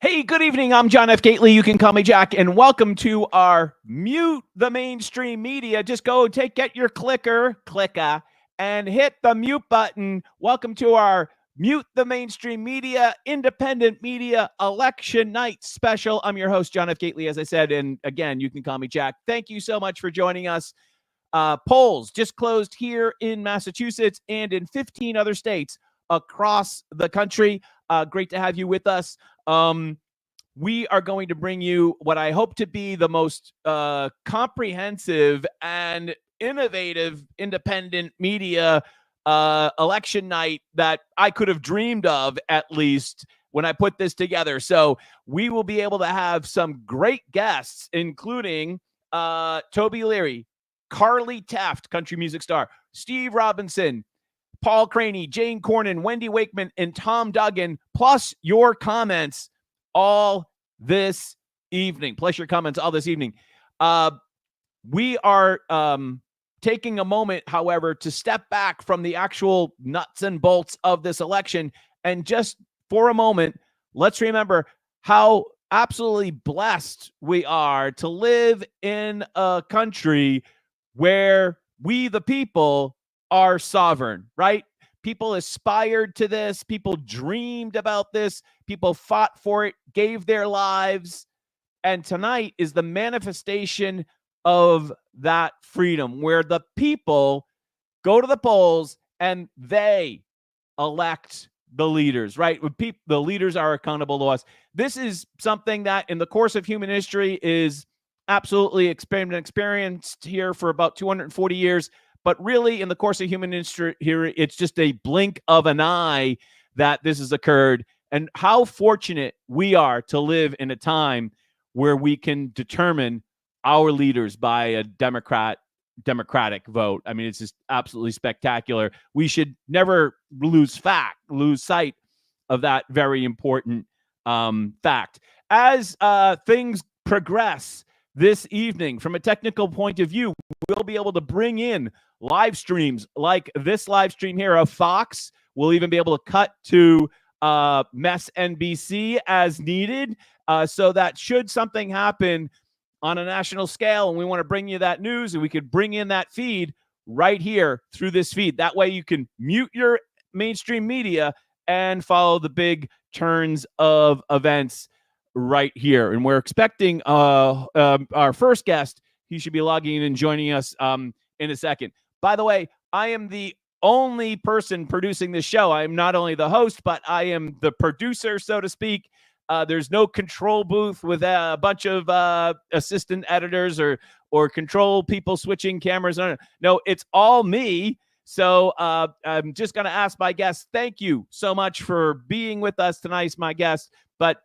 Hey, good evening. I'm John F. Gately. You can call me Jack, and welcome to our Mute the Mainstream Media. Just get your clicker, and hit the mute button. Welcome to our Mute the Mainstream Media, Independent Media Election Night Special. I'm your host, John F. Gately, as I said, and again, you can call me Jack. Thank you so much for joining us. Polls just closed here in Massachusetts and in 15 other states across the country. Great to have you with us. We are going to bring you what I hope to be the most comprehensive and innovative independent media election night that I could have dreamed of, at least when I put this together. So we will be able to have some great guests, including Toby Liry, Carly Taft, country music star, Steve Robinson, Paul Crany, Jane Corin, Wendy Wakeman, and Tom Dugen, plus your comments all this evening. We are taking a moment, however, to step back from the actual nuts and bolts of this election. And just for a moment, let's remember how absolutely blessed we are to live in a country where we, the people, are sovereign, right? People aspired to this. People dreamed about this. People fought for it, gave their lives. And tonight is the manifestation of that freedom, where the people go to the polls and they elect the leaders, right? The leaders are accountable to us. This is something that in the course of human history is absolutely experienced here for about 240 years. But really, in the course of human history here, it's just a blink of an eye that this has occurred. And how fortunate we are to live in a time where we can determine our leaders by a democratic vote. I mean, it's just absolutely spectacular. We should never lose sight of that very important fact. As things progress this evening, from a technical point of view, we'll be able to bring in live streams like this live stream here of Fox. We'll even be able to cut to Mess NBC as needed, so that should something happen on a national scale and we want to bring you that news, and we could bring in that feed right here through this feed. That way you can mute your mainstream media and follow the big turns of events right here. And we're expecting our first guest. He should be logging in and joining us in a second. By the way, I am the only person producing this show. I am not only the host, but I am the producer, so to speak. There's no control booth with a bunch of assistant editors or control people switching cameras. No, it's all me. So I'm just going to ask my guests, thank you so much for being with us tonight, my guest. But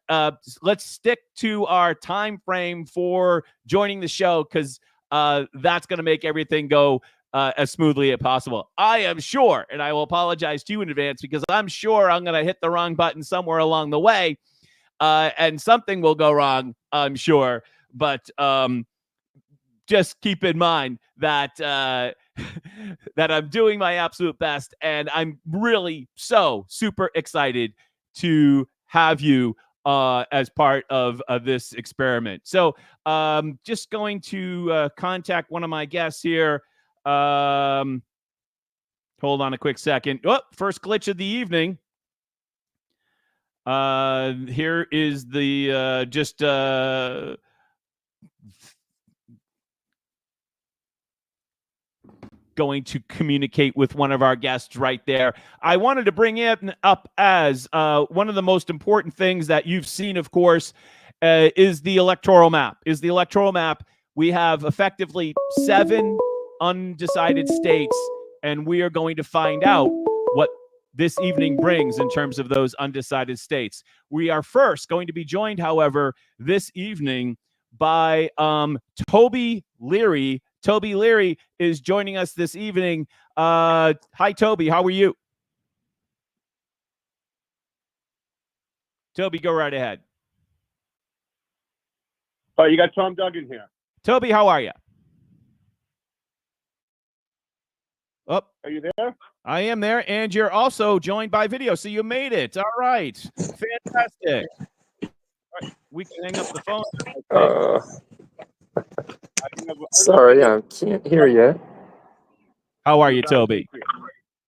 let's stick to our time frame for joining the show, because that's going to make everything go as smoothly as possible. I am sure, and I will apologize to you in advance, because I'm sure I'm going to hit the wrong button somewhere along the way, and something will go wrong, I'm sure. But just keep in mind that that I'm doing my absolute best, and I'm really so super excited to have you as part of this experiment. So just going to contact one of my guests here. Hold on a quick second. Oh, first glitch of the evening. Here is the going to communicate with one of our guests right there. I wanted to bring it up as one of the most important things that you've seen, of course, is the electoral map. We have effectively 7 undecided states, and we are going to find out what this evening brings in terms of those undecided states. We are first going to be joined, however, this evening by Toby Liry. Toby Liry is joining us this evening. Hi, Toby. How are you? Toby, go right ahead. Oh, you got Tom Dugen here. Toby, how are you? Oh, are you there? I am there, and you're also joined by video, so you made it. All right. Fantastic. we can hang up the phone. Sorry, I can't hear you. How are you, Toby?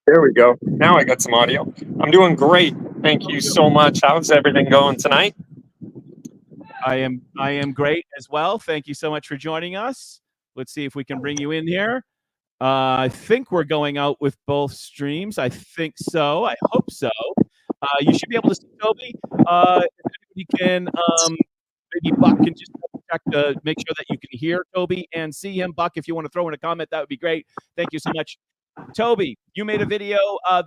There we go. Now I got some audio. I'm doing great. Thank you so much. How's everything going tonight? I am great as well. Thank you so much for joining us. Let's see if we can bring you in here. I think we're going out with both streams. I think so. I hope so. You should be able to see Toby. If anybody can, maybe Buck can just check to make sure that you can hear Toby and see him. Buck, if you want to throw in a comment, that would be great. Thank you so much. Toby, you made a video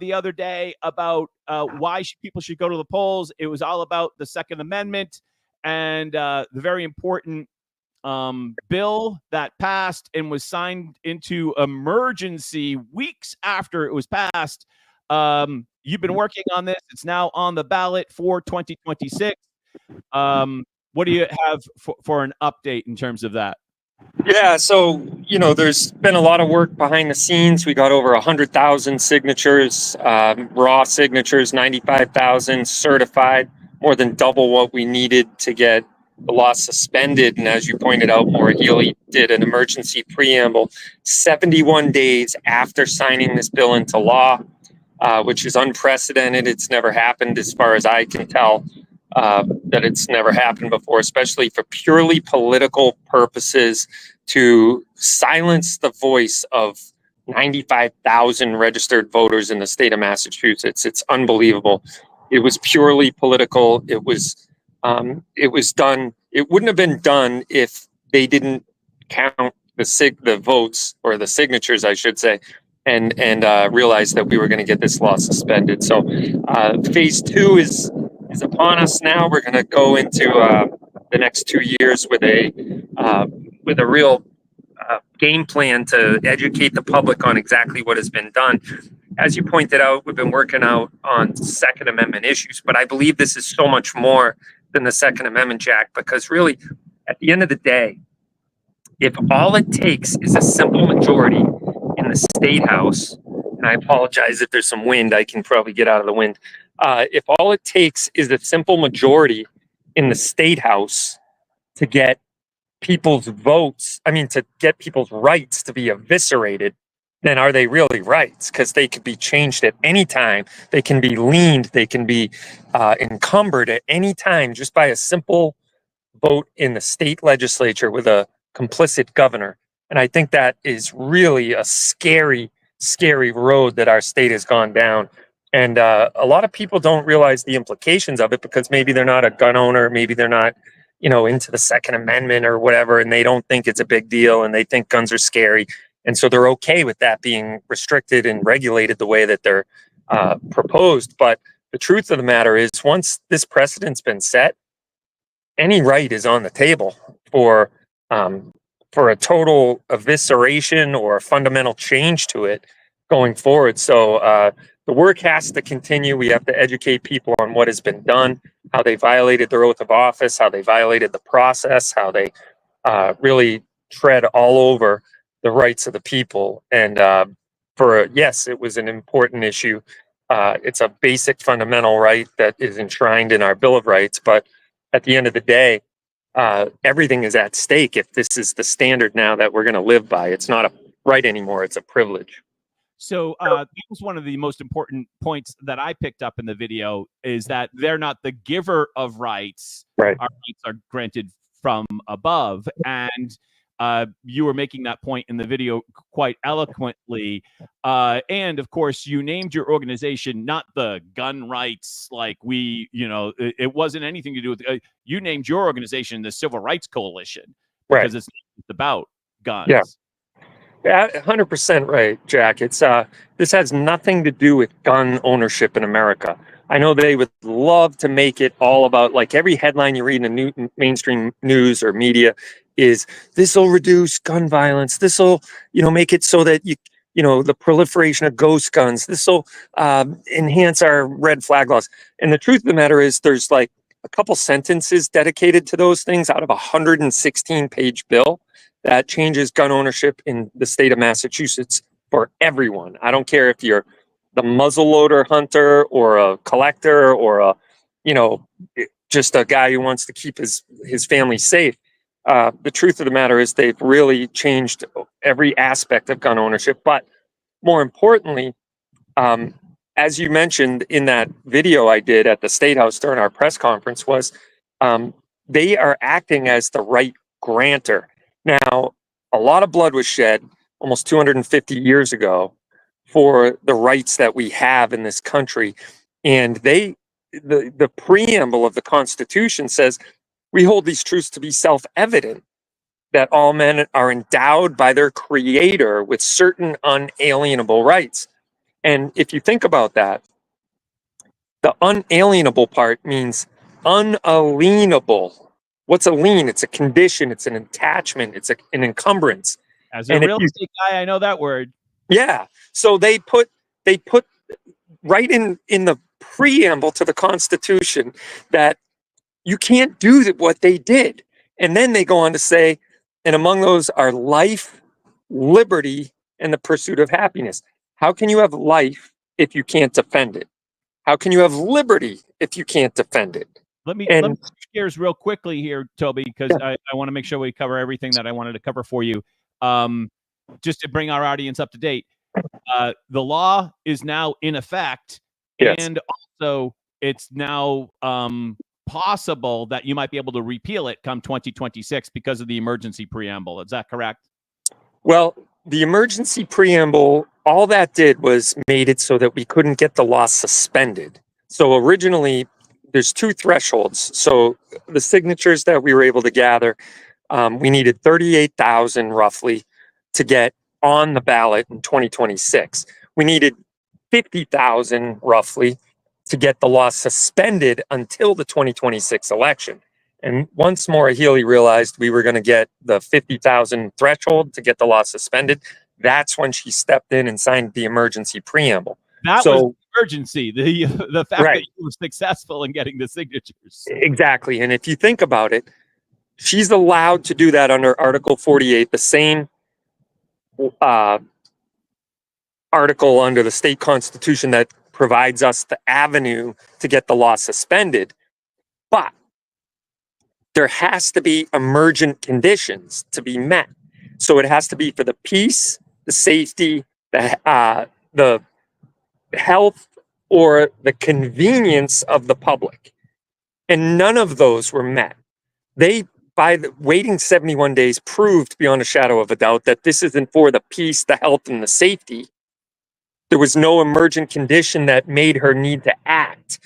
the other day about why people should go to the polls. It was all about the Second Amendment and the very important bill that passed and was signed into emergency weeks after it was passed. You've been working on this. It's now on the ballot for 2026. What do you have for an update in terms of that? Yeah, so, there's been a lot of work behind the scenes. We got over 100,000 signatures, raw signatures, 95,000 certified, more than double what we needed to get the law suspended. And as you pointed out, Maura Healey did an emergency preamble 71 days after signing this bill into law, which is unprecedented. It's never happened, as far as I can tell, that it's never happened before, especially for purely political purposes, to silence the voice of 95,000 registered voters in the state of Massachusetts. It's unbelievable. It was purely political. It was done. It wouldn't have been done if they didn't count the votes, or the signatures, I should say, and realize that we were going to get this law suspended. So phase 2 is upon us now. We're going to go into the next 2 years with a real game plan to educate the public on exactly what has been done. As you pointed out, we've been working out on Second Amendment issues, but I believe this is so much more than the Second Amendment, Jack, because really, at the end of the day, if all it takes is a simple majority in the state house, and I apologize if there's some wind, I can probably get out of the wind. If all it takes is a simple majority in the state house to get people's votes, to get people's rights to be eviscerated, then are they really rights? Because they could be changed at any time. They can be leaned. They can be encumbered at any time just by a simple vote in the state legislature with a complicit governor. And I think that is really a scary, scary road that our state has gone down. And a lot of people don't realize the implications of it, because maybe they're not a gun owner, maybe they're not, into the Second Amendment or whatever, and they don't think it's a big deal, and they think guns are scary. And so they're okay with that being restricted and regulated the way that they're proposed. But the truth of the matter is, once this precedent's been set, any right is on the table for a total evisceration or a fundamental change to it going forward. So the work has to continue. We have to educate people on what has been done, how they violated their oath of office, how they violated the process, how they really tread all over the rights of the people. And yes, it was an important issue. It's a basic fundamental right that is enshrined in our Bill of Rights. But at the end of the day, everything is at stake if this is the standard now that we're going to live by. It's not a right anymore. It's a privilege. So that was one of the most important points that I picked up in the video, is that they're not the giver of rights. Right. Our rights are granted from above. And you were making that point in the video quite eloquently. And of course, you named your organization, not the gun rights, like it wasn't anything to do with, you named your organization the Civil Rights Coalition, because it's about guns. Yeah. Yeah, 100% right, Jack. It's this has nothing to do with gun ownership in America. I know they would love to make it all about, like, every headline you read in the mainstream news or media is, this will reduce gun violence. This will, make it so that the proliferation of ghost guns. This will enhance our red flag laws. And the truth of the matter is, there's like a couple sentences dedicated to those things out of a 116-page bill that changes gun ownership in the state of Massachusetts for everyone. I don't care if you're the muzzleloader hunter or a collector or just a guy who wants to keep his family safe. The truth of the matter is they've really changed every aspect of gun ownership. But more importantly, as you mentioned in that video I did at the State House during our press conference, was they are acting as the right grantor. Now, a lot of blood was shed almost 250 years ago for the rights that we have in this country. And the preamble of the Constitution says, we hold these truths to be self-evident, that all men are endowed by their creator with certain unalienable rights. And if you think about that, the unalienable part means unalienable. What's a lien? It's a condition, it's an attachment, it's an encumbrance. As a real estate guy, I know that word. Yeah. So they put right in the preamble to the Constitution that you can't do what they did. And then they go on to say, and among those are life, liberty, and the pursuit of happiness. How can you have life if you can't defend it? How can you have liberty if you can't defend it? Let me switch gears real quickly here, Toby, because I want to make sure we cover everything that I wanted to cover for you. Just to bring our audience up to date. The law is now in effect, and also it's now possible that you might be able to repeal it come 2026 because of the emergency preamble. Is that correct? Well, the emergency preamble, all that did was made it so that we couldn't get the law suspended. So originally, there's two thresholds. So the signatures that we were able to gather, we needed 38,000 roughly to get on the ballot in 2026. We needed 50,000 roughly to get the law suspended until the 2026 election. And once Maura Healey realized we were going to get the 50,000 threshold to get the law suspended, that's when she stepped in and signed the emergency preamble. That was emergency, the fact that you were successful in getting the signatures. Exactly. And if you think about it, she's allowed to do that under Article 48, the same article under the state constitution that provides us the avenue to get the law suspended. But there has to be emergent conditions to be met. So it has to be for the peace, the safety, the health, or the convenience of the public. And none of those were met. By waiting 71 days, proved beyond a shadow of a doubt that this isn't for the peace, the health, and the safety. There was no emergent condition that made her need to act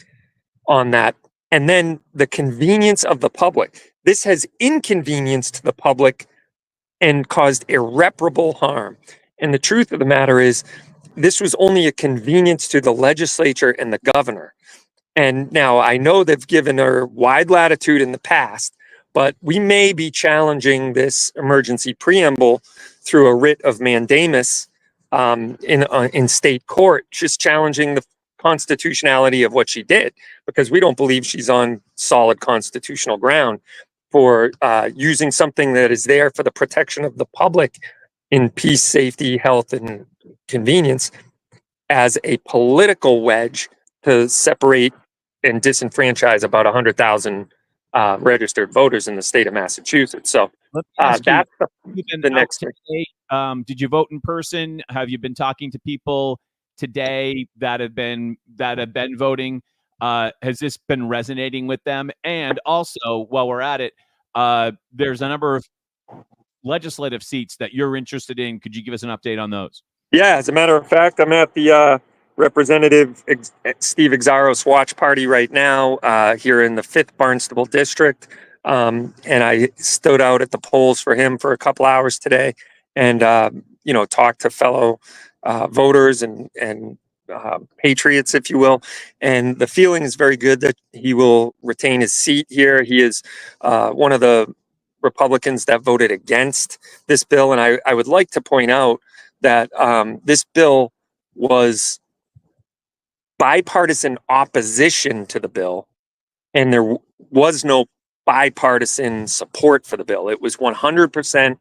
on that. And then the convenience of the public. This has inconvenienced the public and caused irreparable harm. And the truth of the matter is, this was only a convenience to the legislature and the governor. And now I know they've given her wide latitude in the past, but we may be challenging this emergency preamble through a writ of mandamus in state court, just challenging the constitutionality of what she did, because we don't believe she's on solid constitutional ground for using something that is there for the protection of the public in peace, safety, health, and convenience as a political wedge to separate and disenfranchise about 100,000 registered voters in the state of Massachusetts. So that's the next thing. Did you vote in person? Have you been talking to people today that have been voting? Has this been resonating with them? And also, while we're at it, there's a number of legislative seats that you're interested in. Could you give us an update on those? Yeah, as a matter of fact, I'm at the Representative Steve Exaros watch party right now here in the 5th Barnstable District. And I stood out at the polls for him for a couple hours today and, talked to fellow voters and patriots, if you will. And the feeling is very good that he will retain his seat here. He is one of the Republicans that voted against this bill. And I would like to point out that this bill was bipartisan opposition to the bill, and there was no bipartisan support for the bill. It was 100%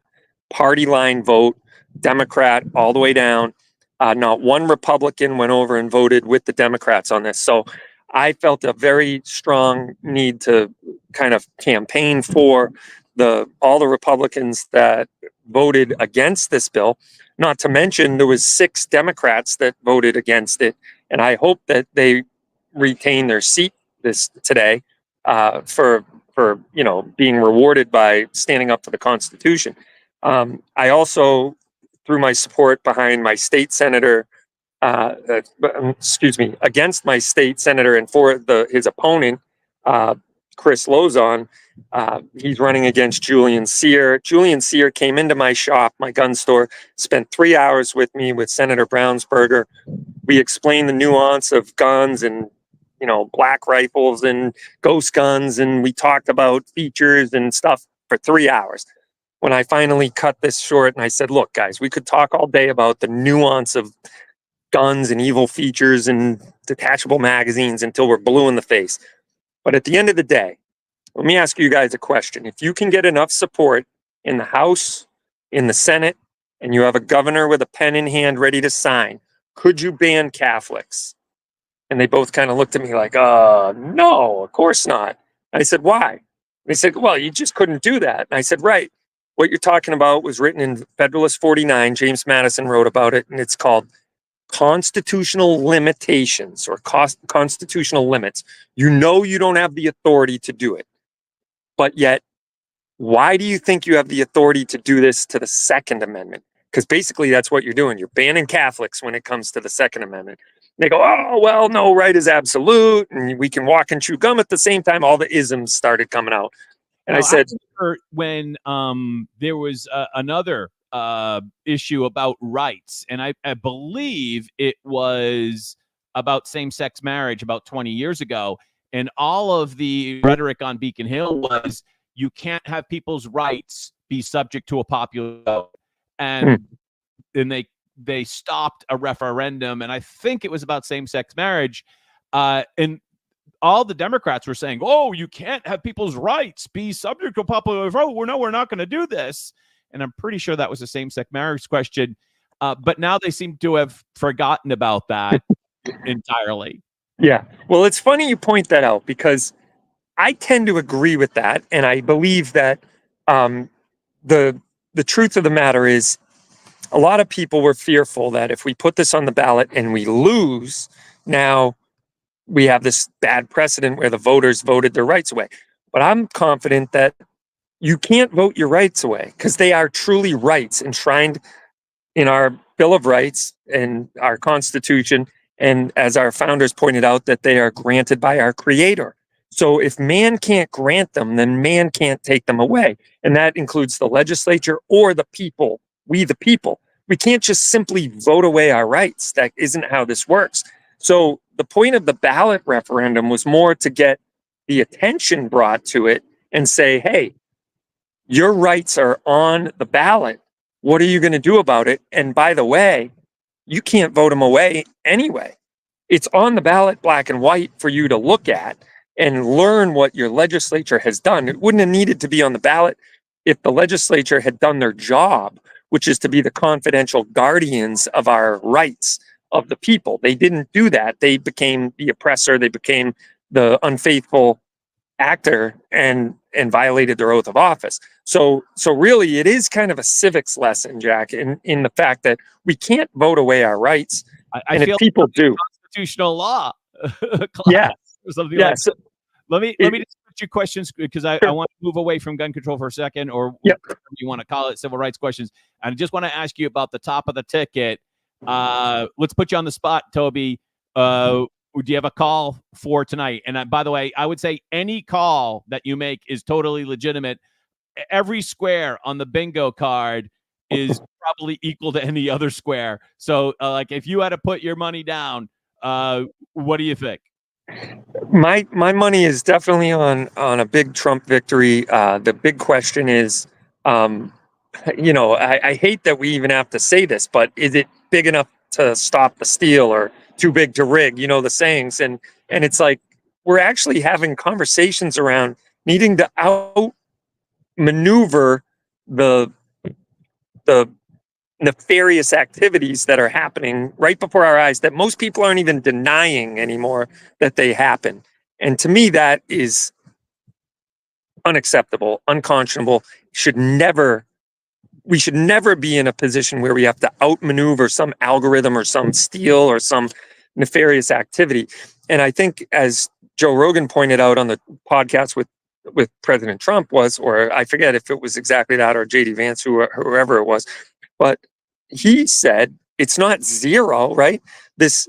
party line vote, Democrat all the way down. Not one Republican went over and voted with the Democrats on this. So I felt a very strong need to kind of campaign for all the Republicans that voted against this bill. Not to mention there was 6 Democrats that voted against it, and I hope that they retain their seat today for being rewarded by standing up for the Constitution. I also, through my support behind my state senator, against my state senator and for his opponent, Chris Lozon. He's running against Julian Sear. Julian Sear came into my shop, my gun store, spent 3 hours with me with Senator Brownsberger. We explained the nuance of guns and, black rifles and ghost guns, and we talked about features and stuff for 3 hours. When I finally cut this short and I said, look, guys, we could talk all day about the nuance of guns and evil features and detachable magazines until we're blue in the face. But at the end of the day, let me ask you guys a question. If you can get enough support in the House, in the Senate, and you have a governor with a pen in hand ready to sign, could you ban Catholics? And they both kind of looked at me like, no, of course not. I said, why? They said, well, you just couldn't do that. And I said, right. What you're talking about was written in Federalist 49. James Madison wrote about it, and it's called constitutional limitations or constitutional limits. You don't have the authority to do it. But yet, why do you think you have the authority to do this to the Second Amendment? Because basically that's what you're doing. You're banning Catholics when it comes to the Second Amendment. They go, oh, well, no right is absolute, and we can walk and chew gum at the same time. All the isms started coming out. And I said, when there was another issue about rights, and I believe it was about same-sex marriage about 20 years ago, and all of the rhetoric on Beacon Hill was you can't have people's rights be subject to a popular vote. And they stopped a referendum, and I think it was about same-sex marriage, and all the Democrats were saying, oh, you can't have people's rights be subject to a popular vote. We're not going to do this. And I'm pretty sure that was a same-sex marriage question. But now they seem to have forgotten about that entirely. Yeah. Well, it's funny you point that out because I tend to agree with that. And I believe that the truth of the matter is a lot of people were fearful that if we put this on the ballot and we lose, now we have this bad precedent where the voters voted their rights away. But I'm confident that you can't vote your rights away because they are truly rights enshrined in our Bill of Rights and our Constitution. And as our founders pointed out, that they are granted by our Creator. So if man can't grant them, then man can't take them away. And that includes the legislature or the people, we the people. We can't just simply vote away our rights. That isn't how this works. So the point of the ballot referendum was more to get the attention brought to it and say, hey, your rights are on the ballot. What are you going to do about it? And by the way, you can't vote them away anyway. It's on the ballot, black and white, for you to look at and learn what your legislature has done. It wouldn't have needed to be on the ballot if the legislature had done their job, which is to be the confidential guardians of our rights of the people. They didn't do that. They became the oppressor. They became the unfaithful actor and violated their oath of office. So really, it is kind of a civics lesson, Jack, in the fact that we can't vote away our rights. I and feel if people do, constitutional law class yeah, or something yeah. like that. Let me just put you questions because I want to move away from gun control for a second, or whatever you want to call it, civil rights questions. And I just want to ask you about the top of the ticket. Let's put you on the spot, Toby. Do you have a call for tonight? And by the way, I would say any call that you make is totally legitimate. Every square on the bingo card is probably equal to any other square. So, like, if you had to put your money down, what do you think? My money is definitely on a big Trump victory. The big question is, I hate that we even have to say this, but is it big enough to stop the steal or too big to rig? You know the sayings, and it's like we're actually having conversations around needing to outmaneuver the nefarious activities that are happening right before our eyes that most people aren't even denying anymore that they happen. And to me, that is unacceptable, unconscionable. We should never be in a position where we have to outmaneuver some algorithm or some steal or some nefarious activity. And I think, as Joe Rogan pointed out on the podcast with President Trump or I forget if it was exactly that or JD Vance, whoever it was, but he said it's not zero, right? This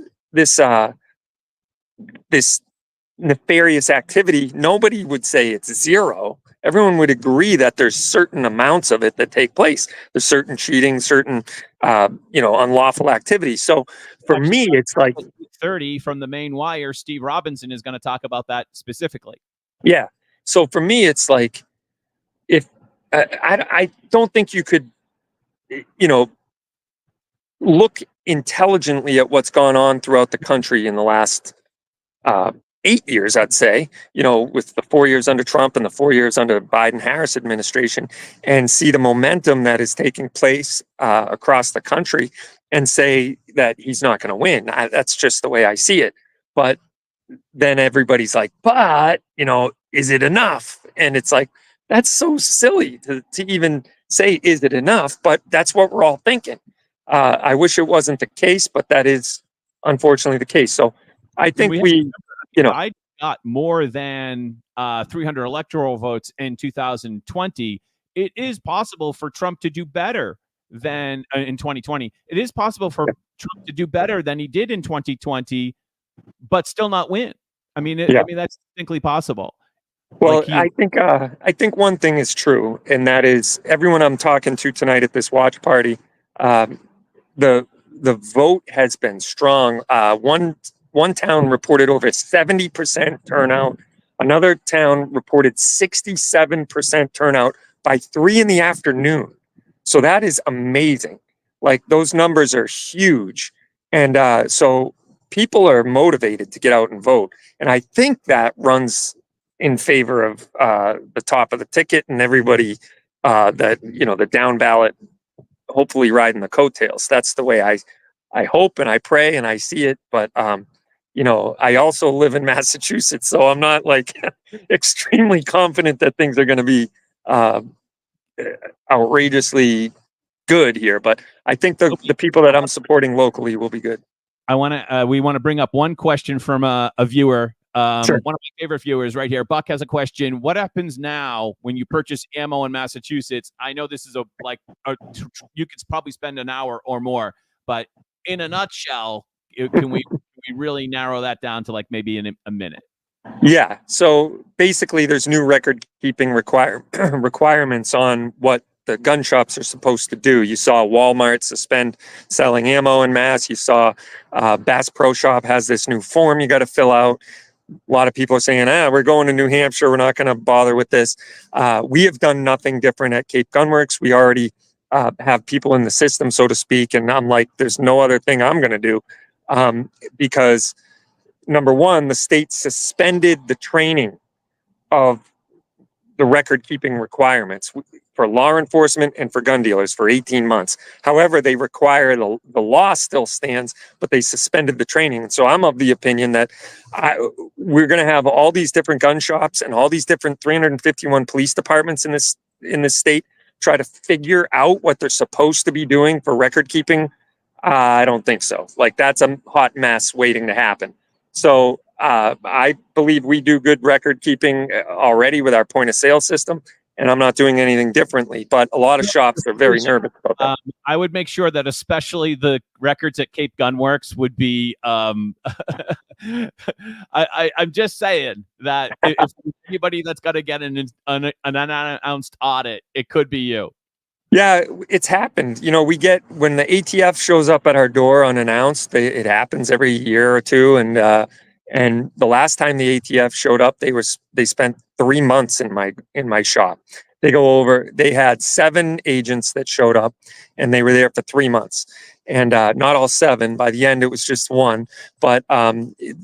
nefarious activity, nobody would say it's zero. Everyone would agree that there's certain amounts of it that take place. There's certain cheating, certain unlawful activity. So for me, it's like 30 from the main wire. Steve Robinson is going to talk about that specifically. Yeah. So for me, it's like, if I don't think you could, look intelligently at what's gone on throughout the country in the last 8 years, I'd say, with the 4 years under Trump and the 4 years under Biden-Harris administration, and see the momentum that is taking place across the country and say that he's not going to win. That's just the way I see it. But then everybody's like, but, is it enough? And it's like, that's so silly to even say, is it enough? But that's what we're all thinking. I wish it wasn't the case, but that is unfortunately the case. So I think I got more than 300 electoral votes in 2020. It is possible for Trump to do better than in 2020. It is possible for Trump to do better than he did in 2020, but still not win. I mean, that's distinctly possible. Well, I think one thing is true, and that is everyone I'm talking to tonight at this watch party, the vote has been strong. One town reported over 70% turnout. Another town reported 67% turnout by 3 p.m. So that is amazing. Like, those numbers are huge. And so people are motivated to get out and vote. And I think that runs in favor of the top of the ticket and everybody the down ballot, hopefully riding the coattails. That's the way I hope and I pray and I see it. But I also live in Massachusetts, so I'm not like extremely confident that things are going to be outrageously good here. But I think the people that I'm supporting locally will be good. We want to bring up one question from a viewer. Sure. One of my favorite viewers right here. Buck has a question. What happens now when you purchase ammo in Massachusetts? I know this is you could probably spend an hour or more, but in a nutshell, can we really narrow that down to like maybe in a minute? Yeah. So basically, there's new record keeping requirements on what the gun shops are supposed to do. You saw Walmart suspend selling ammo in Mass. You saw Bass Pro Shop has this new form you got to fill out. A lot of people are saying, we're going to New Hampshire. We're not going to bother with this. We have done nothing different at Cape Gunworks. We already have people in the system, so to speak. And I'm like, there's no other thing I'm going to do because, number one, the state suspended the training of the record-keeping requirements for law enforcement and for gun dealers for 18 months. However, they require the law still stands, but they suspended the training. And so I'm of the opinion that we're going to have all these different gun shops and all these different 351 police departments in this state try to figure out what they're supposed to be doing for record-keeping. I don't think so. Like, that's a hot mess waiting to happen. So I believe we do good record keeping already with our point of sale system, and I'm not doing anything differently. But a lot of shops are very nervous about that. I would make sure that especially the records at Cape Gunworks would be. I'm just saying that if anybody that's got to get an unannounced audit, it could be you. Yeah, it's happened. We get, when the ATF shows up at our door unannounced, it happens every year or two. And the last time the ATF showed up, they spent 3 months in my shop. They had 7 agents that showed up, and they were there for 3 months. And not all 7. By the end, it was just 1. But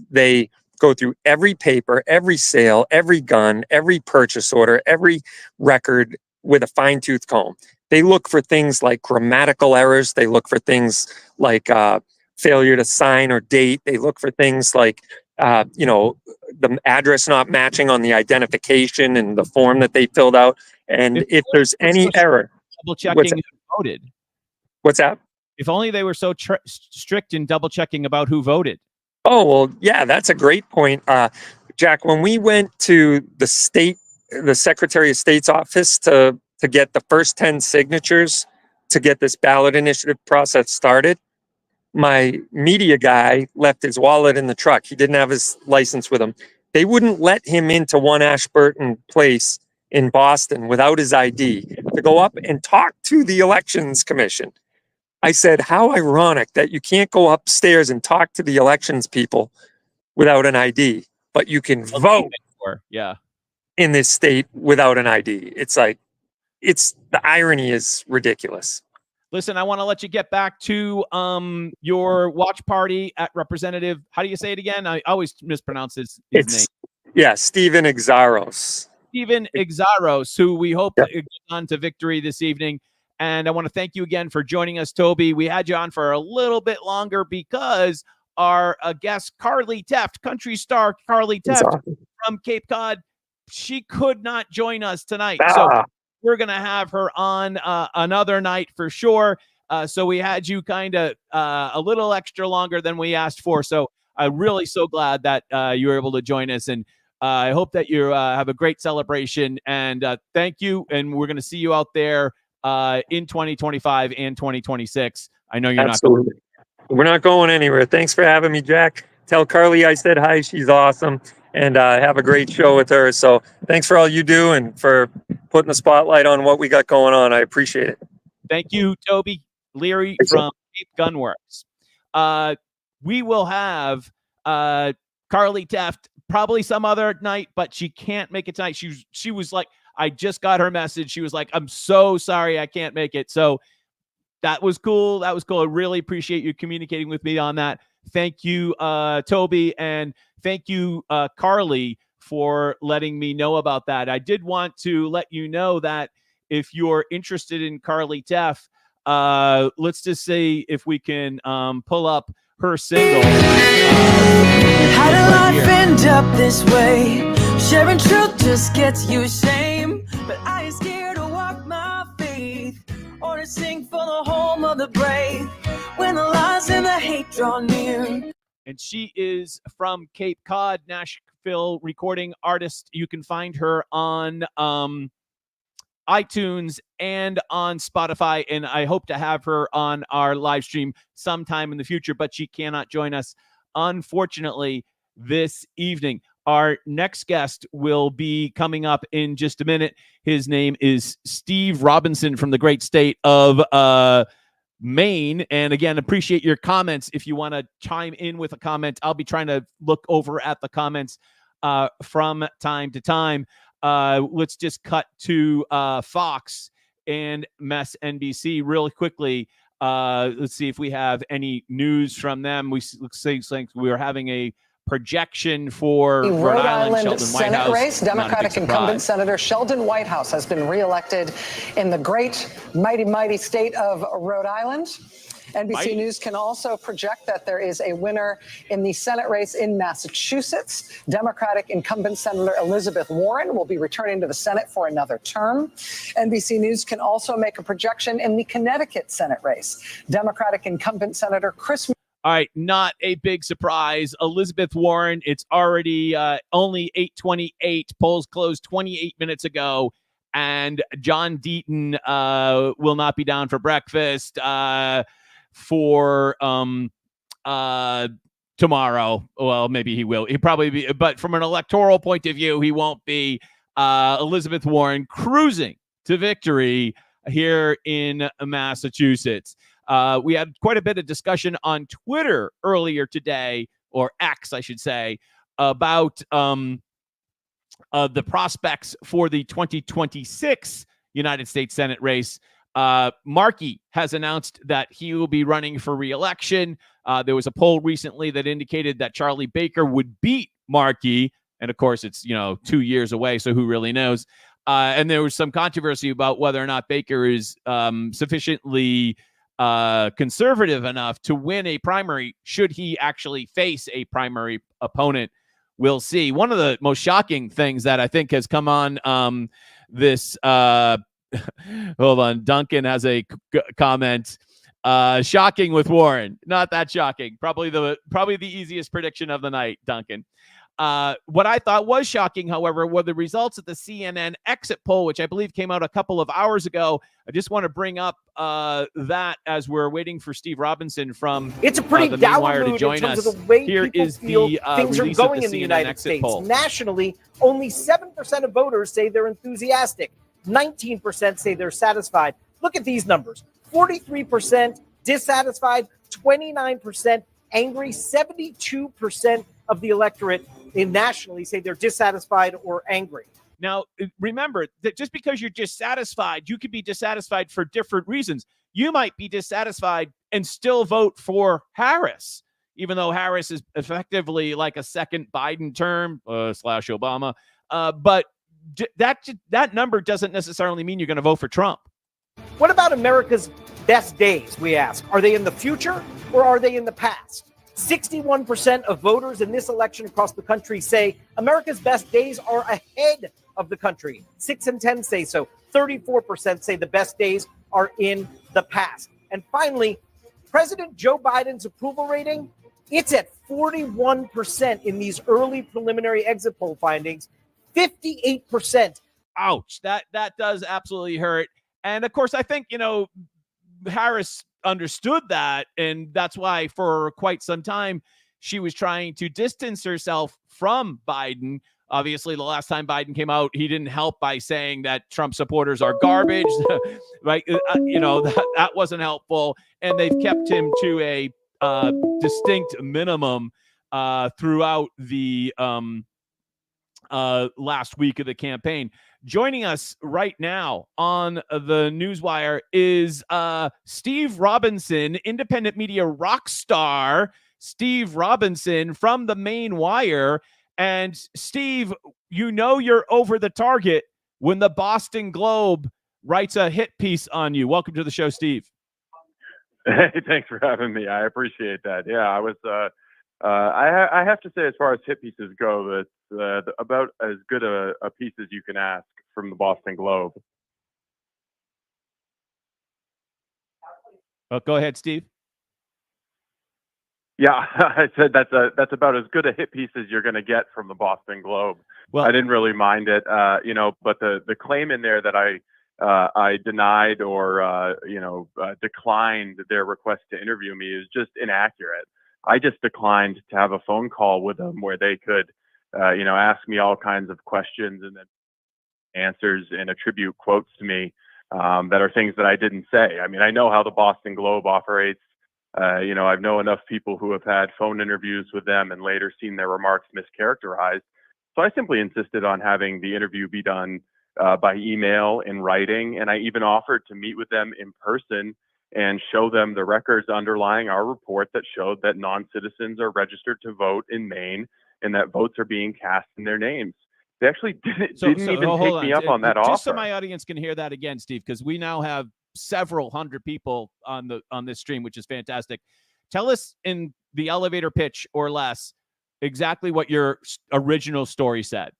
they go through every paper, every sale, every gun, every purchase order, every record with a fine-tooth comb. They look for things like grammatical errors. They look for things like failure to sign or date. They look for things like, the address not matching on the identification and the form that they filled out. And if there's any error, double checking who voted. What's that? If only they were so strict in double checking about who voted. Oh, well, yeah, that's a great point. Jack, when we went to the Secretary of State's office to get the first 10 signatures to get this ballot initiative process started, my media guy left his wallet in the truck. He didn't have his license with him. They wouldn't let him into One Ashburton Place in Boston without his ID to go up and talk to the Elections Commission. I said, how ironic that you can't go upstairs and talk to the elections people without an ID, but you can vote in this state without an ID. It's like, the irony is ridiculous. Listen, I want to let you get back to your watch party at Representative. How do you say it again? I always mispronounce his name. Yeah, Stephen Exaros. Stephen Exaros, who we hope to get on to victory this evening. And I want to thank you again for joining us, Toby. We had you on for a little bit longer because our guest, Carly Teft, country star Carly Teft from Cape Cod, she could not join us tonight. So we're going to have her on another night for sure. So we had you kind of a little extra longer than we asked for. So I'm really so glad that you were able to join us. And I hope that you have a great celebration. And thank you. And we're going to see you out there in 2025 and 2026. I know you're Absolutely. not going. We're not going anywhere. Thanks for having me, Jack. Tell Carly I said hi. She's awesome. And have a great show with her. So thanks for all you do and for putting the spotlight on what we got going on. I appreciate it. Thank you, Toby Liry from Cape Gunworks. We will have Carly Teft probably some other night, but she can't make it tonight. She was like, I just got her message. She was like, I'm so sorry I can't make it. So that was cool. That was cool. I really appreciate you communicating with me on that. Thank you, Toby, and thank you, Carly, for letting me know about that. I did want to let you know that if you're interested in Carly Teft, let's just see if we can pull up her single. How did life end up this way? Sharing truth just gets you shame, but I ain't scared to walk my faith or to sing for the home of the brave when the lies and the hate draw near. And she is from Cape Cod, Nashville recording artist. You can find her on iTunes and on Spotify, and I hope to have her on our live stream sometime in the future, but she cannot join us, unfortunately, this evening. Our next guest will be coming up in just a minute. His name is Steve Robinson from the great state of Maine. And again, appreciate your comments. If you want to chime in with a comment, I'll be trying to look over at the comments from time to time. Let's just cut to Fox and MSNBC really quickly. Let's see if we have any news from them. We were having a projection for the Rhode Island Senate Whitehouse race. Democratic incumbent Senator Sheldon Whitehouse has been reelected in the great, mighty state of Rhode Island. NBC News can also project that there is a winner in the Senate race in Massachusetts. Democratic incumbent Senator Elizabeth Warren will be returning to the Senate for another term. NBC News can also make a projection in the Connecticut Senate race. Democratic incumbent Senator Chris. All right, not a big surprise. Elizabeth Warren, it's already only 8:28. Polls closed 28 minutes ago. And John Deaton will not be down for breakfast for tomorrow. Well, maybe he will. He probably be, but from an electoral point of view, he won't be. Elizabeth Warren cruising to victory here in Massachusetts. We had quite a bit of discussion on Twitter earlier today, or X, I should say, about the prospects for the 2026 United States Senate race. Markey has announced that he will be running for re-election. There was a poll recently that indicated that Charlie Baker would beat Markey. And of course, it's 2 years away, so who really knows? And there was some controversy about whether or not Baker is sufficiently conservative enough to win a primary should he actually face a primary opponent. We'll see. One of the most shocking things that I think has come on this hold on, Duncan has a comment. Shocking with Warren. Not that shocking. Probably the easiest prediction of the night, Duncan. What I thought was shocking, however, were the results of the CNN exit poll, which I believe came out a couple of hours ago. I just want to bring up that as we're waiting for Steve Robinson from it's a pretty the dour Wire to mood join in terms us. of the way Here people is feel the things are release going of in the the CNN United exit States. poll. Nationally, only 7% of voters say they're enthusiastic. 19% say they're satisfied. Look at these numbers. 43% dissatisfied, 29% angry, 72% of the electorate nationally say they're dissatisfied or angry. Now, remember that just because you're dissatisfied, you could be dissatisfied for different reasons. You might be dissatisfied and still vote for Harris, even though Harris is effectively like a second Biden term / Obama. But that number doesn't necessarily mean you're going to vote for Trump. What about America's best days, we ask? Are they in the future or are they in the past? 61% of voters in this election across the country say America's best days are ahead of the country. 6 in 10 say so. 34% say the best days are in the past. And finally, President Joe Biden's approval rating, it's at 41% in these early preliminary exit poll findings. 58%. Ouch. That does absolutely hurt. And of course, I think, Harris understood that, and that's why for quite some time she was trying to distance herself from Biden. Obviously, the last time Biden came out, he didn't help by saying that Trump supporters are garbage, right? That wasn't helpful, and they've kept him to a distinct minimum throughout the last week of the campaign. Joining us right now on the Newswire is Steve Robinson, independent media rock star Steve Robinson from the Main Wire. And Steve, you're over the target when the Boston Globe writes a hit piece on you. Welcome to the show, Steve. Hey, thanks for having me. I appreciate that. Yeah, I was. I have to say, as far as hit pieces go, that's about as good a piece as you can ask from the Boston Globe. Oh, go ahead, Steve. Yeah, I said that's about as good a hit piece as you're going to get from the Boston Globe. Well, I didn't really mind it, but the claim in there that I denied or declined their request to interview me is just inaccurate. I just declined to have a phone call with them where they could, ask me all kinds of questions and then answers and attribute quotes to me that are things that I didn't say. I mean, I know how the Boston Globe operates. I know enough people who have had phone interviews with them and later seen their remarks mischaracterized. So I simply insisted on having the interview be done by email in writing. And I even offered to meet with them in person and show them the records underlying our report that showed that non-citizens are registered to vote in Maine and that votes are being cast in their names. They actually didn't even take me up on that offer. Just so my audience can hear that again, Steve, because we now have several hundred people on this stream, which is fantastic. Tell us in the elevator pitch or less exactly what your original story said.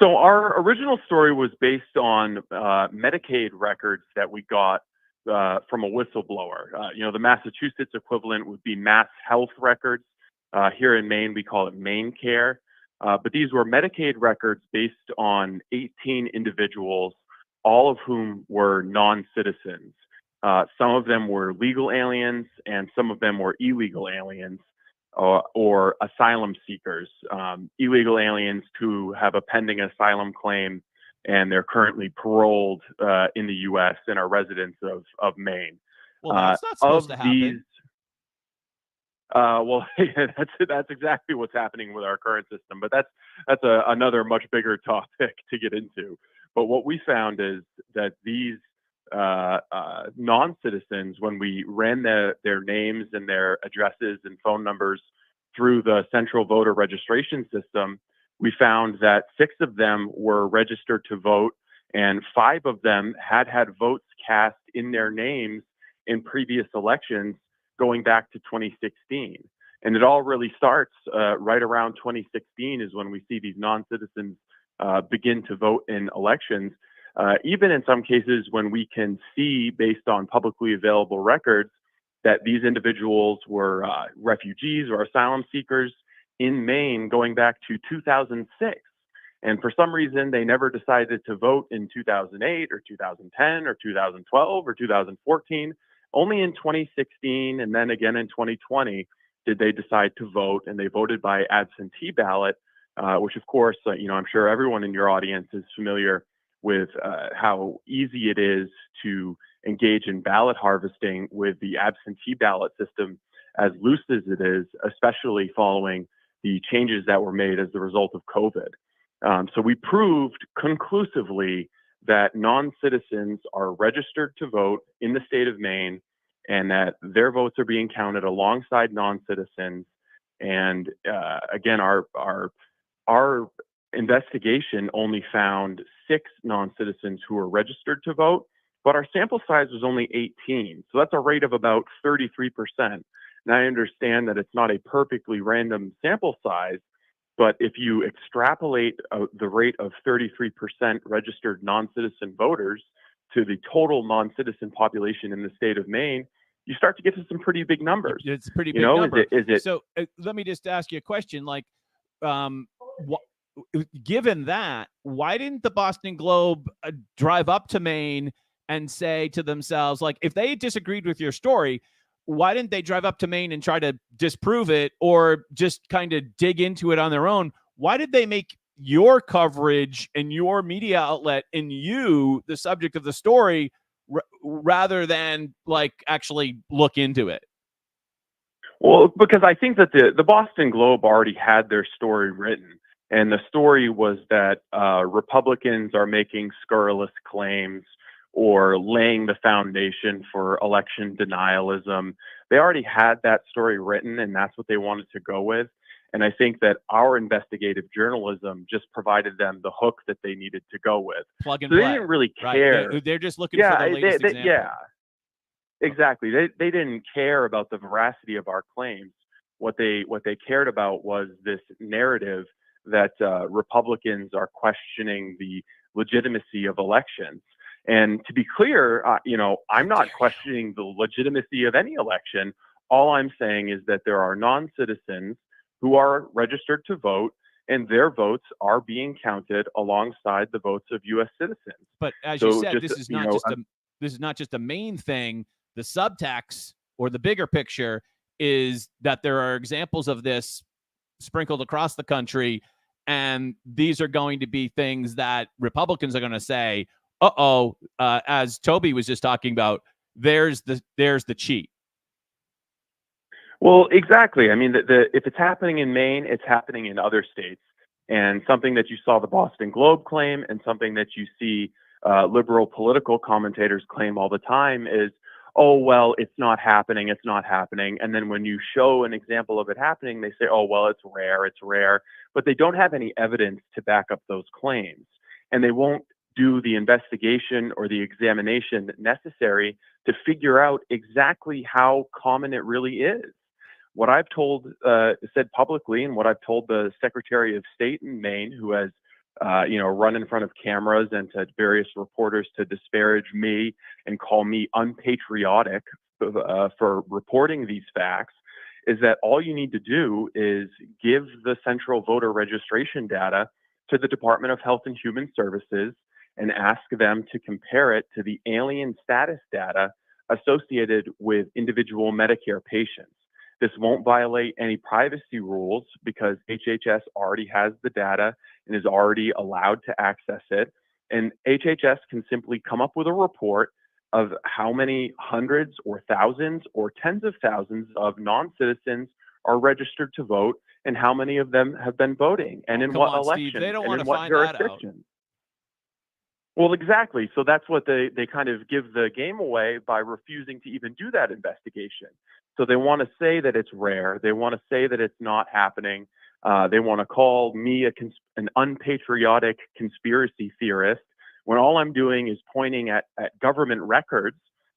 So our original story was based on Medicaid records that we got from a whistleblower. The Massachusetts equivalent would be Mass Health records. Here in Maine, we call it Maine Care. But these were Medicaid records based on 18 individuals, all of whom were non-citizens. Some of them were legal aliens and some of them were illegal aliens or asylum seekers, illegal aliens who have a pending asylum claim and they're currently paroled in the U.S. and are residents of Maine. Well, that's not supposed to happen. That's exactly what's happening with our current system, but that's another much bigger topic to get into. But what we found is that these non-citizens, when we ran their names and their addresses and phone numbers through the central voter registration system, we found that 6 of them were registered to vote, and 5 of them had votes cast in their names in previous elections going back to 2016. And it all really starts right around 2016 is when we see these non-citizens begin to vote in elections. Even in some cases when we can see, based on publicly available records, that these individuals were refugees or asylum seekers in Maine going back to 2006. And for some reason, they never decided to vote in 2008 or 2010 or 2012 or 2014. Only in 2016 and then again in 2020 did they decide to vote, and they voted by absentee ballot, which of course, I'm sure everyone in your audience is familiar with how easy it is to engage in ballot harvesting with the absentee ballot system as loose as it is, especially following the changes that were made as the result of COVID. So we proved conclusively that non-citizens are registered to vote in the state of Maine, and that their votes are being counted alongside non-citizens. And again, our investigation only found 6 non-citizens who were registered to vote, but our sample size was only 18. So that's a rate of about 33%. And I understand that it's not a perfectly random sample size, but if you extrapolate the rate of 33% registered non-citizen voters to the total non-citizen population in the state of Maine, you start to get to some pretty big numbers. It's a pretty big number. Is it? So let me just ask you a question. Like, given that, why didn't the Boston Globe drive up to Maine and say to themselves, like, if they disagreed with your story, why didn't they drive up to Maine and try to disprove it, or just kind of dig into it on their own? Why did they make your coverage and your media outlet and you the subject of the story rather than like actually look into it? Well, because I think that the Boston Globe already had their story written. And the story was that Republicans are making scurrilous claims or laying the foundation for election denialism. They already had that story written, and that's what they wanted to go with. And I think that our investigative journalism just provided them the hook that they needed to go with. Plug and play. They didn't really care. Right. They're just looking for the latest example. Yeah, exactly. They didn't care about the veracity of our claims. What they cared about was this narrative that Republicans are questioning the legitimacy of elections. And to be clear, I'm not questioning the legitimacy of any election. All I'm saying is that there are non-citizens who are registered to vote, and their votes are being counted alongside the votes of U.S. citizens. But as you said, this is not just a Maine thing. The subtext or the bigger picture is that there are examples of this sprinkled across the country, and these are going to be things that Republicans are going to say, as Toby was just talking about, there's the cheat. Well, exactly. I mean, if it's happening in Maine, it's happening in other states. And something that you saw the Boston Globe claim, and something that you see liberal political commentators claim all the time is, oh, well, it's not happening. And then when you show an example of it happening, they say, oh, well, it's rare. But they don't have any evidence to back up those claims. And they won't do the investigation or the examination necessary to figure out exactly how common it really is. What I've said publicly, and what I've told the Secretary of State in Maine, who has run in front of cameras and to various reporters to disparage me and call me unpatriotic for reporting these facts, is that all you need to do is give the central voter registration data to the Department of Health and Human Services and ask them to compare it to the alien status data associated with individual Medicare patients. This won't violate any privacy rules because HHS already has the data and is already allowed to access it. And HHS can simply come up with a report of how many hundreds or thousands or tens of thousands of non-citizens are registered to vote and how many of them have been voting and in what elections Steve, they don't and want in to what find that out. jurisdictions. Well, exactly. So that's what they kind of give the game away by refusing to even do that investigation. So they want to say that it's rare. They want to say that it's not happening. They want to call me an unpatriotic conspiracy theorist when all I'm doing is pointing at government records.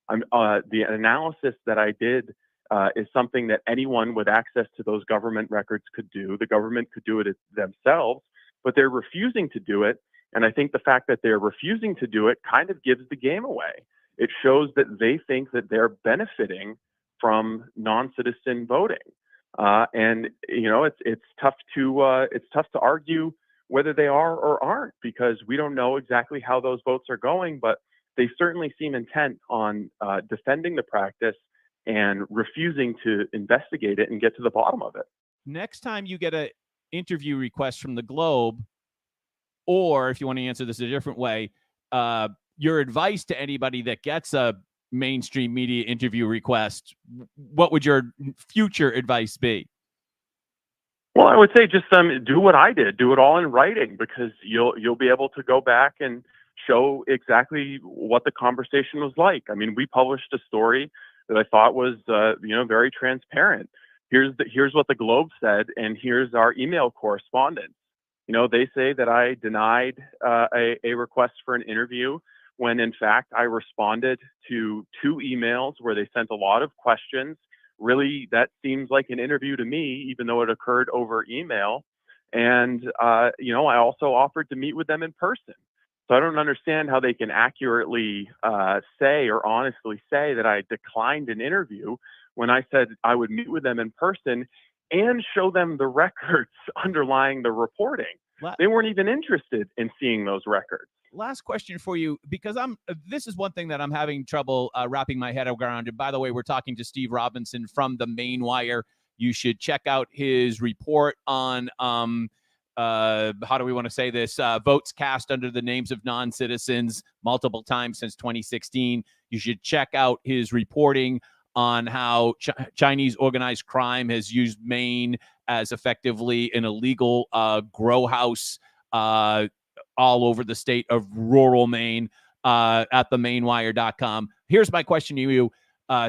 The analysis that I did is something that anyone with access to those government records could do. The government could do it themselves, but they're refusing to do it. And I think the fact that they're refusing to do it kind of gives the game away. It shows that they think that they're benefiting from non-citizen voting. And it's tough to argue whether they are or aren't, because we don't know exactly how those votes are going, but they certainly seem intent on defending the practice and refusing to investigate it and get to the bottom of it. Next time you get an interview request from the Globe, or if you want to answer this a different way, your advice to anybody that gets a mainstream media interview request, what would your future advice be? Well, I would say just do what I did, do it all in writing, because you'll be able to go back and show exactly what the conversation was like. I mean, we published a story that I thought was very transparent. Here's what the Globe said, and here's our email correspondence. They say that I denied a request for an interview when, in fact, I responded to 2 emails where they sent a lot of questions. Really, that seems like an interview to me, even though it occurred over email. And, I also offered to meet with them in person. So I don't understand how they can accurately say or honestly say that I declined an interview when I said I would meet with them in person and show them the records underlying the reporting. They weren't even interested in seeing those records. Last question for you, because this is one thing that I'm having trouble wrapping my head around. And by the way, we're talking to Steve Robinson from the Main Wire. You should check out his report on how do we want to say this? Votes cast under the names of non-citizens multiple times since 2016. You should check out his reporting on how Chinese organized crime has used Maine as effectively an illegal grow house all over the state of rural Maine at themainwire.com. Here's my question to you,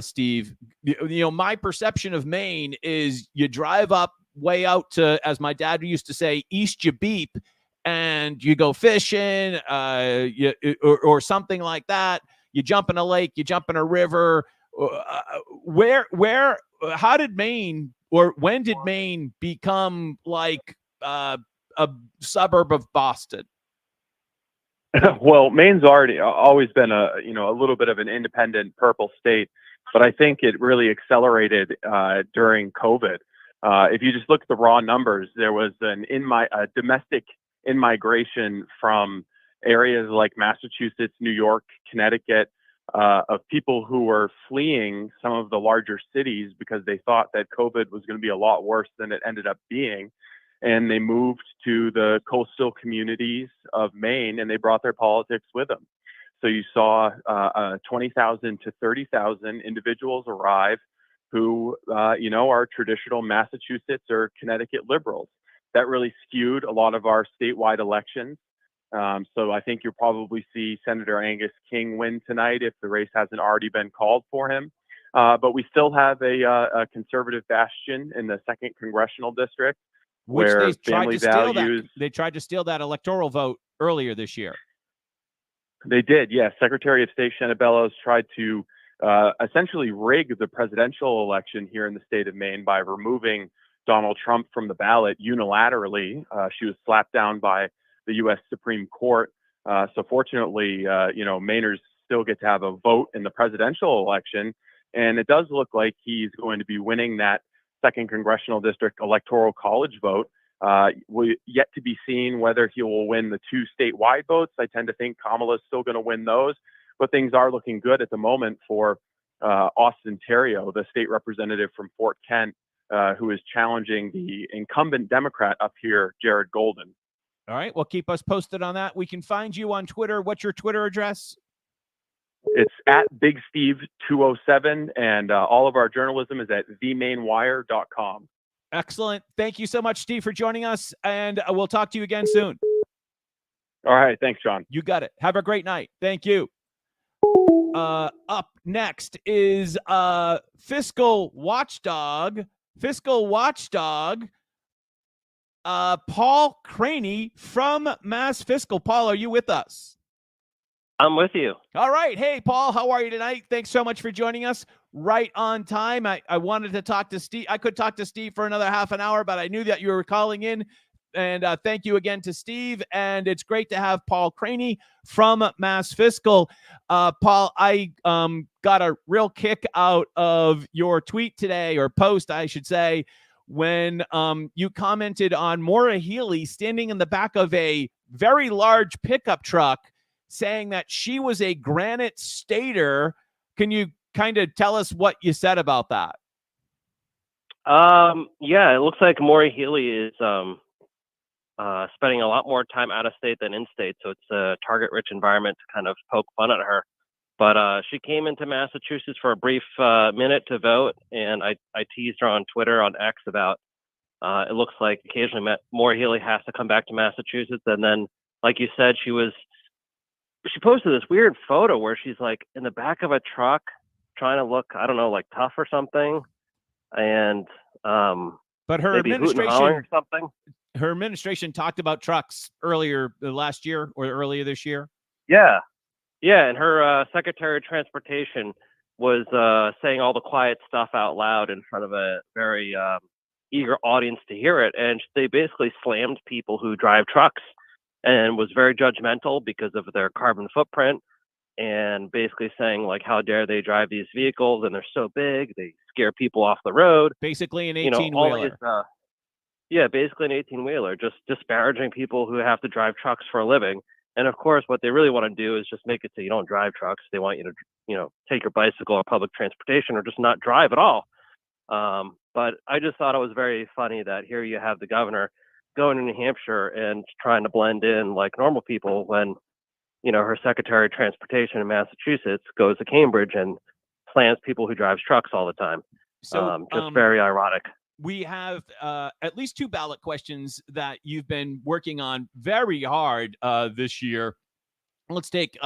Steve. My perception of Maine is you drive up way out to, as my dad used to say, East you beep, and you go fishing or something like that. You jump in a lake, you jump in a river. How did Maine, or when did Maine become like a suburb of Boston? Well, Maine's always been a little bit of an independent purple state, but I think it really accelerated during COVID. If you just look at the raw numbers, there was a domestic in-migration from areas like Massachusetts, New York, Connecticut, of people who were fleeing some of the larger cities because they thought that COVID was going to be a lot worse than it ended up being. And they moved to the coastal communities of Maine, and they brought their politics with them. So you saw 20,000 to 30,000 individuals arrive who, are traditional Massachusetts or Connecticut liberals. That really skewed a lot of our statewide elections. So I think you'll probably see Senator Angus King win tonight if the race hasn't already been called for him. But we still have a conservative bastion in the 2nd Congressional District, which where they tried family to steal values. They tried to steal that electoral vote earlier this year. They did, yes. Secretary of State Shanna Bellows tried to essentially rig the presidential election here in the state of Maine by removing Donald Trump from the ballot unilaterally. She was slapped down by the U.S. Supreme Court. So fortunately, Mainers still get to have a vote in the presidential election. And it does look like he's going to be winning that 2nd Congressional District Electoral College vote. Yet to be seen whether he will win the 2 statewide votes. I tend to think Kamala's still going to win those, but things are looking good at the moment for Austin Terrio, the state representative from Fort Kent, who is challenging the incumbent Democrat up here, Jared Golden. All right. Well, keep us posted on that. We can find you on Twitter. What's your Twitter address? It's at Big Steve 207, and all of our journalism is at themainwire.com. Excellent. Thank you so much, Steve, for joining us, and we'll talk to you again soon. All right. Thanks, John. You got it. Have a great night. Thank you. Up next is Fiscal Watchdog. Fiscal Watchdog Paul Crany from Mass Fiscal. Paul, are you with us? I'm with you. All right. Hey, Paul, how are you tonight? Thanks so much for joining us right on time. I wanted to talk to Steve. I could talk to Steve for another half an hour, but I knew that you were calling in. And thank you again to Steve. And it's great to have Paul Crany from Mass Fiscal. Paul, I got a real kick out of your tweet today, or post, I should say, when you commented on Maura Healey standing in the back of a very large pickup truck saying that she was a granite stater. Can you kind of tell us what you said about that? Yeah, it looks like Maura Healey is spending a lot more time out of state than in state, so it's a target-rich environment to kind of poke fun at her. But she came into Massachusetts for a brief minute to vote, and I teased her on Twitter, on X, about it looks like occasionally Maura Healey has to come back to Massachusetts, and then, like you said, she posted this weird photo where she's like in the back of a truck trying to look, I don't know, like tough or something, and but her maybe hooting and hollering or something. Her administration talked about trucks earlier last year or earlier this year. Yeah. And her Secretary of Transportation was saying all the quiet stuff out loud in front of a very eager audience to hear it. And they basically slammed people who drive trucks and was very judgmental because of their carbon footprint, and basically saying, like, how dare they drive these vehicles, and they're so big, they scare people off the road. Basically an 18-wheeler. Yeah, basically an 18-wheeler, just disparaging people who have to drive trucks for a living. And of course, what they really want to do is just make it so you don't drive trucks. They want you to, take your bicycle or public transportation, or just not drive at all. But I just thought it was very funny that here you have the governor going to New Hampshire and trying to blend in like normal people when, her Secretary of Transportation in Massachusetts goes to Cambridge and slams people who drives trucks all the time. So just very ironic. We have at least 2 ballot questions that you've been working on very hard this year. Let's take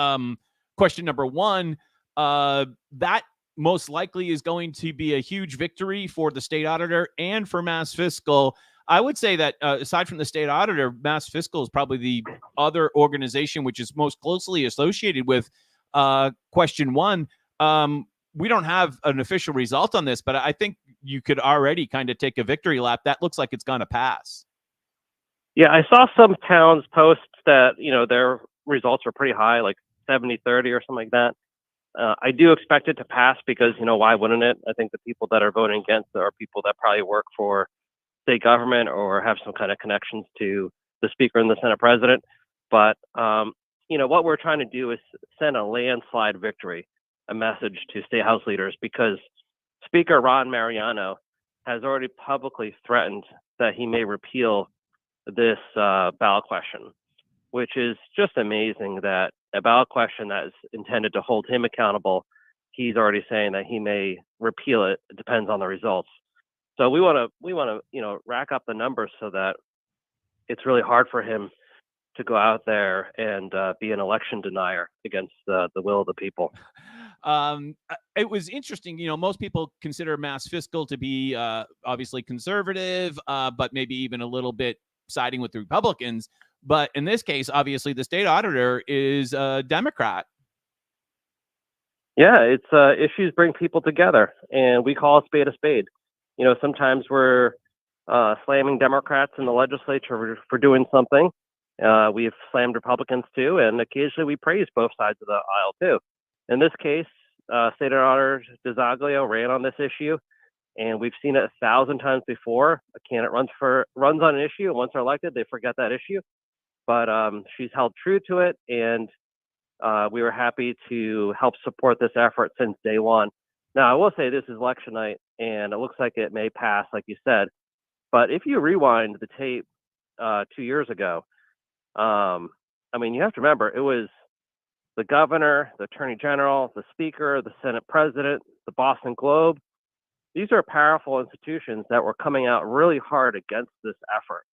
question number 1. That most likely is going to be a huge victory for the state auditor and for Mass Fiscal. I would say that aside from the state auditor, Mass Fiscal is probably the other organization which is most closely associated with question 1. We don't have an official result on this, but I think you could already kind of take a victory lap. That looks like it's going to pass. Yeah, I saw some towns post that, their results are pretty high, like 70-30 or something like that. I do expect it to pass because, why wouldn't it? I think the people that are voting against it are people that probably work for state government or have some kind of connections to the Speaker and the Senate President. But, what we're trying to do is send a landslide victory, a message to state house leaders, because Speaker Ron Mariano has already publicly threatened that he may repeal this ballot question, which is just amazing that a ballot question that is intended to hold him accountable, he's already saying that he may repeal it. It depends on the results. So we want to rack up the numbers so that it's really hard for him to go out there and be an election denier against the will of the people. It was interesting. Most people consider Mass Fiscal to be obviously conservative, but maybe even a little bit siding with the Republicans. But in this case, obviously, the state auditor is a Democrat. Yeah, it's issues bring people together, and we call a spade a spade. Sometimes we're slamming Democrats in the legislature for doing something. We've slammed Republicans too, and occasionally we praise both sides of the aisle too. In this case, State Auditor DiZoglio ran on this issue, and we've seen it 1,000 times before. A candidate runs on an issue, and once they're elected, they forget that issue. But she's held true to it, and we were happy to help support this effort since day one. Now, I will say this is election night, and it looks like it may pass, like you said. But if you rewind the tape 2 years ago, you have to remember, it was the governor, the attorney general, the speaker, the Senate president, the Boston Globe. These are powerful institutions that were coming out really hard against this effort.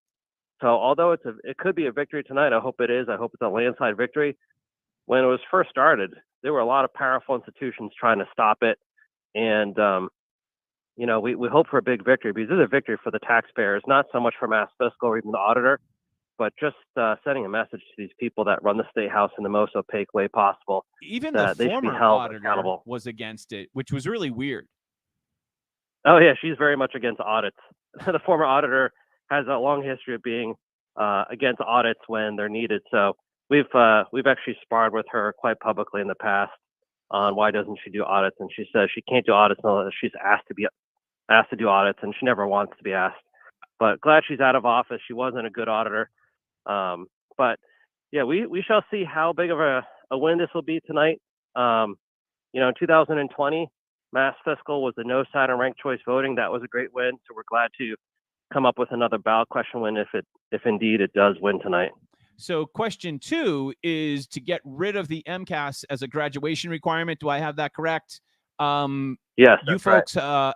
So although it could be a victory tonight, I hope it is. I hope it's a landslide victory. When it was first started, there were a lot of powerful institutions trying to stop it. And, we hope for a big victory, because this is a victory for the taxpayers, not so much for Mass Fiscal or even the auditor, but just sending a message to these people that run the State House in the most opaque way possible. Even that the they should be former held auditor accountable. was against it, which was really weird. Oh yeah, she's very much against audits. The former auditor has a long history of being against audits when they're needed. So we've actually sparred with her quite publicly in the past on why doesn't she do audits, and she says she can't do audits unless she's asked to do audits, and she never wants to be asked. But glad she's out of office. She wasn't a good auditor. But yeah, we shall see how big of a win this will be tonight. In 2020, Mass Fiscal was the no side on ranked choice voting. That was a great win. So we're glad to come up with another ballot question win if indeed it does win tonight. So question 2 is to get rid of the MCAS as a graduation requirement. Do I have that correct? Yes, you folks, right.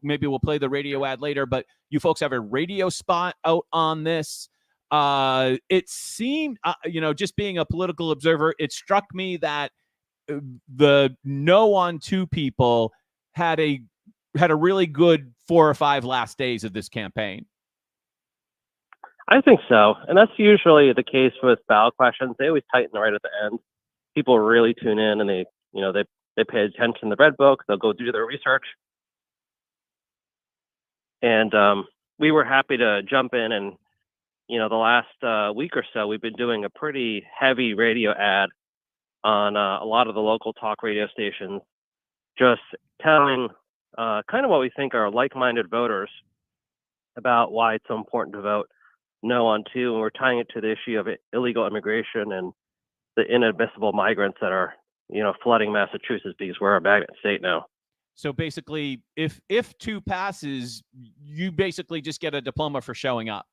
Maybe we'll play the radio ad later, but you folks have a radio spot out on this. It seemed, just being a political observer, it struck me that the no on 2 people had a really good 4 or 5 last days of this campaign. I think so. And that's usually the case with ballot questions. They always tighten right at the end. People really tune in and they pay attention to the red book. They'll go do their research. And we were happy to jump in and, the last week or so, we've been doing a pretty heavy radio ad on a lot of the local talk radio stations, just telling kind of what we think are like-minded voters about why it's so important to vote no on 2. And we're tying it to the issue of illegal immigration and the inadmissible migrants that are, flooding Massachusetts, because we're a magnet state now. So basically, if 2 passes, you basically just get a diploma for showing up.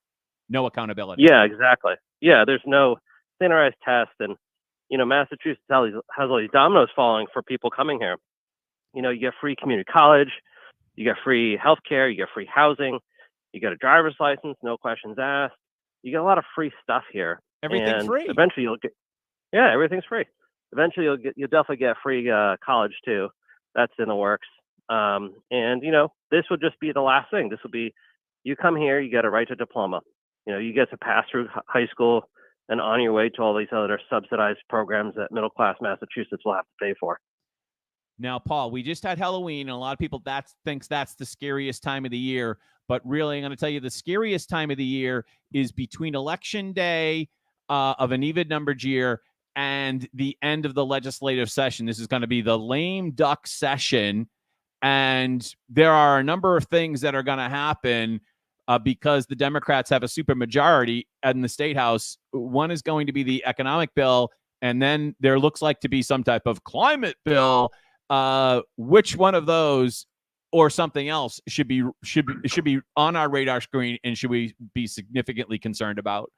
No accountability. Yeah, exactly. Yeah, there's no standardized test. And, Massachusetts has all these dominoes falling for people coming here. You get free community college, you get free healthcare, you get free housing, you get a driver's license, no questions asked. You get a lot of free stuff here. Everything's free. Eventually everything's free. Eventually you'll definitely get free college too. That's in the works. This would just be the last thing. This will be, you come here, you get a right to diploma. You get to pass through high school and on your way to all these other subsidized programs that middle-class Massachusetts will have to pay for. Now, Paul, we just had Halloween, and a lot of people thinks that's the scariest time of the year. But really, I'm going to tell you the scariest time of the year is between Election Day of an even-numbered year and the end of the legislative session. This is going to be the lame duck session, and there are a number of things that are going to happen because the Democrats have a supermajority in the State House. One is going to be the economic bill, and then there looks like to be some type of climate bill. Which one of those or something else should be on our radar screen, and should we be significantly concerned about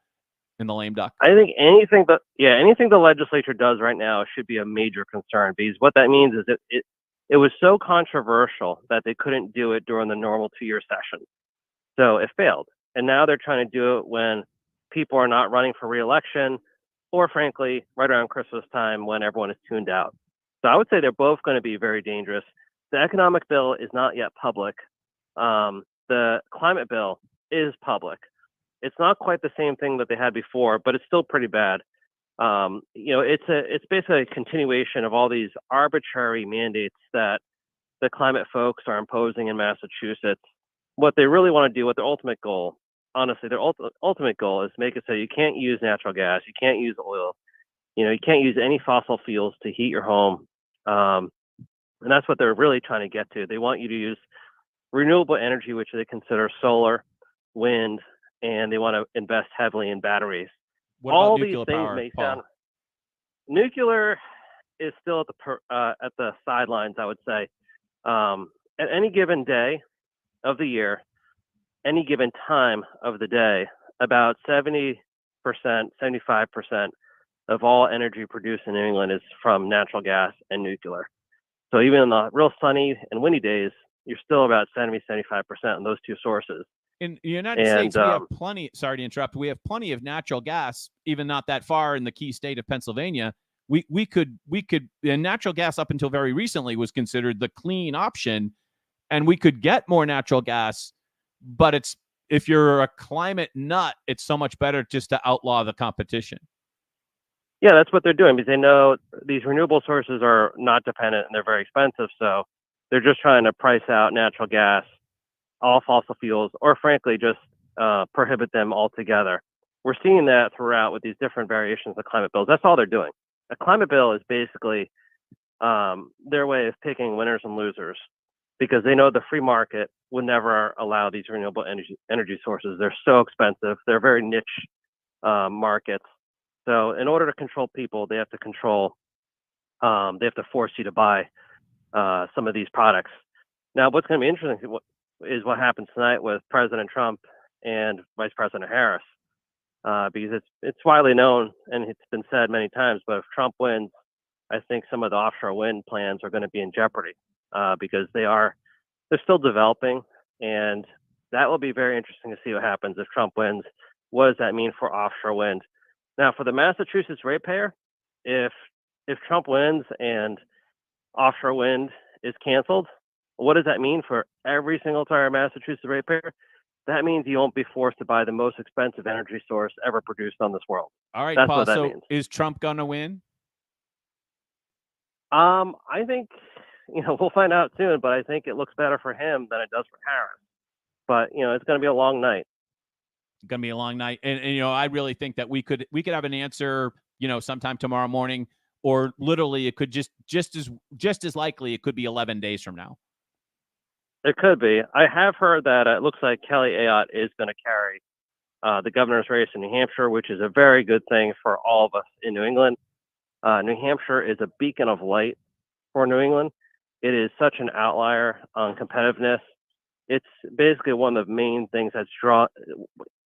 in the lame duck? I think anything the legislature does right now should be a major concern, because what that means is it was so controversial that they couldn't do it during the normal 2-year session. So it failed. And now they're trying to do it when people are not running for re-election, or frankly, right around Christmas time when everyone is tuned out. So I would say they're both going to be very dangerous. The economic bill is not yet public. The climate bill is public. It's not quite the same thing that they had before, but it's still pretty bad. It's basically a continuation of all these arbitrary mandates that the climate folks are imposing in Massachusetts. What they really want to do, what their ultimate goal, honestly, their ultimate goal is make it so you can't use natural gas, you can't use oil, you can't use any fossil fuels to heat your home. And that's what they're really trying to get to. They want you to use renewable energy, which they consider solar, wind, and they want to invest heavily in batteries. What all about these nuclear things power, may Paul? sound. Nuclear is still at the sidelines, I would say. At any given day of the year, any given time of the day, about 70%, 75% of all energy produced in New England is from natural gas and nuclear. So even in the real sunny and windy days, you're still about 70, 75% on those two sources. In the United States, we have plenty. Sorry to interrupt. We have plenty of natural gas, even not that far in the key state of Pennsylvania. We could. And natural gas up until very recently was considered the clean option. and we could get more natural gas, but if you're a climate nut, it's so much better just to outlaw the competition. Yeah, that's what they're doing, because they know these renewable sources are not dependent and they're very expensive. So they're just trying to price out natural gas, all fossil fuels, or frankly, just prohibit them altogether. We're seeing that throughout with these different variations of climate bills. That's all they're doing. A climate bill is basically their way of picking winners and losers, because they know the free market would never allow these renewable energy sources. They're so expensive. They're very niche markets. So in order to control people, they have to control, they have to force you to buy some of these products. Now, what's going to be interesting is what happens tonight with President Trump and Vice President Harris, because it's widely known and it's been said many times, but if Trump wins, I think some of the offshore wind plans are going to be in jeopardy because they're still developing, and that will be very interesting to see what happens if Trump wins. What does that mean for offshore wind? Now, for the Massachusetts ratepayer, if Trump wins and offshore wind is canceled, what does that mean for every single entire Massachusetts ratepayer? That means you won't be forced to buy the most expensive energy source ever produced on this world. All right, that's Paul, what that so means. Is Trump going to win? I think, we'll find out soon, but I think it looks better for him than it does for Harris. But, it's going to be a long night. It's going to be a long night. And I really think that we could have an answer, sometime tomorrow morning, or literally it could just as likely it could be 11 days from now. It could be. I have heard that it looks like Kelly Ayotte is going to carry the governor's race in New Hampshire, which is a very good thing for all of us in New England. New Hampshire is a beacon of light for New England. It is such an outlier on competitiveness. It's basically one of the main things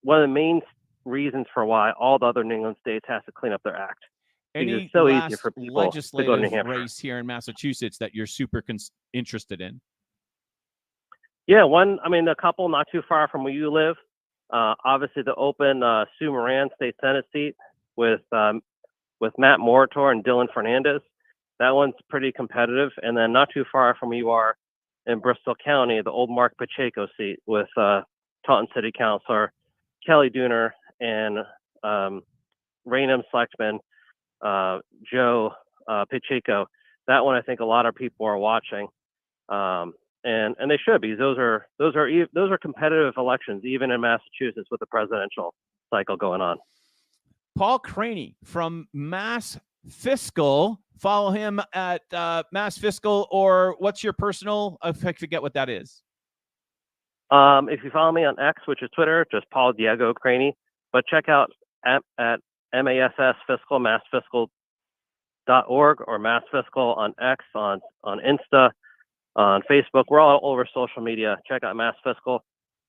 one of the main reasons for why all the other New England states have to clean up their act. Any it's so last easy for people legislative to go to New Hampshire. race here in Massachusetts that you're super interested in? Yeah, a couple not too far from where you live. Obviously, the open Sue Moran state Senate seat with Matt Moritor and Dylan Fernandez. That one's pretty competitive. And then not too far from where you are in Bristol County, the old Mark Pacheco seat with Taunton City Councilor Kelly Dooner and Raynham Selectman Joe Pacheco. That one, I think a lot of people are watching. And they should be. Those are competitive elections, even in Massachusetts with the presidential cycle going on. Paul Crany from Mass Fiscal. Follow him at Mass Fiscal, or what's your personal? I forget what that is. If you follow me on X, which is Twitter, just Paul Diego Crany. But check out at MASS Fiscal, massfiscal.org, or Mass Fiscal on X, on Insta, on Facebook. We're all over social media. Check out Mass Fiscal.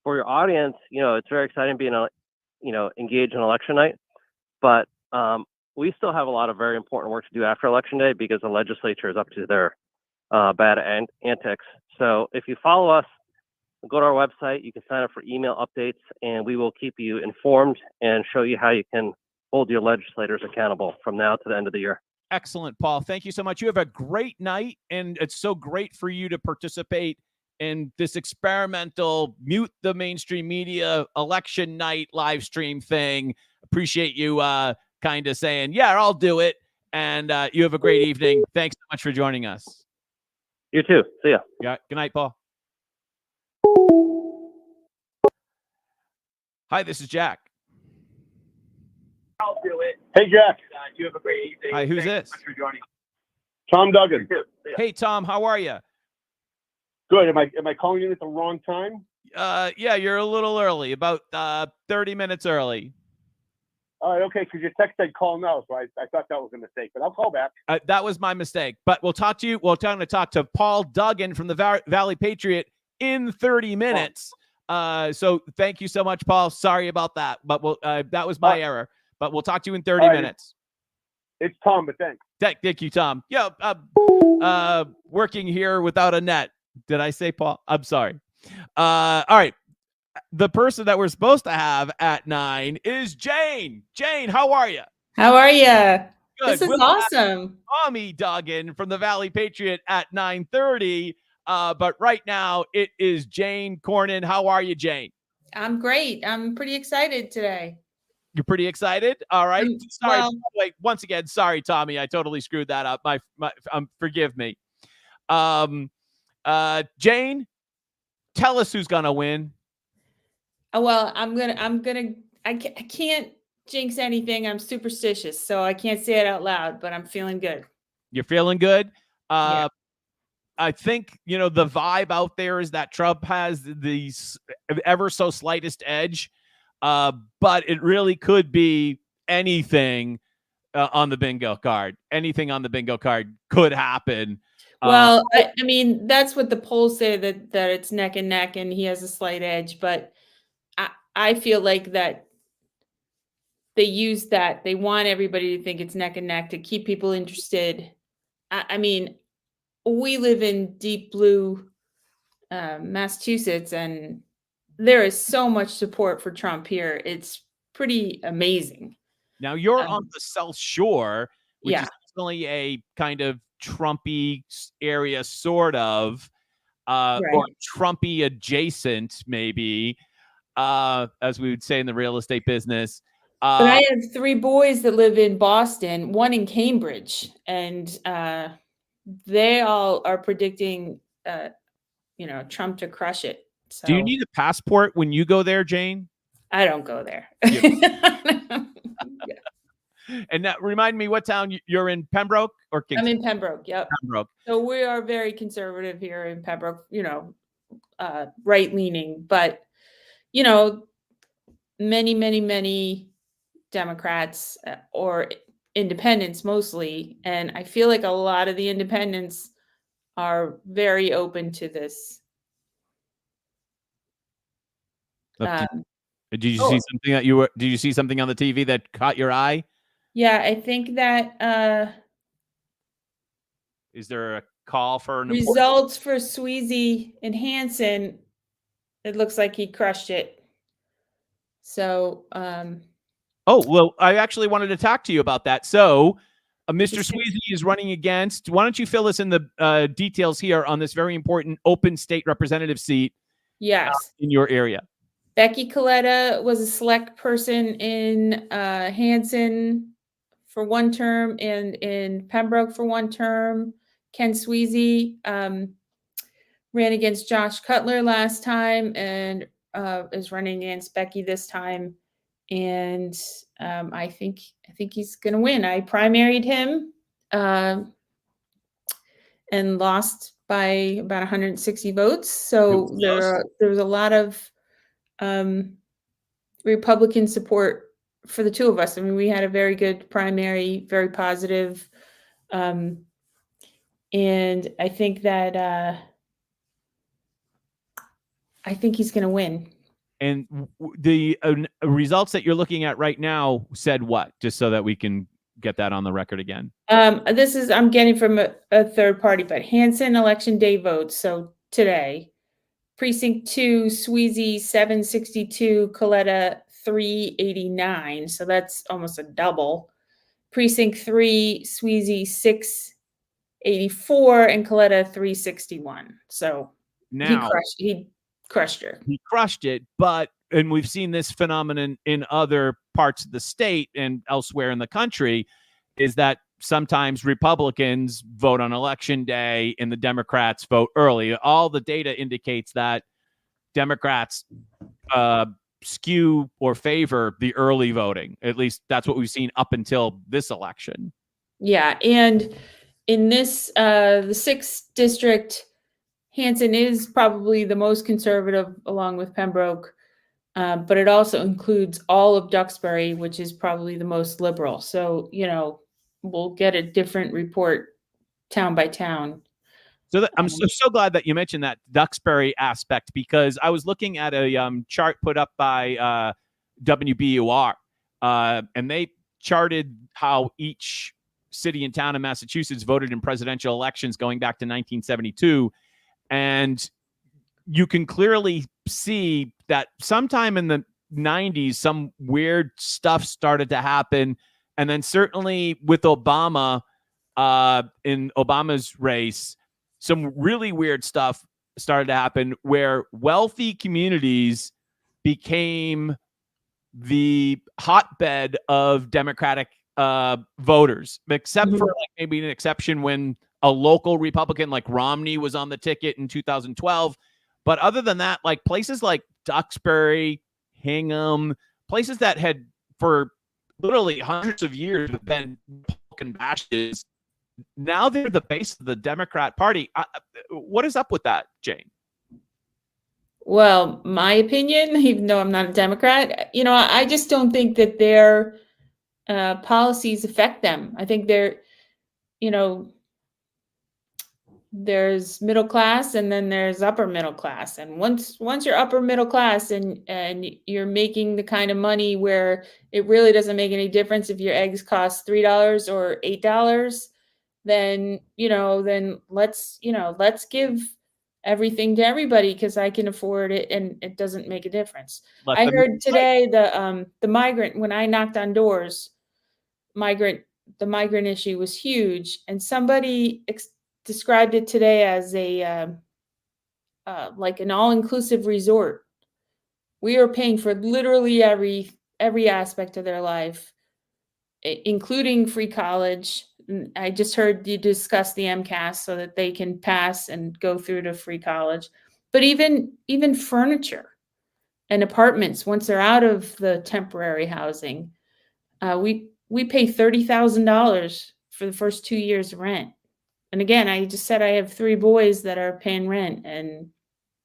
For your audience, it's very exciting being engaged in election night. But we still have a lot of very important work to do after Election Day, because the legislature is up to their bad antics. So if you follow us, go to our website. You can sign up for email updates, and we will keep you informed and show you how you can hold your legislators accountable from now to the end of the year. Excellent, Paul. Thank you so much. You have a great night, and it's so great for you to participate in this experimental mute the mainstream media election night live stream thing. Appreciate you kind of saying, yeah, I'll do it. And you have a great evening. Thanks so much for joining us. You too. See ya. Yeah. Good night, Paul. Hi, this is Jack. I'll do it. Hey, Jack. You have a great evening. Hi, who's this? Thanks so much for joining. Tom Dugen. Hey, Tom, how are you? Good. Am I calling you at the wrong time? Yeah, you're a little early, about 30 minutes early. All right, okay, because your text said call now, so I thought that was a mistake, but I'll call back. That was my mistake, but we'll talk to you. We're going to talk to Paul Dugen from the Valley Patriot in 30 minutes. So thank you so much, Paul. Sorry about that, but that was my error. But we'll talk to you in 30 minutes. It's Tom, but thanks. Thank you, Tom. Yeah, working here without a net. Did I say Paul? I'm sorry. All right. The person that we're supposed to have at 9 is Jane. Jane, how are you? How are you? Good. This is awesome. Tommy Dugen from the Valley Patriot at 9:30. But right now it is Jane Corin. How are you, Jane? I'm great. I'm pretty excited today. You're pretty excited? All right. Sorry. Well, Wait, once again, sorry, Tommy. I totally screwed that up. Forgive me. Jane, tell us who's gonna win. well, I can't jinx anything. I'm superstitious, so I can't say it out loud, but I'm feeling good. You're feeling good? Yeah. I think, the vibe out there is that Trump has the ever so slightest edge, but it really could be anything on the bingo card. Anything on the bingo card could happen. Well, I mean, that's what the polls say, that it's neck and neck and he has a slight edge, but I feel like that they use that. They want everybody to think it's neck and neck to keep people interested. I mean, we live in deep blue Massachusetts, and there is so much support for Trump here. It's pretty amazing. Now you're on the South Shore, which Yeah. is definitely a kind of Trumpy area, sort of, Right. or Trumpy adjacent, maybe, as we would say in the real estate business. But I have 3 boys that live in Boston, 1 in Cambridge, and they all are predicting, Trump to crush it. So Do you need a passport when you go there, Jane? I don't go there. And that remind me, what town you're in? Pembroke or Kingston? I'm in Pembroke. Yep. Pembroke. So we are very conservative here in Pembroke, right leaning, but many, many, many Democrats or independents mostly. And I feel like a lot of the independents are very open to this. Did you see something did you see something on the TV that caught your eye? Yeah, I think that Is there a call for an results for Sweezy and Hansen, it looks like he crushed it. So Oh, well, I actually wanted to talk to you about that. So Mr. Sweezy is running against, why don't you fill us in the details here on this very important open state representative seat yes. in your area? Becky Coletta was a select person in Hanson for 1 term and in Pembroke for 1 term. Ken Sweezy ran against Josh Cutler last time and is running against Becky this time. And I think he's going to win. I primaried him and lost by about 160 votes. So there was a lot of Republican support for the 2 of us. I mean, we had a very good primary, very positive. And I think that I think he's going to win. And the results that you're looking at right now said what? Just so that we can get that on the record again. I'm getting from a third party, but Hanson election day votes. So today, precinct 2, Sweezy 762, Coletta 389. So that's almost a double. Precinct 3, Sweezy 684, and Coletta 361. So now he crushed her. He crushed it, and we've seen this phenomenon in other parts of the state and elsewhere in the country, is that sometimes Republicans vote on election day and the Democrats vote early. All the data indicates that Democrats skew or favor the early voting. At least that's what we've seen up until this election. Yeah, and in this, the 6th district, Hanson is probably the most conservative along with Pembroke, but it also includes all of Duxbury, which is probably the most liberal. So, we'll get a different report town by town. So I'm so glad that you mentioned that Duxbury aspect, because I was looking at a chart put up by WBUR, and they charted how each city and town in Massachusetts voted in presidential elections going back to 1972. And you can clearly see that sometime in the 90s, some weird stuff started to happen. And then certainly with Obama, in Obama's race, some really weird stuff started to happen where wealthy communities became the hotbed of Democratic voters, except for like maybe an exception when a local Republican like Romney was on the ticket in 2012. But other than that, like places like Duxbury, Hingham, places that had for literally hundreds of years been Republican bastions, now they're the base of the Democrat Party. What is up with that, Jane? Well, my opinion, even though I'm not a Democrat, I just don't think that their policies affect them. I think there's middle class and then there's upper middle class. And once you're upper middle class and you're making the kind of money where it really doesn't make any difference if your eggs cost $3 or $8, then let's give everything to everybody because I can afford it and it doesn't make a difference. I heard today the migrant, when I knocked on doors, the migrant issue was huge, and somebody described it today as a like an all-inclusive resort. We are paying for literally every aspect of their life, including free college. I just heard you discuss the MCAS so that they can pass and go through to free college. But even furniture and apartments, once they're out of the temporary housing, we pay $30,000 for the first 2 years of rent. And again, I just said I have 3 boys that are paying rent and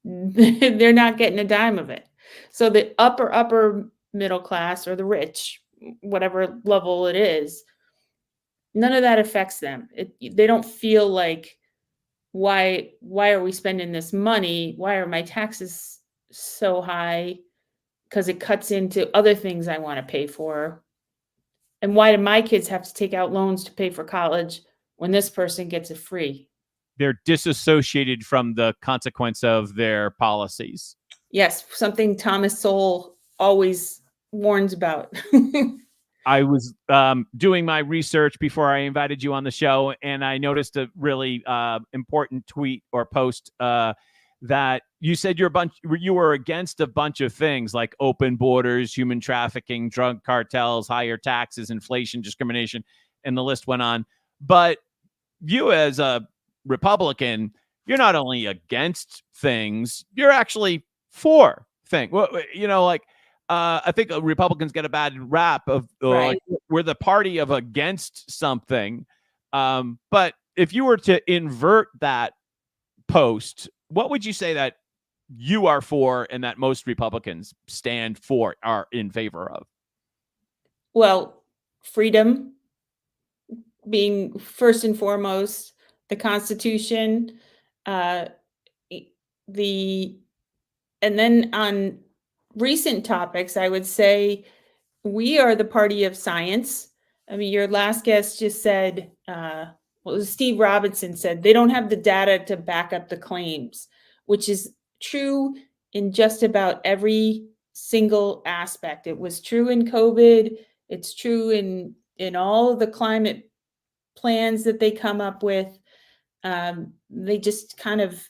they're not getting a dime of it. So the upper middle class or the rich, whatever level it is, none of that affects them. They don't feel like, why are we spending this money? Why are my taxes so high? Because it cuts into other things I want to pay for. And why do my kids have to take out loans to pay for college when this person gets it free? They're disassociated from the consequence of their policies. Yes, something Thomas Sowell always warns about. I was doing my research before I invited you on the show, and I noticed a really important tweet or post that you said you were against a bunch of things like open borders, human trafficking, drug cartels, higher taxes, inflation, discrimination, and the list went on. But you as a Republican, you're not only against things, you're actually for things. Well, I think Republicans get a bad rap of right. We're the party of against something. But if you were to invert that post, what would you say that you are for and that most Republicans stand for, are in favor of? Well, freedom being first and foremost, the Constitution, and then on recent topics, I would say we are the party of science. I mean, your last guest just said, Steve Robinson said, they don't have the data to back up the claims, which is true in just about every single aspect. It was true in COVID. It's true in all of the climate plans that they come up with. They just kind of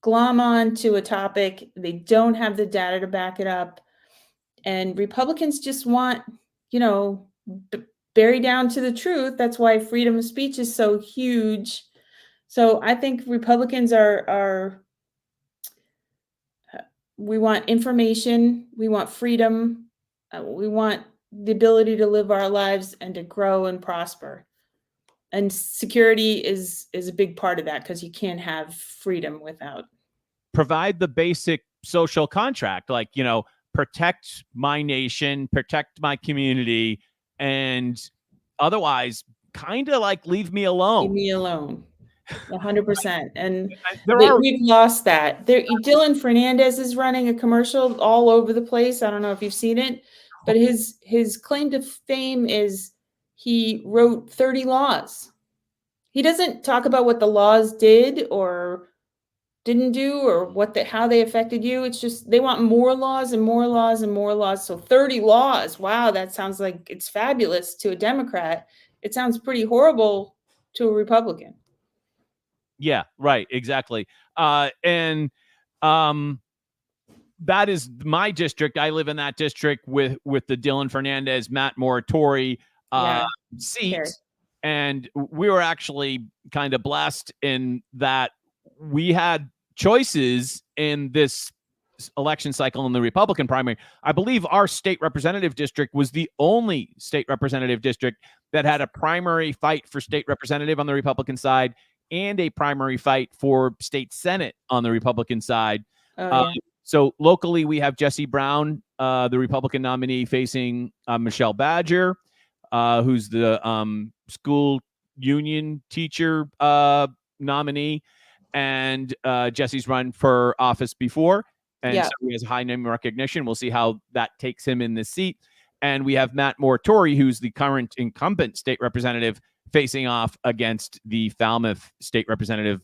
glom on to a topic. They don't have the data to back it up. And Republicans just want, bury down to the truth. That's why freedom of speech is so huge. So I think Republicans we want information, we want freedom, we want the ability to live our lives and to grow and prosper. And security is a big part of that, because you can't have freedom without. Provide the basic social contract, like, protect my nation, protect my community, and otherwise kind of like leave me alone. Leave me alone. 100%. And we've lost that. Dylan Fernandez is running a commercial all over the place. I don't know if you've seen it, but his claim to fame is he wrote 30 laws. He doesn't talk about what the laws did or didn't do or how they affected you. It's just they want more laws and more laws and more laws. So 30 laws. Wow, that sounds like it's fabulous to a Democrat. It sounds pretty horrible to a Republican. Yeah, right. Exactly. And that is my district. I live in that district with the Dylan Fernandez, Matt Moratori seat. Sure. And we were actually kind of blessed in that we had choices in this election cycle in the Republican primary. I believe our state representative district was the only state representative district that had a primary fight for state representative on the Republican side and a primary fight for state Senate on the Republican side. So locally, we have Jesse Brown, the Republican nominee, facing Michelle Badger, who's the school union teacher nominee. And Jesse's run for office before. And so he has high name recognition. We'll see how that takes him in this seat. And we have Matt Moratori, who's the current incumbent state representative, facing off against the Falmouth state representative,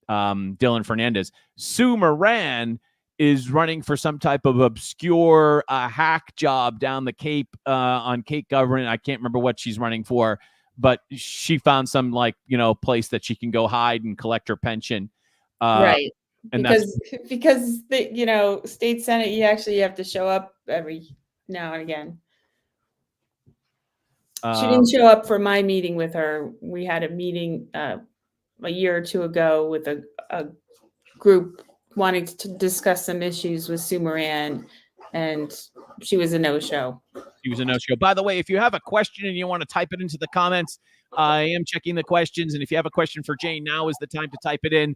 Dylan Fernandez. Sue Moran is running for some type of obscure hack job down the Cape on Cape Government. I can't remember what she's running for, but she found some place that she can go hide and collect her pension. Right. And because the state Senate, you actually have to show up every now and again. She didn't show up for my meeting with her. We had a meeting a year or two ago with a group wanting to discuss some issues with Sue Moran, and she was a no-show. She was a no-show. By the way, if you have a question and you want to type it into the comments, I am checking the questions. And if you have a question for Jane, now is the time to type it in.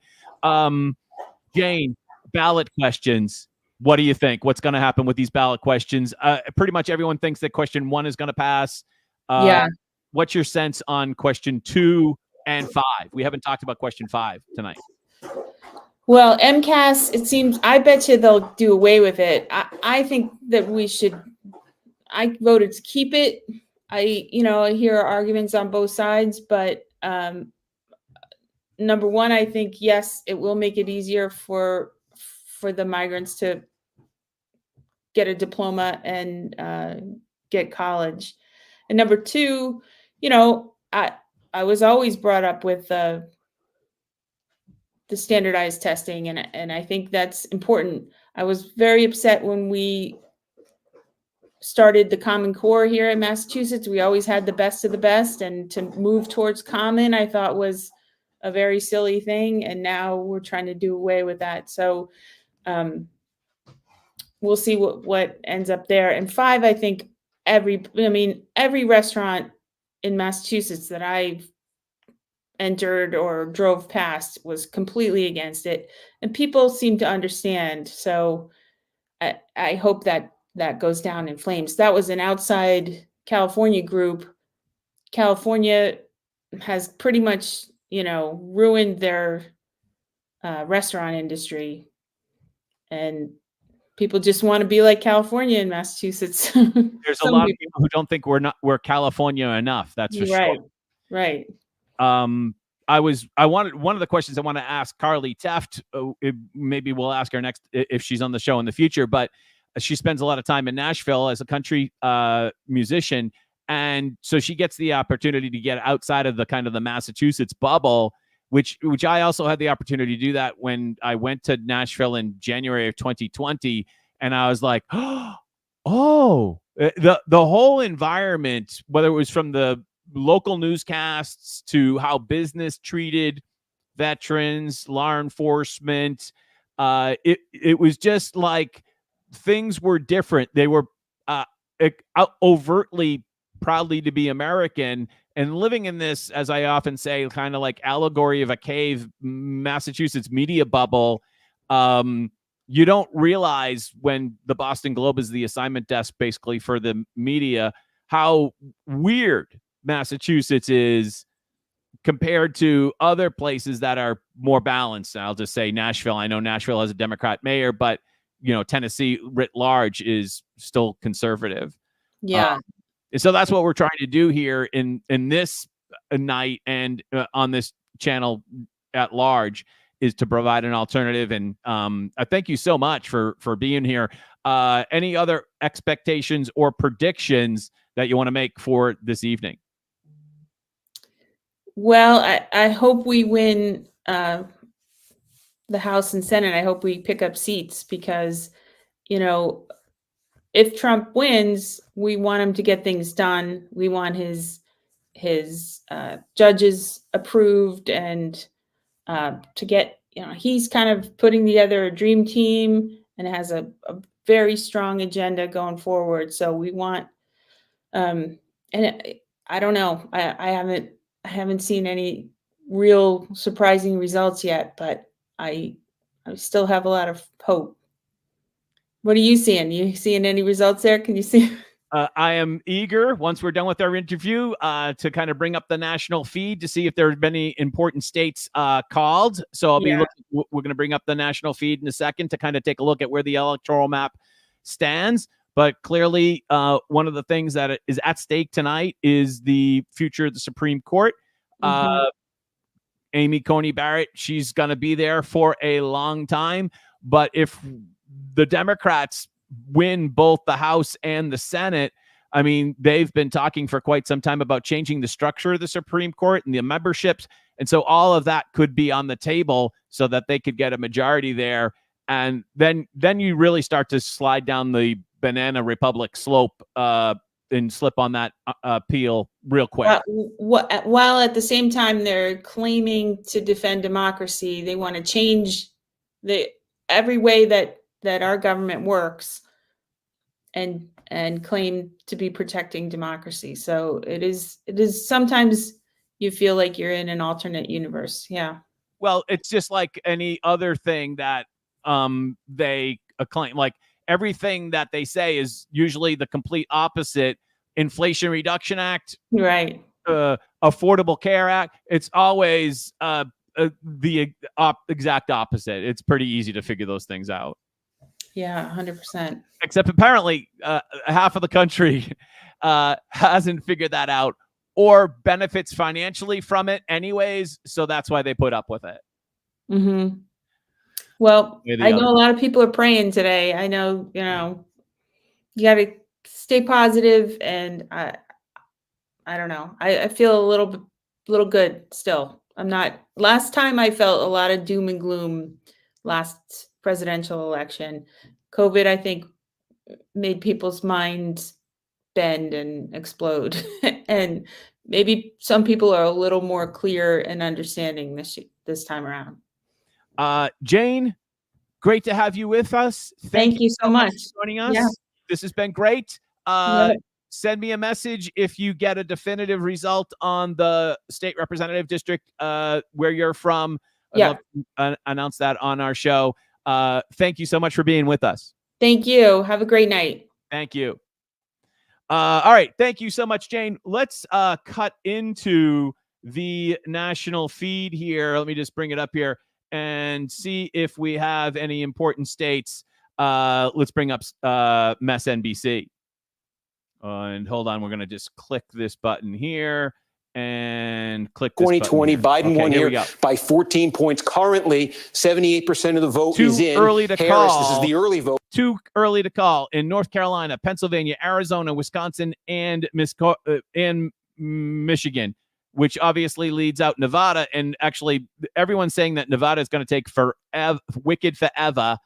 Jane, ballot questions. What do you think? What's going to happen with these ballot questions? Pretty much everyone thinks that question 1 is going to pass. What's your sense on question 2 and 5? We haven't talked about question 5 tonight. Well, MCAS, it seems, I bet you they'll do away with it. I think that I voted to keep it. I hear arguments on both sides, but number one, I think, yes, it will make it easier for the migrants to get a diploma and get college. And number two, I was always brought up with the standardized testing, and I think that's important. I was very upset when we started the Common Core here in Massachusetts. We always had the best of the best, and to move towards common, I thought was a very silly thing, and now we're trying to do away with that. So we'll see what ends up there. And 5, I think every restaurant in Massachusetts that I've entered or drove past was completely against it, and people seem to understand. So I hope that goes down in flames. That was an outside California group. California has pretty much, ruined their restaurant industry, and people just want to be like California in Massachusetts. There's a lot of people who don't think we're California enough. That's for sure. Right. I wanted one of the questions I want to ask Carly Teft. Maybe we'll ask her next if she's on the show in the future, but she spends a lot of time in Nashville as a country musician. And so she gets the opportunity to get outside of the kind of the Massachusetts bubble, which I also had the opportunity to do that when I went to Nashville in January of 2020. And I was like, oh, the whole environment, whether it was from the local newscasts to how business treated veterans, law enforcement, it was just like things were different. They were overtly proudly to be American, and living in this, as I often say, kind of like allegory of a cave, Massachusetts media bubble. You don't realize when the Boston Globe is the assignment desk basically for the media, how weird Massachusetts is compared to other places that are more balanced. I'll just say Nashville. I know Nashville has a Democrat mayor, but Tennessee writ large is still conservative. Yeah. So that's what we're trying to do here in this night and on this channel at large, is to provide an alternative. And I thank you so much for being here. Any other expectations or predictions that you want to make for this evening? Well, I hope we win the House and Senate. I hope we pick up seats because, if Trump wins, we want him to get things done. We want his judges approved and to get, he's kind of putting together a dream team and has a very strong agenda going forward. So we want, and I don't know, I haven't seen any real surprising results yet, but I still have a lot of hope. What are you seeing? You seeing any results there? Can you see? I am eager, once we're done with our interview, to kind of bring up the national feed to see if there have been any important states called. So I'll be looking, we're going to bring up the national feed in a second to kind of take a look at where the electoral map stands. But clearly, one of the things that is at stake tonight is the future of the Supreme Court. Amy Coney Barrett, she's going to be there for a long time. But if the Democrats win both the House and the Senate, I mean, they've been talking for quite some time about changing the structure of the Supreme Court and the memberships. And so all of that could be on the table so that they could get a majority there. And then you really start to slide down the banana republic slope and slip on that appeal real quick. While at the same time they're claiming to defend democracy, they want to change every way that our government works and claim to be protecting democracy. So it is sometimes you feel like you're in an alternate universe. Yeah. Well, it's just like any other thing that they claim, like everything that they say is usually the complete opposite. Inflation Reduction Act, right? Affordable Care Act. It's always the exact opposite. It's pretty easy to figure those things out. Yeah, 100%. Except apparently half of the country hasn't figured that out or benefits financially from it anyways. So that's why they put up with it. Mm-hmm. Well, I know a lot of people are praying today. I know, you got to stay positive, and I don't know. I feel a little good still. I'm not. Last time I felt a lot of doom and gloom last presidential election. COVID, I think, made people's minds bend and explode. And maybe some people are a little more clear and understanding this time around. Jane, great to have you with us. Thank you so much for joining us. Yeah. This has been great. Send me a message if you get a definitive result on the state representative district where you're from. I'd love to announce that on our show. Thank you so much for being with us. Thank you. Have a great night. Thank you. All right. Thank you so much, Jane. Let's cut into the national feed here. Let me just bring it up here and see if we have any important states. Let's bring up MSNBC. And hold on, we're going to just click this button here and click this 2020, button Biden won here by 14 points. Currently, 78% of the vote is in. Too early to Harris, call. this is the early vote. Too early to call in North Carolina, Pennsylvania, Arizona, Wisconsin, and Michigan, which obviously leads out Nevada. And actually, everyone's saying that Nevada is going to take wicked forever.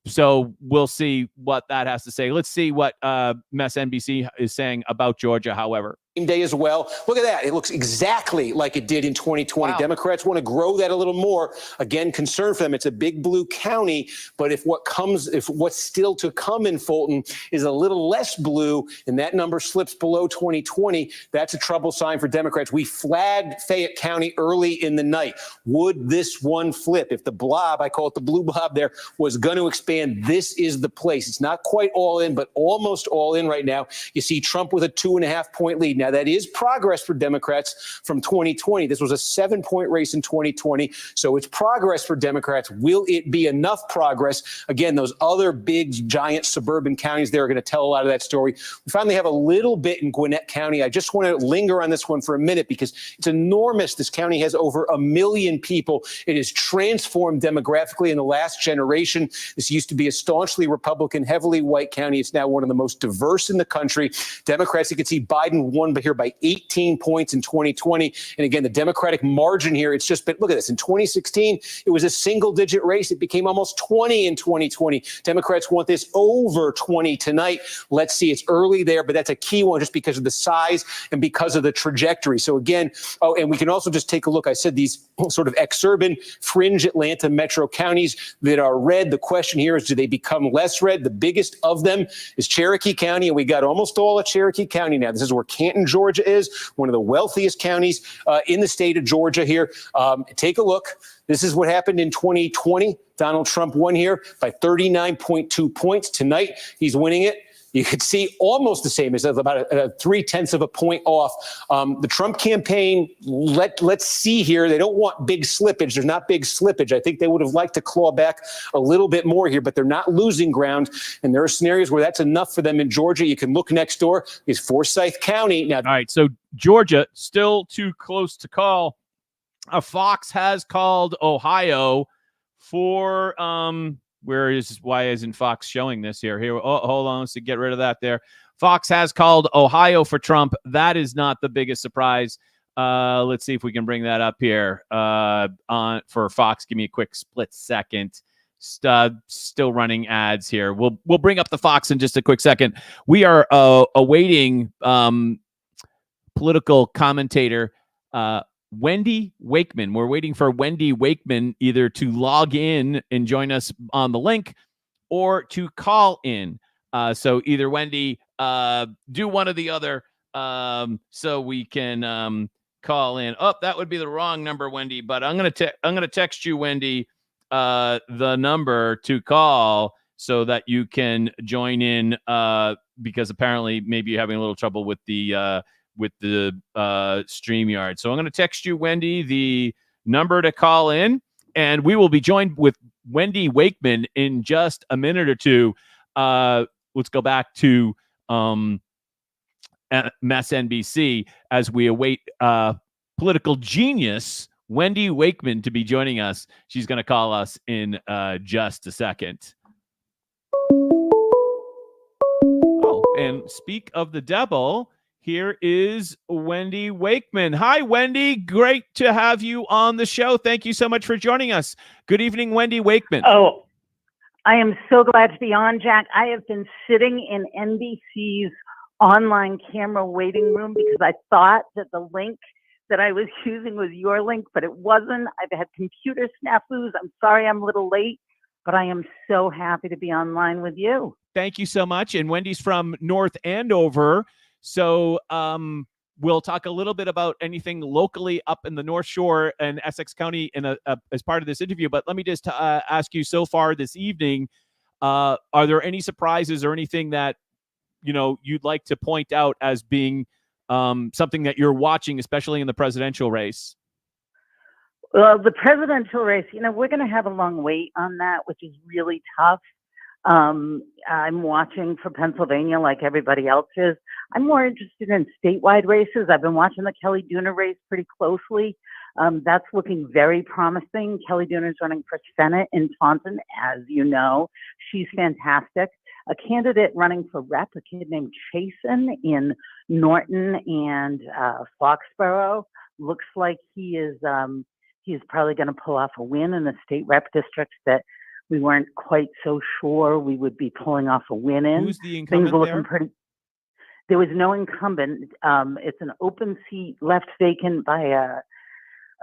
So we'll see what that has to say. Let's see what MSNBC is saying about Georgia, however. Day as well. Look at that. It looks exactly like it did in 2020. Wow. Democrats want to grow that a little more. Again, concern for them. It's a big blue county, but if what's still to come in Fulton is a little less blue and that number slips below 2020, that's a trouble sign for Democrats. We flagged Fayette County early in the night. Would this one flip? If the blob, I call it the blue blob there, was going to expand, this is the place. It's not quite all in, but almost all in right now. You see Trump with a 2.5-point lead. Now, that is progress for Democrats from 2020. This was a 7-point race in 2020, so it's progress for Democrats. Will it be enough progress? Again, those other big, giant suburban counties there are going to tell a lot of that story. We finally have a little bit in Gwinnett County. I just want to linger on this one for a minute because it's enormous. This county has over 1 million people. It has transformed demographically in the last generation. This used to be a staunchly Republican, heavily white county. It's now one of the most diverse in the country. Democrats, you can see Biden won won here by 18 points in 2020. And again, the Democratic margin here, it's just been, look at this. In 2016, it was a single-digit race. It became almost 20 in 2020. Democrats want this over 20 tonight. Let's see. It's early there, but that's a key one just because of the size and because of the trajectory. So again, oh, and we can also just take a look. I said these sort of exurban fringe Atlanta metro counties that are red. The question here is, do they become less red? The biggest of them is Cherokee County, and we got almost all of Cherokee County now. This is where Canton, Georgia is, one of the wealthiest counties in the state of Georgia here. Take a look. This is what happened in 2020. Donald Trump won here by 39.2 points. Tonight, he's winning it. You could see almost the same as about a 0.3 of a point off. The Trump campaign, let's see here. They don't want big slippage. There's not big slippage. I think they would have liked to claw back a little bit more here, but they're not losing ground. And there are scenarios where that's enough for them in Georgia. You can look next door. Is Forsyth County. Now, all right, so Georgia, still too close to call. Fox has called Ohio for why isn't Fox showing this here? Hold on, let's get rid of that there. Fox has called Ohio for Trump. That is not the biggest surprise. Let's see if we can bring that up here for Fox. Give me a quick split second. Still running ads here. We'll bring up the Fox in just a quick second. We are awaiting political commentator Wendy Wakeman. We're waiting for Wendy Wakeman either to log in and join us on the link or to call in. So either Wendy, do one or the other so we can call in. Oh, that would be the wrong number, Wendy, but I'm going to text you, Wendy, the number to call so that you can join in because apparently maybe you're having a little trouble with the StreamYard. So I'm going to text you, Wendy, the number to call in, and we will be joined with Wendy Wakeman in just a minute or two. Let's go back to MSNBC as we await political genius Wendy Wakeman to be joining us. She's going to call us in just a second. Oh, and speak of the devil, here is Wendy Wakeman. Hi, Wendy. Great to have you on the show. Thank you so much for joining us. Good evening, Wendy Wakeman. Oh, I am so glad to be on, Jack. I have been sitting in NBC's online camera waiting room because I thought that the link that I was using was your link, but it wasn't. I've had computer snafus. I'm sorry I'm a little late, but I am so happy to be online with you. Thank you so much. And Wendy's from North Andover. So we'll talk a little bit about anything locally up in the North Shore and Essex County as part of this interview. But let me just ask you, so far this evening, are there any surprises or anything that you'd like to point out as being something that you're watching, especially in the presidential race? Well, the presidential race, we're going to have a long wait on that, which is really tough. I'm watching for Pennsylvania like everybody else is. I'm more interested in statewide races. I've been watching the Kelly Dooner race pretty closely. That's looking very promising. Kelly Dooner's running for Senate in Taunton, as you know. She's fantastic. A candidate running for rep, a kid named Chasen in Norton and Foxborough, looks like he's probably going to pull off a win in the state rep district that we weren't quite so sure we would be pulling off a win in. Who's the incumbent Things were looking pretty. There was no incumbent. It's an open seat left vacant by a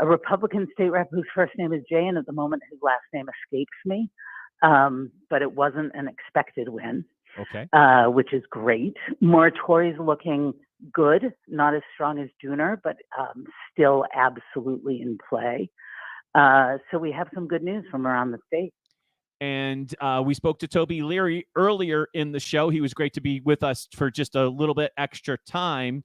Republican state rep whose first name is Jay, and at the moment his last name escapes me. But it wasn't an expected win. Okay. Which is great. Moratori's looking good, not as strong as Dooner, but still absolutely in play. So we have some good news from around the state. And we spoke to Toby Liry earlier in the show. He was great to be with us for just a little bit extra time.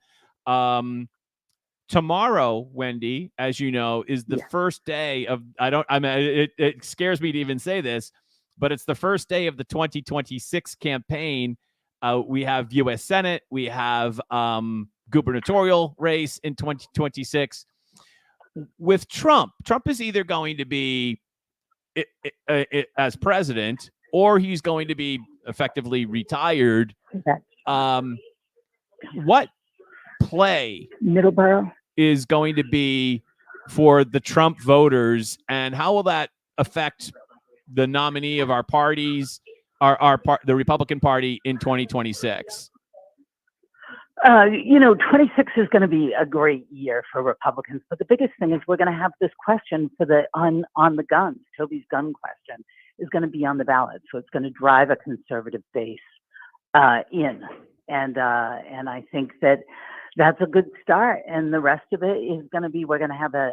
Tomorrow, Wendy, as you know, is the first day of, it scares me to even say this, but it's the first day of the 2026 campaign. We have U.S. Senate. We have gubernatorial race in 2026. With Trump is either going to be as president, or he's going to be effectively retired. What play Middleborough is going to be for the Trump voters, and how will that affect the nominee of our parties, the Republican Party in 2026? 26 is going to be a great year for Republicans, but the biggest thing is we're going to have this question for on the guns. Toby's gun question is going to be on the ballot, so it's going to drive a conservative base in, and I think that's a good start. And the rest of it is going to be, we're going to have at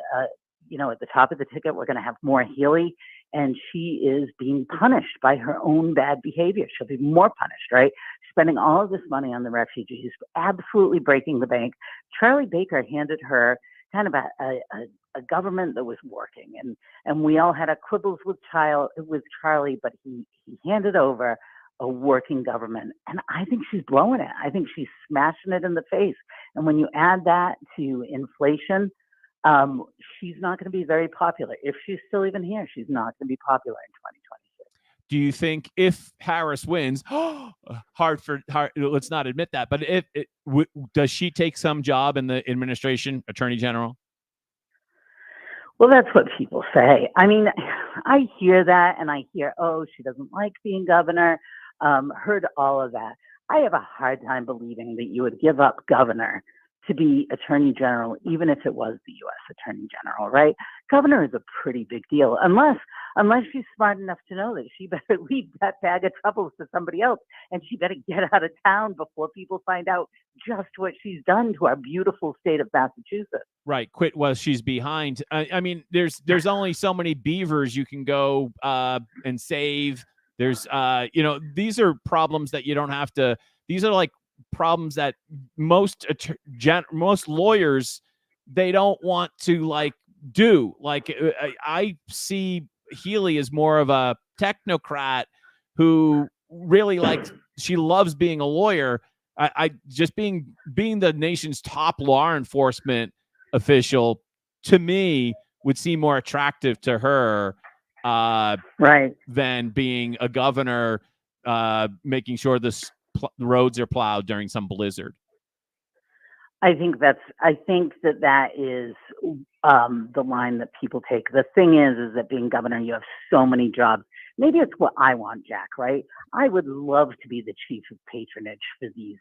the top of the ticket, we're going to have Maura Healey, and she is being punished by her own bad behavior. She'll be more punished, right? Spending all of this money on the refugees, absolutely breaking the bank. Charlie Baker handed her kind of a government that was working, and we all had our quibbles with Charlie, but he handed over a working government, and I think she's blowing it. I think she's smashing it in the face. And when you add that to inflation, she's not going to be very popular. If she's still even here, she's not going to be popular in 2026. Do you think if Harris wins, hard, let's not admit that, but does she take some job in the administration, attorney general? Well, that's what people say. I mean, I hear that, and I hear, oh, she doesn't like being governor. Heard all of that. I have a hard time believing that you would give up governor to be attorney general, even if it was the U.S. attorney general, right? Governor is a pretty big deal, unless she's smart enough to know that she better leave that bag of troubles to somebody else, and she better get out of town before people find out just what she's done to our beautiful state of Massachusetts. Right, quit while she's behind. I mean, there's only so many beavers you can go and save. There's these are problems that you don't have to. These are like problems that most lawyers, they don't want to do. I see Healey as more of a technocrat who really she loves being a lawyer. I just being the nation's top law enforcement official, to me, would seem more attractive to her right, than being a governor, making sure the roads are plowed during some blizzard. I think that is the line that people take. The thing is that being governor, you have so many jobs. Maybe it's what I want, Jack, right? I would love to be the chief of patronage for these,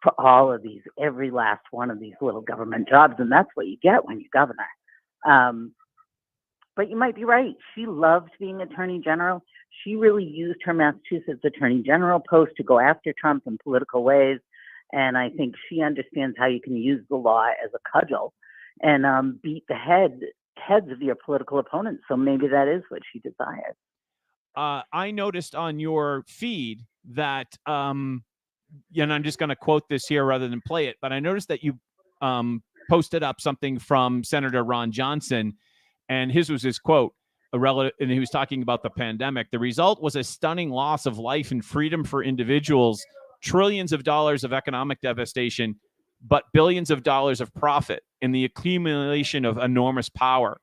for all of these, every last one of these little government jobs. And that's what you get when you're governor. But you might be right. She loved being attorney general. She really used her Massachusetts attorney general post to go after Trump in political ways. And I think she understands how you can use the law as a cudgel and beat the heads of your political opponents. So maybe that is what she desires. I noticed on your feed that, and I'm just going to quote this here rather than play it, but I noticed that you posted up something from Senator Ron Johnson, and his was his quote, and he was talking about the pandemic. The result was a stunning loss of life and freedom for individuals, trillions of dollars of economic devastation, but billions of dollars of profit in the accumulation of enormous power.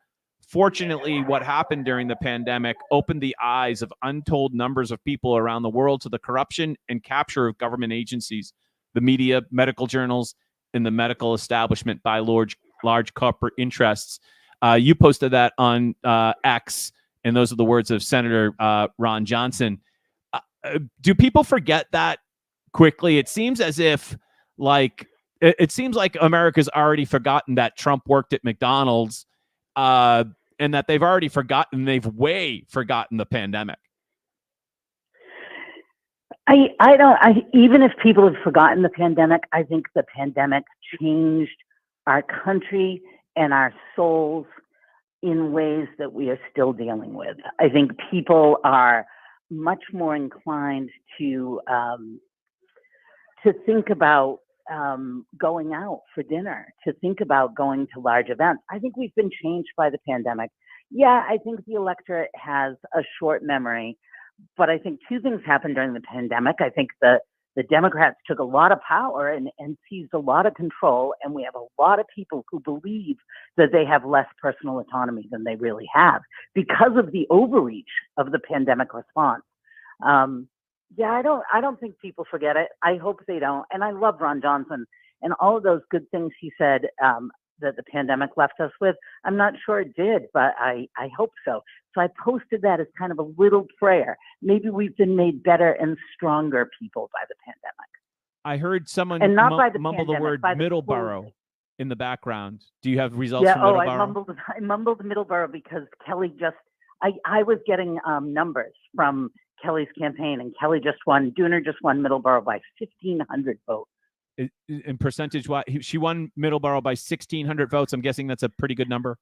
Fortunately, what happened during the pandemic opened the eyes of untold numbers of people around the world to the corruption and capture of government agencies, the media, medical journals, and the medical establishment by large corporate interests. You posted that on X, and those are the words of Senator Ron Johnson. Do people forget that quickly? It seems as if, it seems like America's already forgotten that Trump worked at McDonald's, and that they've already forgotten, way forgotten the pandemic. Even if people have forgotten the pandemic, I think the pandemic changed our country and our souls in ways that we are still dealing with. I think people are much more inclined to think about going out for dinner, to think about going to large events. I think we've been changed by the pandemic. Yeah, I think the electorate has a short memory, but I think two things happened during the pandemic. I think the Democrats took a lot of power and seized a lot of control, and we have a lot of people who believe that they have less personal autonomy than they really have because of the overreach of the pandemic response. Yeah, I don't think people forget it. I hope they don't. And I love Ron Johnson. And all of those good things he said that the pandemic left us with, I'm not sure it did, but I hope so. So I posted that as kind of a little prayer. Maybe we've been made better and stronger people by the pandemic. I heard someone And not by the mumble the pandemic, word by the Middleborough in the background. Do you have results Yeah, from I Middleborough? mumbled Middleborough because Kelly I was getting numbers from Kelly's campaign, and Kelly just won, Dooner just won Middleborough by 1,500 votes. In percentage, she won Middleborough by 1,600 votes. I'm guessing that's a pretty good number.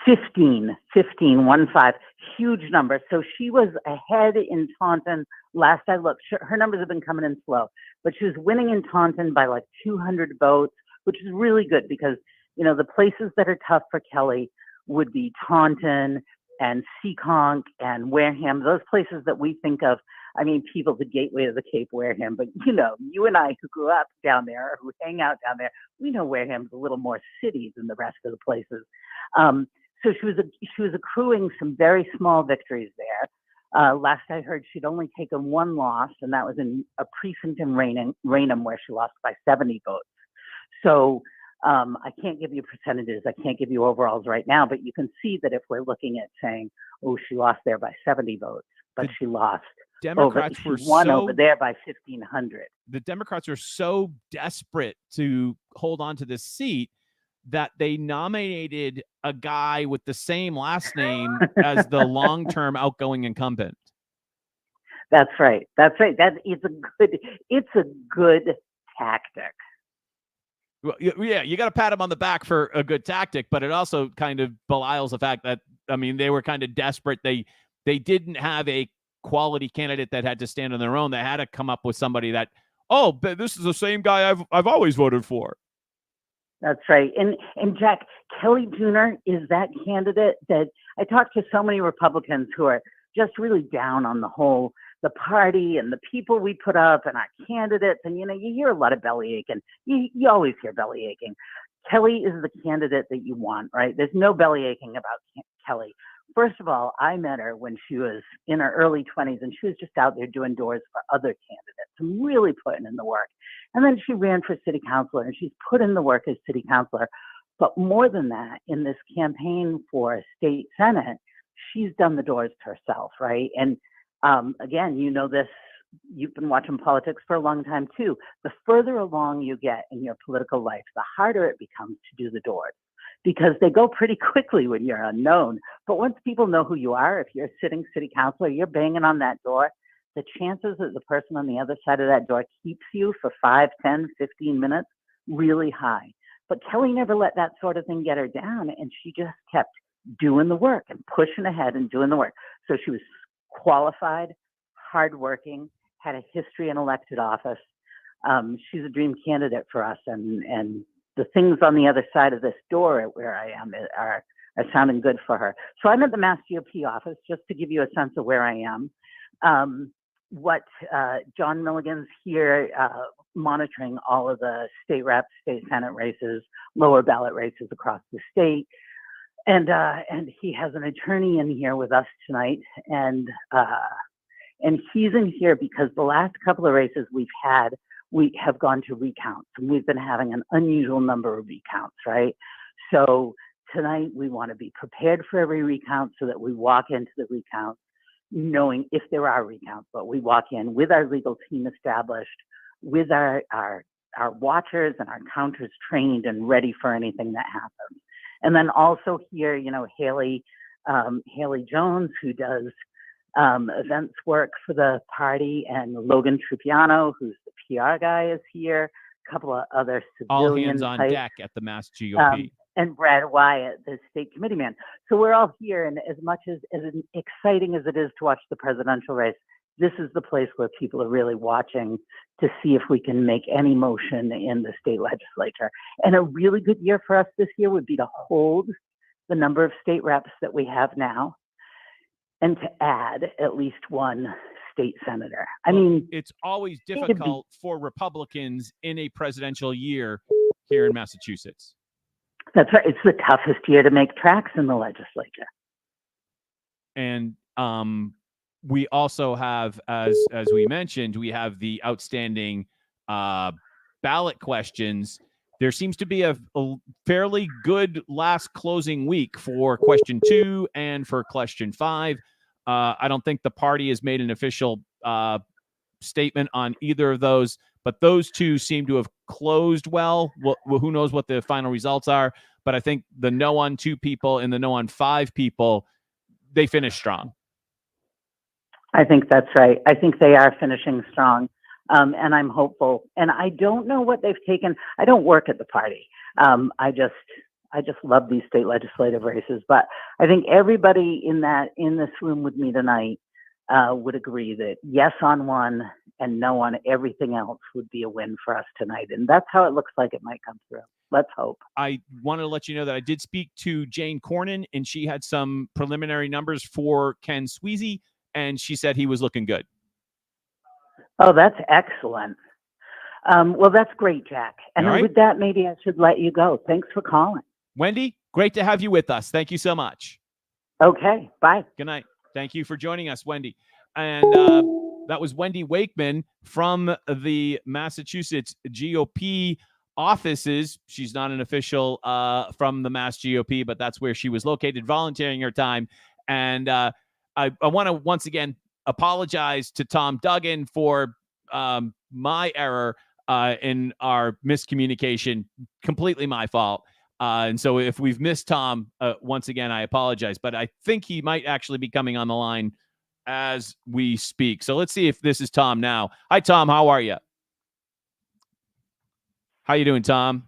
15, 5, huge number. So she was ahead in Taunton. Last I looked, her numbers have been coming in slow, but she was winning in Taunton by like 200 votes, which is really good because, the places that are tough for Kelly would be Taunton and Seekonk and Wareham, those places that we think of. I mean, people, the gateway of the Cape, Wareham, but you and I who grew up down there, or who hang out down there, we know Wareham's a little more city than the rest of the places. So she was accruing some very small victories there. Last I heard, she'd only taken one loss, and that was in a precinct in Raynham where she lost by 70 votes. So I can't give you percentages. I can't give you overalls right now, but you can see that if we're looking at saying, oh, she lost there by 70 votes, but she lost. Democrats she won over there by 1,500. The Democrats are so desperate to hold on to this seat that they nominated a guy with the same last name as the long-term outgoing incumbent. That's right. It's a good tactic. Well, yeah, you got to pat him on the back for a good tactic, but it also kind of belies the fact that, they were kind of desperate. They didn't have a quality candidate that had to stand on their own. They had to come up with somebody that, but this is the same guy I've always voted for. That's right. And Jack, Kelly Dooner is that candidate that I talked to so many Republicans who are just really down on the party and the people we put up and our candidates. And, you hear a lot of belly aching. You always hear belly aching. Kelly is the candidate that you want, right? There's no belly aching about Kelly. First of all, I met her when she was in her early 20s, and she was just out there doing doors for other candidates and really putting in the work. And then she ran for city councilor, and she's put in the work as city councilor. But more than that, in this campaign for state senate, she's done the doors herself, right? And again, this, you've been watching politics for a long time too. The further along you get in your political life, the harder it becomes to do the doors, because they go pretty quickly when you're unknown. But once people know who you are, if you're a sitting city councilor, you're banging on that door, the chances that the person on the other side of that door keeps you for 5, 10, 15 minutes, really high. But Kelly never let that sort of thing get her down, and she just kept doing the work and pushing ahead and doing the work. So she was qualified, hardworking, had a history in elected office. She's a dream candidate for us, and the things on the other side of this door where I am are sounding good for her. So I'm at the Mass GOP office, just to give you a sense of where I am. John Milligan's here monitoring all of the state rep, state senate races, lower ballot races across the state. And he has an attorney in here with us tonight. And he's in here because the last couple of races we have gone to recounts, and we've been having an unusual number of recounts, right? So tonight we want to be prepared for every recount so that we walk into the recount knowing if there are recounts, but we walk in with our legal team established, with our watchers and our counters trained and ready for anything that happens. And then also here, Haley Jones, who does events work for the party, and Logan Trupiano, who's the PR guy, is here. A couple of other civilian all hands on types, deck at the Mass GOP. and Brad Wyatt, the state committee man. So we're all here, and as much as exciting as it is to watch the presidential race, this is the place where people are really watching to see if we can make any motion in the state legislature. And a really good year for us this year would be to hold the number of state reps that we have now, and to add at least one state senator. I mean, it's always difficult for Republicans in a presidential year here in Massachusetts. That's right. It's the toughest year to make tracks in the legislature. And we also have, as we mentioned, we have the outstanding ballot ballot questions, there seems to be a fairly good last closing week for question 2 and for question 5. I don't think the party has made an official statement on either of those, but those two seem to have closed well. Who knows what the final results are, but I think the no on 2 people and the no on 5 people, they finished strong. I think that's right. I think they are finishing strong. And I'm hopeful. And I don't know what they've taken. I don't work at the party. I just love these state legislative races. But I think everybody in this room with me tonight would agree that yes on one and no on everything else would be a win for us tonight. And that's how it looks like it might come through. Let's hope. I wanted to let you know that I did speak to Jane Corin, and she had some preliminary numbers for Ken Sweezy, and she said he was looking good. Oh, that's excellent. Well, that's great, Jack. And right. with that, maybe I should let you go. Thanks for calling. Wendy, great to have you with us. Thank you so much. Okay, bye. Good night. Thank you for joining us, Wendy. And that was Wendy Wakeman from the Massachusetts GOP offices. She's not an official from the Mass GOP, but that's where she was located, volunteering her time. And I want to once again apologize to Tom Dugen for my error in our miscommunication. Completely my fault. And so if we've missed Tom, once again, I apologize. But I think he might actually be coming on the line as we speak. So let's see if this is Tom now. Hi, Tom. How are you? How you doing, Tom?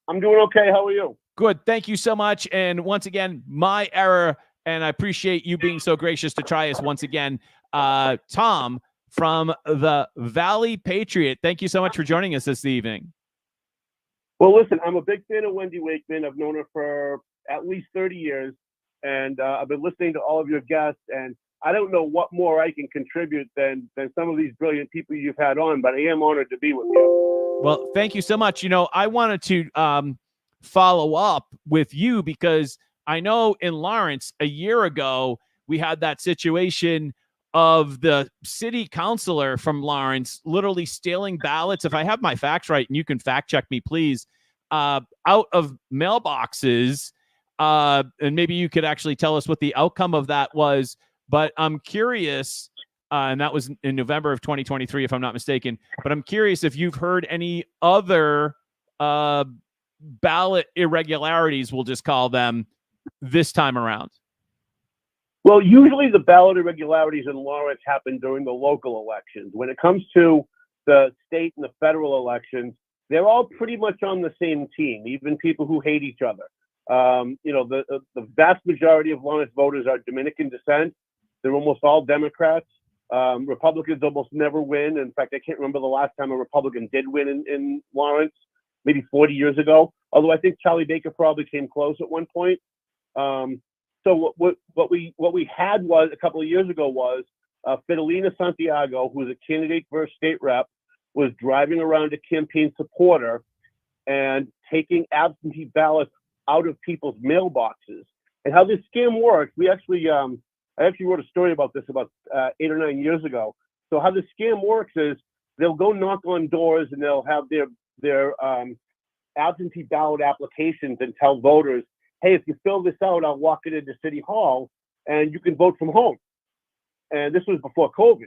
I'm doing okay. How are you? Good. Thank you so much. And once again, my error. And I appreciate you being so gracious to try us once again. Tom from the Valley Patriot, thank you so much for joining us this evening. Well, listen, I'm a big fan of Wendy Wakeman. I've known her for at least 30 years, and I've been listening to all of your guests, and I don't know what more I can contribute than some of these brilliant people you've had on, but I am honored to be with you. Well, thank you so much. You know, I wanted to follow up with you because I know in Lawrence a year ago, we had that situation of the city councilor from Lawrence literally stealing ballots. If I have my facts right, and you can fact check me, please, out of mailboxes. And maybe you could actually tell us what the outcome of that was. But I'm curious, and that was in November of 2023, if I'm not mistaken. But I'm curious if you've heard any other ballot irregularities, we'll just call them, this time around. Well, usually the ballot irregularities in Lawrence happen during the local elections. When it comes to the state and the federal elections, they're all pretty much on the same team, even people who hate each other. You know, the vast majority of Lawrence voters are Dominican descent. They're almost all Democrats. Republicans almost never win. In fact, I can't remember the last time a Republican did win in Lawrence, maybe 40 years ago. Although I think Charlie Baker probably came close at one point. So what we had was a couple of years ago was Fidelina Santiago, who was a candidate for a state rep, was driving around a campaign supporter and taking absentee ballots out of people's mailboxes. And how this scam works, we actually I actually wrote a story about this about 8 or 9 years ago. So how the scam works is they'll go knock on doors and they'll have their absentee ballot applications and tell voters, hey, if you fill this out, I'll walk it into City Hall and you can vote from home. And this was before COVID.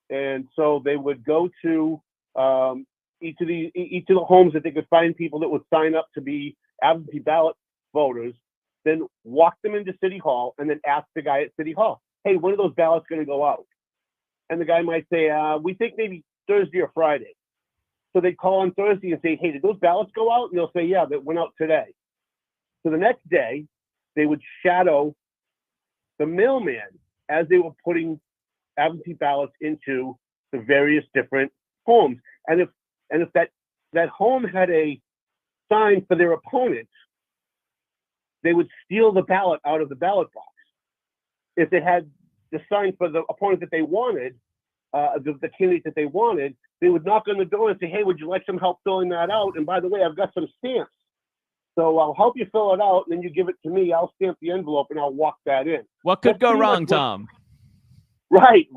And so they would go to each of the homes that they could find people that would sign up to be absentee ballot voters, then walk them into City Hall and then ask the guy at City Hall, hey, when are those ballots going to go out? And the guy might say, we think maybe Thursday or Friday. So they call on Thursday and say, hey, did those ballots go out? And they'll say, yeah, that went out today. So the next day, they would shadow the mailman as they were putting absentee ballots into the various different homes. And if that home had a sign for their opponent, they would steal the ballot out of the ballot box. If they had the sign for the opponent that they wanted, the candidate that they wanted, they would knock on the door and say, hey, would you like some help filling that out? And by the way, I've got some stamps. So I'll help you fill it out, and then you give it to me. I'll stamp the envelope, and I'll walk that in. What could go wrong, Tom? Right.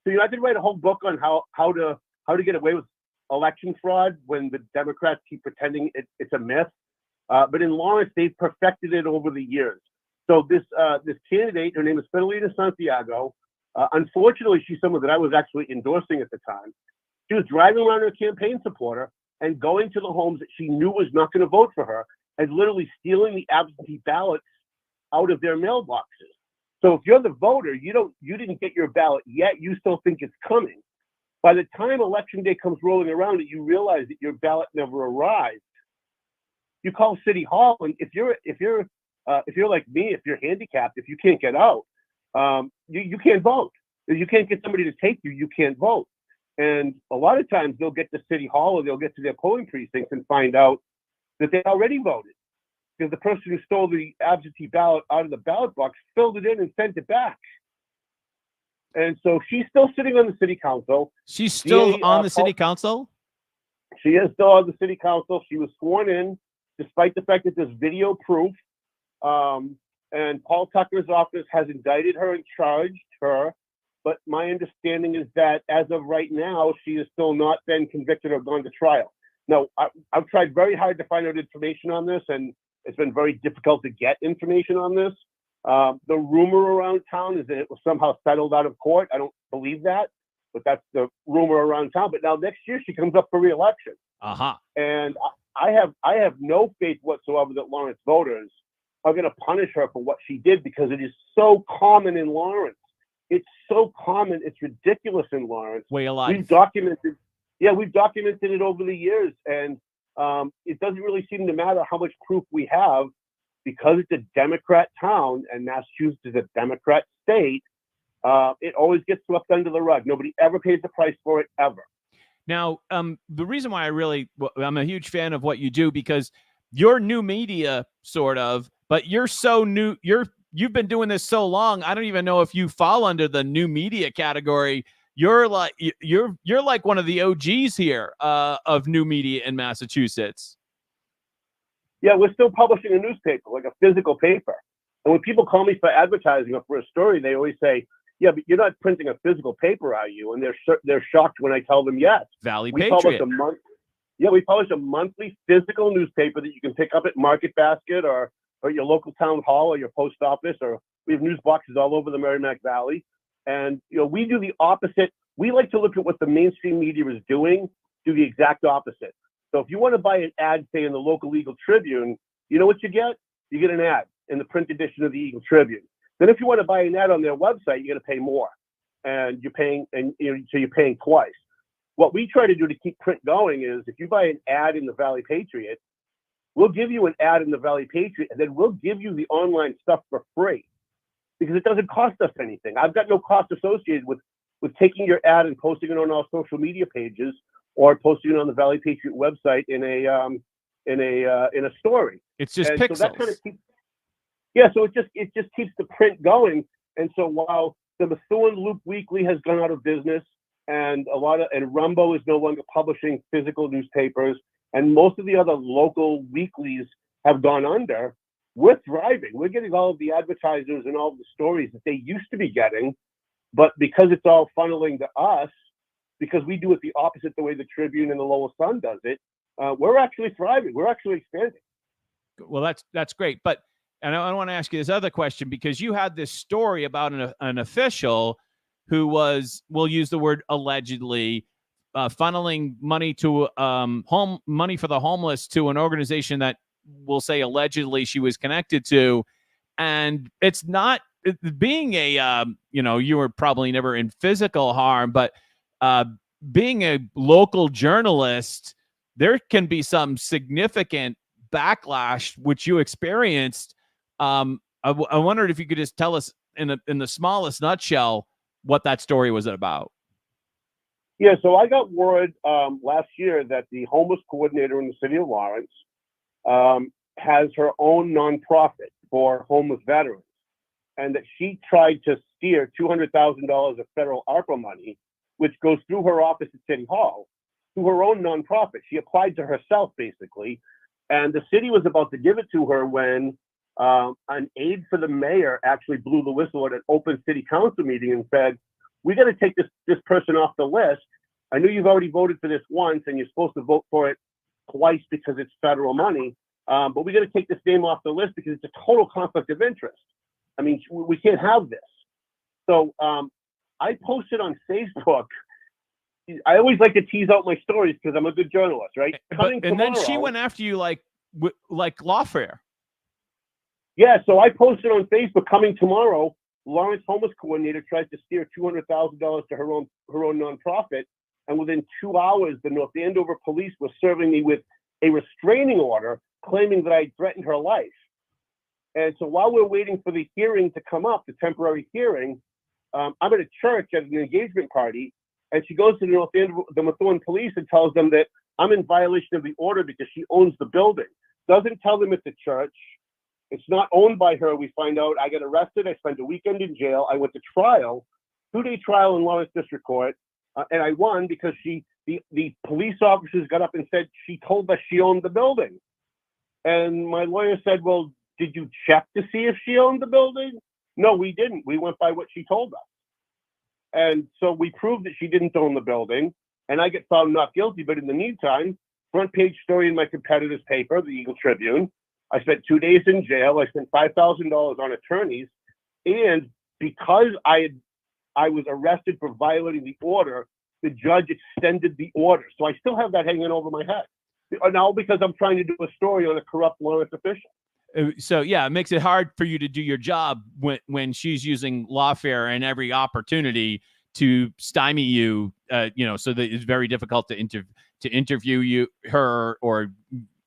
So I could write a whole book on how to get away with election fraud when the Democrats keep pretending it's a myth. But in Lawrence, they've perfected it over the years. So this candidate, her name is Fidelina Santiago. Unfortunately, she's someone that I was actually endorsing at the time. She was driving around her campaign supporter and going to the homes that she knew was not going to vote for her and literally stealing the absentee ballots out of their mailboxes. So if you're the voter, you didn't get your ballot yet, you still think it's coming. By the time election day comes rolling around and you realize that your ballot never arrived, you call City Hall, and if you're like me, if you're handicapped, if you can't get out, you can't vote. If you can't get somebody to take you, you can't vote. And a lot of times they'll get to City Hall or they'll get to their polling precincts and find out that they already voted because the person who stole the absentee ballot out of the ballot box filled it in and sent it back. And so she's still sitting on the city council. She's still on the city council? She is still on the city council. She was sworn in, despite the fact that there's video proof. And Paul Tucker's office has indicted her and charged her. But my understanding is that as of right now, she has still not been convicted or gone to trial. Now, I've tried very hard to find out information on this, and it's been very difficult to get information on this. The rumor around town is that it was somehow settled out of court. I don't believe that, but that's the rumor around town. But now next year she comes up for re-election. And I have no faith whatsoever that Lawrence voters are going to punish her for what she did because it is so common in Lawrence. It's so common. It's ridiculous in Lawrence. Way of life. We've documented it over the years, and it doesn't really seem to matter how much proof we have because it's a Democrat town and Massachusetts is a Democrat state. It always gets swept under the rug. Nobody ever pays the price for it ever. Now, the reason why I'm a huge fan of what you do because you're new media, sort of, but you're so new. You've been doing this so long. I don't even know if you fall under the new media category. You're like one of the OGs here of new media in Massachusetts. Yeah, we're still publishing a newspaper, like a physical paper. And when people call me for advertising or for a story, they always say, "Yeah, but you're not printing a physical paper, are you?" And they're shocked when I tell them yes. Valley we Patriot. We publish a monthly physical newspaper that you can pick up at Market Basket or your local town hall or your post office, or we have news boxes all over the Merrimack Valley. And we do the opposite. We like to look at what the mainstream media is doing, do the exact opposite. So if you want to buy an ad, say in the local Eagle Tribune, you know what you get? You get an ad in the print edition of the Eagle Tribune. Then if you want to buy an ad on their website, you got to pay more, and so you're paying twice. What we try to do to keep print going is if you buy an ad in the Valley Patriot, we'll give you an ad in the Valley Patriot, and then we'll give you the online stuff for free because it doesn't cost us anything. I've got no cost associated with taking your ad and posting it on our social media pages or posting it on the Valley Patriot website in a story. It's just pixels. So that kind of so it just keeps the print going. And so while the Methuen Loop Weekly has gone out of business and Rumbo is no longer publishing physical newspapers, and most of the other local weeklies have gone under, we're thriving. We're getting all of the advertisers and all of the stories that they used to be getting, but because it's all funneling to us, because we do it the opposite the way the Tribune and the Lowell Sun does it, we're actually thriving. We're actually expanding. Well, that's great. But I want to ask you this other question because you had this story about an official who was, we'll use the word allegedly, funneling money to money for the homeless to an organization that we'll say allegedly she was connected to. And it's not being a, you were probably never in physical harm, but being a local journalist, there can be some significant backlash, which you experienced. I wondered if you could just tell us in the smallest nutshell what that story was about. Yeah, so I got word last year that the homeless coordinator in the city of Lawrence has her own nonprofit for homeless veterans, and that she tried to steer $200,000 of federal ARPA money, which goes through her office at City Hall, to her own nonprofit. She applied to herself, basically, and the city was about to give it to her when an aide for the mayor actually blew the whistle at an open city council meeting and said, "We got to take this person off the list I know you've already voted for this once, and you're supposed to vote for it twice because it's federal money. But we got to take this name off the list because it's a total conflict of interest. I mean, we can't have this. So I posted on Facebook. I always like to tease out my stories because I'm a good journalist, right? And then she went after you like lawfare. Yeah, so I posted on Facebook, coming tomorrow, Lawrence homeless coordinator tries to steer $200,000 to her own nonprofit, and within 2 hours, the North Andover police were serving me with a restraining order, claiming that I threatened her life. And so while we're waiting for the hearing to come up, the temporary hearing, I'm at a church at an engagement party, and she goes to the Methuen police and tells them that I'm in violation of the order because she owns the building. Doesn't tell them it's a church. It's not owned by her. We find out. I get arrested. I spent a weekend in jail. I went to trial, 2-day trial in Lawrence District Court, and I won because the police officers got up and said she told us she owned the building. And my lawyer said, well, did you check to see if she owned the building? No, we didn't. We went by what she told us. And so we proved that she didn't own the building, and I get found not guilty. But in the meantime, front page story in my competitor's paper, the Eagle Tribune. I spent 2 days in jail. I spent $5,000 on attorneys. And because I was arrested for violating the order, the judge extended the order. So I still have that hanging over my head. Now because I'm trying to do a story on a corrupt Lawrence official. So yeah, it makes it hard for you to do your job when she's using lawfare and every opportunity to stymie you. So that it's very difficult to interview her, or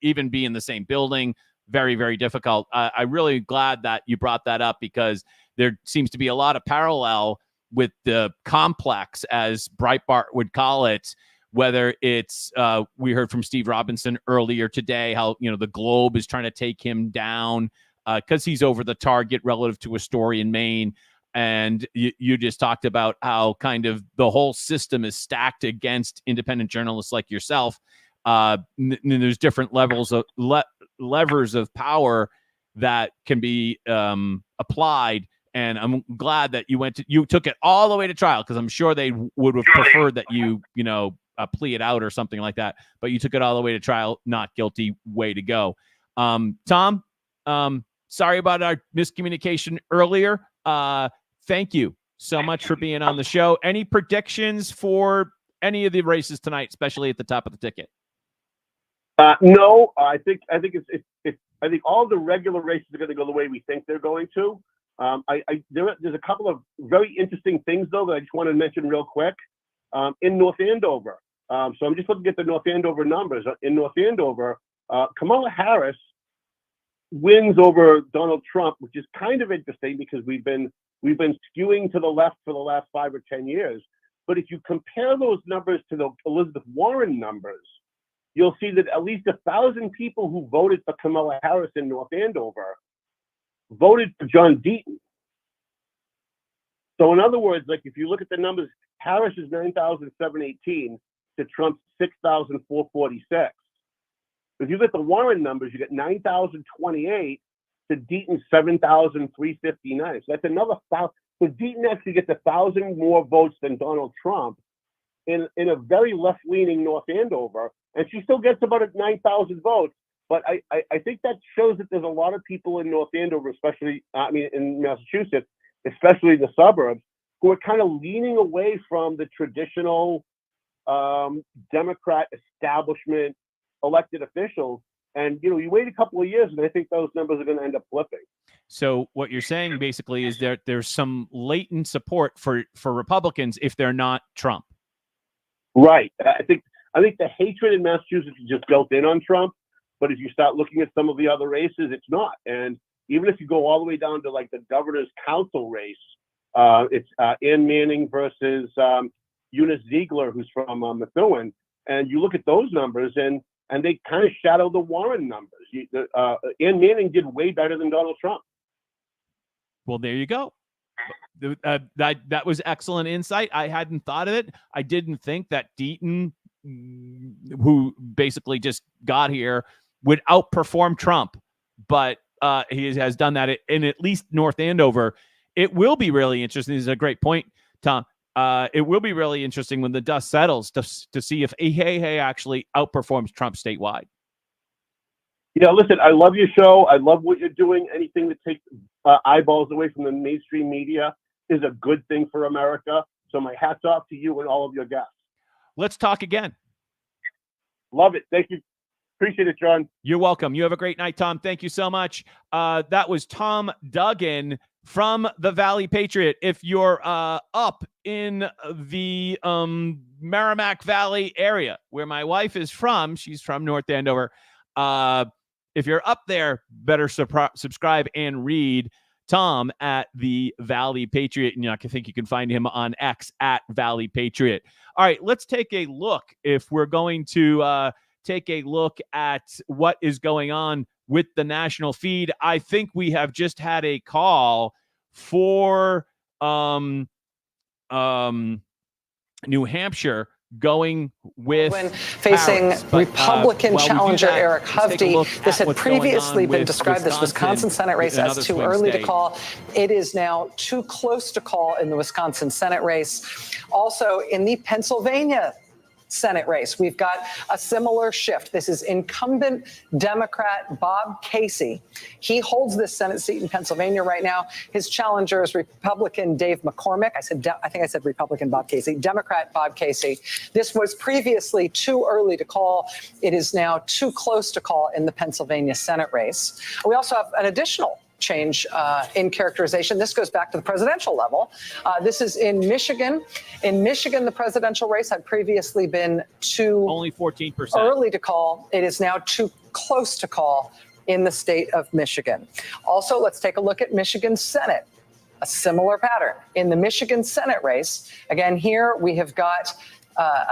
even be in the same building. Very, very difficult. I'm really glad that you brought that up, because there seems to be a lot of parallel with the complex, as Breitbart would call it. Whether it's, we heard from Steve Robinson earlier today, how, the Globe is trying to take him down because he's over the target relative to a story in Maine. And you just talked about how kind of the whole system is stacked against independent journalists like yourself. There's different levels of levers of power that can be applied. And I'm glad that you took it all the way to trial, because I'm sure they would have preferred that you plea it out or something like that. But you took it all the way to trial, not guilty. Way to go. Tom, sorry about our miscommunication earlier. Thank you so much for being on the show. Any predictions for any of the races tonight, especially at the top of the ticket? No, I think all the regular races are going to go the way we think they're going to. There's a couple of very interesting things though that I just want to mention real quick. In North Andover, so I'm just looking at the North Andover numbers. In North Andover, Kamala Harris wins over Donald Trump, which is kind of interesting because we've been skewing to the left for the last 5 or 10 years. But if you compare those numbers to the Elizabeth Warren numbers, you'll see that at least 1,000 people who voted for Kamala Harris in North Andover voted for John Deaton. So in other words, like if you look at the numbers, Harris is 9,718 to Trump's 6,446. If you get the Warren numbers, you get 9,028 to Deaton's 7,359. So that's another 1,000. So Deaton actually gets 1,000 more votes than Donald Trump in a very left-leaning North Andover, and she still gets about 9,000 votes. But I think that shows that there's a lot of people in North Andover, especially in Massachusetts, especially the suburbs, who are kind of leaning away from the traditional Democrat establishment elected officials. And, you wait a couple of years, and I think those numbers are going to end up flipping. So what you're saying basically is there's some latent support for Republicans if they're not Trump. Right. I think the hatred in Massachusetts is just built in on Trump. But if you start looking at some of the other races, it's not. And even if you go all the way down to like the governor's council race, it's Ann Manning versus Eunice Ziegler, who's from Methuen. And you look at those numbers, and they kind of shadow the Warren numbers. Ann Manning did way better than Donald Trump. Well, there you go. That was excellent insight. I hadn't thought of it. I didn't think that Deaton, who basically just got here, would outperform Trump. But he has done that in at least North Andover. It will be really interesting. This is a great point, Tom. it will be really interesting when the dust settles to see if Hey actually outperforms Trump statewide. Yeah, listen, I love your show. I love what you're doing. Anything that takes eyeballs away from the mainstream media is a good thing for America. So my hat's off to you and all of your guests. Let's talk again. Love it. Thank you. Appreciate it, John. You're welcome. You have a great night, Tom. Thank you so much. That was Tom Dugen from the Valley Patriot. If you're up in the Merrimack Valley area where my wife is from, she's from North Andover. If you're up there, better subscribe and read Tom at the Valley Patriot. And I think you can find him on X at Valley Patriot. All right, let's take a look. If we're going to take a look at what is going on with the national feed, I think we have just had a call for New Hampshire going with when facing Republican challenger Eric Hovde. This had previously been described, this Wisconsin Senate race, as too early to call. It is now too close to call in the Wisconsin Senate race. Also in the Pennsylvania Senate race, we've got a similar shift. This is incumbent Democrat Bob Casey. He holds this Senate seat in Pennsylvania right now. His challenger is Republican Dave McCormick. I think I said Republican Bob Casey. Democrat Bob Casey. This was previously too early to call. It is now too close to call in the Pennsylvania Senate race. We also have an additional change in characterization. This goes back to the presidential level. This is in Michigan. In Michigan, the presidential race had previously been too only 14% early to call. It is now too close to call in the state of Michigan. Also, let's take a look at Michigan Senate. A similar pattern in the Michigan Senate race. Again, here we have got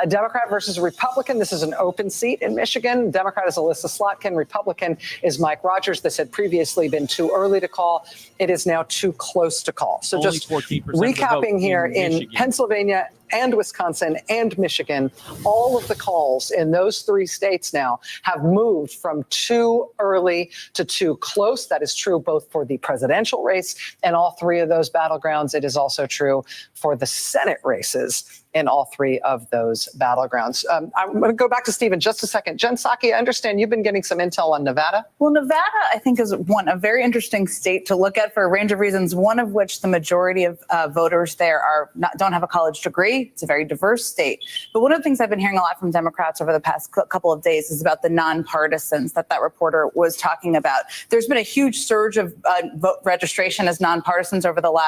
a Democrat versus a Republican. This is an open seat in Michigan. Democrat is Alyssa Slotkin. Republican is Mike Rogers. This had previously been too early to call. It is now too close to call. So only just 14% recapping here in Michigan. Pennsylvania and Wisconsin and Michigan, all of the calls in those three states now have moved from too early to too close. That is true both for the presidential race and all three of those battlegrounds. It is also true for the Senate races in all three of those battlegrounds. I'm going to go back to Steve in just a second. Jen Psaki, I understand you've been getting some intel on Nevada. Well, Nevada, I think, is a very interesting state to look at for a range of reasons, one of which the majority of voters there don't have a college degree. It's a very diverse state. But one of the things I've been hearing a lot from Democrats over the past couple of days is about the nonpartisans that reporter was talking about. There's been a huge surge of vote registration as nonpartisans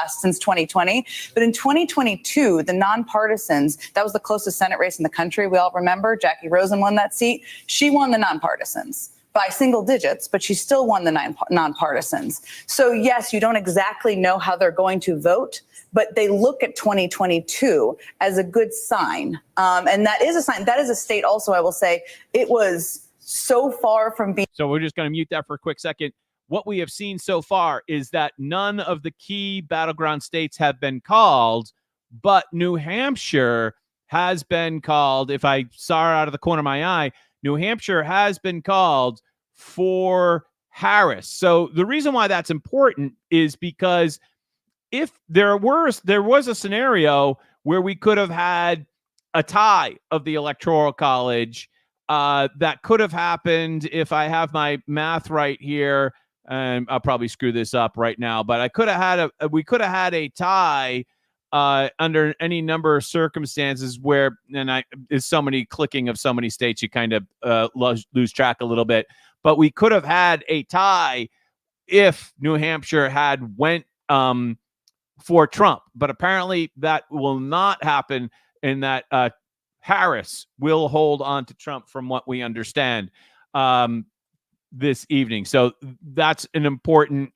since 2020. But in 2022, the nonpartisans, that was the closest Senate race in the country. We all remember Jackie Rosen won that seat. She won the nonpartisans by single digits, but she still won the nonpartisans. So yes, you don't exactly know how they're going to vote, but they look at 2022 as a good sign. And that is a sign. That is a state also, I will say, it was so far from being. So we're just going to mute that for a quick second. What we have seen so far is that none of the key battleground states have been called, but New Hampshire has been called. If I saw it out of the corner of my eye, New Hampshire has been called for Harris. So the reason why that's important is because if there was a scenario where we could have had a tie of the Electoral College, that could have happened if I have my math right here, and I'll probably screw this up right now, but we could have had a tie under any number of circumstances where, and there's so many clicking of so many states, you kind of lose track a little bit, but we could have had a tie if New Hampshire had went for Trump, but apparently that will not happen, and that Harris will hold on to Trump from what we understand this evening. So that's an important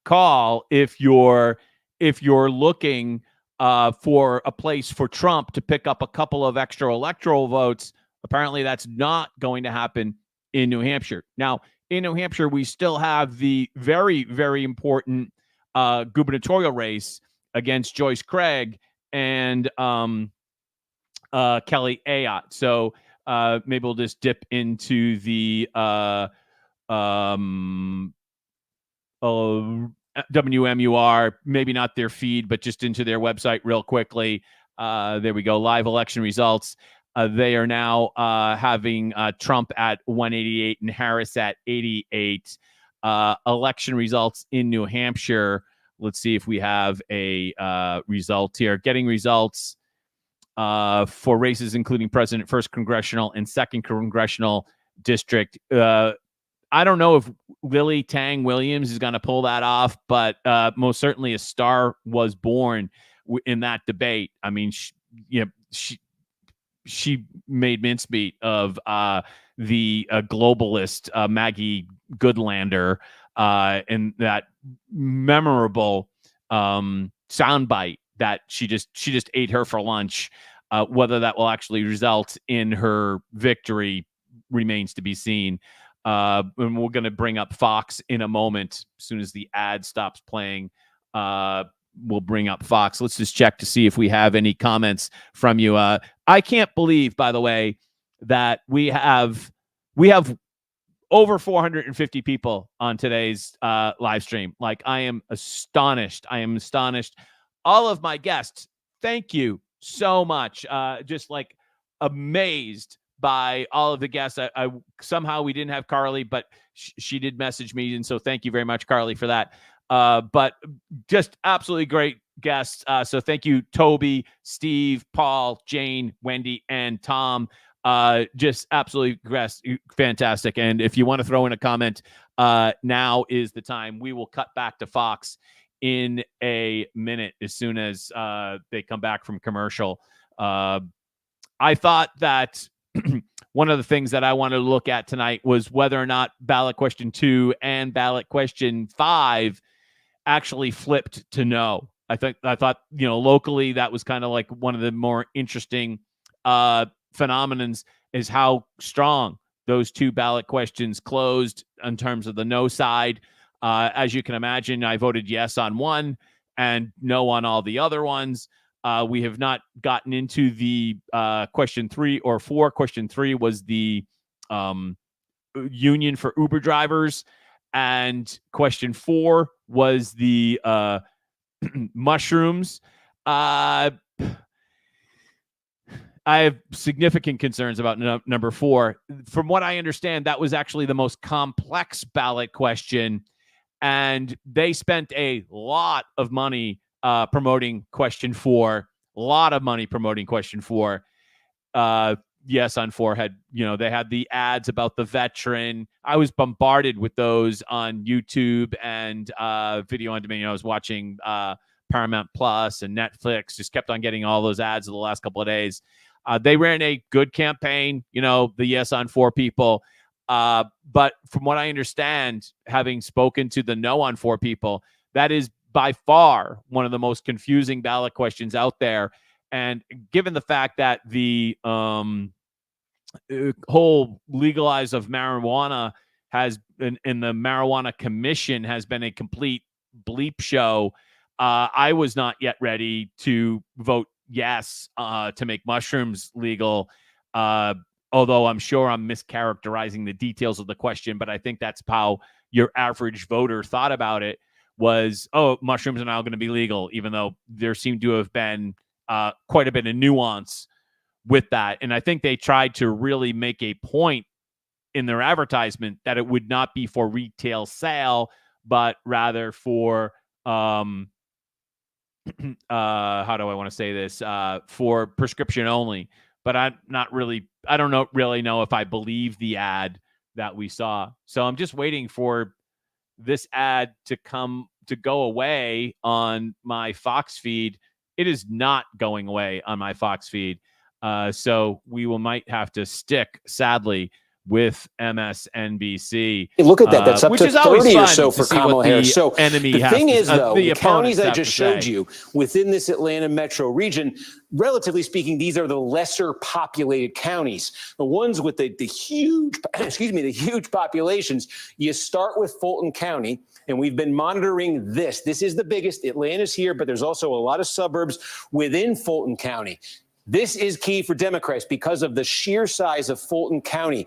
call if you're looking for a place for Trump to pick up a couple of extra electoral votes. Apparently that's not going to happen in New Hampshire. Now, in New Hampshire, we still have the very, very important gubernatorial race against Joyce Craig and Kelly Ayotte. So maybe we'll just dip into the WMUR, maybe not their feed, but just into their website real quickly. There we go. Live election results. They are now having Trump at 188 and Harris at 88. Election results in New Hampshire. Let's see if we have a result here. Getting results for races including president, 1st congressional and 2nd congressional district. I don't know if Lily Tang Williams is going to pull that off, but most certainly a star was born in that debate. I mean, she made mincemeat of the globalist Maggie Goodlander in that memorable soundbite that she just ate her for lunch. Whether that will actually result in her victory remains to be seen. And we're going to bring up Fox in a moment. As soon as the ad stops playing, we'll bring up Fox. Let's just check to see if we have any comments from you. I can't believe, by the way, that we have over 450 people on today's live stream. Like, I am astonished. All of my guests, thank you so much. Just like amazed by all of the guests. I somehow we didn't have Carly, but she did message me, and so thank you very much, Carly, for that. But just absolutely great guests. So thank you, Toby, Steve, Paul, Jane, Wendy, and Tom. Just absolutely fantastic. And if you want to throw in a comment, now is the time. We will cut back to Fox in a minute as soon as they come back from commercial. I thought that one of the things that I wanted to look at tonight was whether or not ballot question 2 and ballot question 5 actually flipped to no. I thought, locally that was kind of like one of the more interesting phenomenons is how strong those 2 ballot questions closed in terms of the no side. As you can imagine, I voted yes on one and no on all the other ones. We have not gotten into the question 3 or 4. Question 3 was the union for Uber drivers, and question 4 was the mushrooms. I have significant concerns about number 4. From what I understand, that was actually the most complex ballot question, and they spent a lot of money promoting question 4. A lot of money promoting question 4. Yes, on 4 had, they had the ads about the veteran. I was bombarded with those on YouTube and video on demand. I was watching Paramount Plus and Netflix, just kept on getting all those ads the last couple of days. They ran a good campaign, the yes on 4 people. But from what I understand, having spoken to the no on 4 people, that is by far one of the most confusing ballot questions out there. And given the fact that the whole legalize of marijuana has been, and the Marijuana Commission has been a complete bleep show, I was not yet ready to vote yes to make mushrooms legal. Although I'm sure I'm mischaracterizing the details of the question, but I think that's how your average voter thought about it was, oh, mushrooms are now going to be legal, even though there seemed to have been quite a bit of nuance with that. And I think they tried to really make a point in their advertisement that it would not be for retail sale, but rather for, how do I want to say this? For prescription only. But I don't really know if I believe the ad that we saw. So I'm just waiting for this ad to go away on my Fox feed. It is not going away on my Fox feed. So we might have to stick, sadly, with MSNBC. Hey, look at that. That's up to 30 or so for Kamala Harris. So the thing is, though, the counties I just showed you within this Atlanta metro region, relatively speaking, these are the lesser populated counties. The ones with the huge, the huge populations. You start with Fulton County, and we've been monitoring this. This is the biggest. Atlanta's here, but there's also a lot of suburbs within Fulton County. This is key for Democrats because of the sheer size of Fulton County.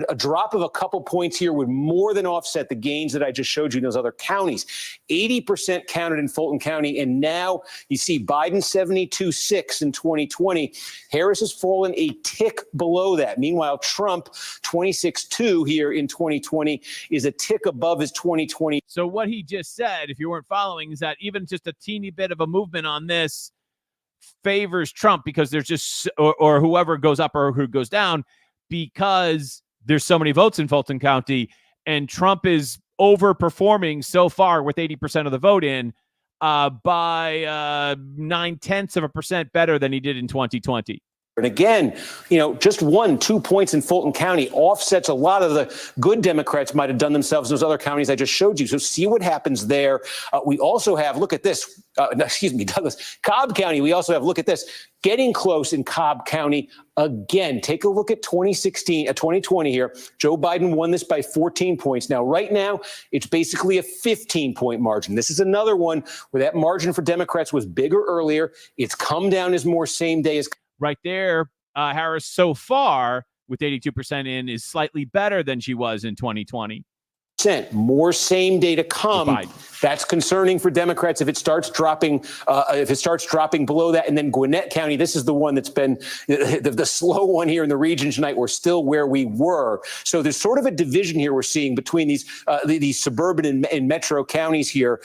A drop of a couple points here would more than offset the gains that I just showed you in those other counties. 80% counted in Fulton County, and now you see Biden 72.6 in 2020. Harris has fallen a tick below that. Meanwhile, Trump 26.2 here in 2020 is a tick above his 2020. So what he just said, if you weren't following, is that even just a teeny bit of a movement on this favors Trump because there's just, or whoever goes up or who goes down, because there's so many votes in Fulton County, and Trump is overperforming so far with 80% of the vote in by 0.9% better than he did in 2020. And again, just 1-2 points in Fulton County offsets a lot of the good Democrats might have done themselves in those other counties I just showed you. So see what happens there. We also have, look at this, Douglas, Cobb County. We also have, look at this, getting close in Cobb County. Again, take a look at 2020 here. Joe Biden won this by 14 points. Now, right now, it's basically a 15-point margin. This is another one where that margin for Democrats was bigger earlier. It's come down as more same day as. Right there, Harris so far with 82% in is slightly better than she was in 2020. More same day to come. That's concerning for Democrats if it starts dropping. Below that, and then Gwinnett County. This is the one that's been the slow one here in the region tonight. We're still where we were. So there's sort of a division here we're seeing between these suburban and metro counties here.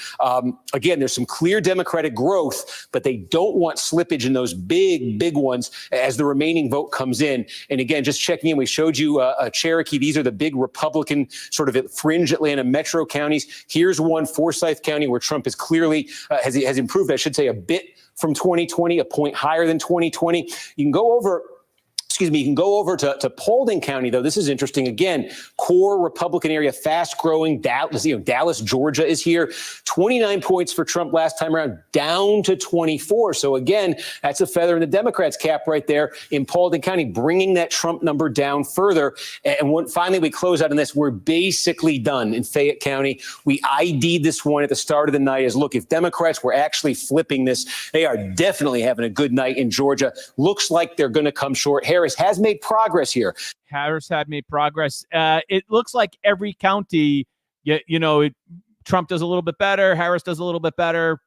Again, there's some clear Democratic growth, but they don't want slippage in those big ones as the remaining vote comes in. And again, just checking in, we showed you Cherokee. These are the big Republican sort of fringe Atlanta metro counties. Here's one, Forsyth County, where Trump is clearly has improved, I should say, a bit from 2020, a point higher than 2020. You can go over to Paulding County, though. This is interesting. Again, core Republican area, fast growing. Dallas, Georgia is here. 29 points for Trump last time around, down to 24. So again, that's a feather in the Democrats' cap right there in Paulding County, bringing that Trump number down further. And finally, we close out on this. We're basically done in Fayette County. We ID'd this one at the start of the night as, look, if Democrats were actually flipping this, they are definitely having a good night in Georgia. Looks like they're going to come short. Harris has made progress here. Harris had made progress. It looks like every county, Trump does a little bit better. Harris does a little bit better.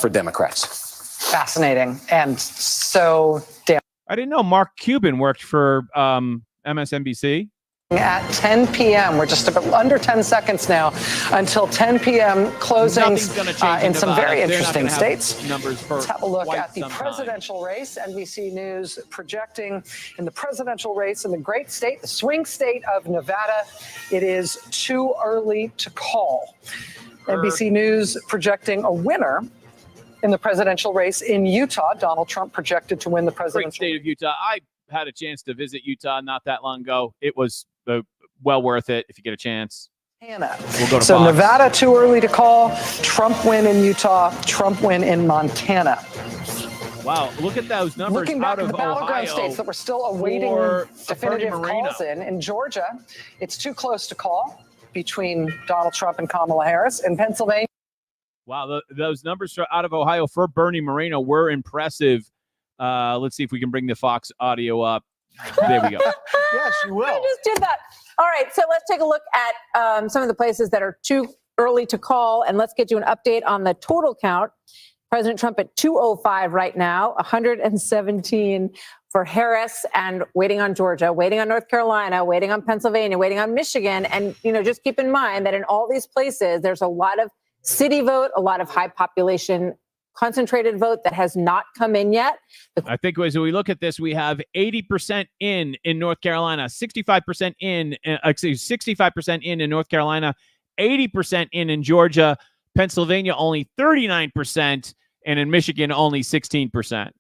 For Democrats. Fascinating. And so damn. I didn't know Mark Cuban worked for MSNBC. At 10 p.m. We're just about under 10 seconds now until 10 p.m. closings in some very interesting states. Let's have a look at the presidential race. NBC News projecting in the presidential race in the great state, the swing state of Nevada. It is too early to call. NBC News projecting a winner in the presidential race in Utah. Donald Trump projected to win the presidential. Great state of Utah. I had a chance to visit Utah not that long ago. It was well worth it if you get a chance. We'll go to so Fox. Nevada, too early to call. Trump win in Utah. Trump win in Montana. Wow, look at those numbers. Looking back at the battleground states that we're still awaiting definitive calls in Georgia, it's too close to call between Donald Trump and Kamala Harris. In Pennsylvania. Wow, those numbers out of Ohio for Bernie Moreno were impressive. Let's see if we can bring the Fox audio up. There we go. Yes, you will. I just did that. All right, so let's take a look at some of the places that are too early to call, and let's get you an update on the total count. President Trump at 205 right now, 117 for Harris, and waiting on Georgia, waiting on North Carolina, waiting on Pennsylvania, waiting on Michigan. And, just keep in mind that in all these places, there's a lot of city vote, a lot of high population concentrated vote that has not come in yet. I think as we look at this, we have 80% in North Carolina, 65% in 65% in North Carolina, 80% in Georgia, Pennsylvania only 39%, and in Michigan only 16%.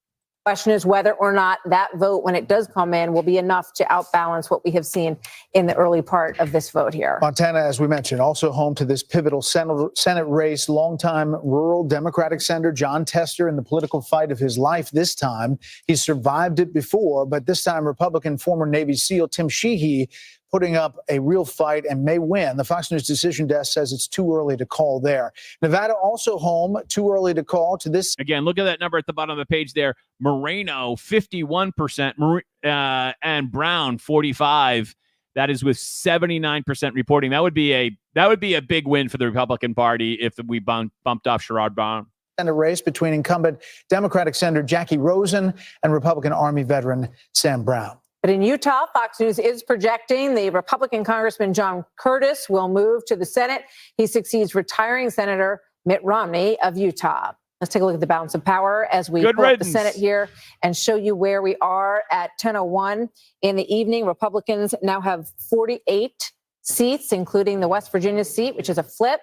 Question is whether or not that vote, when it does come in, will be enough to outbalance what we have seen in the early part of this vote here. Montana, as we mentioned, also home to this pivotal Senate race. Longtime rural Democratic Senator John Tester in the political fight of his life this time. He survived it before, but this time Republican former Navy SEAL Tim Sheehy putting up a real fight and may win. The Fox News Decision Desk says it's too early to call there. Nevada also home, too early to call to this. Again, look at that number at the bottom of the page there. Moreno, 51%, and Brown, 45%. That is with 79% reporting. That would be a big win for the Republican Party if we bumped off Sherrod Brown. And a race between incumbent Democratic Senator Jackie Rosen and Republican Army veteran Sam Brown. But in Utah, Fox News is projecting the Republican Congressman John Curtis will move to the Senate. He succeeds retiring Senator Mitt Romney of Utah. Let's take a look at the balance of power as we pull up the Senate here and show you where we are at 10:01 in the evening. Republicans now have 48 seats, including the West Virginia seat, which is a flip.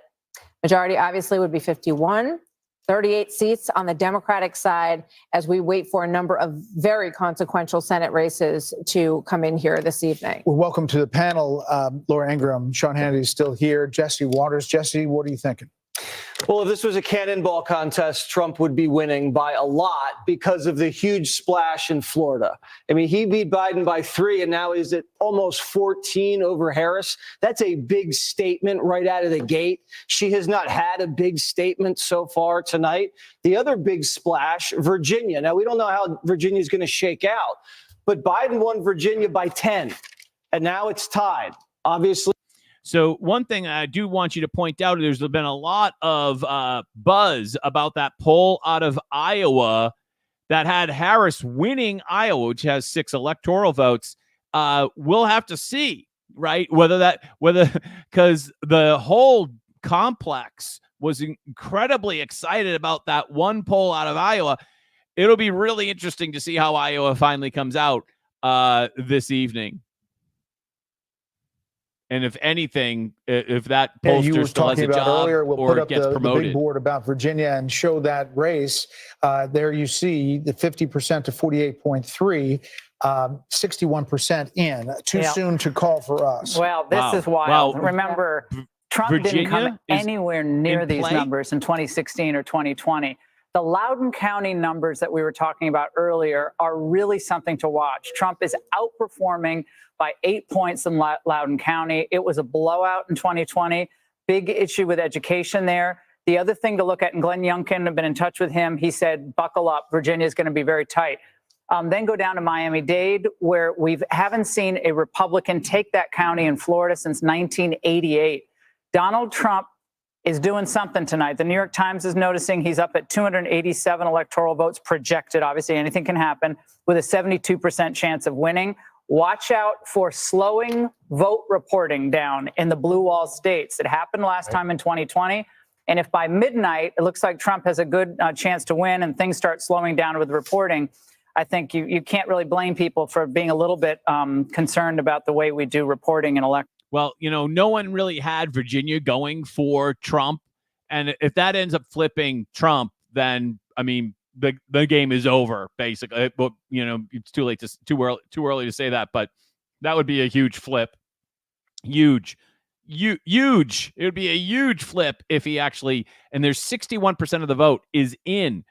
Majority obviously would be 51. 38 seats on the Democratic side as we wait for a number of very consequential Senate races to come in here this evening. Well, welcome to the panel, Laura Ingraham. Sean Hannity is still here. Jesse Waters. Jesse, what are you thinking? Well, if this was a cannonball contest, Trump would be winning by a lot because of the huge splash in Florida. I mean, he beat Biden by 3, and now he's at almost 14 over Harris. That's a big statement right out of the gate. She has not had a big statement so far tonight. The other big splash, Virginia. Now, we don't know how Virginia is going to shake out, but Biden won Virginia by 10, and now it's tied, obviously. So one thing I do want you to point out, there's been a lot of buzz about that poll out of Iowa that had Harris winning Iowa, which has 6 electoral votes. We'll have to see, right? Because the whole complex was incredibly excited about that one poll out of Iowa. It'll be really interesting to see how Iowa finally comes out this evening. And if anything, if that pollster still has a job earlier, we'll or put up gets the promoted. big board about Virginia and show that race. There you see the 50% to 48.3, 61% in. Too soon to call for us. Well, this is wild. Remember, Trump didn't come anywhere near these numbers in 2016 or 2020. The Loudoun County numbers that we were talking about earlier are really something to watch. Trump is outperforming by 8 points in Loudoun County. It was a blowout in 2020. Big issue with education there. The other thing to look at, and Glenn Youngkin, I've been in touch with him. He said, buckle up. Virginia is going to be very tight. Then go down to Miami-Dade, where we haven't seen a Republican take that county in Florida since 1988. Donald Trump is doing something tonight. The New York Times is noticing he's up at 287 electoral votes projected. Obviously, anything can happen, with a 72% chance of winning. Watch out for slowing vote reporting down in the blue wall states. It happened last time in 2020. And if by midnight, it looks like Trump has a good chance to win and things start slowing down with reporting, I think you can't really blame people for being a little bit concerned about the way we do reporting in elections. Well, no one really had Virginia going for Trump. And if that ends up flipping Trump, then, I mean, the game is over, basically. But, it's too early to say that. But that would be a huge flip. Huge. It would be a huge flip if he actually, and there's 61% of the vote is in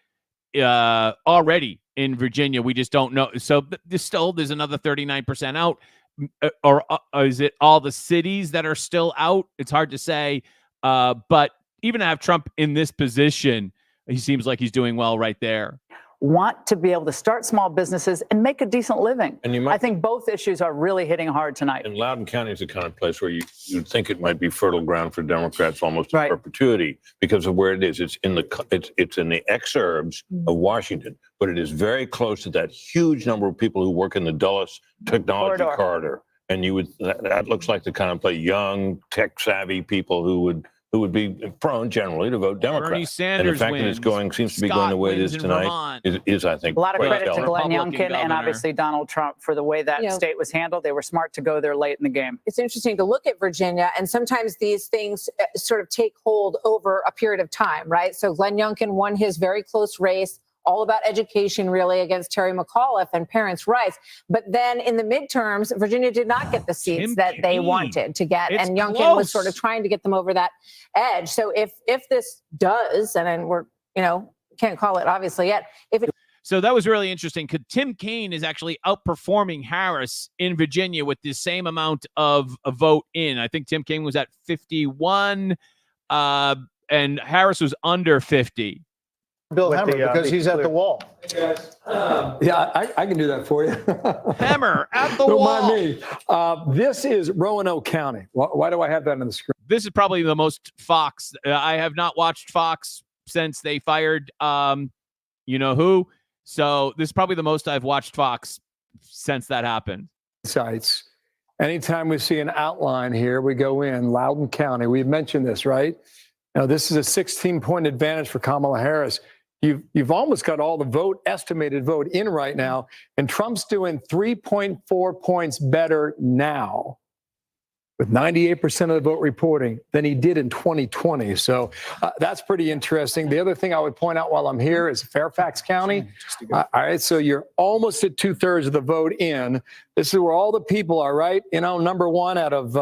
already in Virginia. We just don't know. So there's another 39% out. Or is it all the cities that are still out? It's hard to say. But even to have Trump in this position, he seems like he's doing well right there. Want to be able to start small businesses and make a decent living. And I think both issues are really hitting hard tonight. And Loudoun County is the kind of place where you'd think it might be fertile ground for Democrats almost in perpetuity because of where it is. It's in the exurbs of Washington, but it is very close to that huge number of people who work in the Dulles Technology Corridor. And that looks like the kind of place, young, tech-savvy people who would be prone generally to vote Democrat. Bernie Sanders and the fact wins. that it's seems to be going the way it is tonight is, I think, a lot of credit to Glenn Republican Youngkin and obviously Donald Trump for the way that state was handled. They were smart to go there late in the game. It's interesting to look at Virginia, and sometimes these things sort of take hold over a period of time, right? So Glenn Youngkin won his very close race, all about education, really, against Terry McAuliffe and parents' rights. But then in the midterms, Virginia did not get the seats that they wanted to get. And Youngkin was sort of trying to get them over that edge. So if this does, and then we're, can't call it obviously yet, if it So that was really interesting because Tim Kaine is actually outperforming Harris in Virginia with the same amount of a vote in. I think Tim Kaine was at 51, and Harris was under 50. Bill Hemmer, because he's at the wall. Yeah, I can do that for you. Hemmer at the Don't wall. mind me. This is Roanoke County. Why do I have that on the screen? This is probably the most Fox. I have not watched Fox since they fired you know who. So this is probably the most I've watched Fox since that happened. Sites. Anytime we see an outline here, we go in Loudoun County. We've mentioned this, right? Now, this is a 16-point advantage for Kamala Harris. You've almost got all the estimated vote in right now, and Trump's doing 3.4 points better now with 98% of the vote reporting than he did in 2020. So that's pretty interesting. The other thing I would point out while I'm here is Fairfax County. All right, so you're almost at 2/3 of the vote in. This is where all the people are, right? You know, number one out of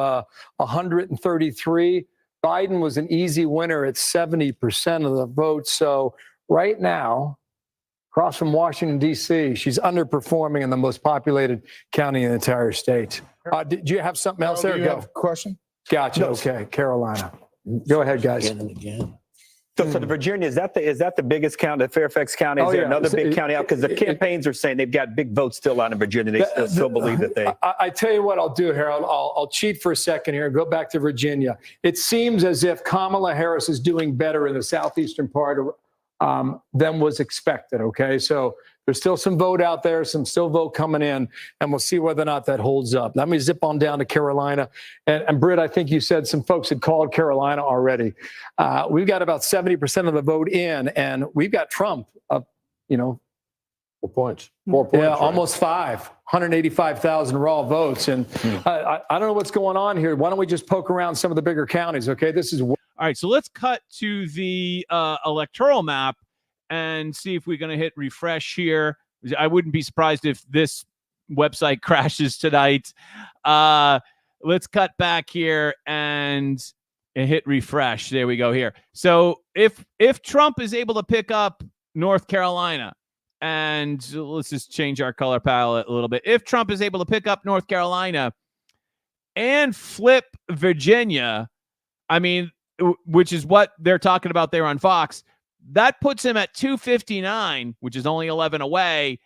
133. Biden was an easy winner at 70% of the vote. So right now, across from Washington, D.C., she's underperforming in the most populated county in the entire state. Did you have something else there? Do you have a question? Gotcha. Okay, Carolina. Go ahead, guys. So the Virginia, is that the biggest county, Fairfax County? Is there another big county out? Because the campaigns are saying they've got big votes still out in Virginia. They still believe that they... I tell you what I'll do, Harold. I'll cheat for a second here and go back to Virginia. It seems as if Kamala Harris is doing better in the southeastern part than was expected, okay? So there's still some vote out there, some vote coming in, and we'll see whether or not that holds up. Let me zip on down to Carolina. And Britt, I think you said some folks had called Carolina already. We've got about 70% of the vote in, and we've got Trump up, 4 points. 4 points. Yeah, right? Almost 185,000 raw votes. And I don't know what's going on here. Why don't we just poke around some of the bigger counties, okay? This is... All right, so let's cut to the electoral map and see if we're going to hit refresh here. I wouldn't be surprised if this website crashes tonight. Let's cut back here and hit refresh. There we go here. So if Trump is able to pick up North Carolina, and let's just change our color palette a little bit. If Trump is able to pick up North Carolina and flip Virginia, I mean, which is what they're talking about there on Fox, that puts him at 259, which is only 11 away,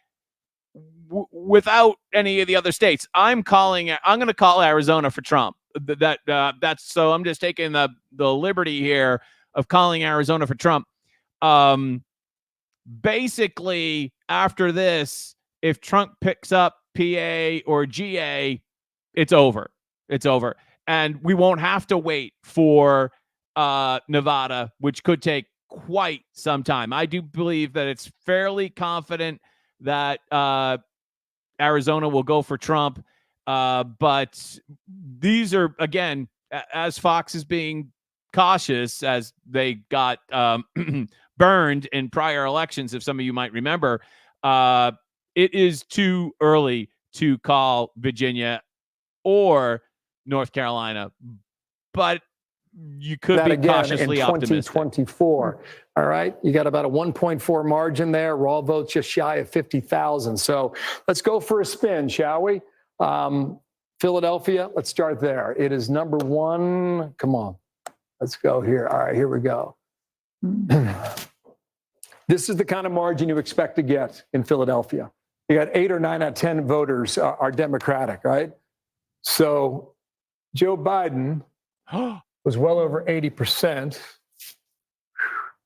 without any of the other states. I'm going to call Arizona for Trump. That's so I'm just taking the liberty here of calling Arizona for Trump. Basically, after this, if Trump picks up PA or GA, it's over. It's over. And we won't have to wait for Nevada, which could take quite some time. I do believe that it's fairly confident that Arizona will go for Trump. But these are, again, as Fox is being cautious, as they got burned in prior elections, if some of you might remember, it is too early to call Virginia or North Carolina. But you could that be again cautiously in optimistic. 2024. All right. You got about a 1.4 margin there. Raw votes just shy of 50,000. So let's go for a spin, shall we? Philadelphia, let's start there. It is number one. Come on. Let's go here. All right, here we go. This is the kind of margin you expect to get in Philadelphia. You got 8 or 9 out of 10 voters are Democratic, right? So Joe Biden was well over 80%.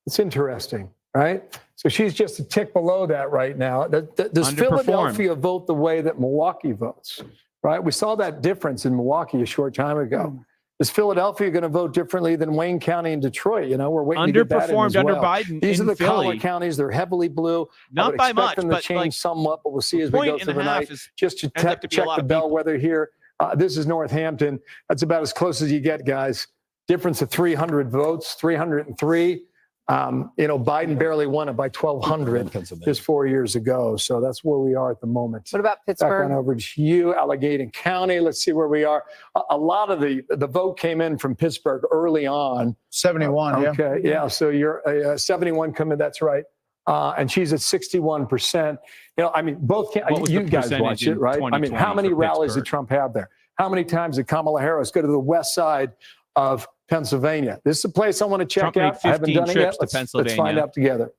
It's interesting, right? So she's just a tick below that right now. Does Philadelphia vote the way that Milwaukee votes, right? We saw that difference in Milwaukee a short time ago. Is Philadelphia going to vote differently than Wayne County and Detroit? You know, we're waiting to get that in as well. Underperformed under Biden. These are the Philly. collar counties. They're heavily blue. Not by much, them but to change like somewhat, but we'll see as we go through the night. Just to check the bellwether here. This is Northampton. That's about as close as you get, guys. Difference of 300 votes, 303. Biden barely won it by 1,200 just 4 years ago. So that's where we are at the moment. What about Pittsburgh? Back on over to you, Allegheny County. Let's see where we are. A lot of the vote came in from Pittsburgh early on. 71, okay, yeah. So you're 71 coming. That's right. and she's at 61%. You know, I mean, both you guys watch it, right? I mean, how many rallies did Trump have there? How many times did Kamala Harris go to the west side of Pennsylvania? This is a place I want to check out. I haven't done it yet. Let's find out together.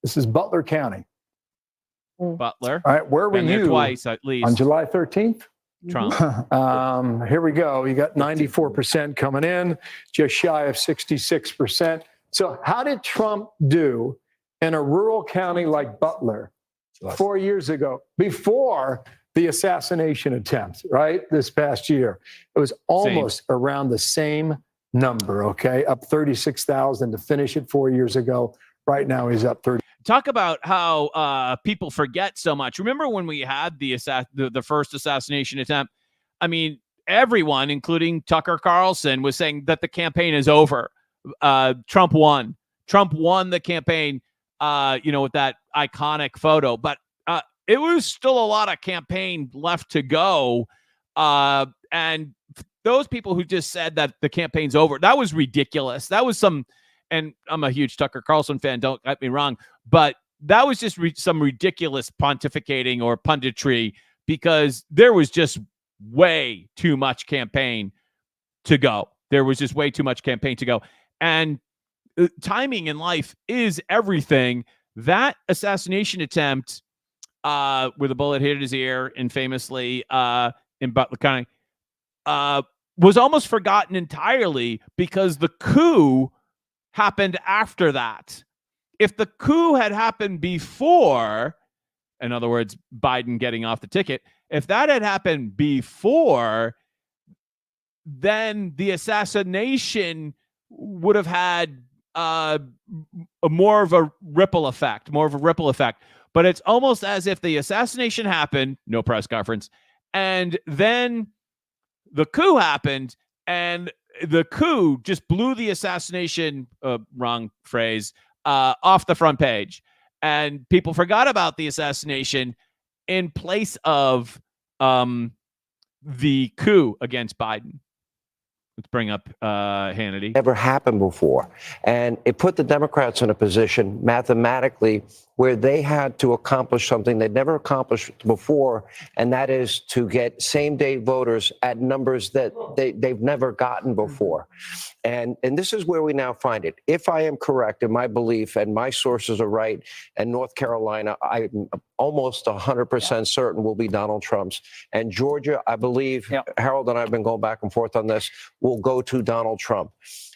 This is Butler County. Butler. All right, where were Been there you twice at least. on July 13th? Trump. Here we go. You got 94% coming in, just shy of 66%. So how did Trump do in a rural county like Butler 4 years ago, before the assassination attempt, right? This past year, it was almost around the same number, okay? Up 36,000 to finish it 4 years ago. Right now he's up 30. Talk about how people forget so much. Remember when we had the first assassination attempt? I mean, everyone, including Tucker Carlson, was saying that the campaign is over. Trump won. Trump won the campaign, with that iconic photo. But it was still a lot of campaign left to go. And those people who just said that the campaign's over, that was ridiculous. That was some... And I'm a huge Tucker Carlson fan, don't get me wrong, but that was just some ridiculous pontificating or punditry, because there was just way too much campaign to go. There was just way too much campaign to go. And timing in life is everything. That assassination attempt where the bullet hit his ear and famously in Butler County was almost forgotten entirely, because the coup happened after that. If the coup had happened before, in other words, Biden getting off the ticket, if that had happened before, then the assassination would have had more of a ripple effect. But it's almost as if the assassination happened, no press conference, and then the coup happened, and the coup just blew the assassination, wrong phrase, off the front page. And people forgot about the assassination in place of the coup against Biden. Let's bring up Hannity. Never happened before. And it put the Democrats in a position mathematically where they had to accomplish something they'd never accomplished before, and that is to get same-day voters at numbers that they've never gotten before. And this is where we now find it. If I am correct in my belief, and my sources are right, and North Carolina, I'm almost 100% certain will be Donald Trump's. And Georgia, I believe, Harold and I have been going back and forth on this, will go to Donald Trump.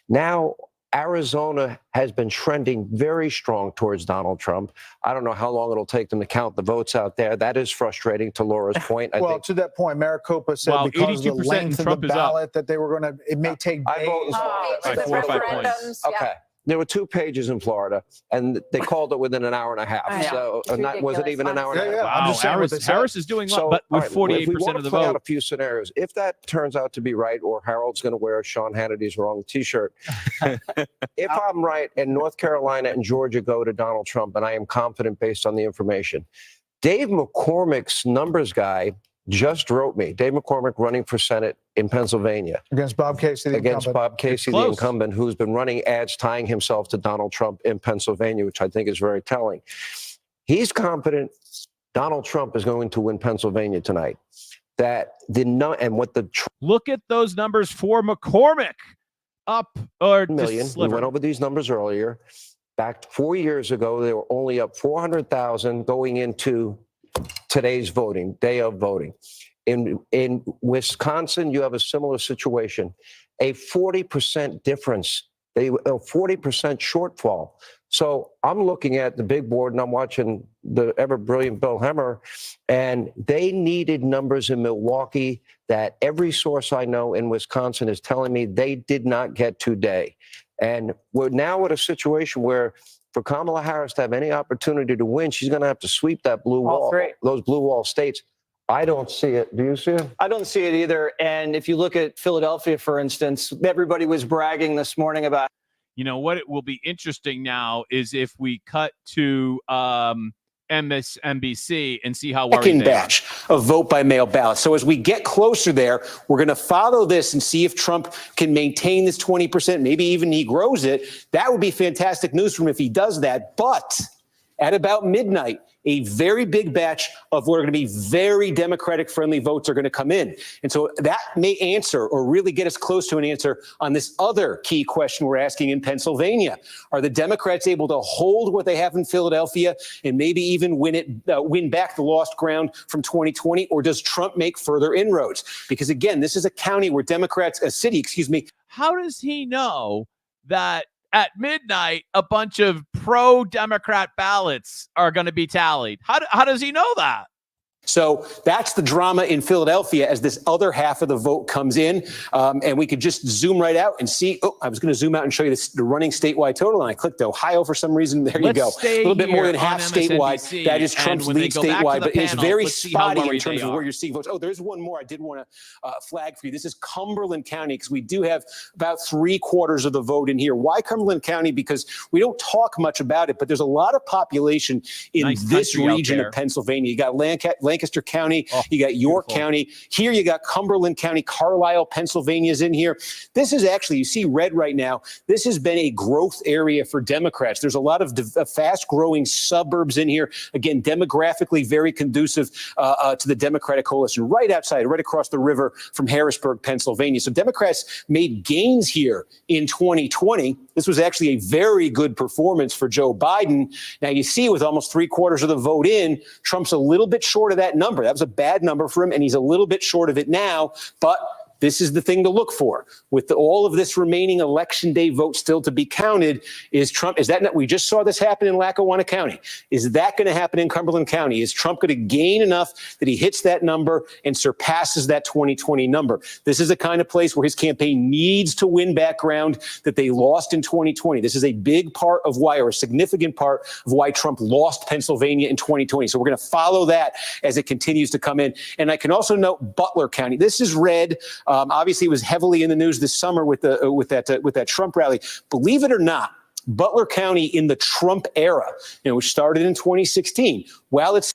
Now, Arizona has been trending very strong towards Donald Trump. I don't know how long it'll take them to count the votes out there. That is frustrating, to Laura's point. I think. To that point, Maricopa said because of the length of the ballot that they were going to, it may take days. 4 or 5 points. Okay. There were 2 pages in Florida, and they called it within an hour and a half. So, was it even an hour and a half? Wow, Harris is doing well, but with 48% of the vote. Out a few scenarios. If that turns out to be right, or Harold's going to wear Sean Hannity's wrong T-shirt, if I'm right, and North Carolina and Georgia go to Donald Trump, and I am confident based on the information, Dave McCormick's numbers guy just wrote me. Dave McCormick running for Senate in Pennsylvania. Against Bob Casey, the Against incumbent. Bob Casey, the incumbent, who's been running ads tying himself to Donald Trump in Pennsylvania, which I think is very telling. He's confident Donald Trump is going to win Pennsylvania tonight. Look at those numbers for McCormick. Up or million. We went over these numbers earlier. Back 4 years ago, they were only up 400,000 going into today's voting, day of voting. In Wisconsin, you have a similar situation, a 40% difference, a 40% shortfall. So I'm looking at the big board and I'm watching the ever brilliant Bill Hemmer, and they needed numbers in Milwaukee that every source I know in Wisconsin is telling me they did not get today. And we're now at a situation where for Kamala Harris to have any opportunity to win, she's going to have to sweep that blue wall, those blue wall states. I don't see it. Do you see it? I don't see it either. And if you look at Philadelphia, for instance, everybody was bragging this morning about. You know, what it will be interesting now is if we cut to MSNBC and see how worried Second they are. batch of vote by mail ballots. So as we get closer there, we're going to follow this and see if Trump can maintain this 20%, maybe even he grows it. That would be fantastic news for him if he does that. But at about midnight, a very big batch of what are going to be very Democratic-friendly votes are going to come in. And so that may answer or really get us close to an answer on this other key question we're asking in Pennsylvania. Are the Democrats able to hold what they have in Philadelphia and maybe even win back the lost ground from 2020, or does Trump make further inroads? Because again, this is a county where How does he know that at midnight, a bunch of pro-Democrat ballots are going to be tallied? How does he know that? So that's the drama in Philadelphia as this other half of the vote comes in. And we could just zoom right out and see. Oh, I was going to zoom out and show you the running statewide total. And I clicked Ohio for some reason. There you go. A little bit more than half statewide. That is Trump's lead statewide. But it's very spotty in terms of where you're seeing votes. Oh, there's one more I did want to flag for you. This is Cumberland County, because we do have about 3/4 of the vote in here. Why Cumberland County? Because we don't talk much about it, but there's a lot of population in this region of Pennsylvania. You got Lancaster County, you got York County. Here you got Cumberland County, Carlisle, Pennsylvania's in here. This is actually, you see red right now, this has been a growth area for Democrats. There's a lot of fast-growing suburbs in here. Again, demographically very conducive to the Democratic coalition, right outside, right across the river from Harrisburg, Pennsylvania. So Democrats made gains here in 2020. This was actually a very good performance for Joe Biden. Now you see with almost 3/4 of the vote in, Trump's a little bit short of that number. That was a bad number for him, and he's a little bit short of it now, but this is the thing to look for. With all of this remaining election day vote still to be counted, we just saw this happen in Lackawanna County. Is that going to happen in Cumberland County? Is Trump going to gain enough that he hits that number and surpasses that 2020 number? This is the kind of place where his campaign needs to win back ground that they lost in 2020. This is a big part of why, or a significant part of why Trump lost Pennsylvania in 2020. So we're going to follow that as it continues to come in. And I can also note Butler County. This is red. Obviously, it was heavily in the news this summer with that Trump rally. Believe it or not, Butler County in the Trump era, which started in 2016, while it's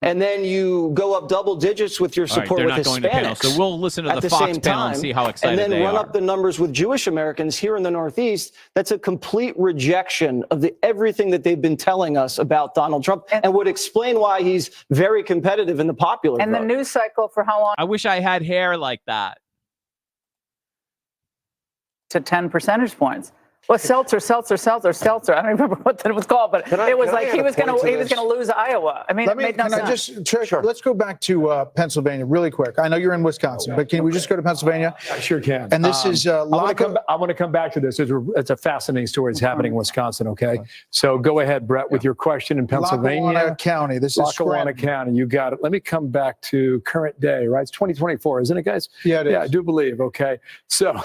and then you go up double digits with your support with Hispanics. So we'll listen to the Fox panel and see how excited they are. And then run are. up the numbers with Jewish Americans here in the Northeast. That's a complete rejection of everything that they've been telling us about Donald Trump, and would explain why he's very competitive in the popular vote. And the news cycle for how long? I wish I had hair like that. To 10 percentage points. Well, Seltzer. I don't remember what that was called, but it was like he was going to lose Iowa. I mean, it made no sense. Let's go back to Pennsylvania really quick. I know you're in Wisconsin, but can we just go to Pennsylvania? I sure can. And this is I want to come back to this. It's a fascinating story. It's happening in Wisconsin. Okay, so go ahead, Brett, with your question in Pennsylvania. Lackawanna County. This is Lackawanna County. You got it. Let me come back to current day. Right, it's 2024, isn't it, guys? Yeah, it is. Yeah, I do believe. Okay, so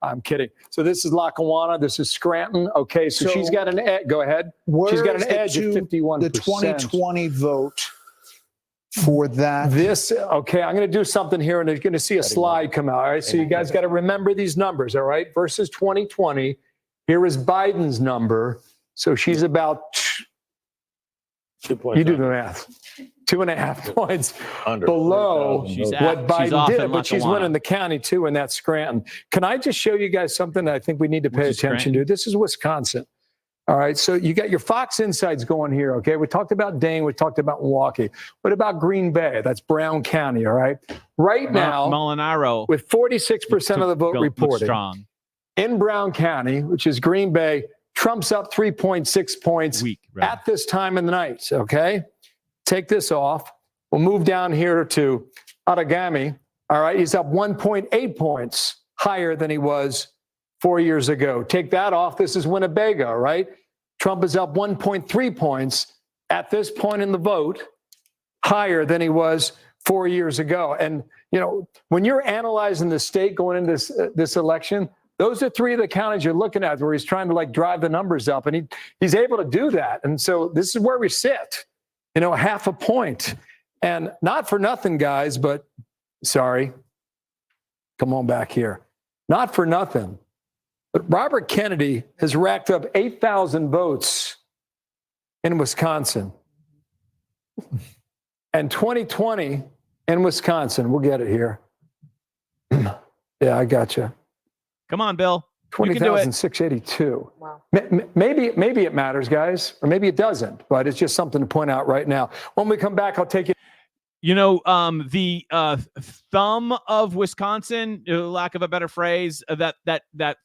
I'm kidding. So this is Lackawanna. This is Scranton. Okay, so she's got an edge. Go ahead. She's got an edge of 51%. The 2020 vote for that. Okay, I'm going to do something here, and you're going to see a slide come out. All right, so you guys got to remember these numbers. All right, versus 2020. Here is Biden's number. So she's about 2 points. You do the math. 2.5 points below what Biden did, but she's winning the county too, and that's Scranton. Can I just show you guys something that I think we need to pay attention to? This is Wisconsin. All right, so you got your Fox Insights going here, okay? We talked about Dane, we talked about Milwaukee. What about Green Bay? That's Brown County, all right? Right now, Molinaro, with 46% of the vote reported in Brown County, which is Green Bay, Trump's up 3.6 points at this time in the night, okay? Take this off. We'll move down here to Outagamie. All right, he's up 1.8 points higher than he was 4 years ago. Take that off. This is Winnebago, right? Trump is up 1.3 points at this point in the vote, higher than he was 4 years ago. And, when you're analyzing the state going into this election, those are three of the counties you're looking at where he's trying to drive the numbers up, and he's able to do that. And so this is where we sit. Half a point. And not for nothing, guys, but sorry. Come on back here. Not for nothing. But Robert Kennedy has racked up 8,000 votes in Wisconsin. And 2020 in Wisconsin, we'll get it here. Yeah, I got you. Come on, Bill. 20,682. Wow. Maybe it matters, guys, or maybe it doesn't, but it's just something to point out right now. When we come back, I'll take you. You know, the thumb of Wisconsin, lack of a better phrase, that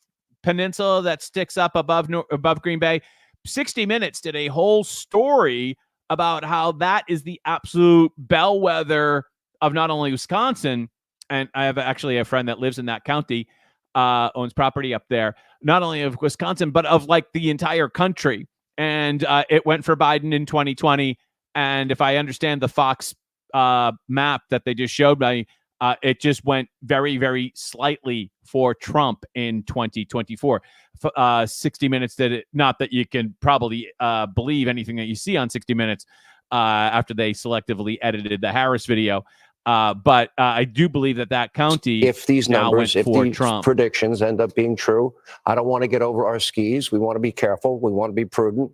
peninsula that sticks up above Green Bay. 60 Minutes did a whole story about how that is the absolute bellwether of not only Wisconsin, and I have actually a friend that lives in that county, owns property up there, not only of Wisconsin, but of like the entire country. And it went for Biden in 2020. And if I understand the Fox map that they just showed me, it just went very, very slightly for Trump in 2024. 60 Minutes did it. Not that you can probably believe anything that you see on 60 Minutes after they selectively edited the Harris video. But I do believe that county, if these numbers, if these Trump predictions end up being true, I don't want to get over our skis. We want to be careful. We want to be prudent.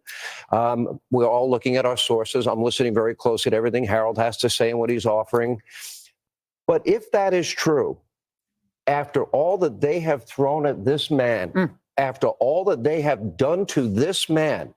We're all looking at our sources. I'm listening very closely to everything Harold has to say and what he's offering. But if that is true, after all that they have thrown at this man, after all that they have done to this man,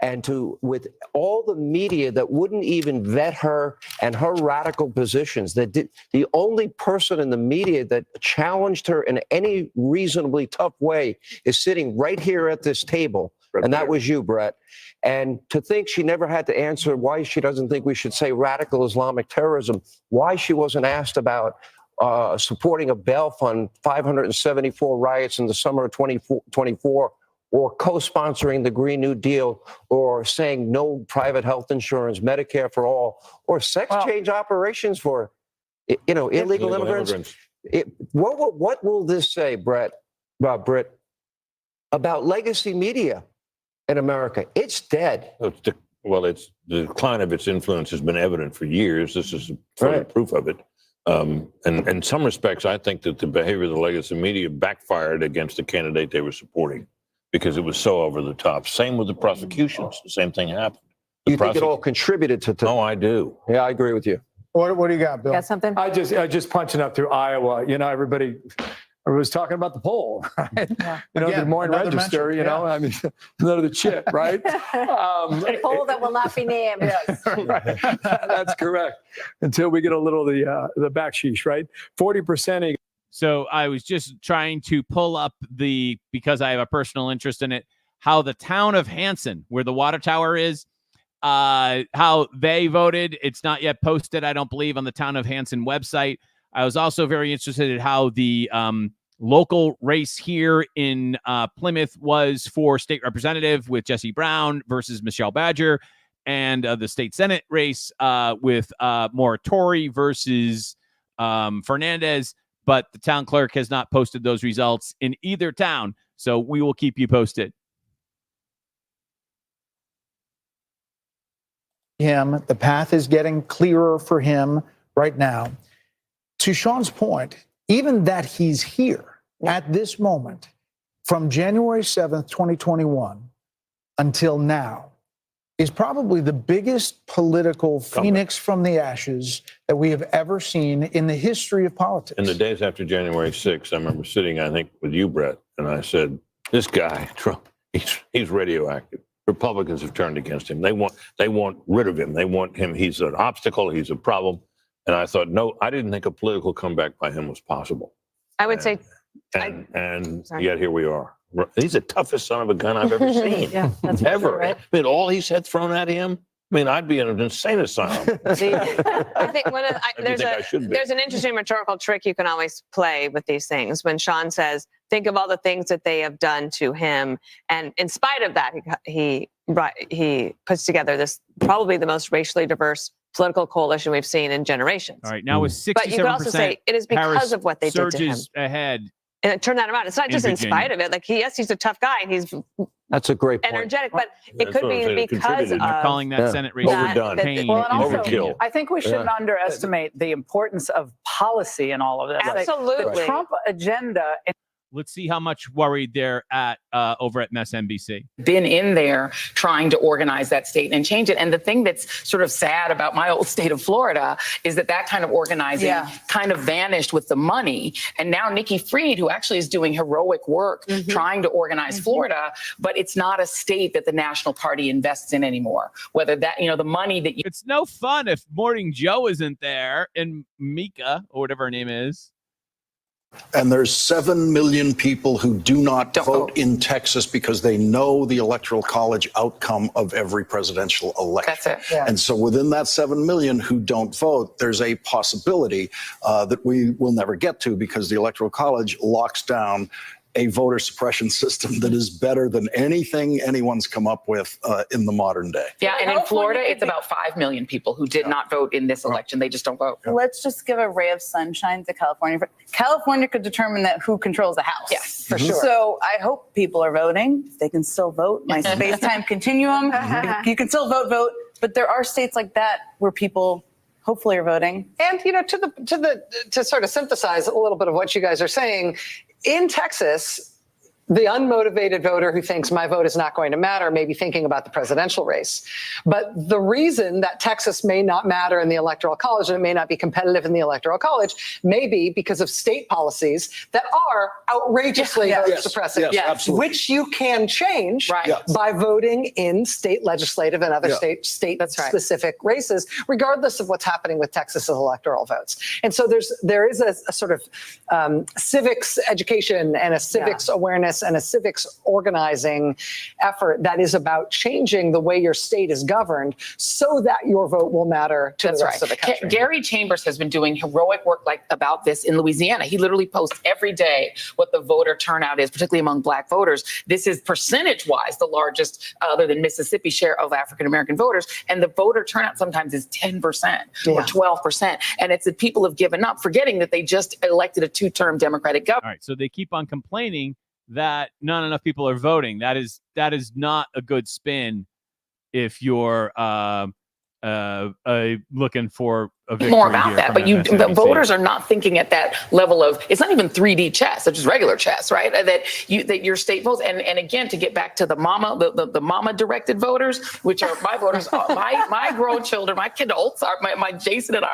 and with all the media that wouldn't even vet her and her radical positions, the only person in the media that challenged her in any reasonably tough way is sitting right here at this table. And that was you, Brett. And to think she never had to answer why she doesn't think we should say radical Islamic terrorism, why she wasn't asked about supporting a bail fund, 574 riots in the summer of 2024, or co-sponsoring the Green New Deal, or saying no private health insurance, Medicare for all, or sex change operations for, illegal immigrants. What will this say, Britt, about legacy media in America? It's dead. The decline of its influence has been evident for years. This is further proof of it. And in some respects, I think that the behavior of the legacy media backfired against the candidate they were supporting, because it was so over the top. Same with the prosecutions. The same thing happened. You think it all contributed to? Oh, I do. Yeah, I agree with you. What do you got, Bill? Got something? I just punching up through Iowa. Everybody was talking about the poll, right? Yeah. The Des Moines Register. I mean, another chip, right? A poll that will not be named. Yes, right. That's correct. Until we get a little of the backsheesh, right? 40%. So I was just trying to pull up because I have a personal interest in it, how the town of Hanson, where the water tower is, how they voted. It's not yet posted, I don't believe, on the town of Hanson website. I was also very interested in how the local race here in Plymouth was for state representative with Jesse Brown versus Michelle Badger, and the state Senate race with Moratori versus Fernandez. But the town clerk has not posted those results in either town. So we will keep you posted. The path is getting clearer for him right now. To Sean's point, even that he's here at this moment, from January 7th, 2021 until now, is probably the biggest political phoenix from the ashes that we have ever seen in the history of politics. In the days after January 6th, I remember sitting, I think, with you, Brett, and I said, this guy, Trump, he's radioactive. Republicans have turned against him. They want rid of him. They want him. He's an obstacle. He's a problem. And I thought, no, I didn't think a political comeback by him was possible. I would say. And yet here we are. He's the toughest son of a gun I've ever seen. Yeah, that's ever. True, right? I mean, all he's had thrown at him. I mean, I'd be in an insane asylum. See, I think there's an interesting rhetorical trick you can always play with these things. When Sean says, think of all the things that they have done to him. And in spite of that, he puts together this probably the most racially diverse political coalition we've seen in generations. All right, now with 67%, but you could also say it is because Harris of what they did to him. surges ahead. And turn that around. It's not just in spite of it. Like he's a tough guy and he's That's a great point. energetic, but it could be because of calling that Senate race overdone. Well, and also, overkill. I think we shouldn't underestimate the importance of policy in all of this. Absolutely. The Trump agenda. Let's see how much worried they're at over at MSNBC. Been in there trying to organize that state and change it. And the thing that's sort of sad about my old state of Florida is that kind of organizing kind of vanished with the money. And now Nikki Fried, who actually is doing heroic work trying to organize Florida, but it's not a state that the National Party invests in anymore. Whether that, the money that you... It's no fun if Morning Joe isn't there and Mika, or whatever her name is. And there's 7 million people who do not vote in Texas because they know the Electoral College outcome of every presidential election. That's it. Yeah. And so within that 7 million who don't vote, there's a possibility that we will never get to because the Electoral College locks down a voter suppression system that is better than anything anyone's come up with in the modern day. Yeah, and in Florida, it's about 5 million people who did not vote in this election. They just don't vote. Let's just give a ray of sunshine to California. California could determine that who controls the House. Yes, for sure. So I hope people are voting. They can still vote. My space-time continuum. You can still vote. But there are states like that where people hopefully are voting. And to sort of synthesize a little bit of what you guys are saying, in Texas, the unmotivated voter who thinks my vote is not going to matter may be thinking about the presidential race. But the reason that Texas may not matter in the Electoral College and it may not be competitive in the Electoral College may be because of state policies that are outrageously voter suppressive, which you can change by voting in state legislative and other state-specific races, regardless of what's happening with Texas's electoral votes. And so there is a sort of civics education and a civics awareness and a civics organizing effort that is about changing the way your state is governed so that your vote will matter to the rest of the country. Gary Chambers has been doing heroic work about this in Louisiana. He literally posts every day what the voter turnout is, particularly among Black voters. This is percentage-wise the largest, other than Mississippi, share of African-American voters. And the voter turnout sometimes is 10% or 12%. And it's that people have given up, forgetting that they just elected a 2-term Democratic governor. All right, so they keep on complaining that not enough people are voting. That is not a good spin if you're looking for a victory. More about that, but voters are not thinking at that level of, it's not even 3D chess, it's just regular chess, right? That your state votes, and again, to get back to the mama directed voters, which are my voters, my grown children, my kidults, my Jason and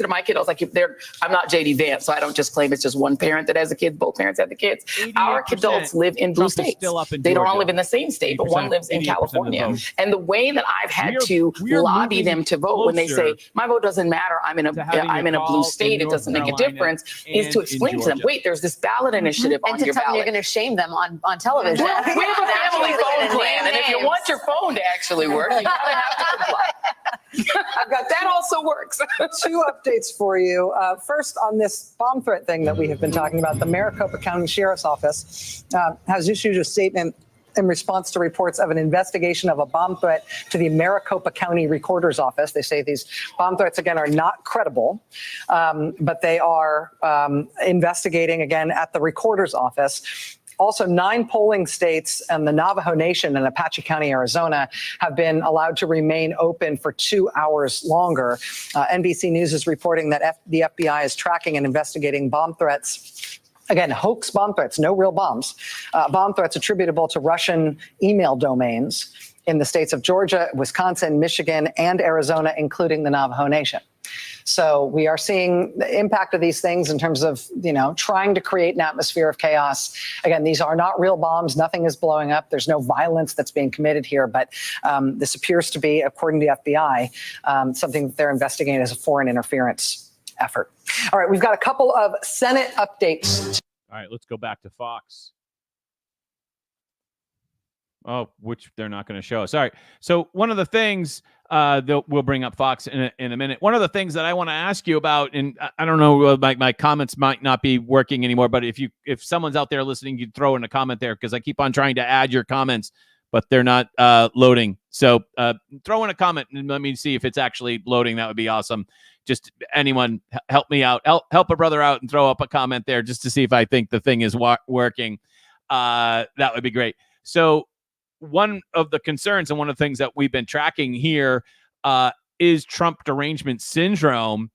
my kidults, I'm not JD Vance, so I don't just claim it's just one parent that has a kid, both parents have the kids. Our kidults live in blue states. They don't all live in the same state, but one lives in California. And the way that I've had to lobby them to vote when they say, my vote doesn't matter, I'm in a blue state, it doesn't make a difference, is to explain to them, wait, there's this ballot initiative on your ballot. And to tell them you're going to shame them on television. Well, we have a family phone plan, and if you want your phone to actually work, you gotta have to comply. I've got that also works. 2 updates for you. First, on this bomb threat thing that we have been talking about, the Maricopa County Sheriff's Office has issued a statement in response to reports of an investigation of a bomb threat to the Maricopa County Recorder's Office. They say these bomb threats, again, are not credible, but they are investigating, again, at the Recorder's Office. Also, 9 polling states and the Navajo Nation in Apache County, Arizona, have been allowed to remain open for 2 hours longer. NBC News is reporting that the FBI is tracking and investigating bomb threats. Again, hoax bomb threats, no real bombs. Bomb threats attributable to Russian email domains in the states of Georgia, Wisconsin, Michigan, and Arizona, including the Navajo Nation. So we are seeing the impact of these things in terms of, trying to create an atmosphere of chaos. Again, these are not real bombs. Nothing is blowing up. There's no violence that's being committed here. But this appears to be, according to the FBI, something that they're investigating as a foreign interference effort. All right, we've got a couple of Senate updates. All right, let's go back to Fox. Oh, which they're not going to show us. All right. So one of the things that we'll bring up Fox in a minute. One of the things that I want to ask you about, and I don't know, my comments might not be working anymore, but if someone's out there listening, you'd throw in a comment there because I keep on trying to add your comments, but they're not loading. So throw in a comment and let me see if it's actually loading. That would be awesome. Just anyone help me out. Help a brother out and throw up a comment there just to see if I think the thing is working. That would be great. So one of the concerns and one of the things that we've been tracking here is Trump derangement syndrome.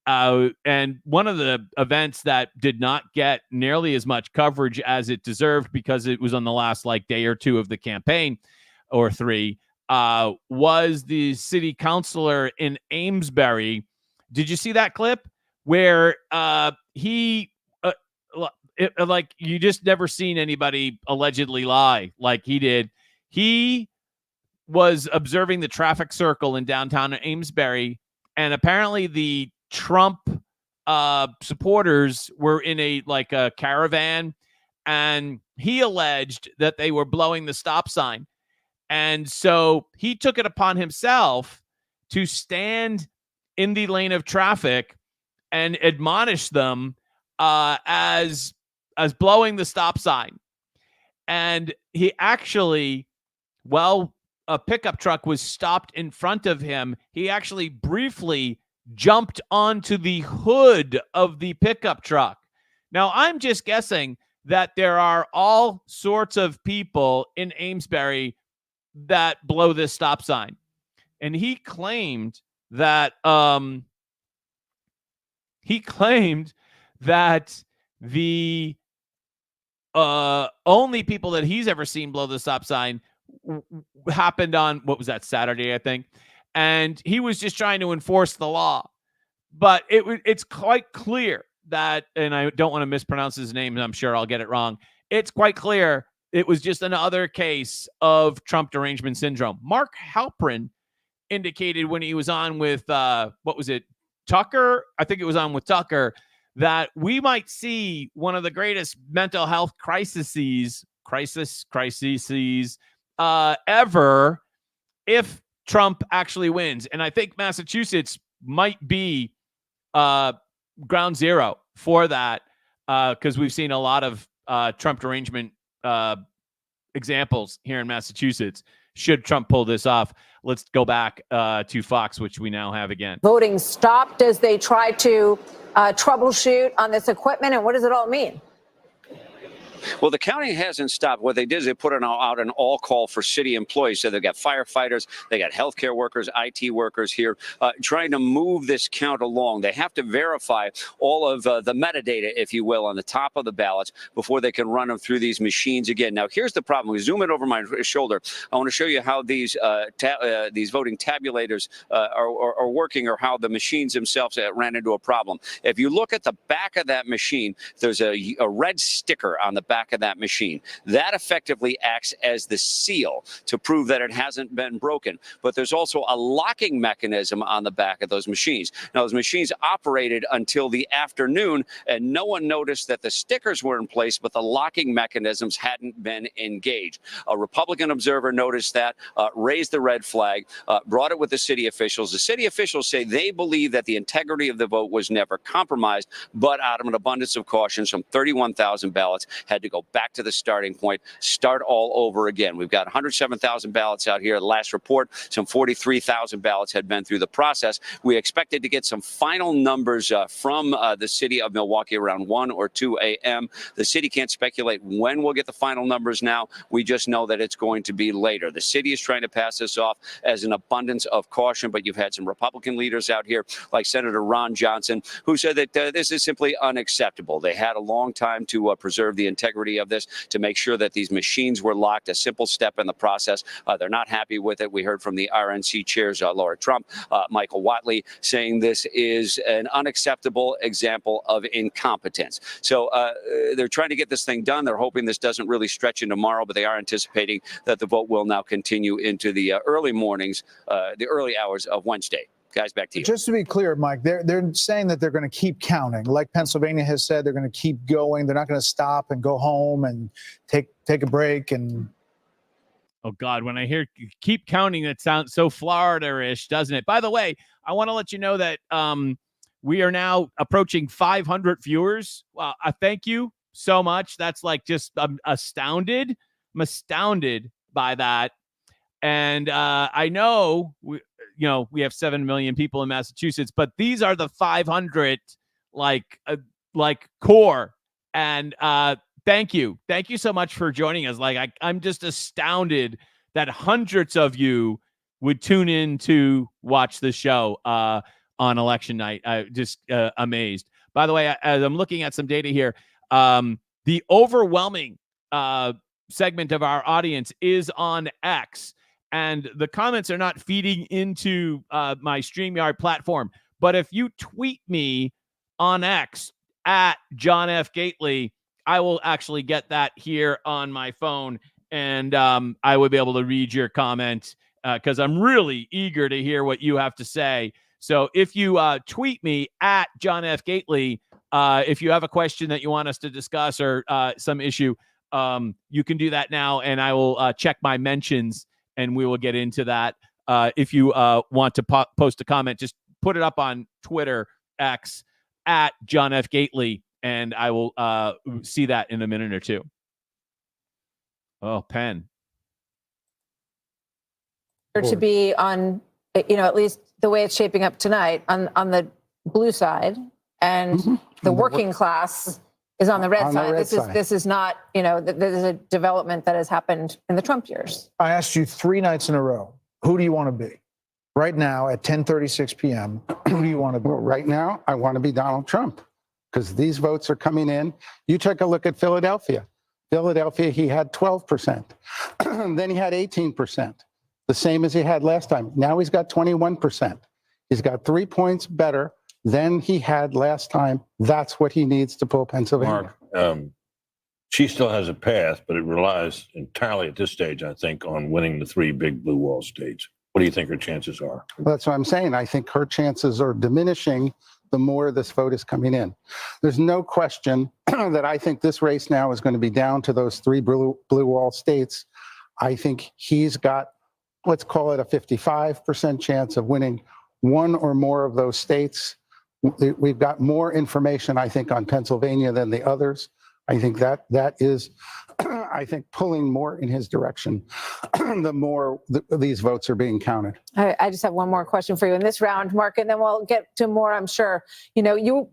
And one of the events that did not get nearly as much coverage as it deserved because it was on the last day or two of the campaign, or three, was the city councilor in Amesbury. Did you see that clip where he you just never seen anybody allegedly lie like he did? He was observing the traffic circle in downtown Amesbury, and apparently the Trump supporters were in a caravan, and he alleged that they were blowing the stop sign. And so he took it upon himself to stand in the lane of traffic and admonish them as blowing the stop sign. And he actually, a pickup truck was stopped in front of him, he actually briefly jumped onto the hood of the pickup truck. Now, I'm just guessing that there are all sorts of people in Amesbury that blow this stop sign. And he claimed that the only people that he's ever seen blow the stop sign happened on, what was that, Saturday, I think. And he was just trying to enforce the law. But it's quite clear that, and I don't want to mispronounce his name, and I'm sure I'll get it wrong. It's quite clear it was just another case of Trump derangement syndrome. Mark Halperin indicated when he was on with, Tucker? I think it was on with Tucker, that we might see one of the greatest mental health crises ever if Trump actually wins. And I think Massachusetts might be ground zero for that, because we've seen a lot of Trump derangement examples here in Massachusetts. Should Trump pull this off? Let's go back to Fox, which we now have again. Voting stopped as they try to troubleshoot on this equipment, and what does it all mean? Well, the counting hasn't stopped. What they did is they put out an all call for city employees. So they've got firefighters, they got healthcare workers, IT workers here trying to move this count along. They have to verify all of the metadata, if you will, on the top of the ballots before they can run them through these machines again. Now, here's the problem. We zoom in over my shoulder. I want to show you how these voting tabulators are working, or how the machines themselves ran into a problem. If you look at the back of that machine, there's a red sticker on the back of that machine. That effectively acts as the seal to prove that it hasn't been broken. But there's also a locking mechanism on the back of those machines. Now, those machines operated until the afternoon, and no one noticed that the stickers were in place, but the locking mechanisms hadn't been engaged. A Republican observer noticed that, raised the red flag, brought it with the city officials. The city officials say they believe that the integrity of the vote was never compromised, but out of an abundance of caution, some 31,000 ballots had to go back to the starting point, start all over again. We've got 107,000 ballots out here. The last report, some 43,000 ballots had been through the process. We expected to get some final numbers from the city of Milwaukee around 1 or 2 a.m. The city can't speculate when we'll get the final numbers now. We just know that it's going to be later. The city is trying to pass this off as an abundance of caution, but you've had some Republican leaders out here, like Senator Ron Johnson, who said that this is simply unacceptable. They had a long time to preserve the integrity of this, to make sure that these machines were locked, a simple step in the process. They're not happy with it. We heard from the RNC chairs, Laura Trump, Michael Whatley, saying this is an unacceptable example of incompetence. So they're trying to get this thing done. They're hoping this doesn't really stretch into tomorrow, but they are anticipating that the vote will now continue into the early mornings, the early hours of Wednesday. Guys, back to you. Just to be clear, Mike, they're saying that they're going to keep counting. Like Pennsylvania has said, they're going to keep going. They're not going to stop and go home and take a break. And oh God, when I hear keep counting, that sounds so Florida-ish, doesn't it? By the way, I want to let you know that we are now approaching 500 viewers. Well, I thank you so much. That's like just I'm astounded. I'm astounded by that. And I know we have 7 million people in Massachusetts, but these are the 500 like core. And thank you so much for joining us. Like I'm just astounded that hundreds of you would tune in to watch the show. on election night. I just amazed. By the way, as I'm looking at some data here, the overwhelming segment of our audience is on X, and the comments are not feeding into my StreamYard platform. But if you tweet me on X at John F. Gately, I will actually get that here on my phone, and I will be able to read your comment because I'm really eager to hear what you have to say. So if you tweet me at John F. Gately, if you have a question that you want us to discuss or some issue, you can do that now, and I will check my mentions, and we will get into that. If you want to post a comment, just put it up on Twitter, X, at John F. Gately, and I will see that in a minute or two. Oh, Penn. To be on, at least the way it's shaping up tonight, on the blue side, and the working class is on the red side. This is not, this is a development that has happened in the Trump years. I asked you 3 nights in a row, who do you want to be? Right now at 10:36 p.m., who do you want to be? Well, right now, I want to be Donald Trump because these votes are coming in. You take a look at Philadelphia. Philadelphia, he had 12%. Then he had 18%, the same as he had last time. Now he's got 21%. He's got 3 points better than he had last time. That's what he needs to pull Pennsylvania. Mark, she still has a path, but it relies entirely at this stage, I think, on winning the 3 big blue wall states. What do you think her chances are? Well, that's what I'm saying. I think her chances are diminishing the more this vote is coming in. There's no question that I think this race now is going to be down to those 3 blue wall states. I think he's got, let's call it a 55% chance of winning 1 or more of those states. We've got more information, I think, on Pennsylvania than the others. I think that is, I think, pulling more in his direction the more these votes are being counted. I just have one more question for you in this round, Mark, and then we'll get to more, I'm sure. You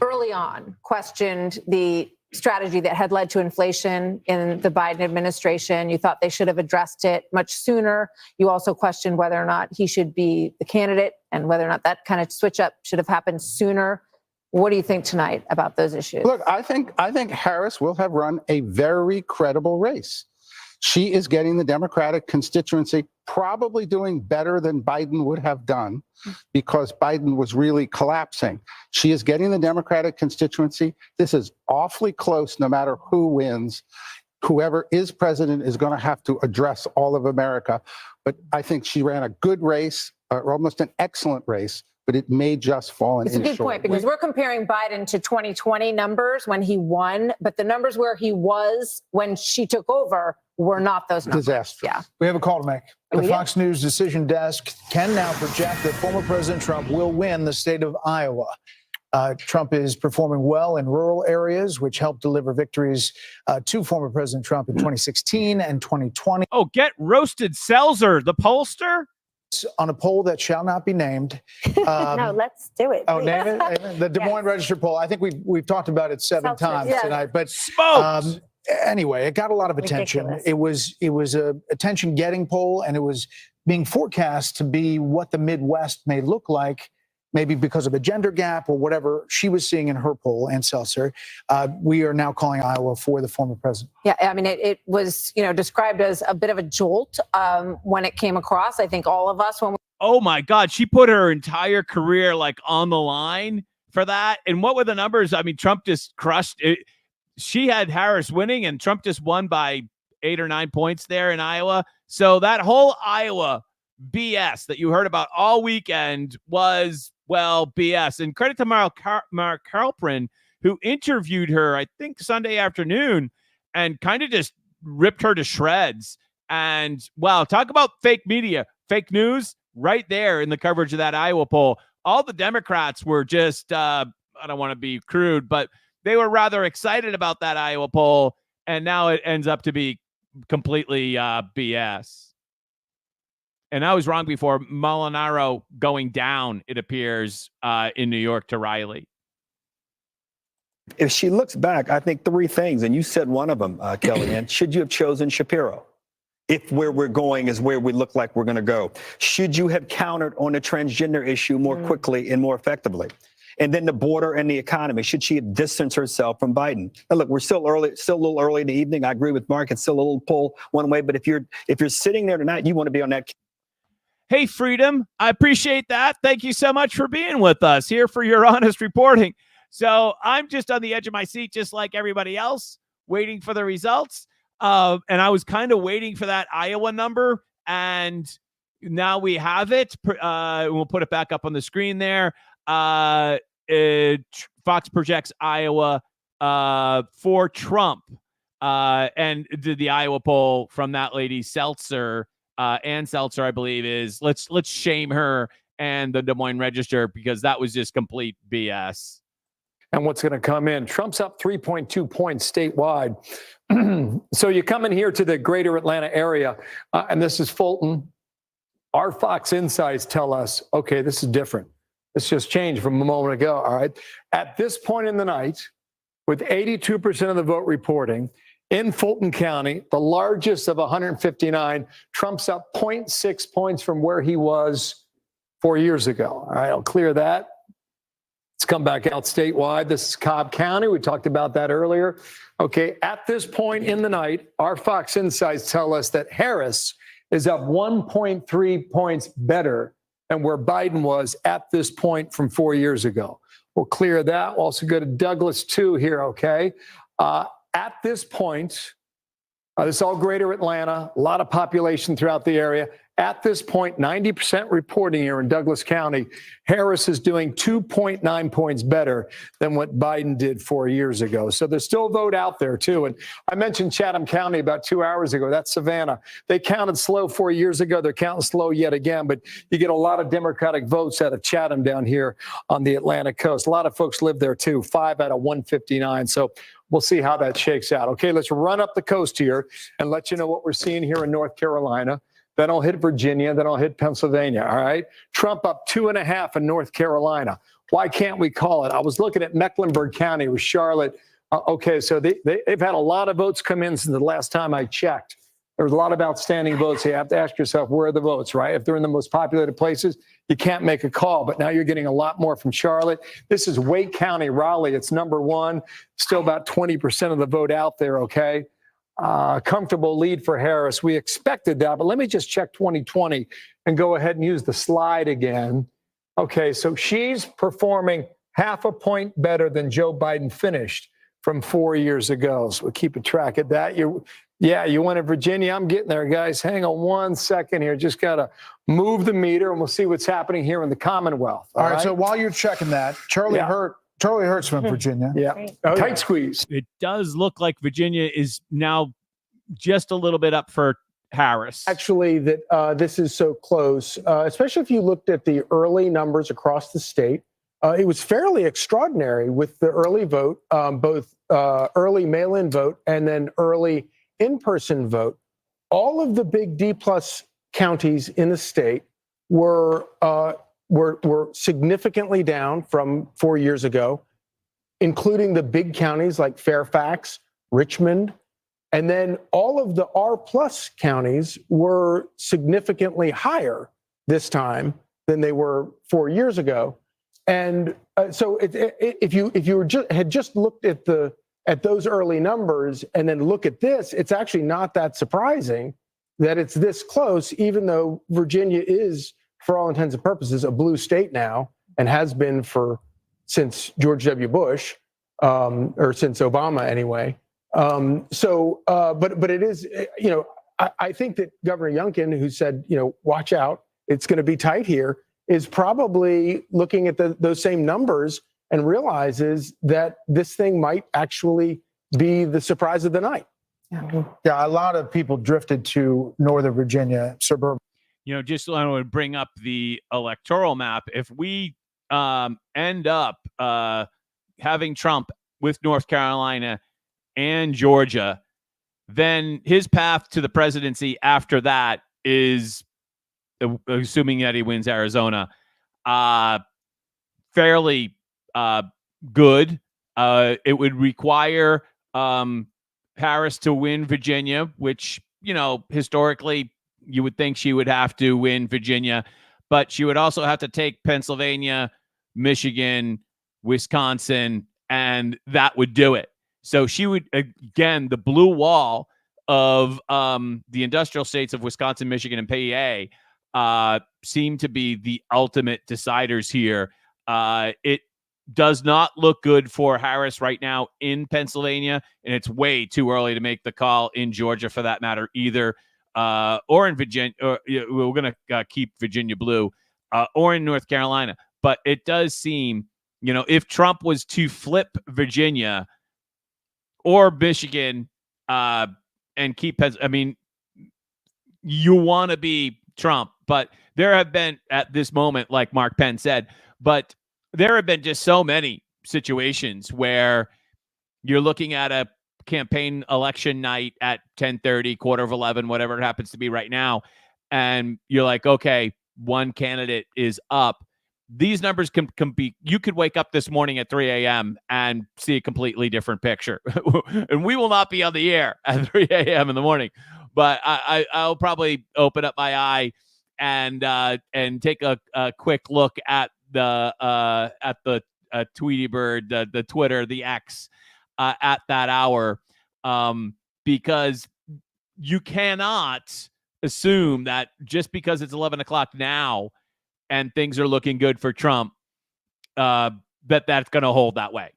early on questioned the strategy that had led to inflation in the Biden administration. You thought they should have addressed it much sooner. You also questioned whether or not he should be the candidate and whether or not that kind of switch up should have happened sooner. What do you think tonight about those issues? Look, I think Harris will have run a very credible race. She is getting the Democratic constituency probably doing better than Biden would have done because Biden was really collapsing. She is getting the Democratic constituency. This is awfully close no matter who wins. Whoever is president is going to have to address all of America. But I think she ran a good race, or almost an excellent race, but it may just fall in. It's a good point because we're comparing Biden to 2020 numbers when he won, but the numbers where he was when she took over were not those numbers. Disaster. Yeah. We have a call to make. The Fox News decision desk can now project that former President Trump will win the state of Iowa. Trump is performing well in rural areas, which helped deliver victories to former President Trump in 2016 and 2020. Oh, get roasted, Selzer, the pollster? On a poll that shall not be named. No, let's do it. Oh, name it? The Des Moines Register poll. I think we've talked about it 7 times tonight. But anyway, it got a lot of attention. Ridiculous. It was a attention-getting poll, and it was being forecast to be what the Midwest may look like, maybe because of a gender gap or whatever she was seeing in her poll, and Seltzer. We are now calling Iowa for the former president. Yeah, I mean, it was, described as a bit of a jolt when it came across. I think all of us, oh my God, she put her entire career on the line for that. And what were the numbers? I mean, Trump just crushed it. She had Harris winning, and Trump just won by 8 or 9 points there in Iowa. So that whole Iowa BS that you heard about all weekend was, well, BS. And credit to Mark Halperin, who interviewed her, I think, Sunday afternoon and kind of just ripped her to shreds. And, wow, talk about fake media, fake news right there in the coverage of that Iowa poll. All the Democrats were just, I don't want to be crude, but they were rather excited about that Iowa poll. And now it ends up to be completely BS. And I was wrong before. Molinaro going down, it appears, in New York to Riley. If she looks back, I think 3 things, and you said one of them, Kellyanne. Should you have chosen Shapiro? if where we're going is where we look like we're going to go? Should you have countered on the transgender issue more quickly and more effectively? And then the border and the economy. Should she have distanced herself from Biden? Now, look, we're still a little early in the evening. I agree with Mark. It's still a little pull one way. But if you're sitting there tonight, you want to be on that. Hey, Freedom, I appreciate that. Thank you so much for being with us here for your honest reporting. So I'm just on the edge of my seat, just like everybody else, waiting for the results. And I was kind of waiting for that Iowa number, and now we have it. We'll put it back up on the screen there. Fox projects Iowa for Trump, and did the Iowa poll from that lady Seltzer, Ann Seltzer, I believe, is let's shame her and the Des Moines Register, because that was just complete BS. And what's going to come in? Trump's up 3.2 points statewide. So you come in here to the greater Atlanta area, and this is Fulton. Our Fox insights tell us, okay, this is different. This just changed from a moment ago, all right? At this point in the night, with 82% of the vote reporting, in Fulton County, the largest of 159, Trump's up 0.6 points from where he was 4 years ago. All right, I'll clear that. Let's come back out statewide. This is Cobb County. We talked about that earlier. Okay, at this point in the night, our Fox insights tell us that Harris is up 1.3 points better than where Biden was at this point from 4 years ago. We'll clear that. We'll also go to Douglas 2 here, okay? At this point, this is all greater Atlanta, a lot of population throughout the area. At this point, 90% reporting here in Douglas County, Harris is doing 2.9 points better than what Biden did 4 years ago. So there's still a vote out there, too. And I mentioned Chatham County about 2 hours ago. That's Savannah. They counted slow 4 years ago. They're counting slow yet again. But you get a lot of Democratic votes out of Chatham down here on the Atlantic coast. A lot of folks live there, too, 5 out of 159. So we'll see how that shakes out. Okay, let's run up the coast here and let you know what we're seeing here in North Carolina. Then I'll hit Virginia. Then I'll hit Pennsylvania. All right. Trump up 2.5 in North Carolina. Why can't we call it? I was looking at Mecklenburg County with Charlotte. Okay, so they've had a lot of votes come in since the last time I checked. There was a lot of outstanding votes. You have to ask yourself, where are the votes, right? If they're in the most populated places, you can't make a call. But now you're getting a lot more from Charlotte. This is Wake County, Raleigh. It's number one. Still about 20% of the vote out there, okay? Comfortable lead for Harris. We expected that, but let me just check 2020 and go ahead and use the slide again. Okay, so she's performing 0.5 point better than Joe Biden finished from 4 years ago. So we'll keep a track of that. You went to Virginia. I'm getting there, guys. Hang on 1 second here. Just got to move the meter, and we'll see what's happening here in the Commonwealth. All right, so while you're checking that, Charlie Hurt's from Virginia. Yeah. Tight squeeze. It does look like Virginia is now just a little bit up for Harris. Actually, that this is so close, especially if you looked at the early numbers across the state. It was fairly extraordinary with the early vote, both early mail-in vote and then early in-person vote. All of the big D-plus counties in the state were significantly down from 4 years ago, including the big counties like Fairfax, Richmond, and then all of the R-plus counties were significantly higher this time than they were 4 years ago. And so if you had just looked at those early numbers and then look at this, it's actually not that surprising that it's this close, even though Virginia is, for all intents and purposes, a blue state now and has been since George W. Bush, or since Obama anyway. But it is, I think that Governor Youngkin, who said, watch out, it's going to be tight here, is probably looking at those same numbers and realizes that this thing might actually be the surprise of the night. Yeah, a lot of people drifted to Northern Virginia, suburban. Just I want to bring up the electoral map. If we end up having Trump with North Carolina and Georgia, then his path to the presidency after that is, assuming that he wins Arizona, fairly good. It would require Harris to win Virginia, which historically, you would think she would have to win Virginia, but she would also have to take Pennsylvania, Michigan, Wisconsin, and that would do it. So she would, again, the blue wall of the industrial states of Wisconsin, Michigan, and PA seem to be the ultimate deciders here. It does not look good for Harris right now in Pennsylvania, and it's way too early to make the call in Georgia for that matter either, or in Virginia. We're going to keep Virginia blue, or in North Carolina. But it does seem, if Trump was to flip Virginia or Michigan and keep, you want to be Trump. But there have been, at this moment, like Mark Penn said, but there have been just so many situations where you're looking at a campaign election night at 10:30, 11:15, whatever it happens to be right now, and you're like, okay, one candidate is up. These numbers can be, you could wake up this morning at 3 a.m. and see a completely different picture. And we will not be on the air at 3 a.m. in the morning, but I'll probably open up my eye and take a quick look at the Tweety Bird, the Twitter, the X at that hour, because you cannot assume that just because it's 11 o'clock now and things are looking good for Trump, that's going to hold that way.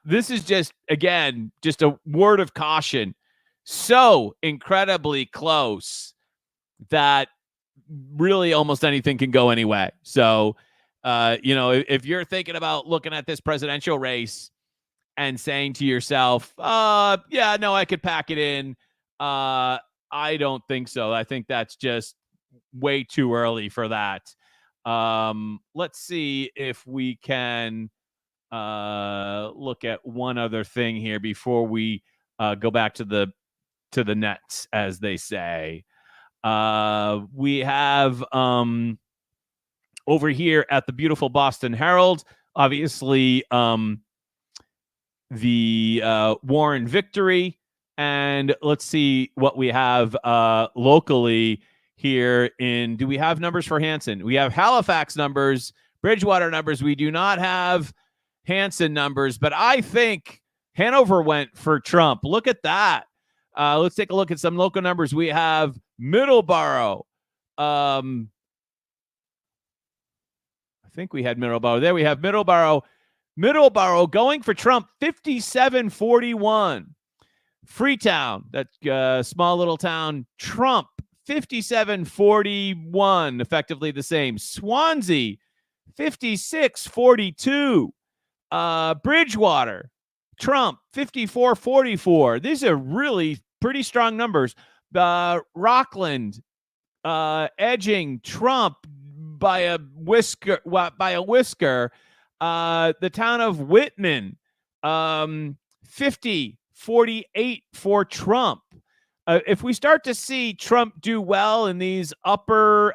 This is just a word of caution. So incredibly close that really almost anything can go anyway. So, if you're thinking about looking at this presidential race and saying to yourself, I could pack it in. I don't think so. I think that's just way too early for that. Let's see if we can look at one other thing here before we go back to the nets, as they say. We have over here at the beautiful Boston Herald, obviously, the Warren victory. And let's see what we have locally here do we have numbers for Hanson? We have Halifax numbers, Bridgewater numbers. We do not have Hanson numbers, but I think Hanover went for Trump. Look at that. Let's take a look at some local numbers. We have Middleborough. I think we had Middleborough. There we have Middleborough. Middleborough going for Trump, 57-41. Freetown, that small little town, Trump, 57-41, effectively the same. Swansea, 56-42. Bridgewater, Trump, 54-44. These are really pretty strong numbers. Rockland, edging Trump by a whisker. The town of Whitman, 50-48 for Trump. If we start to see Trump do well in these upper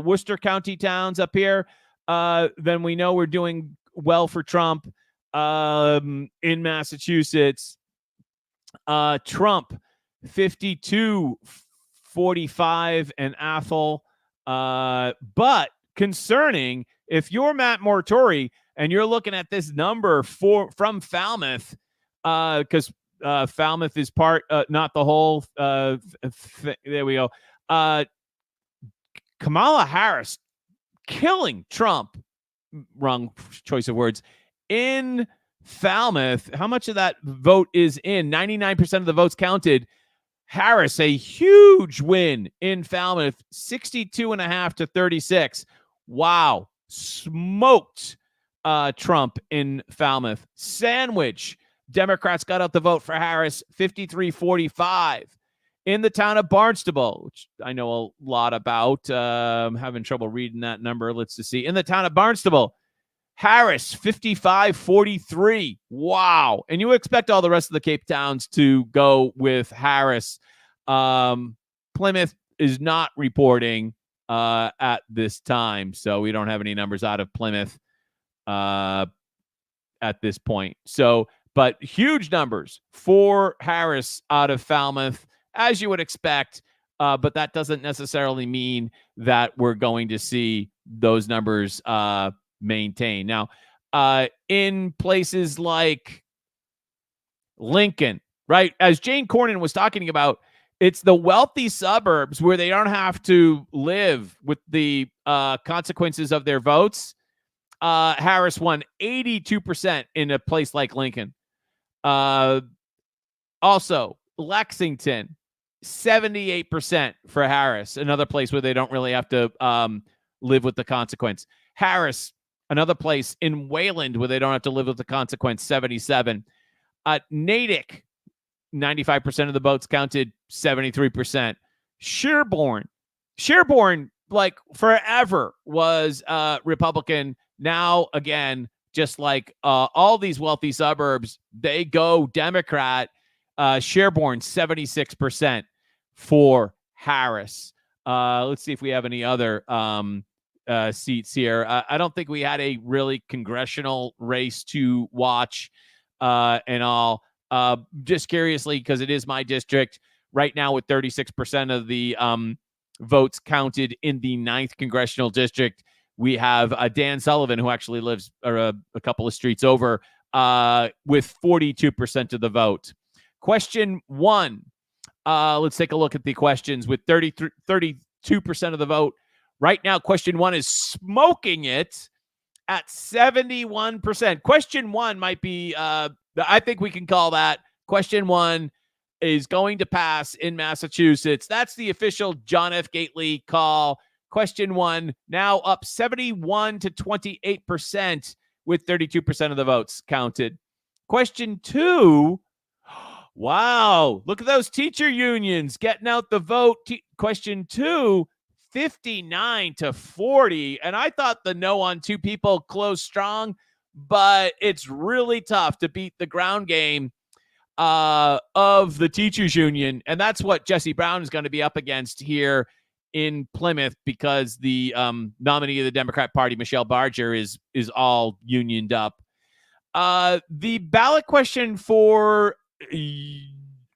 Worcester County towns up here, then we know we're doing well for Trump. In Massachusetts, Trump 52-45 in Athol. But concerning, if you're Matt Mortori and you're looking at this number from Falmouth, because Falmouth is part, not the whole. There we go. Kamala Harris killing Trump. Wrong choice of words. In Falmouth, how much of that vote is in? 99% of the votes counted. Harris, a huge win in Falmouth, 62.5-36. Wow. Smoked Trump in Falmouth. Sandwich, Democrats got out the vote for Harris, 53-45. In the town of Barnstable, which I know a lot about. I'm having trouble reading that number. Let's just see. In the town of Barnstable, Harris, 55-43. Wow. And you expect all the rest of the Cape Towns to go with Harris. Plymouth is not reporting at this time, so we don't have any numbers out of Plymouth at this point. So But huge numbers for Harris out of Falmouth, as you would expect. But that doesn't necessarily mean that we're going to see those numbers maintain. Now, in places like Lincoln, right, as Jane Corin was talking about, it's the wealthy suburbs where they don't have to live with the consequences of their votes. Harris won 82% in a place like Lincoln. Also, Lexington, 78% for Harris, another place where they don't really have to live with the consequence. Harris, another place in Wayland where they don't have to live with the consequence, 77. Natick, 95% of the votes counted, 73%. Sherborne, like forever was Republican. Now, again, just like all these wealthy suburbs, they go Democrat. Sherborne, 76% for Harris. Let's see if we have any other seats here. I don't think we had a really congressional race to watch and all. Just curiously, because it is my district right now, with 36% of the votes counted in the 9th congressional district, we have Dan Sullivan, who actually lives a couple of streets over, with 42% of the vote. Question 1. Let's take a look at the questions with 32% of the vote. Right now, question 1 is smoking it at 71%. Question 1 might be, I think we can call that. Question 1 is going to pass in Massachusetts. That's the official John F. Gately call. Question 1 now up 71 to 28% with 32% of the votes counted. Question 2. Wow, look at those teacher unions getting out the vote. Question 2, 59 to 40. And I thought the no on 2 people closed strong, but it's really tough to beat the ground game of the teachers union. And that's what Jesse Brown is going to be up against here in Plymouth, because the nominee of the Democrat Party, Michelle Barger, is all unioned up. The ballot question for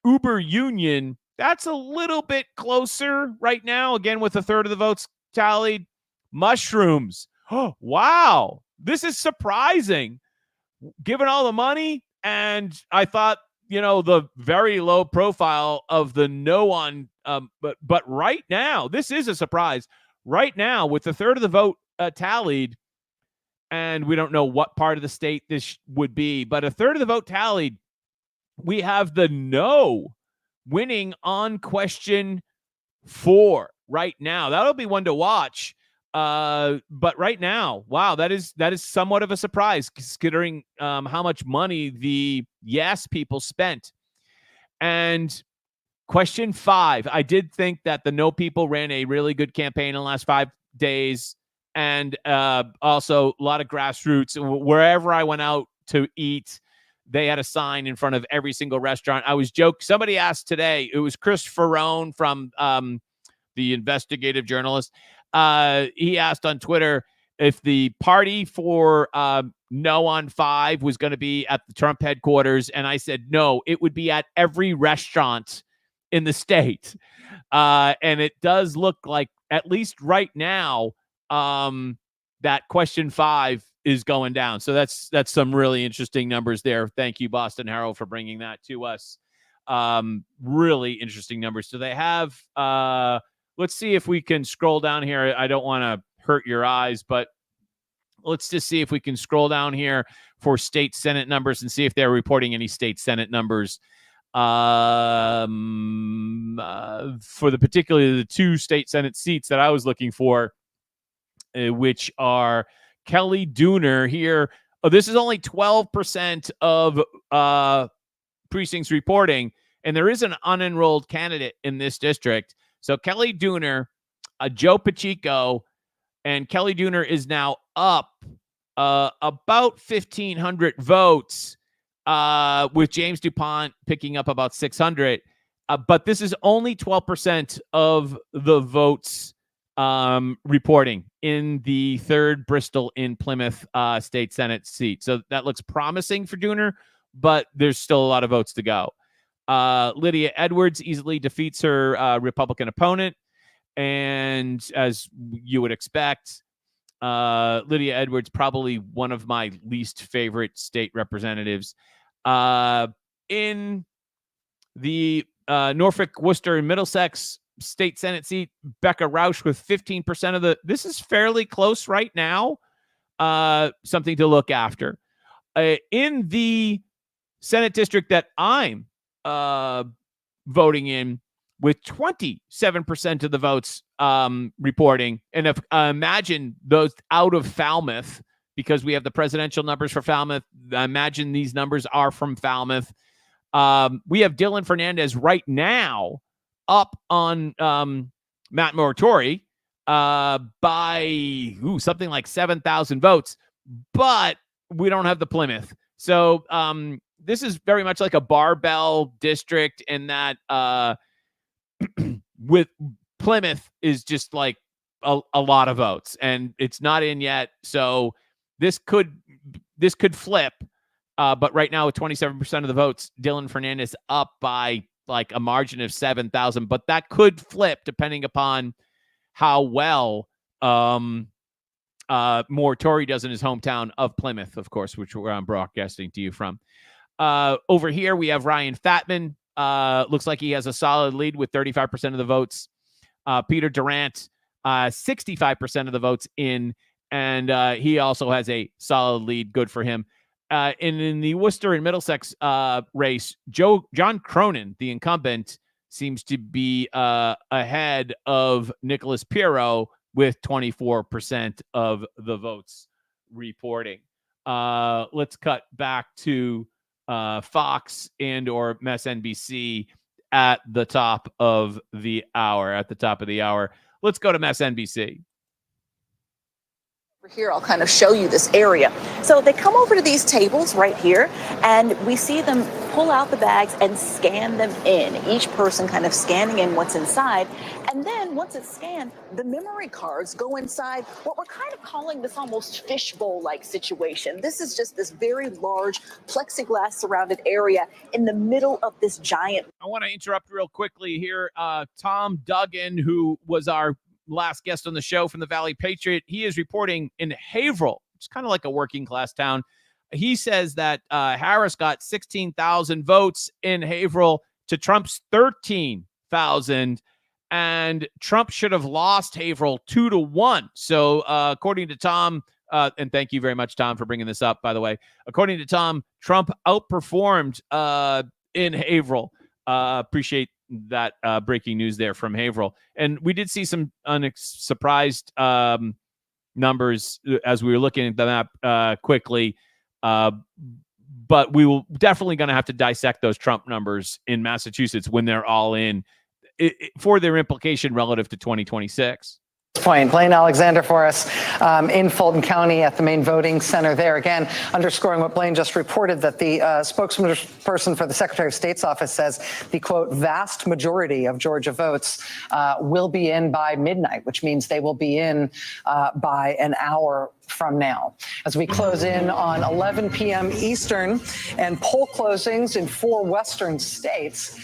Uber Union, that's a little bit closer right now, again with a third of the votes tallied. Mushrooms, oh wow, this is surprising given all the money. And I thought, the very low profile of the no on, but right now, this is a surprise. Right now, with a third of the vote tallied, and we don't know what part of the state this would be, but a third of the vote tallied, we have the no winning on question 4 right now. That'll be one to watch. But right now, wow, that is somewhat of a surprise, considering how much money the yes people spent. And question 5, I did think that the no people ran a really good campaign in the last 5 days. And also a lot of grassroots. Wherever I went out to eat, they had a sign in front of every single restaurant. I was joking. Somebody asked today, it was Chris Ferrone from the investigative journalist. He asked on Twitter if the party for no on 5 was going to be at the Trump headquarters. And I said, no, it would be at every restaurant in the state. And it does look like, at least right now, that question 5 is going down. So that's some really interesting numbers there. Thank you, Boston Herald, for bringing that to us. Really interesting numbers. So they have, let's see if we can scroll down here. I don't want to hurt your eyes, but let's just see if we can scroll down here for state Senate numbers and see if they're reporting any state Senate numbers. For particularly the 2 state Senate seats that I was looking for, which are Kelly Dooner here. Oh, this is only 12% of precincts reporting, and there is an unenrolled candidate in this district. So Kelly Dooner, Joe Pacheco, and Kelly Dooner is now up about 1,500 votes, with James DuPont picking up about 600. But this is only 12% of the votes reporting in the 3rd Bristol in Plymouth state Senate seat. So that looks promising for Dooner, but there's still a lot of votes to go. Lydia Edwards easily defeats her Republican opponent. And as you would expect, Lydia Edwards, probably one of my least favorite state representatives. In the Norfolk, Worcester, and Middlesex state Senate seat, Becca Rausch with 15% of the. This is fairly close right now. Something to look after. In the Senate district that I'm voting in, with 27% of the votes reporting, and if imagine those out of Falmouth, because we have the presidential numbers for Falmouth. I imagine these numbers are from Falmouth. We have Dylan Fernandez right now up on Matt Moratori by something like 7,000 votes, but we don't have the Plymouth. So this is very much like a barbell district in that with Plymouth is just like a lot of votes, and it's not in yet. So this could flip. But right now with 27% of the votes, Dylan Fernandez up by like a margin of 7,000, but that could flip depending upon how well Moratori does in his hometown of Plymouth, of course, which I'm broadcasting to you from. Over here, we have Ryan Fatman. Looks like he has a solid lead with 35% of the votes. Peter Durant, 65% of the votes in, and he also has a solid lead. Good for him. And in the Worcester and Middlesex race, John Cronin, the incumbent, seems to be ahead of Nicholas Pirro with 24% of the votes reporting. Let's cut back to Fox and or MSNBC at the top of the hour. Let's go to MSNBC. Here, I'll kind of show you this area. So they come over to these tables right here, and we see them pull out the bags and scan them in. Each person kind of scanning in what's inside. And then once it's scanned, the memory cards go inside what we're kind of calling this almost fishbowl-like situation. This is just this very large plexiglass surrounded area in the middle of this giant. I want to interrupt real quickly here. Tom Dugen, who was our last guest on the show from the Valley Patriot, he is reporting in Haverhill, which is kind of like a working class town. He says that Harris got 16,000 votes in Haverhill to Trump's 13,000, and Trump should have lost Haverhill 2-1. So according to Tom, and thank you very much, Tom, for bringing this up, by the way. According to Tom, Trump outperformed in Haverhill. Appreciate that breaking news there from Haverhill. And we did see some surprised numbers as we were looking at the map quickly. But we will definitely going to have to dissect those Trump numbers in Massachusetts when they're all in for their implication relative to 2026. Point. Blaine Alexander for us in Fulton County at the main voting center there. Again, underscoring what Blaine just reported, that the spokesperson for the Secretary of State's office says the, quote, vast majority of Georgia votes will be in by midnight, which means they will be in by an hour from now. As we close in on 11 p.m. Eastern and poll closings in 4 Western states,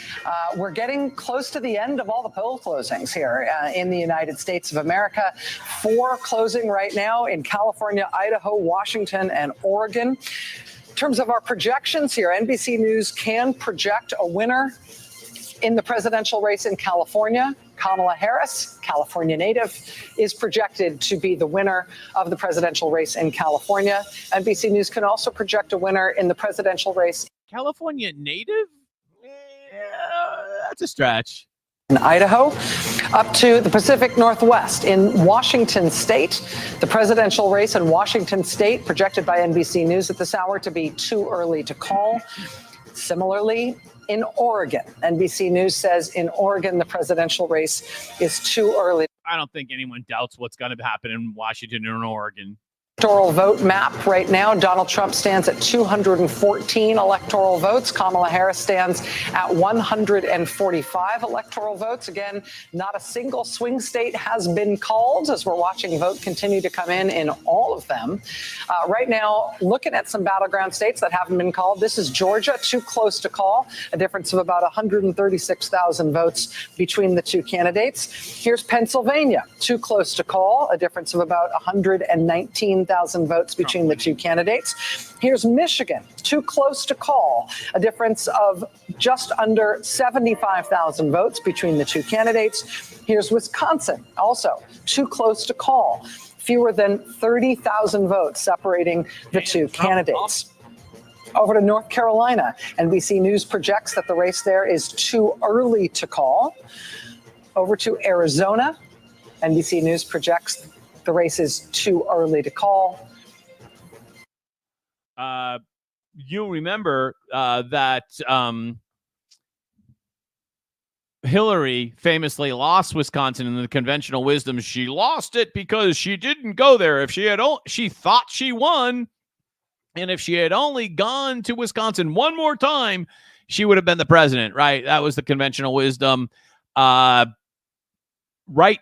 we're getting close to the end of all the poll closings here in the United States of America. 4 closing right now in California, Idaho, Washington, and Oregon. In terms of our projections here, NBC News can project a winner in the presidential race in California. Kamala Harris, California native, is projected to be the winner of the presidential race in California. NBC News can also project a winner in the presidential race. California native? That's a stretch. In Idaho, up to the Pacific Northwest. In Washington state, the presidential race in Washington state, projected by NBC News at this hour to be too early to call. Similarly, in Oregon, NBC News says in Oregon, the presidential race is too early. I don't think anyone doubts what's going to happen in Washington or in Oregon. Electoral vote map right now. Donald Trump stands at 214 electoral votes. Kamala Harris stands at 145 electoral votes. Again, not a single swing state has been called as we're watching vote continue to come in all of them. Right now, looking at some battleground states that haven't been called. This is Georgia, too close to call, a difference of about 136,000 votes between the two candidates. Here's Pennsylvania, too close to call, a difference of about 119,000 votes between the two candidates. Here's Michigan, too close to call, a difference of just under 75,000 votes between the two candidates. Here's Wisconsin, also too close to call, fewer than 30,000 votes separating the two candidates. Over to North Carolina, NBC News projects that the race there is too early to call. Over to Arizona, NBC News projects the race is too early to call. You'll remember that Hillary famously lost Wisconsin in the conventional wisdom. She lost it because she didn't go there. If she had, she thought she won, and if she had only gone to Wisconsin one more time, she would have been the president. Right? That was the conventional wisdom. Right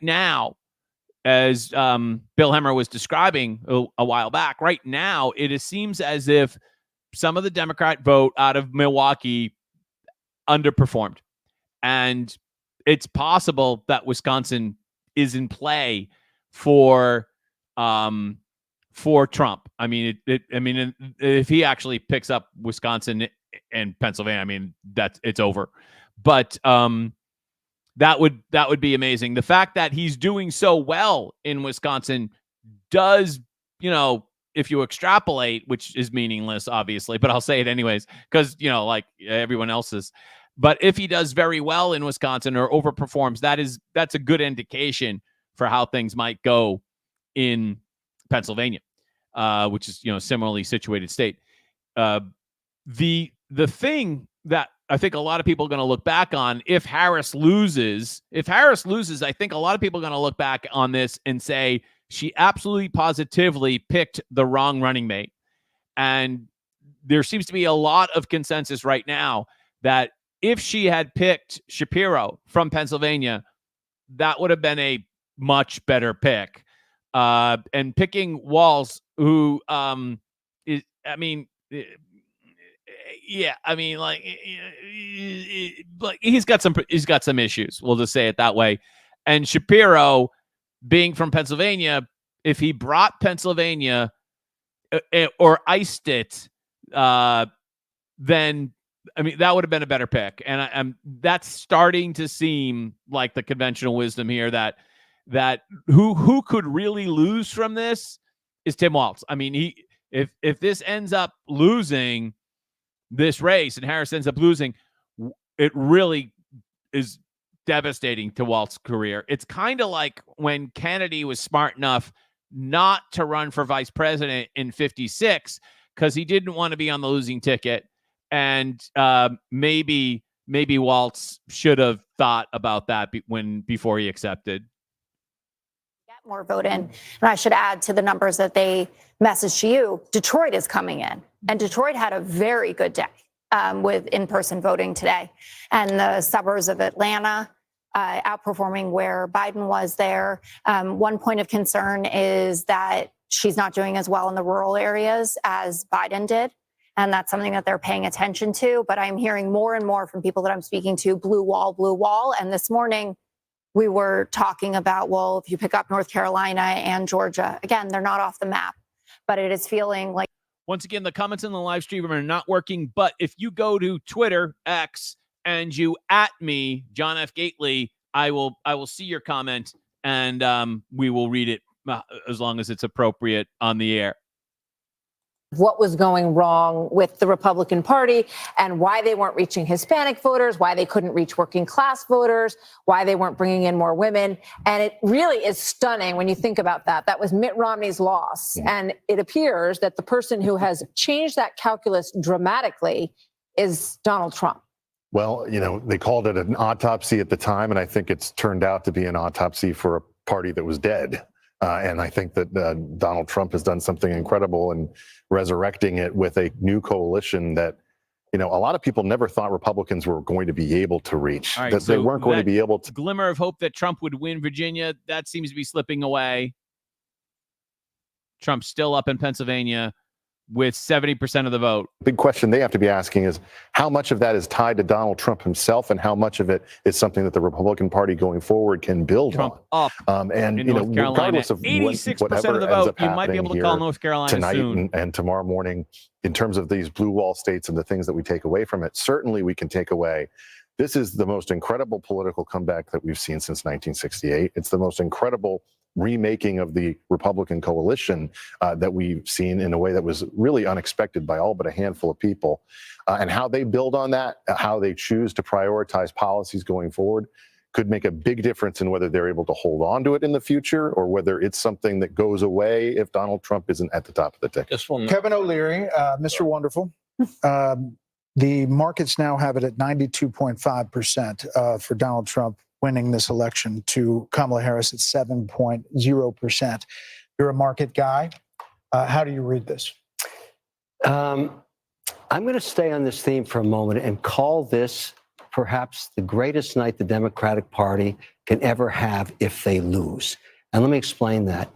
now, as Bill Hemmer was describing a while back, right now, it seems as if some of the Democrat vote out of Milwaukee underperformed. And it's possible that Wisconsin is in play for Trump. I mean, if he actually picks up Wisconsin and Pennsylvania, I mean, it's over. But that would be amazing. The fact that he's doing so well in Wisconsin does, if you extrapolate, which is meaningless, obviously, but I'll say it anyways, because, like everyone else's. But if he does very well in Wisconsin or overperforms, that's a good indication for how things might go in Pennsylvania, which is, similarly situated state. The thing that I think a lot of people are going to look back on if Harris loses, I think a lot of people are going to look back on this and say she absolutely positively picked the wrong running mate. And there seems to be a lot of consensus right now that if she had picked Shapiro from Pennsylvania, that would have been a much better pick. And picking Walz, who he's got some issues. We'll just say it that way. And Shapiro, being from Pennsylvania, if he brought Pennsylvania or iced it, then that would have been a better pick. And that's starting to seem like the conventional wisdom here that who could really lose from this is Tim Walz. I mean, if this ends up losing this race and Harris ends up losing, it really is devastating to Walz's career. It's kind of like when Kennedy was smart enough not to run for vice president in 56 because he didn't want to be on the losing ticket. And maybe Walz should have thought about that before he accepted. Get more vote in. And I should add to the numbers that they messaged to you, Detroit is coming in. And Detroit had a very good day with in-person voting today. And the suburbs of Atlanta outperforming where Biden was there. One point of concern is that she's not doing as well in the rural areas as Biden did. And that's something that they're paying attention to. But I'm hearing more and more from people that I'm speaking to, blue wall. And this morning, we were talking about, well, if you pick up North Carolina and Georgia, again, they're not off the map. But it is feeling like. Once again, the comments in the live stream are not working. But if you go to Twitter, X, and you at me, John F. Gately, I will see your comment and we will read it as long as it's appropriate on the air. What was going wrong with the Republican Party and why they weren't reaching Hispanic voters, why they couldn't reach working class voters, why they weren't bringing in more women. And it really is stunning when you think about that. That was Mitt Romney's loss. Yeah. And it appears that the person who has changed that calculus dramatically is Donald Trump. Well, they called it an autopsy at the time, and I think it's turned out to be an autopsy for a party that was dead. And I think that Donald Trump has done something incredible in resurrecting it with a new coalition that, a lot of people never thought Republicans were going to be able to reach, All right, that they so weren't going to be able to. Glimmer of hope that Trump would win Virginia, that seems to be slipping away. Trump's still up in Pennsylvania with 70% of the vote. Big question they have to be asking is how much of that is tied to Donald Trump himself and how much of it is something that the Republican Party going forward can build Trump on. Up And, in North Carolina. regardless of 86% of the vote, you might be able to call North Carolina tonight soon. and tomorrow morning, in terms of these blue wall states and the things that we take away from it, certainly we can take away. This is the most incredible political comeback that we've seen since 1968. It's the most incredible remaking of the Republican coalition that we've seen in a way that was really unexpected by all but a handful of people. And how they build on that, how they choose to prioritize policies going forward could make a big difference in whether they're able to hold on to it in the future or whether it's something that goes away if Donald Trump isn't at the top of the ticket. Kevin O'Leary, Mr. Wonderful. The markets now have it at 92.5% for Donald Trump winning this election to Kamala Harris at 7.0%. You're a market guy. How do you read this? I'm going to stay on this theme for a moment and call this perhaps the greatest night the Democratic Party can ever have if they lose. And let me explain that.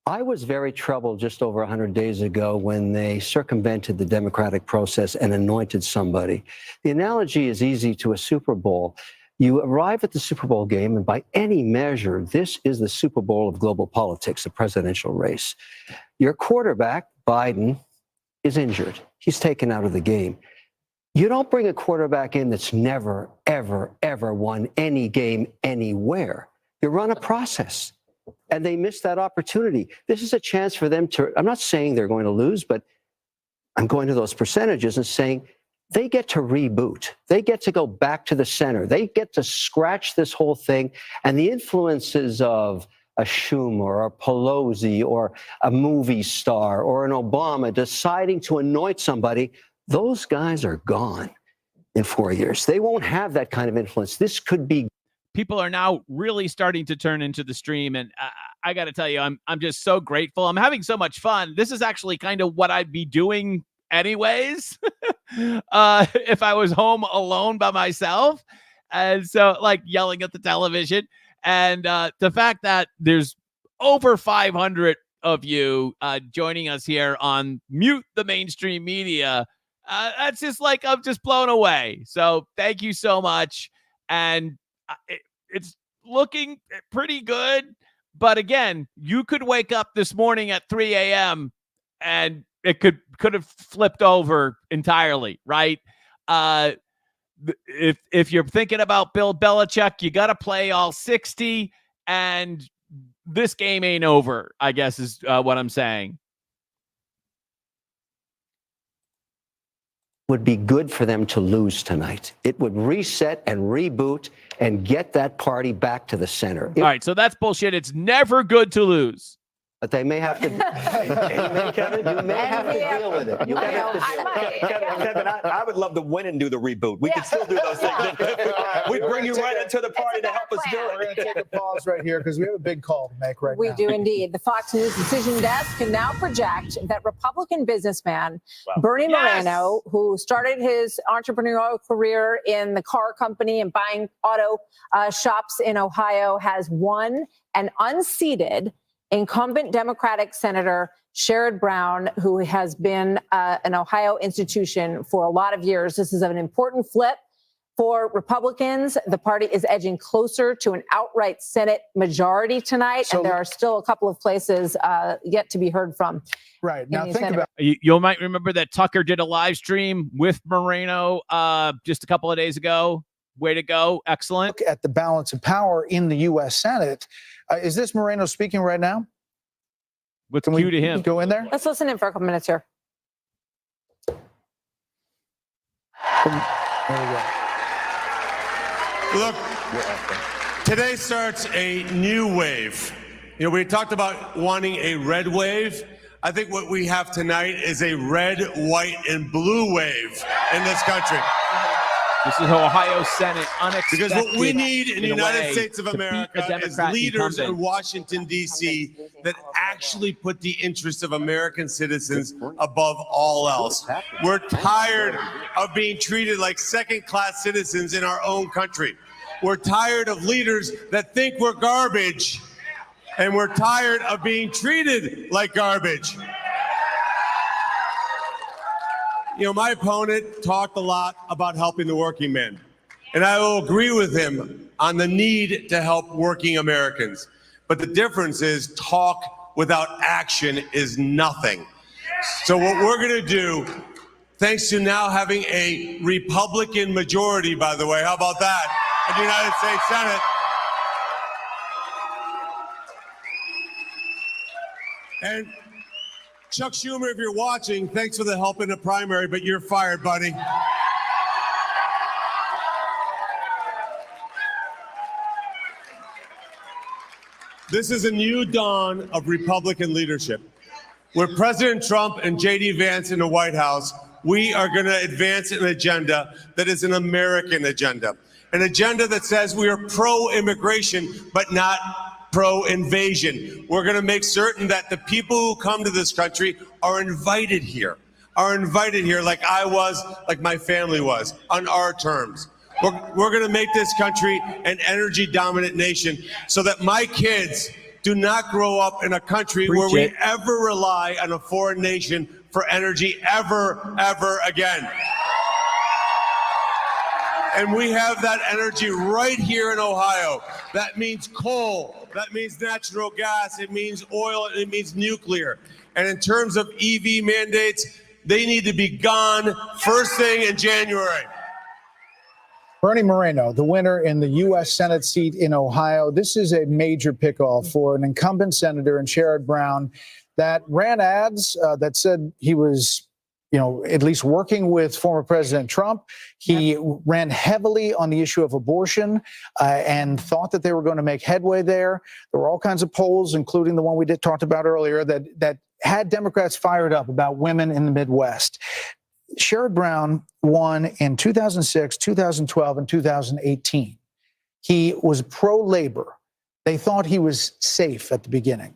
I was very troubled just over 100 days ago when they circumvented the democratic process and anointed somebody. The analogy is easy to a Super Bowl. You arrive at the Super Bowl game, and by any measure, this is the Super Bowl of global politics, the presidential race. Your quarterback, Biden, is injured. He's taken out of the game. You don't bring a quarterback in that's never, ever, ever won any game anywhere. You run a process, and they missed that opportunity. This is a chance for them to, I'm not saying they're going to lose, but I'm going to those percentages and saying, they get to reboot. They get to go back to the center. They get to scratch this whole thing. And the influences of a Schumer or a Pelosi or a movie star or an Obama deciding to anoint somebody, those guys are gone in 4 years. They won't have that kind of influence. This could be. People are now really starting to turn into the stream. And I got to tell you, I'm just so grateful. I'm having so much fun. This is actually kind of what I'd be doing anyways, if I was home alone by myself. And so like yelling at the television, and the fact that there's over 500 of you joining us here on Mute the Mainstream Media, that's just like, I'm just blown away. So thank you so much. And it's looking pretty good. But again, you could wake up this morning at 3 a.m. and it could have flipped over entirely, right? If you're thinking about Bill Belichick, you got to play all 60, and this game ain't over, I guess is what I'm saying. Would be good for them to lose tonight. It would reset and reboot and get that party back to the center. All right, so that's bullshit. It's never good to lose. But they may have to, Kevin, you may have to deal with it. You may have to deal with it. Kevin, I would love to win and do the reboot. We can still do those things. We bring you right into the party to help us do it. We're going to take a pause right here because we have a big call to make right now. We do indeed. The Fox News decision desk can now project that Republican businessman Bernie Moreno, who started his entrepreneurial career in the car company and buying auto shops in Ohio, has won and unseated incumbent Democratic Senator Sherrod Brown, who has been an Ohio institution for a lot of years. This is an important flip for Republicans. The party is edging closer to an outright Senate majority tonight, and there are still a couple of places yet to be heard from. Right. Now think about you might remember that Tucker did a live stream with Moreno just a couple of days ago. Way to go. Excellent. Look at the balance of power in the U.S. Senate. Is this Moreno speaking right now? Can we to him? Go in there? Let's listen in for a couple minutes here. There we go. Look, today starts a new wave. You know, we talked about wanting a red wave. I think what we have tonight is a red, white, and blue wave in this country. This is Ohio Senate unexpected. Because what we need in the a United way States of to beat a America is Democrat leaders incumbent. in Washington, D.C. that actually put the interests of American citizens above all else. We're tired of being treated like second-class citizens in our own country. We're tired of leaders that think we're garbage, and we're tired of being treated like garbage. You know, my opponent talked a lot about helping the working man, and I will agree with him on the need to help working Americans. But the difference is talk without action is nothing. So what we're going to do, thanks to now having a Republican majority, by the way, how about that, in the United States Senate, and Chuck Schumer, if you're watching, thanks for the help in the primary, but you're fired, buddy. This is a new dawn of Republican leadership. With President Trump and J.D. Vance in the White House, we are going to advance an agenda that is an American agenda, an agenda that says we are pro-immigration, but not pro-invasion. We're going to make certain that the people who come to this country are invited here like I was, like my family was, on our terms. We're going to make this country an energy-dominant nation so that my kids do not grow up in a country where we ever rely on a foreign nation for energy ever again. And we have that energy right here in Ohio. That means coal, that means natural gas, it means oil, it means nuclear. And in terms of EV mandates, they need to be gone first thing in January. Bernie Moreno, the winner in the U.S. Senate seat in Ohio. This is a major pickoff for an incumbent senator in Sherrod Brown that ran ads that said he was, at least working with former President Trump. He ran heavily on the issue of abortion and thought that they were going to make headway there. There were all kinds of polls, including the one we talked about earlier, that had Democrats fired up about women in the Midwest. Sherrod Brown won in 2006, 2012, and 2018. He was pro-labor. They thought he was safe at the beginning.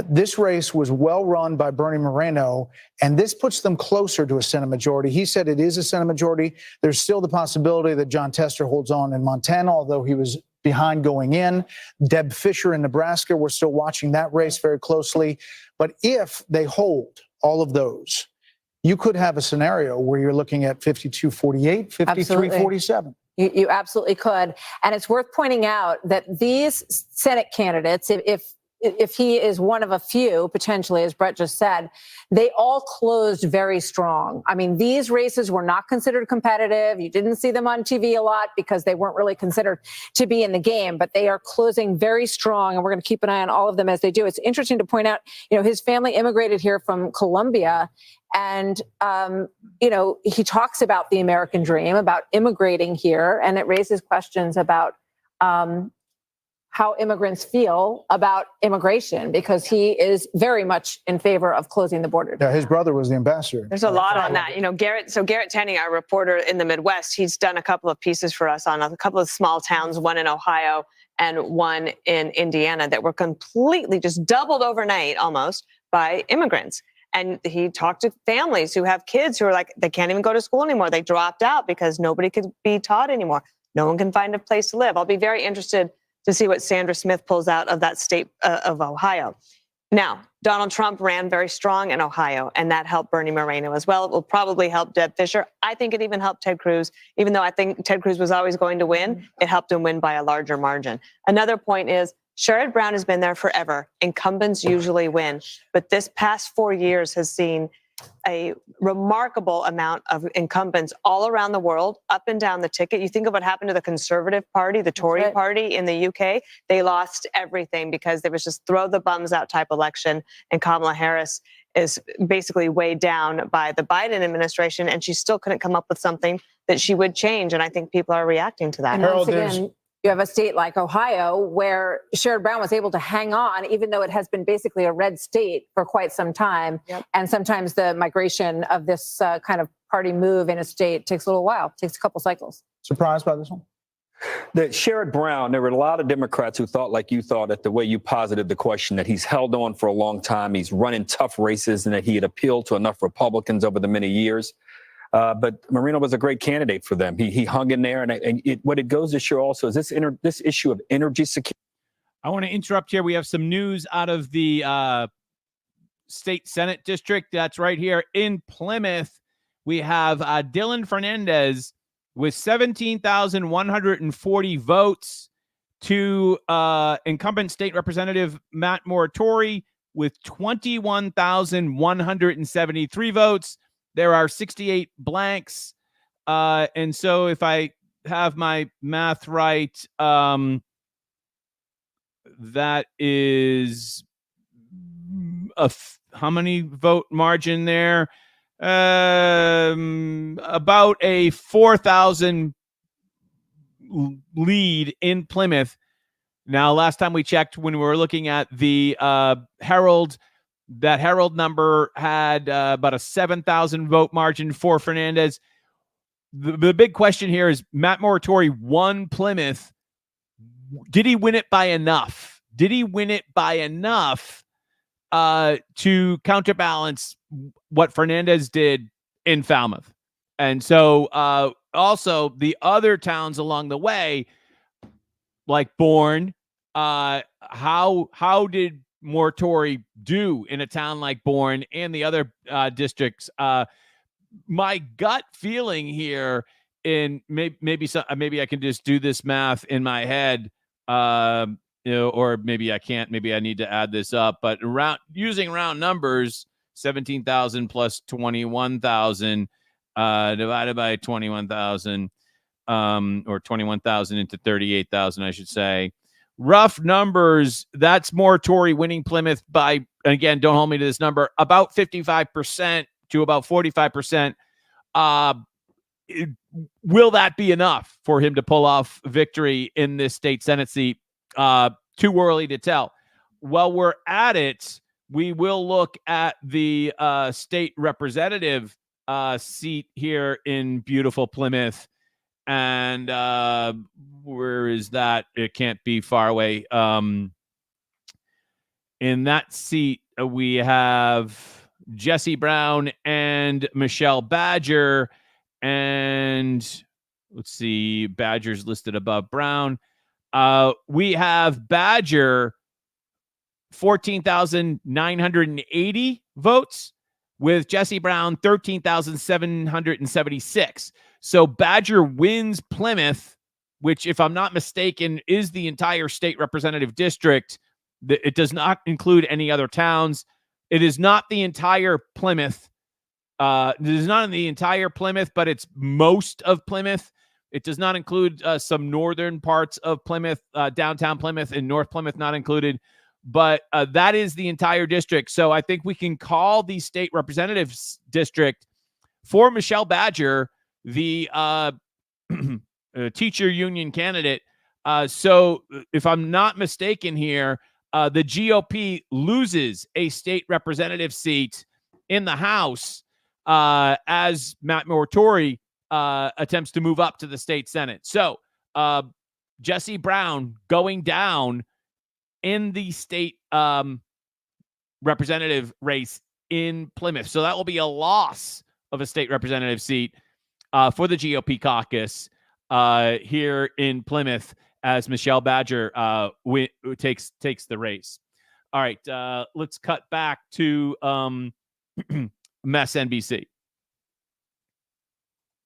This race was well run by Bernie Moreno, and this puts them closer to a Senate majority. He said it is a Senate majority. There's still the possibility that John Tester holds on in Montana, although he was behind going in. Deb Fischer in Nebraska, we're still watching that race very closely. But if they hold all of those, you could have a scenario where you're looking at 52-48, 53-47. You absolutely could. And it's worth pointing out that these Senate candidates, if he is one of a few, potentially, as Brett just said, they all closed very strong. I mean, these races were not considered competitive. You didn't see them on TV a lot because they weren't really considered to be in the game, but they are closing very strong, and we're going to keep an eye on all of them as they do. It's interesting to point out, his family immigrated here from Colombia, and, he talks about the American dream, about immigrating here, and it raises questions about how immigrants feel about immigration, because he is very much in favor of closing the border. Yeah, his brother was the ambassador. There's a lot on that. Garrett Tanning, our reporter in the Midwest, he's done a couple of pieces for us on a couple of small towns, one in Ohio and one in Indiana, that were completely just doubled overnight almost by immigrants. And he talked to families who have kids who are like, they can't even go to school anymore. They dropped out because nobody could be taught anymore. No one can find a place to live. I'll be very interested to see what Sandra Smith pulls out of that state of Ohio. Now, Donald Trump ran very strong in Ohio, and that helped Bernie Moreno as well. It will probably help Deb Fischer. I think it even helped Ted Cruz. Even though I think Ted Cruz was always going to win, it helped him win by a larger margin. Another point is, Sherrod Brown has been there forever. Incumbents usually win. But this past 4 years has seen a remarkable amount of incumbents all around the world, up and down the ticket. You think of what happened to the Conservative Party, the Tory Party in the UK. They lost everything because there was just throw the bums out type election. And Kamala Harris is basically weighed down by the Biden administration, and she still couldn't come up with something that she would change. And I think people are reacting to that. Harold, You have a state like Ohio where Sherrod Brown was able to hang on, even though it has been basically a red state for quite some time. Yep. And sometimes the migration of this kind of party move in a state takes a little while, takes a couple cycles. Surprised by this one? That Sherrod Brown, there were a lot of Democrats who thought like you thought at the way you posited the question, that he's held on for a long time, he's running tough races, and that he had appealed to enough Republicans over the many years. But Marino was a great candidate for them. He hung in there, and what it goes to show also is this issue of energy security. I want to interrupt here. We have some news out of the state Senate district. That's right here in Plymouth. We have Dylan Fernandez with 17,140 votes to incumbent state representative Matt Moratori with 21,173 votes. There are 68 blanks. And so if I have my math right, that is how many vote margin there? About a 4,000 lead in Plymouth. Now, last time we checked, when we were looking at the Herald, that Herald number had about a 7,000 vote margin for Fernandez. The big question here is Matt Moratori won Plymouth. Did he win it by enough? Did he win it by enough to counterbalance what Fernandez did in Falmouth? And so also the other towns along the way, like Bourne, how did Moratori do in a town like Bourne and the other districts? My gut feeling here, in maybe I can just do this math in my head, or maybe I can't. Maybe I need to add this up. But using round numbers, 17,000 plus 21,000 divided by 21,000, or 21,000 into 38,000, I should say. Rough numbers, that's Moratori winning Plymouth by, again, don't hold me to this number, about 55% to about 45%. Will that be enough for him to pull off victory in this state Senate seat? Too early to tell. While we're at it, we will look at the state representative seat here in beautiful Plymouth. And where is that? It can't be far away. In that seat, we have Jesse Brown and Michelle Badger. And let's see, Badger's listed above Brown. We have Badger 14,980 votes, with Jesse Brown 13,776. So Badger wins Plymouth, which, if I'm not mistaken, is the entire state representative district. It does not include any other towns. It is not the entire Plymouth. It is not in the entire Plymouth, but it's most of Plymouth. It does not include some northern parts of Plymouth, downtown Plymouth and North Plymouth not included. But that is the entire district. So I think we can call the state representatives district for Michelle Badger the teacher union candidate. So if I'm not mistaken here, the GOP loses a state representative seat in the House as Matt Moratori attempts to move up to the state Senate. So Jesse Brown going down in the state representative race in Plymouth. So that will be a loss of a state representative seat for the GOP caucus here in Plymouth as Michelle Badger takes the race. All right, let's cut back to MSNBC.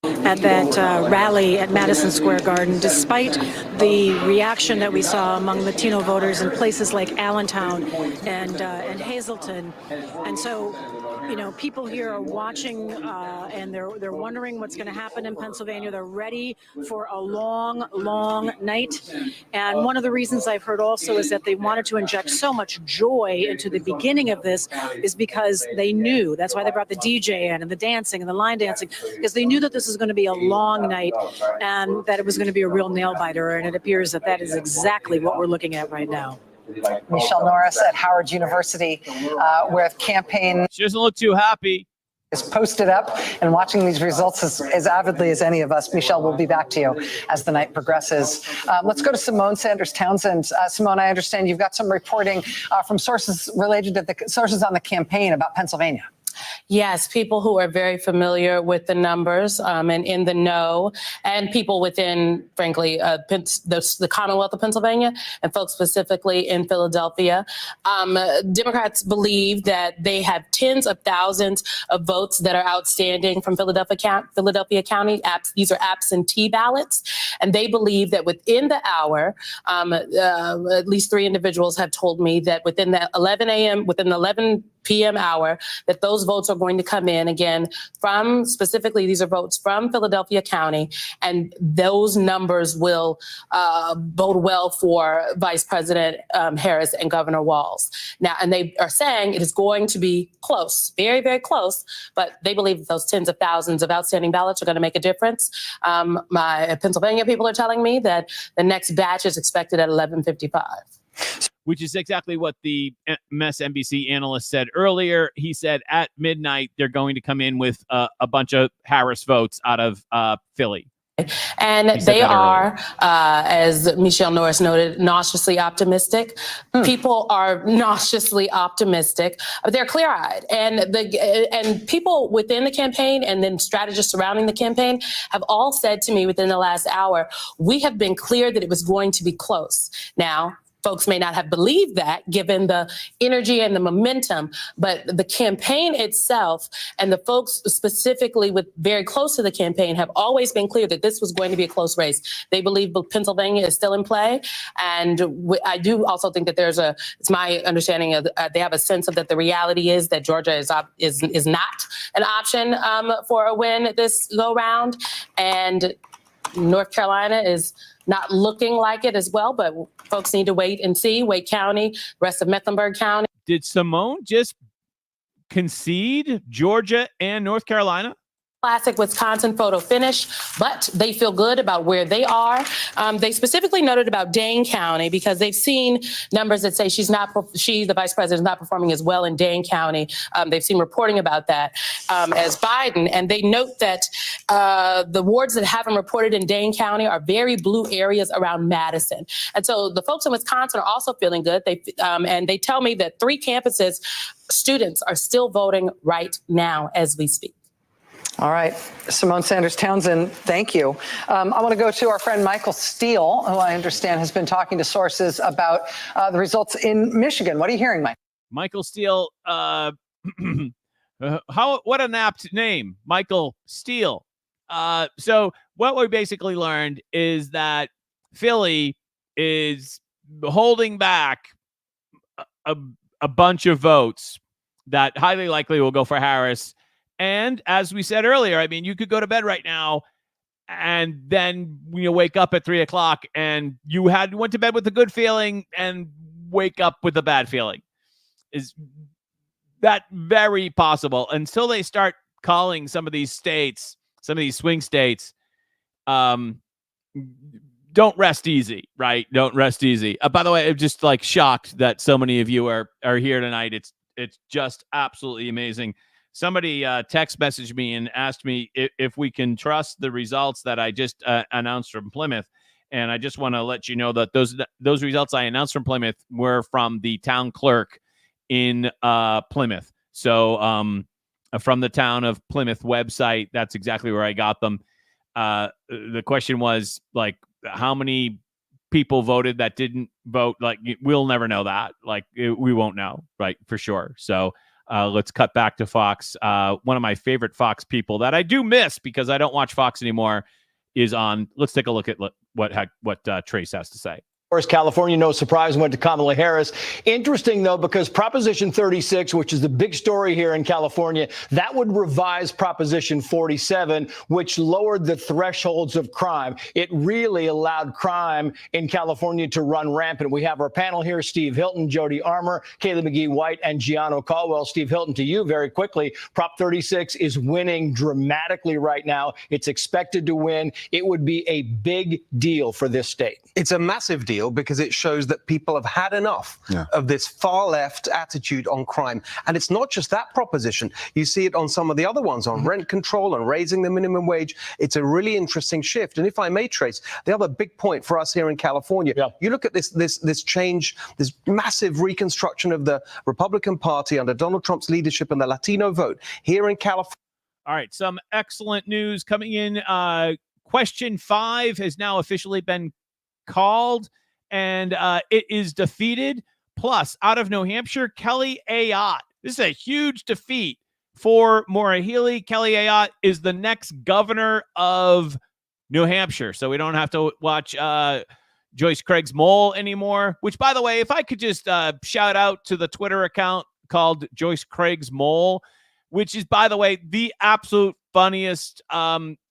At that rally at Madison Square Garden, despite the reaction that we saw among Latino voters in places like Allentown and Hazleton. And so people here are watching and they're wondering what's going to happen in Pennsylvania. They're ready for a long, long night. And one of the reasons I've heard also is that they wanted to inject so much joy into the beginning of this is because they knew. That's why they brought the DJ in and the dancing and the line dancing, because they knew that this was going to be a long night and that it was going to be a real nail biter. And it appears that that is exactly what we're looking at right now. Michelle Norris at Howard University with campaign. She doesn't look too happy. Is posted up and watching these results as avidly as any of us. Michelle, we'll be back to you as the night progresses. Let's go to Simone Sanders Townsend. Simone, I understand you've got some reporting from sources related to the sources on the campaign about Pennsylvania. Yes, people who are very familiar with the numbers and in the know, and people within, frankly, the Commonwealth of Pennsylvania and folks specifically in Philadelphia. Democrats believe that they have tens of thousands of votes that are outstanding from Philadelphia County. These are absentee ballots, and they believe that within the hour, at least 3 individuals have told me that within the 11 p.m. hour, that those votes are going to come in again from, specifically, these are votes from Philadelphia County, and those numbers will bode well for Vice President Harris and Governor Walz. Now, and they are saying it is going to be close, very, very close, but they believe that those tens of thousands of outstanding ballots are going to make a difference. My Pennsylvania people are telling me that the next batch is expected at 11:55. Which is exactly what the MSNBC analyst said earlier. He said at midnight, they're going to come in with a bunch of Harris votes out of Philly. And they are, as Michelle Norris noted, nauseously optimistic. People are nauseously optimistic, but they're clear-eyed. And people within the campaign and then strategists surrounding the campaign have all said to me within the last hour, we have been clear that it was going to be close. Now, folks may not have believed that given the energy and the momentum, but the campaign itself and the folks specifically with very close to the campaign have always been clear that this was going to be a close race. They believe Pennsylvania is still in play. And I do also think that it's my understanding of they have a sense of that the reality is that Georgia is not an option for a win this go round. And North Carolina is not looking like it as well, but folks need to wait and see. Wake County, rest of Mecklenburg County. Did Simone just concede Georgia and North Carolina? Classic Wisconsin photo finish, but they feel good about where they are. They specifically noted about Dane County because they've seen numbers that say the vice president, is not performing as well in Dane County. They've seen reporting about that as Biden, and they note that the wards that haven't reported in Dane County are very blue areas around Madison. And so the folks in Wisconsin are also feeling good. And they tell me that 3 campuses, students are still voting right now as we speak. All right. Simone Sanders Townsend, thank you. I want to go to our friend Michael Steele, who I understand has been talking to sources about the results in Michigan. What are you hearing, Mike? Michael Steele, what an apt name, Michael Steele. So what we basically learned is that Philly is holding back a bunch of votes that highly likely will go for Harris. And as we said earlier, I mean, you could go to bed right now and then wake up at 3:00 and you went to bed with a good feeling and wake up with a bad feeling. Is that very possible until they start calling some of these states, some of these swing states, don't rest easy, right? Don't rest easy. By the way, I'm just shocked that so many of you are here tonight. It's just absolutely amazing. Somebody text messaged me and asked me if we can trust the results that I just announced from Plymouth. And I just want to let you know that those results I announced from Plymouth were from the town clerk in Plymouth. So from the town of Plymouth website, that's exactly where I got them. The question was how many people voted that didn't vote? We'll never know that. We won't know, right? For sure. So let's cut back to Fox. One of my favorite Fox people that I do miss because I don't watch Fox anymore is on. Let's take a look at what Trace has to say. course, California, no surprise, went to Kamala Harris. Interesting, though, because Proposition 36, which is the big story here in California, that would revise Proposition 47, which lowered the thresholds of crime. It really allowed crime in California to run rampant. We have our panel here, Steve Hilton, Jody Armour, Kayla McGee-White, and Gianno Caldwell. Steve Hilton, to you very quickly. Prop 36 is winning dramatically right now. It's expected to win. It would be a big deal for this state. It's a massive deal because it shows that people have had enough of this far left attitude on crime. And it's not just that proposition. You see it on some of the other ones, on rent control and raising the minimum wage. It's a really interesting shift. And if I may, Trace, the other big point for us here in California, you look at this change, this massive reconstruction of the Republican Party under Donald Trump's leadership and the Latino vote here in California. All right, some excellent news coming in. Question 5 has now officially been called, and it is defeated. Plus, out of New Hampshire, Kelly Ayotte. This is a huge defeat for Maura Healey. Kelly Ayotte is the next governor of New Hampshire, so we don't have to watch Joyce Craig's Mole anymore, which, by the way, if I could just shout out to the Twitter account called Joyce Craig's Mole, which is, by the way, the absolute funniest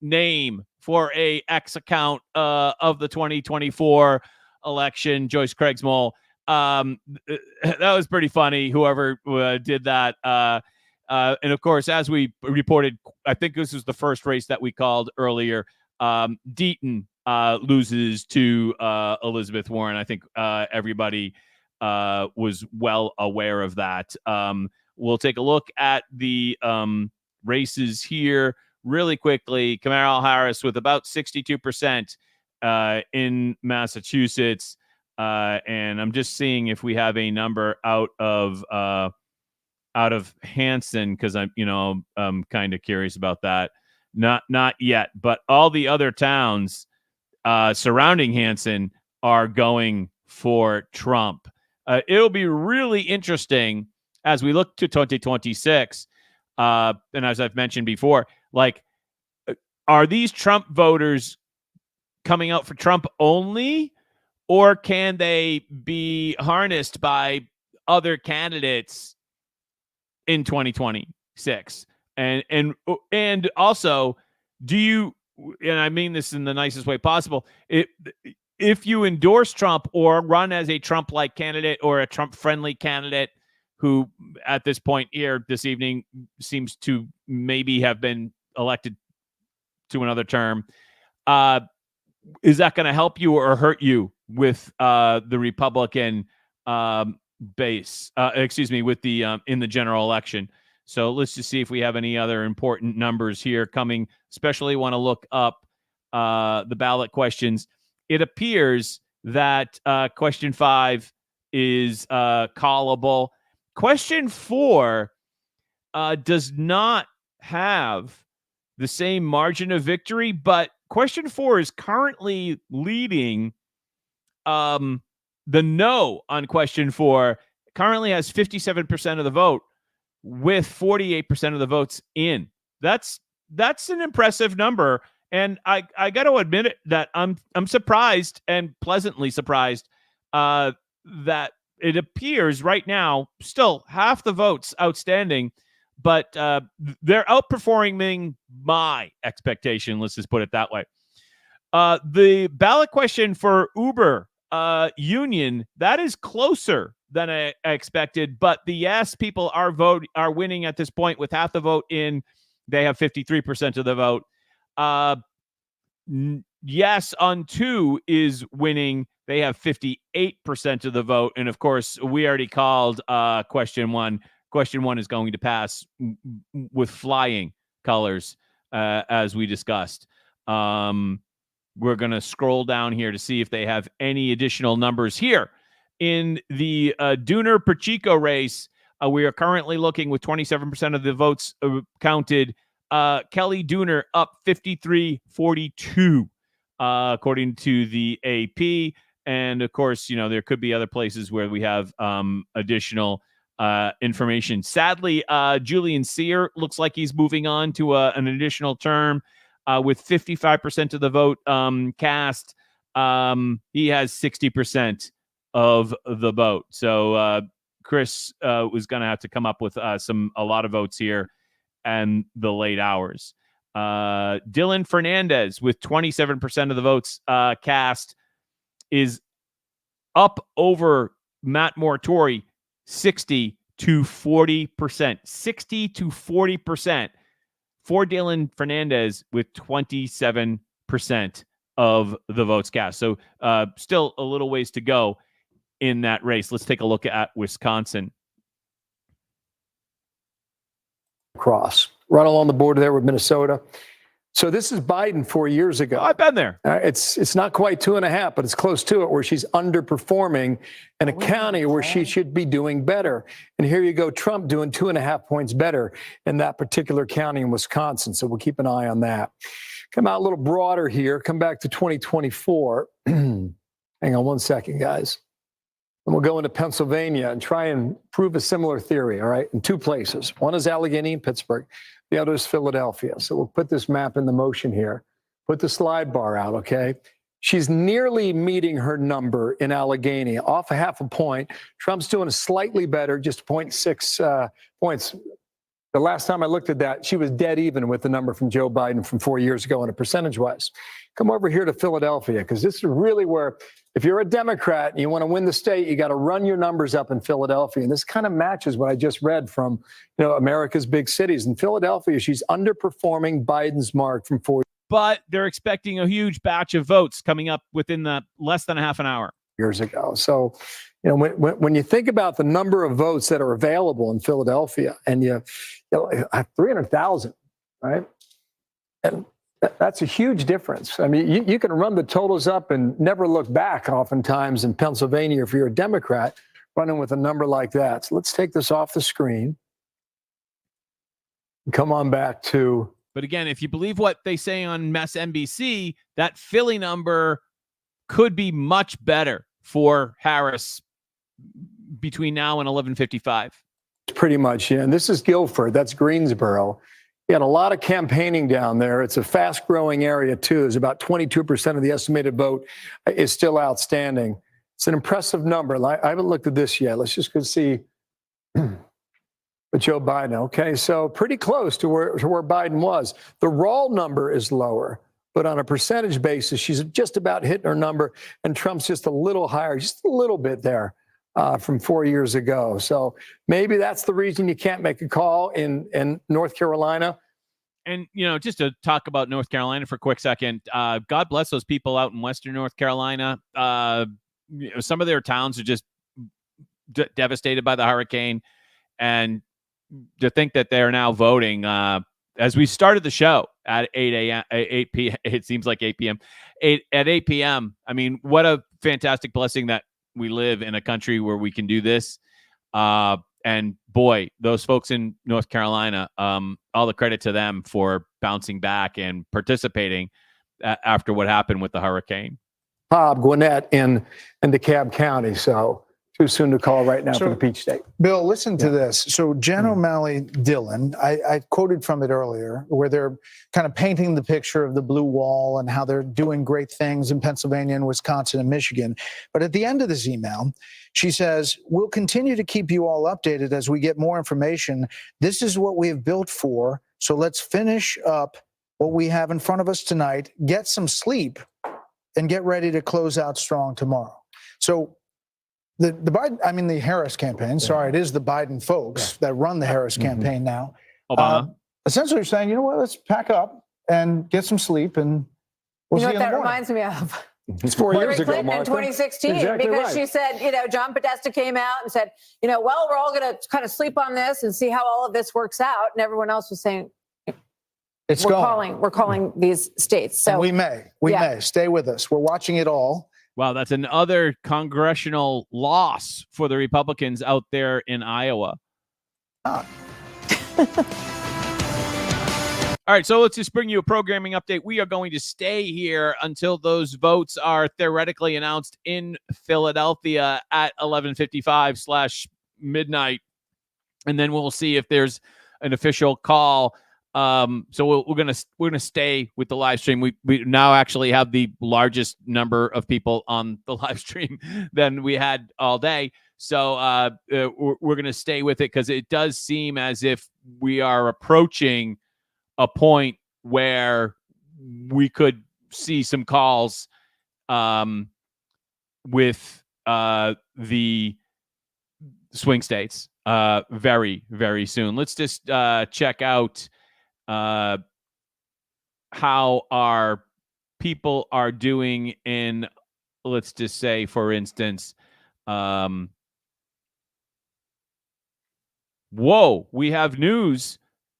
name for a X account of the 2024 election, Joyce Craig's Mole. That was pretty funny, whoever did that. And of course, as we reported, I think this was the first race that we called earlier. Deaton loses to Elizabeth Warren. I think everybody was well aware of that. We'll take a look at the races here really quickly. Kamala Harris with about 62% in Massachusetts. And I'm just seeing if we have a number out of Hanson, because I'm kind of curious about that. Not yet, but all the other towns surrounding Hanson are going for Trump. It'll be really interesting as we look to 2026. And as I've mentioned before, like, are these Trump voters coming out for Trump only, or can they be harnessed by other candidates in 2026? And also, do you, and I mean this in the nicest way possible, if you endorse Trump or run as a Trump-like candidate or a Trump-friendly candidate who at this point here this evening seems to maybe have been elected to another term, is that going to help you or hurt you with the Republican base? With the in the general election. So let's just see if we have any other important numbers here coming. Especially want to look up the ballot questions. It appears that question 5 is callable. Question 4 does not have the same margin of victory, but question 4 is currently leading. The no on question 4 currently has 57% of the vote, with 48% of the votes in. That's an impressive number, and I got to admit it, that I'm surprised, and pleasantly surprised, that it appears right now still half the votes outstanding, but they're outperforming my expectation. Let's just put it that way. The ballot question for Uber union, that is closer than I expected, but the yes people are winning at this point with half the vote in. They have 53% of the vote. Yes on 2 is winning. They have 58% of the vote. And of course, we already called question 1. Question 1 is going to pass with flying colors, as we discussed. We're going to scroll down here to see if they have any additional numbers here. In the Dooner-Pacheco race, we are currently looking with 27% of the votes counted. Kelly Dooner up 53-42, according to the AP. And of course, there could be other places where we have additional information. Sadly, Julian Sear looks like he's moving on to an additional term with 55% of the vote cast. He has 60% of the vote. So Chris was going to have to come up with a lot of votes here and the late hours. Dylan Fernandez with 27% of the votes cast is up over Matt Moratori 60 to 40%. 60 to 40% for Dylan Fernandez with 27% of the votes cast. So still a little ways to go in that race. Let's take a look at Wisconsin. Cross right along the border there with Minnesota. So this is Biden 4 years ago. I've been there. It's not quite 2.5, but it's close to it, where she's underperforming in a county where she should be doing better. And here you go, Trump doing 2.5 points better in that particular county in Wisconsin. So we'll keep an eye on that. Come out a little broader here. Come back to 2024. Hang on one second, guys. And we'll go into Pennsylvania and try and prove a similar theory, all right, in two places. One is Allegheny and Pittsburgh. The other is Philadelphia. So we'll put this map into motion here. Put the slide bar out, okay? She's nearly meeting her number in Allegheny, off a half a point. Trump's doing slightly better, just 0.6 points. The last time I looked at that, she was dead even with the number from Joe Biden from 4 years ago on a percentage-wise. Come over here to Philadelphia, because this is really where, if you're a Democrat and you want to win the state, you got to run your numbers up in Philadelphia. And this kind of matches what I just read from, America's big cities. In Philadelphia, she's underperforming Biden's mark from 4 But they're expecting a huge batch of votes coming up within the less than a half an hour. years ago. So, when you think about the number of votes that are available in Philadelphia, and you have 300,000, right? And that's a huge difference. I mean, you can run the totals up and never look back oftentimes in Pennsylvania if you're a Democrat running with a number like that. So let's take this off the screen. Come on back to... But again, if you believe what they say on MSNBC, that Philly number could be much better for Harris between now and 11:55. Pretty much, yeah. And this is Guilford. That's Greensboro. You had a lot of campaigning down there. It's a fast-growing area, too. There's about 22% of the estimated vote is still outstanding. It's an impressive number. I haven't looked at this yet. Let's just go see Joe Biden. Okay, so pretty close to where Biden was. The raw number is lower, but on a percentage basis, she's just about hitting her number, and Trump's just a little higher, just a little bit there from 4 years ago. So maybe that's the reason you can't make a call in North Carolina. And, just to talk about North Carolina for a quick second, God bless those people out in Western North Carolina. Some of their towns are just devastated by the hurricane. And to think that they're now voting, as we started the show at 8 p.m., it seems like 8 p.m., at 8 p.m. I mean, what a fantastic blessing that we live in a country where we can do this. And boy, those folks in North Carolina, all the credit to them for bouncing back and participating after what happened with the hurricane. Gwinnett in DeKalb County. So too soon to call right now for the Peach State. Bill, listen to this. So Jen O'Malley Dillon, I quoted from it earlier, where they're kind of painting the picture of the blue wall and how they're doing great things in Pennsylvania and Wisconsin and Michigan. But at the end of this email, she says, we'll continue to keep you all updated as we get more information. This is what we have built for. So let's finish up what we have in front of us tonight, get some sleep, and get ready to close out strong tomorrow. So the Biden, the Harris campaign, sorry, it is the Biden folks that run the Harris campaign now. Obama. Essentially you're saying, you know what, let's pack up and get some sleep, and we'll see you in the that morning. reminds me of? It's 4 years ago, Clinton in Martha. 2016, Exactly because right. she said, John Podesta came out and said, well, we're all going to kind of sleep on this and see how all of this works out. And everyone else was saying, we're calling these states. So and we may stay with us. We're watching it all. Wow, that's another congressional loss for the Republicans out there in Iowa. All right, so let's just bring you a programming update. We are going to stay here until those votes are theoretically announced in Philadelphia at 11:55/midnight. And then we'll see if there's an official call So we're gonna stay with the live stream. We now actually have the largest number of people on the live stream than we had all day. So we're gonna stay with it because it does seem as if we are approaching a point where we could see some calls with the swing states very, very soon. Let's just check out how our people are doing in, let's just say, for instance, whoa, we have news.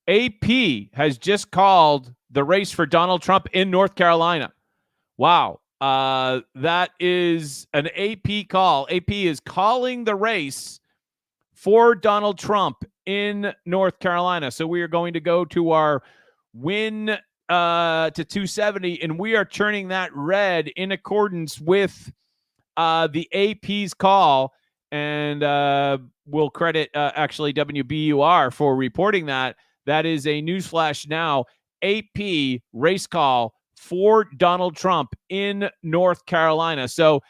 AP has just called the race for Donald Trump in North Carolina. Wow. That is an AP call. AP is calling the race for Donald Trump in North Carolina. So we are going to go to our win to 270, and we are turning that red in accordance with the AP's call. And we'll credit actually WBUR for reporting that. That is a newsflash now. AP race call for Donald Trump in North Carolina. So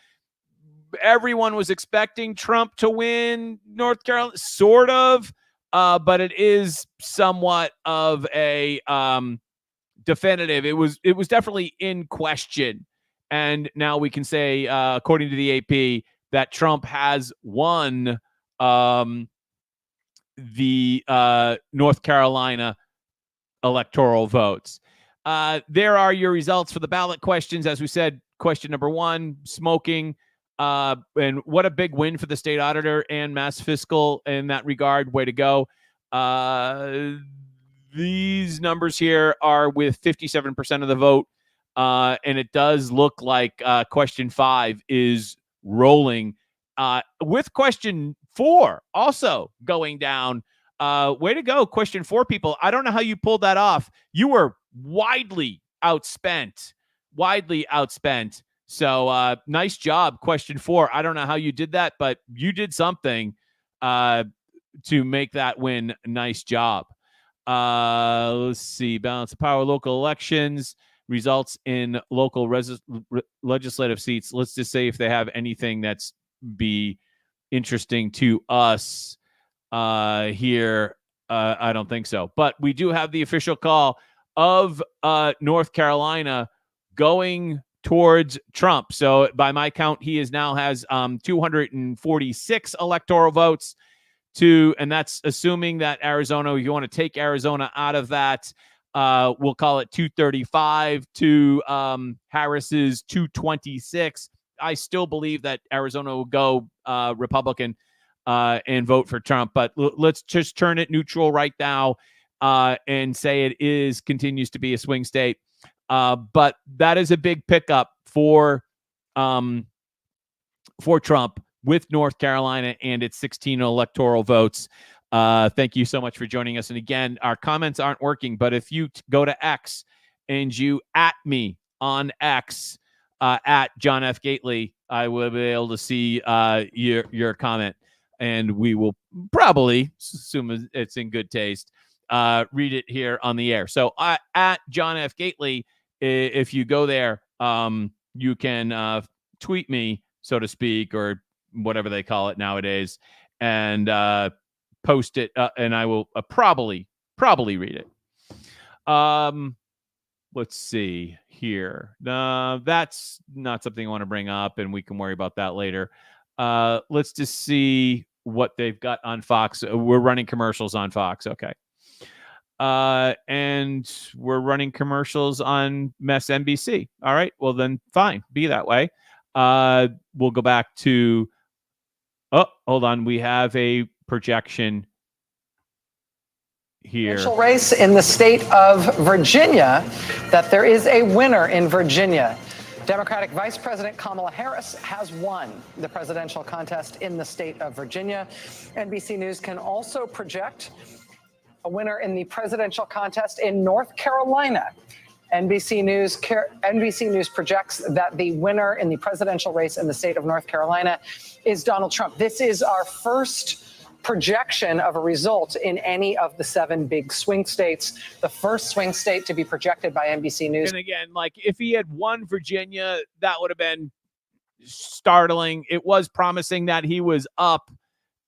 everyone was expecting Trump to win North Carolina, sort of, but it is somewhat of a definitive. It was definitely in question. And now we can say, according to the AP, that Trump has won the North Carolina electoral votes. There are your results for the ballot questions. As we said, question number 1, smoking. And what a big win for the state auditor and Mass Fiscal in that regard. Way to go. These numbers here are with 57% of the vote. And it does look like question 5 is rolling. With question 4 also going down. Way to go, question 4, people. I don't know how you pulled that off. You were widely outspent. So nice job, question 4. I don't know how you did that, but you did something to make that win. Nice job. Let's see. Balance of power, local elections, results in local legislative seats. Let's just say if they have anything that's be interesting to us here. I don't think so. But we do have the official call of North Carolina going towards Trump. So by my count, he now has 246 electoral votes and that's assuming that Arizona, if you want to take Arizona out of that, we'll call it 235 to Harris's 226. I still believe that Arizona will go Republican and vote for Trump, but let's just turn it neutral right now and say it continues to be a swing state. But that is a big pickup for Trump with North Carolina and its 16 electoral votes. Thank you so much for joining us. And again, our comments aren't working, but if you go to X and you at me on X at John F. Gately, I will be able to see your comment, and we will probably, assume it's in good taste, read it here on the air. So at John F. Gately, if you go there, you can tweet me, so to speak, or whatever they call it nowadays, and post it, and I will probably read it. Let's see here. That's not something I want to bring up, and we can worry about that later. Let's just see what they've got on Fox. We're running commercials on Fox. Okay. And we're running commercials on MSNBC. All right. Well, then fine. Be that way. We'll go back to, hold on. We have a projection here. Race in the state of Virginia, that there is a winner in Virginia. Democratic Vice President Kamala Harris has won the presidential contest in the state of Virginia. NBC News can also project a winner in the presidential contest in North Carolina. NBC News projects that the winner in the presidential race in the state of North Carolina is Donald Trump. This is our first projection of a result in any of the 7 big swing states. The first swing state to be projected by NBC News. And again, like if he had won Virginia, that would have been startling. It was promising that he was up.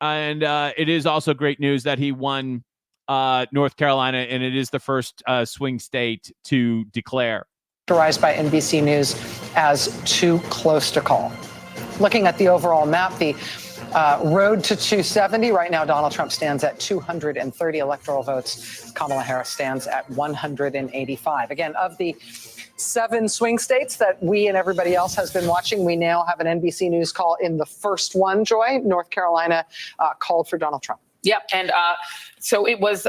And it is also great news that he won North Carolina, and it is the first swing state to declare. Characterized by NBC News as too close to call. Looking at the overall map, the road to 270, right now Donald Trump stands at 230 electoral votes. Kamala Harris stands at 185. Again, of the 7 swing states that we and everybody else has been watching, we now have an NBC News call in the first one, Joy. North Carolina called for Donald Trump. Yep. And so it was,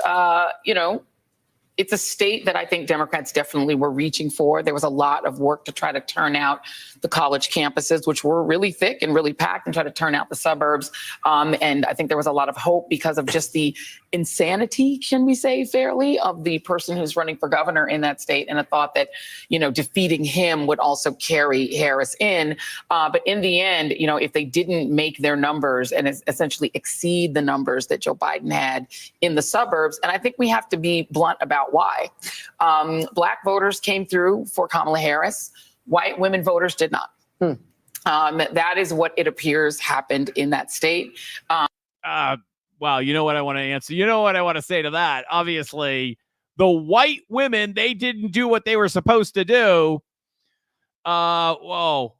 it's a state that I think Democrats definitely were reaching for. There was a lot of work to try to turn out the college campuses, which were really thick and really packed, and try to turn out the suburbs. And I think there was a lot of hope because of just the insanity, can we say fairly, of the person who's running for governor in that state, and a thought that, defeating him would also carry Harris in. But in the end, if they didn't make their numbers and essentially exceed the numbers that Joe Biden had in the suburbs, and I think we have to be blunt about why. Black voters came through for Kamala Harris. White women voters did not. That is what it appears happened in that state. Wow, you know what I want to answer? You know what I want to say to that? Obviously, the white women, they didn't do what they were supposed to do. Well,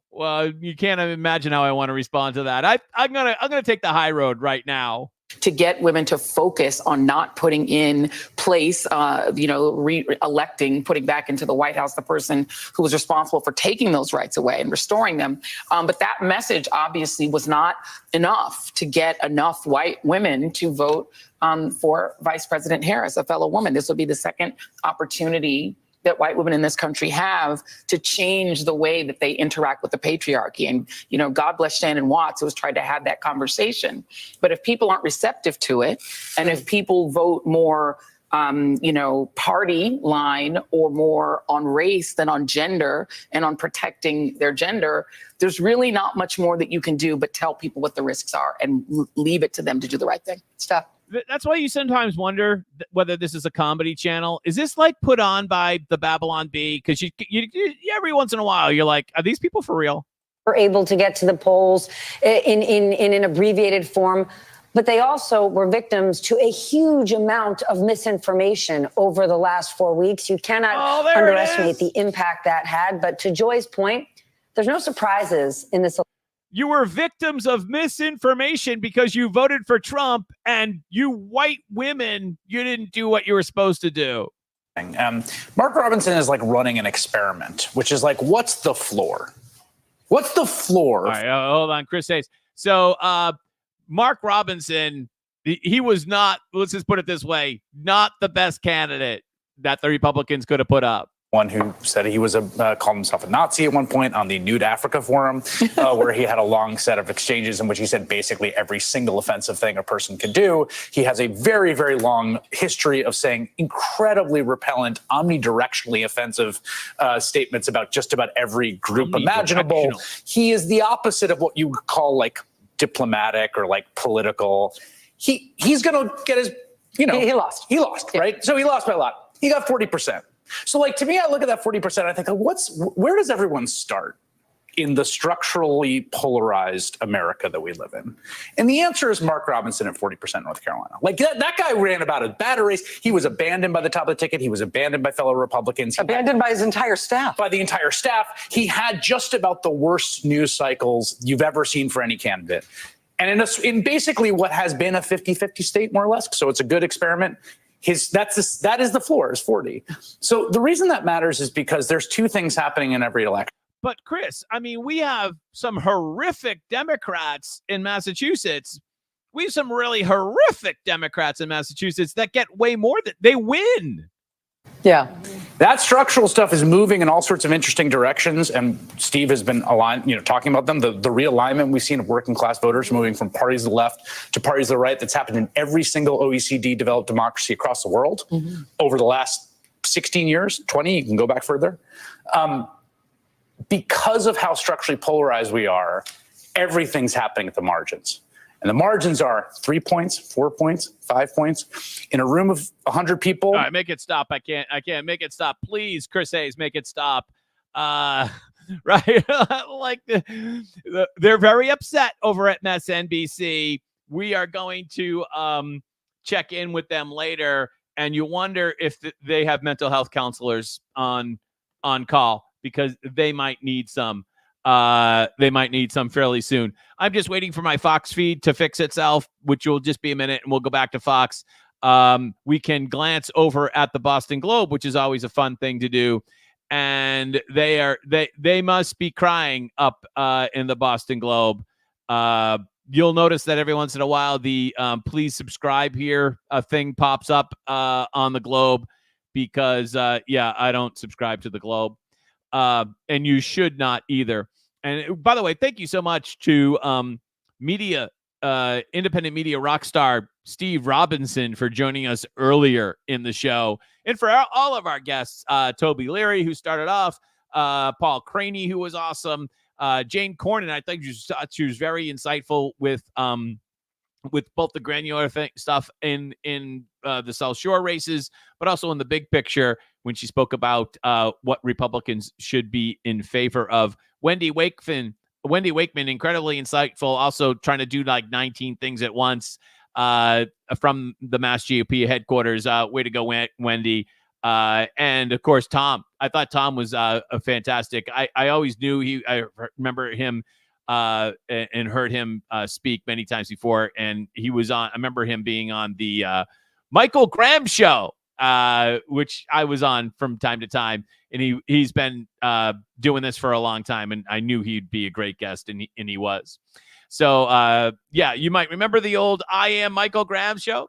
you can't imagine how I want to respond to that. I'm gonna take the high road right now. To get women to focus on not putting in place, re-electing, putting back into the White House the person who was responsible for taking those rights away and restoring them. But that message obviously was not enough to get enough white women to vote for Vice President Harris, a fellow woman. This will be the second opportunity that white women in this country have to change the way that they interact with the patriarchy. And, God bless Shannon Watts, who has tried to have that conversation. But if people aren't receptive to it, and if people vote more, party line or more on race than on gender and on protecting their gender, there's really not much more that you can do but tell people what the risks are and leave it to them to do the right thing. Steph. That's why you sometimes wonder whether this is a comedy channel. Is this like put on by the Babylon Bee? Because you every once in a while, you're like, are these people for real? Were able to get to the polls in an abbreviated form, but they also were victims to a huge amount of misinformation over the last 4 weeks. You cannot underestimate the impact that had. But to Joy's point, there's no surprises in this. You were victims of misinformation because you voted for Trump, and you white women, you didn't do what you were supposed to do. Mark Robinson is like running an experiment, which is like, what's the floor? What's the floor? All right, hold on, Chris Hayes. So Mark Robinson, he was not, let's just put it this way, not the best candidate that the Republicans could have put up. One who said he was called himself a Nazi at one point on the Nude Africa Forum, where he had a long set of exchanges in which he said basically every single offensive thing a person could do. He has a very, very long history of saying incredibly repellent, omnidirectionally offensive statements about just about every group imaginable. He is the opposite of what you would call like diplomatic or like political. He's going to get his, He lost. He lost, right? So he lost by a lot. He got 40%. So like, to me, I look at that 40%, I think, where does everyone start in the structurally polarized America that we live in? And the answer is Mark Robinson at 40% North Carolina. Like that guy ran about as bad a race. He was abandoned by the top of the ticket. He was abandoned by fellow Republicans. Abandoned by his entire staff. By the entire staff. He had just about the worst news cycles you've ever seen for any candidate. And in basically what has been a 50-50 state, more or less, so it's a good experiment, that is the floor, is 40. So the reason that matters is because there's two things happening in every election. But Chris, I mean, we have some horrific Democrats in Massachusetts. We have some really horrific Democrats in Massachusetts that get way more than they win. Yeah. That structural stuff is moving in all sorts of interesting directions. And Steve has been talking about them. The realignment we've seen of working class voters moving from parties to the left to parties to the right. That's happened in every single OECD developed democracy across the world over the last 16 years, 20, you can go back further. Because of how structurally polarized we are, everything's happening at the margins. And the margins are 3 points, 4 points, 5 points. In a room of 100 people. All right, make it stop. I can't make it stop. Please, Chris Hayes, make it stop. Right. Like they're very upset over at MSNBC. We are going to check in with them later. And you wonder if they have mental health counselors on call, because they might need some. They might need some fairly soon. I'm just waiting for my Fox feed to fix itself, which will just be a minute, and we'll go back to Fox. We can glance over at the Boston Globe, which is always a fun thing to do. And they must be crying up in the Boston Globe. You'll notice that every once in a while, the please subscribe here thing pops up on the Globe, because, I don't subscribe to the Globe. And you should not either. And by the way, thank you so much to independent media rock star Steve Robinson for joining us earlier in the show. And for all of our guests, Toby Liry, who started off, Paul Crany, who was awesome, Jane Corin, I think she was very insightful with both the granular stuff in the South Shore races, but also in the big picture when she spoke about what Republicans should be in favor of. Wendy Wakeman, incredibly insightful, also trying to do like 19 things at once from the Mass GOP headquarters. Way to go, Wendy. And of course, Tom. I thought Tom was a fantastic. I always knew I remember him and heard him speak many times before. And he was on, I remember him being on the Michael Graham show, which I was on from time to time. And he's been doing this for a long time. And I knew he'd be a great guest, and he was. So, you might remember the old I Am Michael Graham show.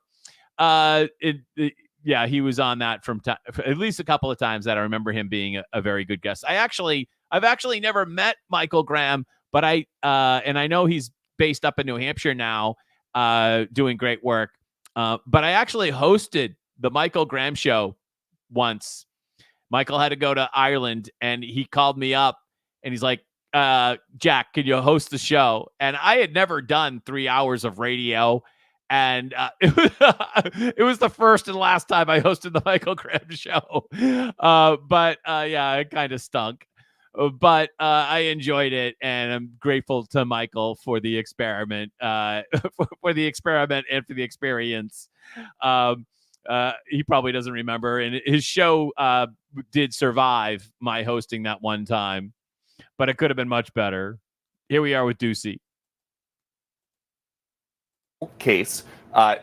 He was on that from at least a couple of times that I remember him being a very good guest. I've actually never met Michael Graham, but I know he's based up in New Hampshire now, doing great work. But I actually hosted the Michael Graham show once. Michael had to go to Ireland, and he called me up, and he's like, Jack, can you host the show? And I had never done 3 hours of radio. And it was the first and last time I hosted the Michael Graham show. It kind of stunk. But I enjoyed it, and I'm grateful to Michael for the experiment, for the experiment and for the experience. He probably doesn't remember, and his show did survive my hosting that one time, but it could have been much better. Here we are with Ducey. Case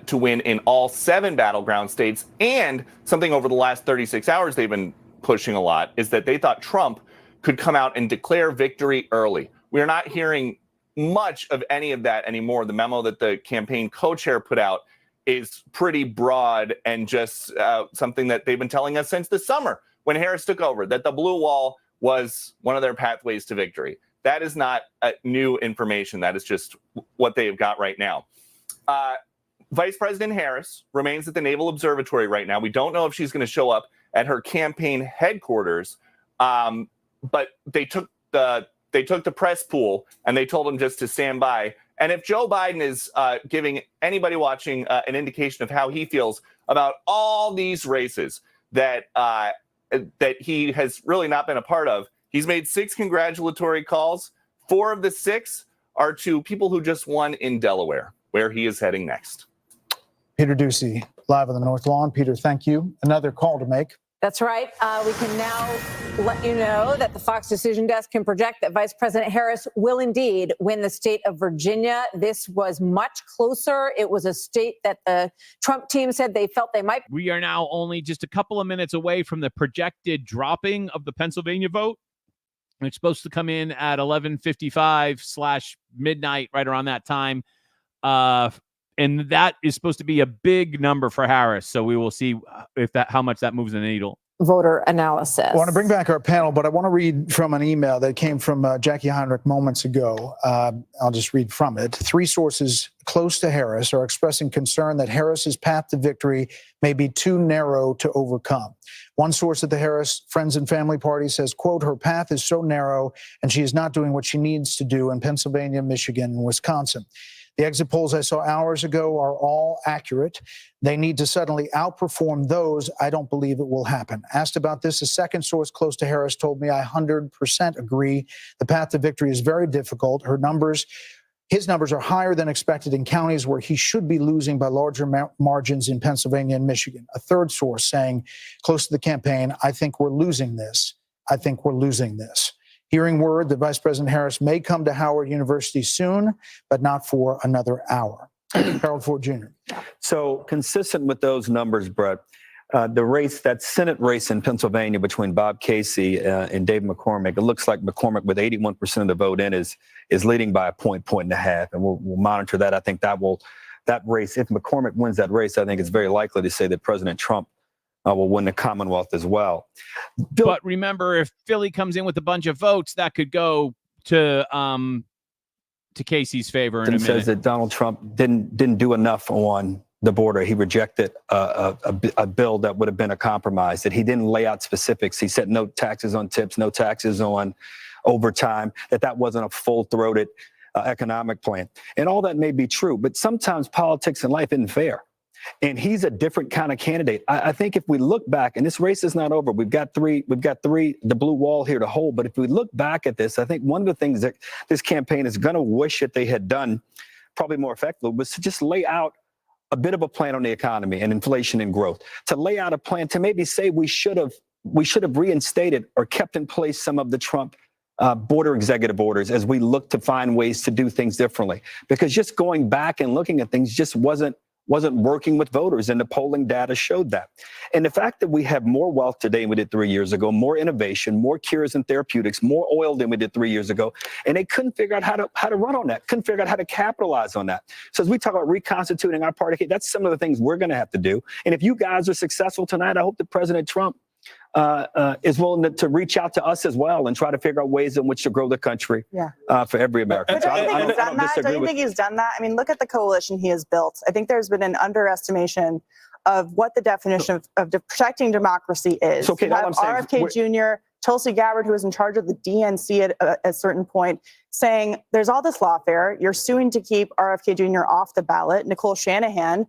to win in all 7 battleground states, and something over the last 36 hours they've been pushing a lot is that they thought Trump could come out and declare victory early. We're not hearing much of any of that anymore. The memo that the campaign co-chair put out is pretty broad and just something that they've been telling us since the summer when Harris took over, that the blue wall was one of their pathways to victory. That is not new information. That is just what they have got right now. Vice President Harris remains at the Naval Observatory right now. We don't know if she's going to show up at her campaign headquarters, but they took the press pool and they told him just to stand by. And if Joe Biden is giving anybody watching an indication of how he feels about all these races that he has really not been a part of, he's made 6 congratulatory calls. 4 of the 6 are to people who just won in Delaware, where he is heading next. Peter Ducey, live on the North Lawn. Peter, thank you. Another call to make. That's right. We can now let you know that the Fox Decision Desk can project that Vice President Harris will indeed win the state of Virginia. This was much closer. It was a state that the Trump team said they felt they might. We are now only just a couple of minutes away from the projected dropping of the Pennsylvania vote. It's supposed to come in at 11:55/midnight, right around that time. And that is supposed to be a big number for Harris. So we will see how much that moves the needle. Voter analysis. I want to bring back our panel, but I want to read from an email that came from Jackie Heinrich moments ago. I'll just read from it. 3 sources close to Harris are expressing concern that Harris's path to victory may be too narrow to overcome. One source at the Harris Friends and Family Party says, quote, her path is so narrow and she is not doing what she needs to do in Pennsylvania, Michigan, and Wisconsin. The exit polls I saw hours ago are all accurate. They need to suddenly outperform those. I don't believe it will happen. Asked about this, a second source close to Harris told me I 100% agree. The path to victory is very difficult. His numbers are higher than expected in counties where he should be losing by larger margins in Pennsylvania and Michigan. A third source saying close to the campaign, I think we're losing this. I think we're losing this. Hearing word that Vice President Harris may come to Howard University soon, but not for another hour. Harold Ford Jr. So consistent with those numbers, Brett, the race, that Senate race in Pennsylvania between Bob Casey and Dave McCormick, it looks like McCormick with 81% of the vote in is leading by a point and a half. And we'll monitor that. I think that race, if McCormick wins that race, I think it's very likely to say that President Trump will win the Commonwealth as well. But remember, if Philly comes in with a bunch of votes, that could go to Casey's favor in a minute. Says that Donald Trump didn't do enough on the border. He rejected a bill that would have been a compromise, that he didn't lay out specifics. He said no taxes on tips, no taxes on overtime, that wasn't a full-throated economic plan. And all that may be true, but sometimes politics in life isn't fair. And he's a different kind of candidate. I think if we look back, and this race is not over, we've got three, the blue wall here to hold. But if we look back at this, I think one of the things that this campaign is going to wish that they had done probably more effectively was to just lay out a bit of a plan on the economy and inflation and growth, to lay out a plan to maybe say we should have reinstated or kept in place some of the Trump border executive orders as we look to find ways to do things differently. Because just going back and looking at things just wasn't working with voters, and the polling data showed that. And the fact that we have more wealth today than we did 3 years ago, more innovation, more cures and therapeutics, more oil than we did 3 years ago, and they couldn't figure out how to run on that, couldn't figure out how to capitalize on that. So as we talk about reconstituting our party, that's some of the things we're going to have to do. And if you guys are successful tonight, I hope that President Trump is willing to reach out to us as well and try to figure out ways in which to grow the country for every American. But don't you think he's done that? I mean, look at the coalition he has built. I think there's been an underestimation of what the definition of protecting democracy is. So, okay, you have RFK Jr., Tulsi Gabbard, who was in charge of the DNC at a certain point, saying there's all this lawfare. You're suing to keep RFK Jr. off the ballot. Nicole Shanahan,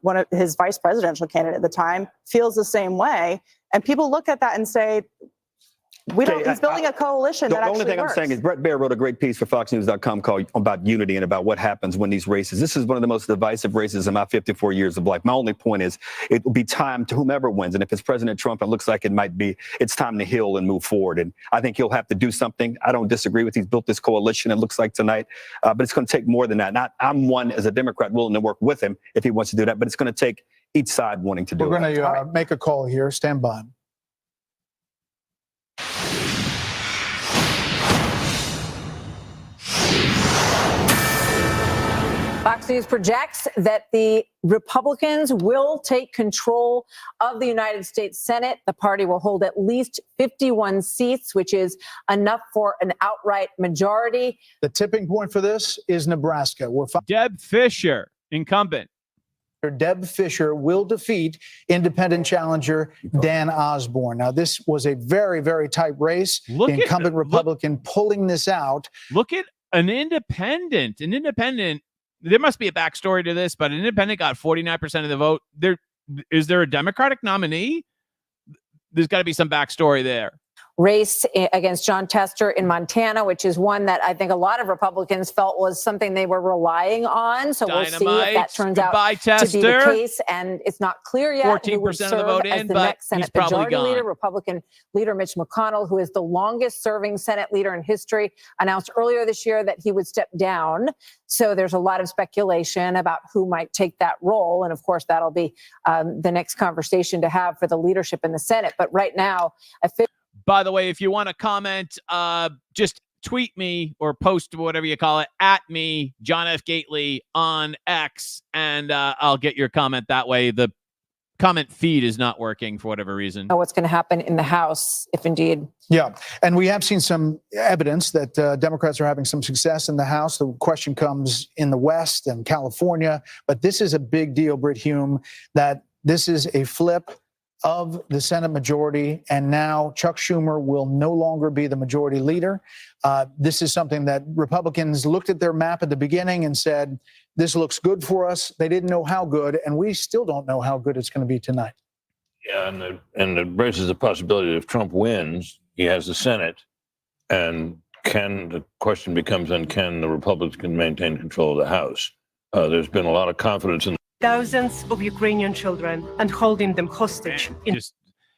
one of his vice presidential candidate at the time, feels the same way. And people look at that and say, he's building a coalition that actually works. The only thing I'm saying is Brett Baer wrote a great piece for FoxNews.com called about unity and about what happens when these races. This is one of the most divisive races in my 54 years of life. My only point is it will be time to whomever wins. And if it's President Trump, it looks like it might be, it's time to heal and move forward. And I think he'll have to do something. I don't disagree with he's built this coalition, it looks like tonight, but it's going to take more than that. I'm one as a Democrat willing to work with him if he wants to do that, but it's going to take each side wanting to do it. We're going to make a call here. Stand by. Fox News projects that the Republicans will take control of the United States Senate. The party will hold at least 51 seats, which is enough for an outright majority. The tipping point for this is Nebraska. Deb Fischer, incumbent. Deb Fischer will defeat independent challenger Dan Osborne. Now, this was a very, very tight race. The incumbent Republican pulling this out. Look at an independent. There must be a backstory to this, but an independent got 49% of the vote. Is there a Democratic nominee? There's got to be some backstory there. Race against John Tester in Montana, which is one that I think a lot of Republicans felt was something they were relying on. So we'll see if that turns out to be the case. And it's not clear yet 14% of the vote in, but next Senate he's probably Majority gone. Leader. Republican leader Mitch McConnell, who is the longest serving Senate leader in history, announced earlier this year that he would step down. So there's a lot of speculation about who might take that role. And of course, that'll be the next conversation to have for the leadership in the Senate. But right now, by the way, if you want to comment, just tweet me or post whatever you call it at me, John F. Gately on X, and I'll get your comment that way. The comment feed is not working for whatever reason. What's going to happen in the House, if indeed. Yeah, and we have seen some evidence that Democrats are having some success in the House. The question comes in the West and California, but this is a big deal, Britt Hume, that this is a flip of the Senate majority, and now Chuck Schumer will no longer be the majority leader. This is something that Republicans looked at their map at the beginning and said, this looks good for us. They didn't know how good, and we still don't know how good it's going to be tonight. Yeah, and it raises the possibility that if Trump wins, he has the Senate, and the question becomes then, can the Republicans maintain control of the House? There's been a lot of confidence in thousands of Ukrainian children and holding them hostage.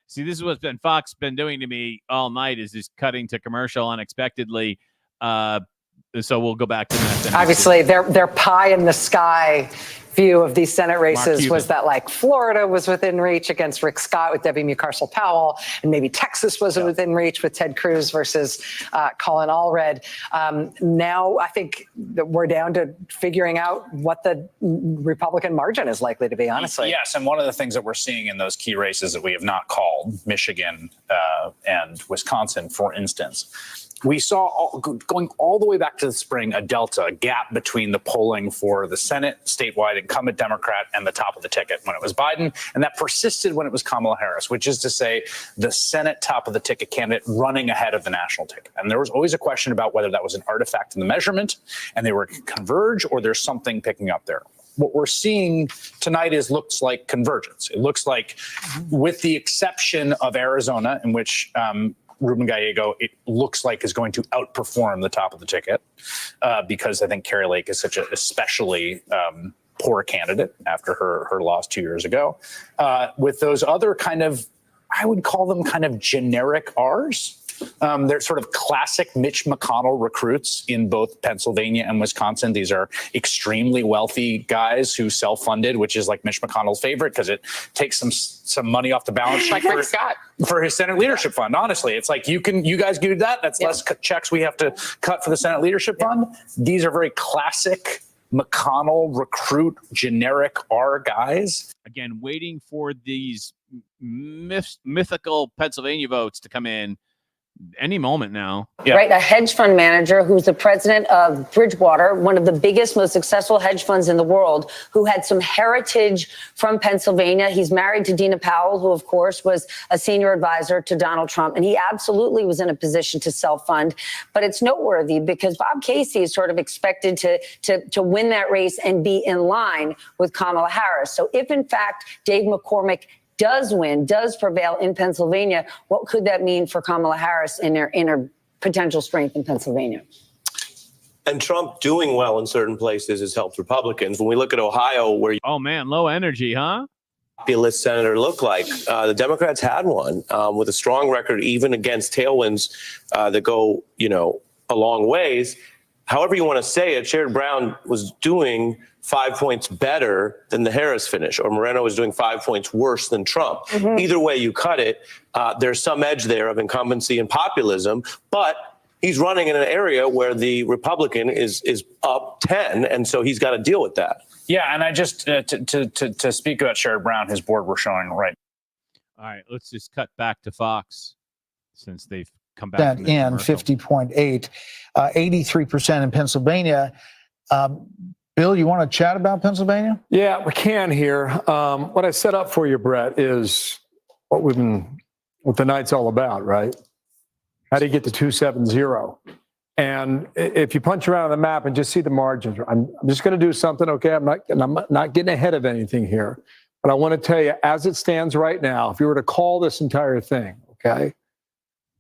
See, this is what's been Fox been doing to me all night, is just cutting to commercial unexpectedly. So we'll go back to that. Obviously, their pie in the sky view of these Senate races was that like Florida was within reach against Rick Scott with Debbie Mucarsel-Powell, and maybe Texas was within reach with Ted Cruz versus Colin Allred. Now I think that we're down to figuring out what the Republican margin is likely to be, honestly. Yes, and one of the things that we're seeing in those key races that we have not called, Michigan and Wisconsin, for instance, we saw going all the way back to the spring a gap between the polling for the Senate statewide incumbent Democrat and the top of the ticket when it was Biden, and that persisted when it was Kamala Harris, which is to say the Senate top of the ticket candidate running ahead of the national ticket. And there was always a question about whether that was an artifact in the measurement and they were converge, or there's something picking up there. What we're seeing tonight looks like convergence. It looks like, with the exception of Arizona, in which Ruben Gallego, it looks like, is going to outperform the top of the ticket because I think Carrie Lake is such an especially poor candidate after her loss 2 years ago. With those other kind of, I would call them kind of generic R's. They're sort of classic Mitch McConnell recruits in both Pennsylvania and Wisconsin. These are extremely wealthy guys who self-funded, which is like Mitch McConnell's favorite because it takes some money off the balance sheet for his Senate leadership fund. Honestly, it's like you guys do that. That's less checks we have to cut for the Senate leadership fund. These are very classic McConnell recruit generic R guys. Again, waiting for these mythical Pennsylvania votes to come in any moment now. Right, a hedge fund manager who's the president of Bridgewater, one of the biggest, most successful hedge funds in the world, who had some heritage from Pennsylvania. He's married to Dina Powell, who, of course, was a senior advisor to Donald Trump. And he absolutely was in a position to self-fund. But it's noteworthy because Bob Casey is sort of expected to win that race and be in line with Kamala Harris. So if, in fact, Dave McCormick does prevail in Pennsylvania, what could that mean for Kamala Harris in her potential strength in Pennsylvania? And Trump doing well in certain places has helped Republicans. When we look at Ohio, where oh man, low energy, huh? Populist senator look like, the Democrats had one with a strong record, even against tailwinds that go, a long ways. However you want to say it, Sherrod Brown was doing 5 points better than the Harris finish, or Moreno was doing 5 points worse than Trump. Either way you cut it, there's some edge there of incumbency and populism, but he's running in an area where the Republican is up 10, and so he's got to deal with that. Yeah, and I just, to speak about Sherrod Brown, his board we're showing right. All right, let's just cut back to Fox since they've come back. That in 50.8, 83% in Pennsylvania. Bill, you want to chat about Pennsylvania? Yeah, we can here. What I set up for you, Brett, is what the night's all about, right? How do you get to 270? And if you punch around on the map and just see the margins, I'm just going to do something, okay? I'm not getting ahead of anything here. But I want to tell you, as it stands right now, if you were to call this entire thing, okay,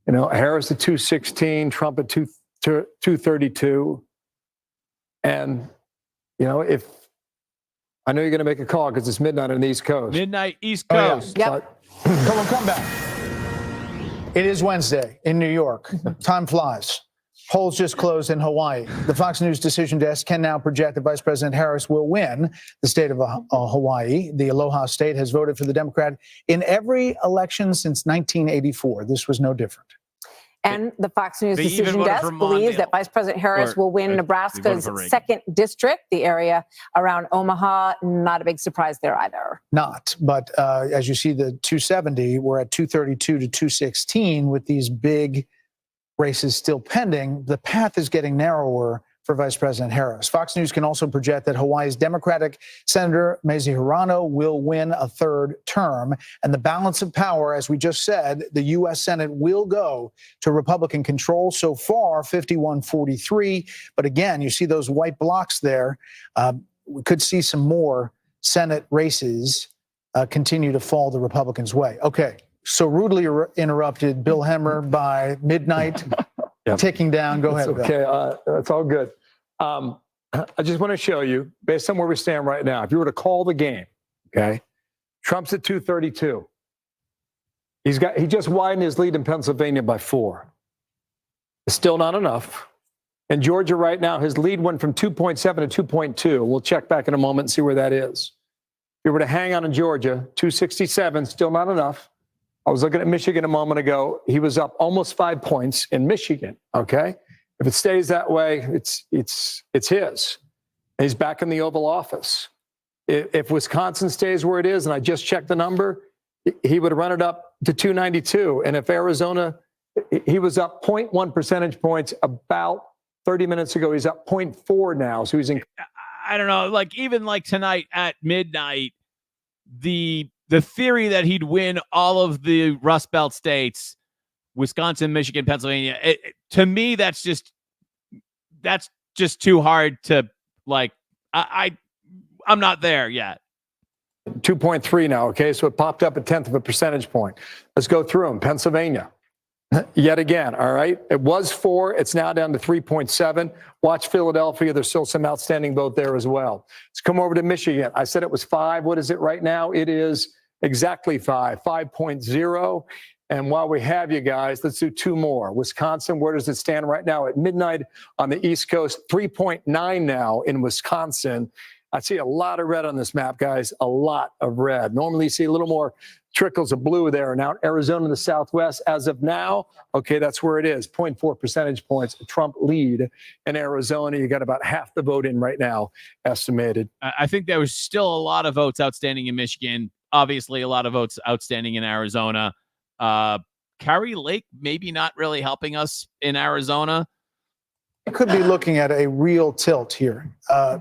Harris at 216, Trump at 232. And, if I know you're going to make a call because it's midnight on the East Coast. Midnight East Coast. Yep. Come back. It is Wednesday in New York. Time flies. Polls just closed in Hawaii. The Fox News decision desk can now project that Vice President Harris will win the state of Hawaii. The Aloha State has voted for the Democrat in every election since 1984. This was no different. And the Fox News decision desk believes that Vice President Harris will win Nebraska's 2nd district, the area around Omaha. Not a big surprise there either. Not, but as you see, the 270, we're at 232 to 216 with these big races still pending. The path is getting narrower for Vice President Harris. Fox News can also project that Hawaii's Democratic Senator Mazie Hirono will win a third term. And the balance of power, as we just said, the U.S. Senate will go to Republican control. So far, 51-43. But again, you see those white blocks there. We could see some more Senate races continue to fall the Republicans' way. Okay, so rudely interrupted Bill Hemmer by midnight. Ticking down. Go ahead. Okay, that's all good. I just want to show you, based on where we stand right now, if you were to call the game, okay, Trump's at 232. He just widened his lead in Pennsylvania by 4. It's still not enough. In Georgia right now, his lead went from 2.7 to 2.2. We'll check back in a moment and see where that is. If you were to hang on in Georgia, 267, still not enough. I was looking at Michigan a moment ago. He was up almost 5 points in Michigan. Okay, if it stays that way, it's his. And he's back in the Oval Office. If Wisconsin stays where it is, and I just checked the number, he would run it up to 292. And if Arizona, he was up 0.1 percentage points about 30 minutes ago. He's up 0.4 now. So he's in. I don't know. Like even like tonight at midnight, the theory that he'd win all of the Rust Belt states, Wisconsin, Michigan, Pennsylvania, to me, that's just too hard to like. I'm not there yet. 2.3 now. Okay, so it popped up 1/10 of a percentage point. Let's go through them. Pennsylvania, yet again. All right, it was 4. It's now down to 3.7. Watch Philadelphia. There's still some outstanding vote there as well. Let's come over to Michigan. I said it was 5. What is it right now? It is exactly 5.0. And while we have you guys, let's do 2 more. Wisconsin, where does it stand right now at midnight on the East Coast? 3.9 now in Wisconsin. I see a lot of red on this map, guys, a lot of red. Normally you see a little more trickles of blue there. Now Arizona in the Southwest, as of now, okay, that's where it is. 0.4 percentage points, Trump lead in Arizona. You got about half the vote in right now, estimated. I think there was still a lot of votes outstanding in Michigan. Obviously, a lot of votes outstanding in Arizona. Carrie Lake maybe not really helping us in Arizona. We could be looking at a real tilt here,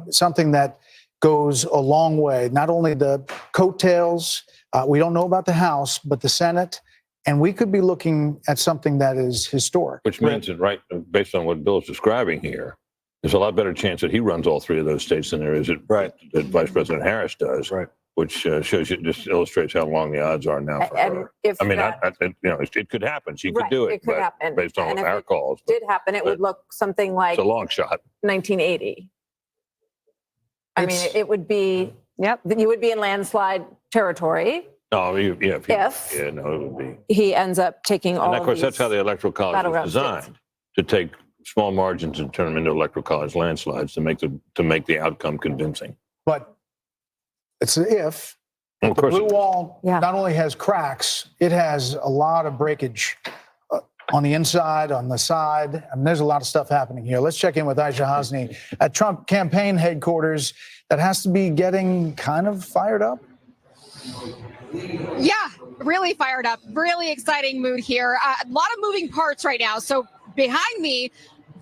something that goes a long way. Not only the coattails, we don't know about the House, but the Senate, and we could be looking at something that is historic. Which means that, right, based on what Bill's describing here, there's a lot better chance that he runs all 3 of those states than there is that Vice President Harris does. Right. Which shows you, just illustrates how long the odds are now for her. I mean, it could happen. She could do it. It could happen based on our calls. Did happen. It would look something like it's a long shot. 1980. I mean, it would be. Yep. You would be in landslide territory. No, if it would be. He ends up taking all. And of course, that's how the Electoral College was designed, to take small margins and turn them into Electoral College landslides to make the outcome convincing. But it's an if. Well, of course the blue wall not only has cracks, it has a lot of breakage on the inside, on the side. I mean, there's a lot of stuff happening here. Let's check in with Aisha Hasni at Trump campaign headquarters. That has to be getting kind of fired up. Yeah, really fired up. Really exciting mood here. A lot of moving parts right now. So behind me,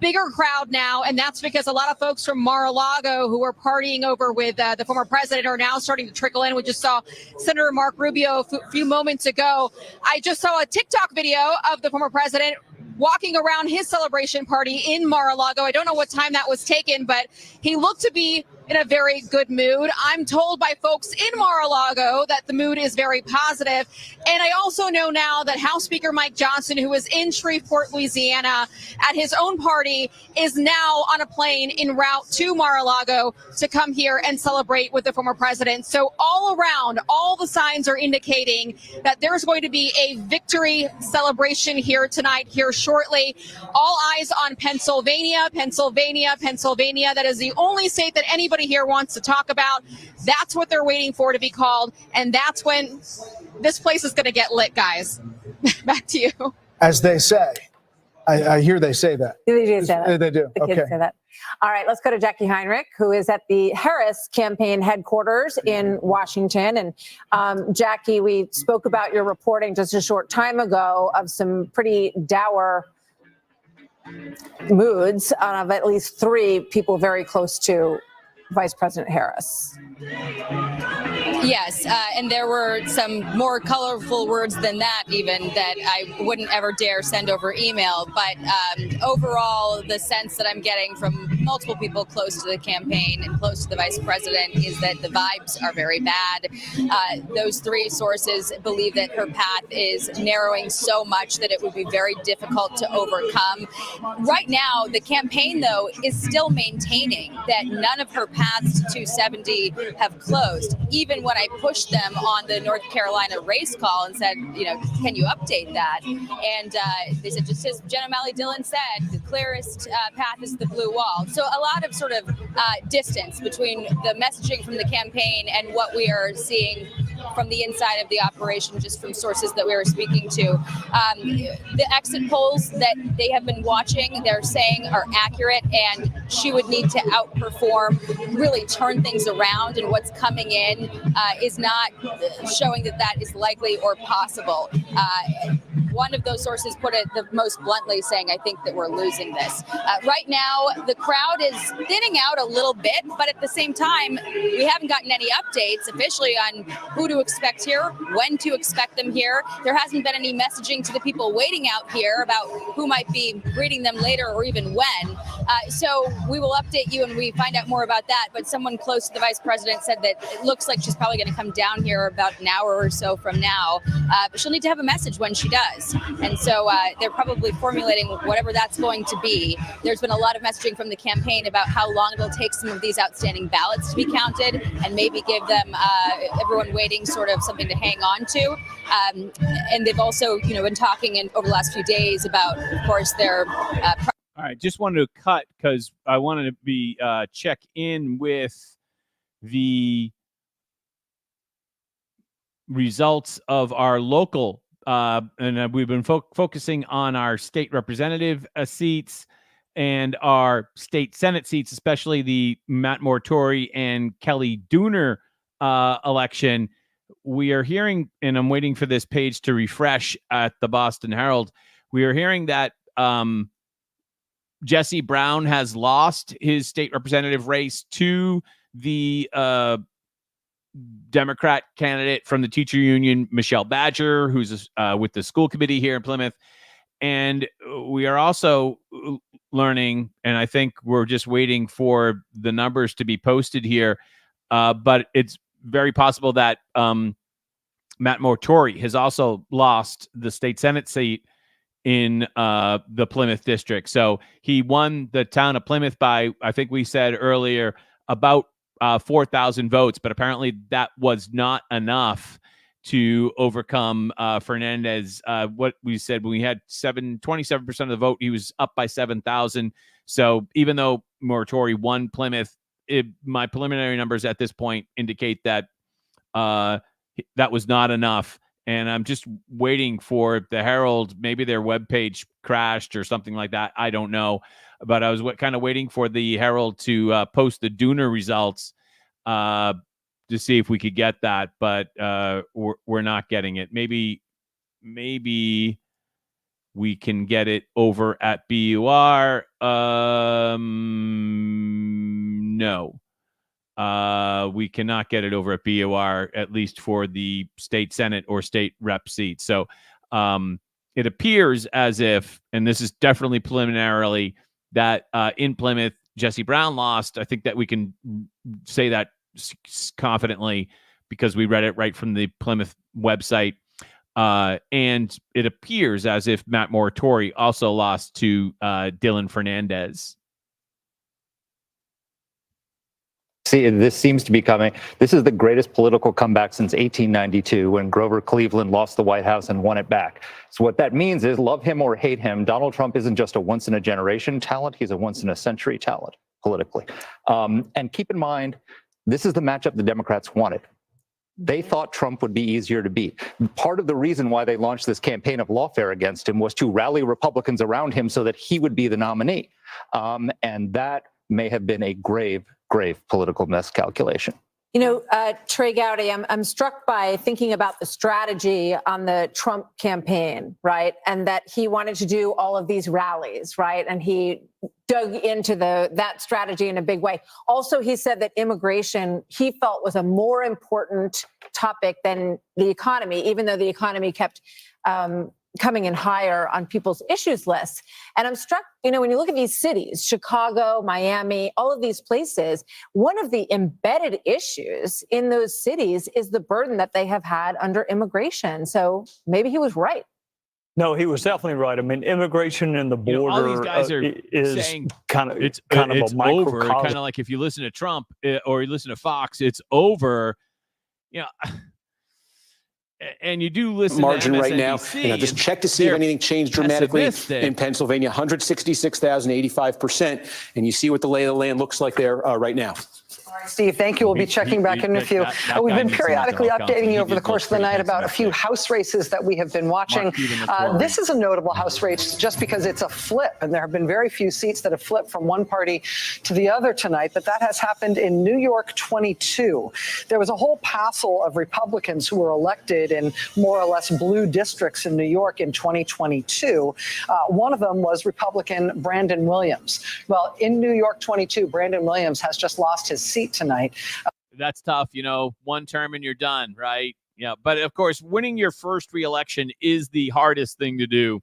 bigger crowd now, and that's because a lot of folks from Mar-a-Lago who were partying over with the former president are now starting to trickle in. We just saw Senator Mark Rubio a few moments ago. I just saw a TikTok video of the former president walking around his celebration party in Mar-a-Lago. I don't know what time that was taken, but he looked to be in a very good mood. I'm told by folks in Mar-a-Lago that the mood is very positive. And I also know now that House Speaker Mike Johnson, who was in Shreveport, Louisiana at his own party, is now on a plane en route to Mar-a-Lago to come here and celebrate with the former president. So all around, all the signs are indicating that there's going to be a victory celebration here tonight, here shortly. All eyes on Pennsylvania, Pennsylvania, Pennsylvania. That is the only state that anybody here wants to talk about. That's what they're waiting for to be called. And that's when this place is going to get lit, guys. Back to you. As they say. I hear they say that. They do say that. They do. The kids say that. All right, let's go to Jackie Heinrich, who is at the Harris campaign headquarters in Washington. And Jackie, we spoke about your reporting just a short time ago of some pretty dour moods of at least 3 people very close to Vice President Harris. Yes, and there were some more colorful words than that even that I wouldn't ever dare send over email. But overall, the sense that I'm getting from multiple people close to the campaign and close to the vice president is that the vibes are very bad. Those 3 sources believe that her path is narrowing so much that it would be very difficult to overcome. Right now, the campaign, though, is still maintaining that none of her paths to 270 have closed. Even when I pushed them on the North Carolina race call and said, can you update that? And they said, just as Jen O'Malley Dillon said, the clearest path is the blue wall. So a lot of sort of distance between the messaging from the campaign and what we are seeing from the inside of the operation, just from sources that we were speaking to. The exit polls that they have been watching, they're saying are accurate, and she would need to outperform, really turn things around, and what's coming in is not showing that that is likely or possible. One of those sources put it the most bluntly, saying, I think that we're losing this. Right now, the crowd is thinning out a little bit, but at the same time, we haven't gotten any updates officially on who to expect here, when to expect them here. There hasn't been any messaging to the people waiting out here about who might be greeting them later or even when. So we will update you when we find out more about that. But someone close to the vice president said that it looks like she's probably going to come down here about an hour or so from now. But she'll need to have a message when she does. And so they're probably formulating whatever that's going to be. There's been a lot of messaging from the campaign about how long it'll take some of these outstanding ballots to be counted and maybe give them, everyone waiting, sort of something to hang on to. And they've also, been talking over the last few days about, of course, their all right, just wanted to cut because I wanted to be check in with the results of our local, and we've been focusing on our state representative seats and our state Senate seats, especially the Matt Mortori and Kelly Dooner election. We are hearing, and I'm waiting for this page to refresh at the Boston Herald. We are hearing that Jesse Brown has lost his state representative race to the Democrat candidate from the teacher union, Michelle Badger, who's with the school committee here in Plymouth. And we are also learning, and I think we're just waiting for the numbers to be posted here, but it's very possible that Matt Mortori has also lost the state Senate seat in the Plymouth district. So he won the town of Plymouth by, I think we said earlier, about 4,000 votes, but apparently that was not enough to overcome Fernandez. What we said, when we had 27% of the vote, he was up by 7,000. So even though Mortori won Plymouth, my preliminary numbers at this point indicate that that was not enough. And I'm just waiting for the Herald. Maybe their webpage crashed or something like that. I don't know. But I was kind of waiting for the Herald to post the Dooner results to see if we could get that. But we're not getting it. Maybe we can get it over at BUR. No. We cannot get it over at BUR, at least for the state Senate or state rep seat. So it appears as if, and this is definitely preliminarily, that in Plymouth, Jesse Brown lost. I think that we can say that confidently because we read it right from the Plymouth website. And it appears as if Matt Mortori also lost to Dylan Fernandez. See, this seems to be coming. This is the greatest political comeback since 1892 when Grover Cleveland lost the White House and won it back. So what that means is, love him or hate him, Donald Trump isn't just a once-in-a-generation talent. He's a once-in-a-century talent politically. And keep in mind, this is the matchup the Democrats wanted. They thought Trump would be easier to beat. Part of the reason why they launched this campaign of lawfare against him was to rally Republicans around him so that he would be the nominee. And that may have been a grave political miscalculation. You know, Trey Gowdy, I'm struck by thinking about the strategy on the Trump campaign, right? And that he wanted to do all of these rallies, right? And he dug into that strategy in a big way. Also, he said that immigration, he felt, was a more important topic than the economy, even though the economy kept coming in higher on people's issues lists. And I'm struck, you know, when you look at these cities, Chicago, Miami, all of these places, one of the embedded issues in those cities is the burden that they have had under immigration. So maybe he was right. No, he was definitely right. I mean, immigration and the border all these guys are is saying kind of it's a over. microcosm. Kind of like if you listen to Trump or you listen to Fox, it's over. You know, and you do listen margin to right now. MSNBC, You know, just check to see if anything changed dramatically pessimistic. in Pennsylvania. 166,000, 85%, and you see what the lay of the land looks like there right now. All right, Steve, thank you. We'll be checking back in with you. We've been periodically updating you over the course of the night about a few House races that we have been watching. This is a notable House race just because it's a flip, and there have been very few seats that have flipped from one party to the other tonight, but that has happened in New York 22. There was a whole passel of Republicans who were elected in more or less blue districts in New York in 2022. One of them was Republican Brandon Williams. Well, in New York 22, Brandon Williams has just lost his seat tonight. That's tough, you know, one term and you're done, right? Yeah, but of course, winning your first reelection is the hardest thing to do.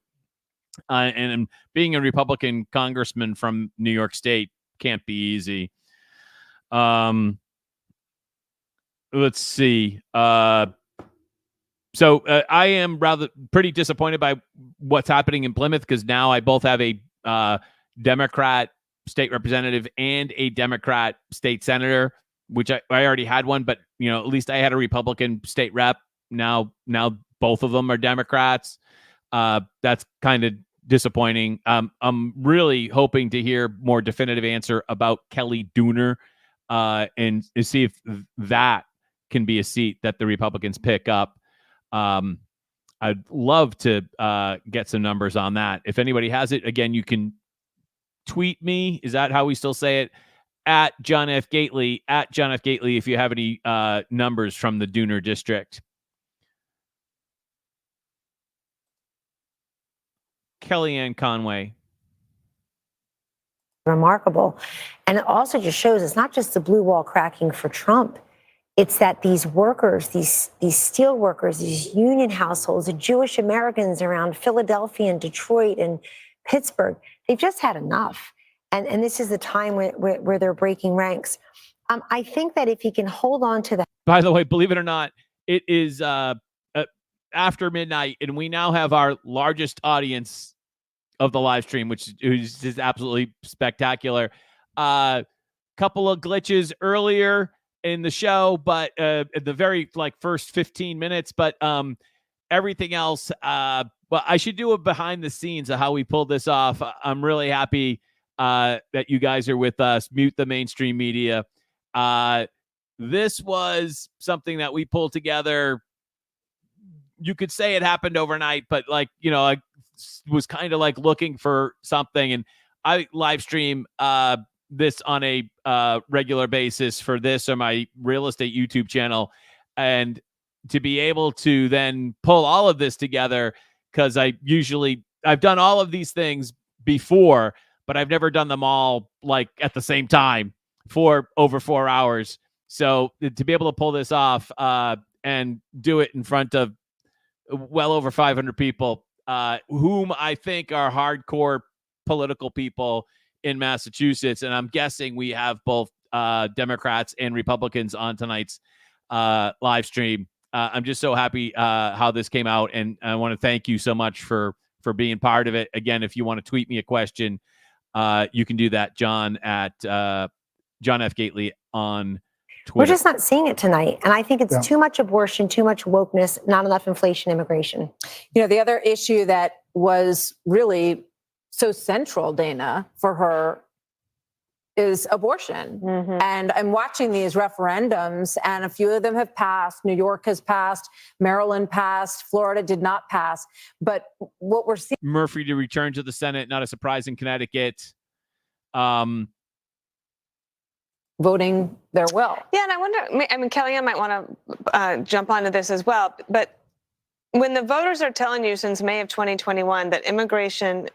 And being a Republican congressman from New York State can't be easy. Let's see. So I am pretty disappointed by what's happening in Plymouth because now I both have a Democrat state representative and a Democrat state senator, which I already had one, but you know, at least I had a Republican state rep. Now both of them are Democrats. That's kind of disappointing. I'm really hoping to hear more definitive answer about Kelly Dooner and see if that can be a seat that the Republicans pick up. I'd love to get some numbers on that. If anybody has it, again, you can tweet me. Is that how we still say it? At John F. Gately, if you have any numbers from the Dooner district. Kellyanne Conway. Remarkable. And it also just shows it's not just the blue wall cracking for Trump. It's that these workers, these steel workers, these union households, the Jewish Americans around Philadelphia and Detroit and Pittsburgh, they've just had enough. And this is the time where they're breaking ranks. I think that if he can hold on to that. By the way, believe it or not, it is after midnight, and we now have our largest audience of the live stream, which is absolutely spectacular. Couple of glitches earlier in the show, but at the very first 15 minutes, but everything else, well, I should do a behind the scenes of how we pulled this off. I'm really happy that you guys are with us. Mute the mainstream media. This was something that we pulled together. You could say it happened overnight, but I was kind of looking for something, and I live stream this on a regular basis for this or my real estate YouTube channel, and to be able to then pull all of this together, because I've done all of these things before, but I've never done them all at the same time for over 4 hours. So to be able to pull this off and do it in front of well over 500 people, whom I think are hardcore political people in Massachusetts. And I'm guessing we have both Democrats and Republicans on tonight's live stream. I'm just so happy how this came out. And I want to thank you so much for being part of it. Again, if you want to tweet me a question, you can do that, John, at John F. Gately on Twitter. We're just not seeing it tonight. And I think it's too much abortion, too much wokeness, not enough inflation, immigration. You know, the other issue that was really so central, Dana, for her is abortion. And I'm watching these referendums, and a few of them have passed. New York has passed, Maryland passed, Florida did not pass. But what we're seeing... Murphy to return to the Senate, not a surprise in Connecticut. voting their will. Yeah, and I wonder, I mean, Kellyanne might want to jump onto this as well, but when the voters are telling you since May of 2021 that immigration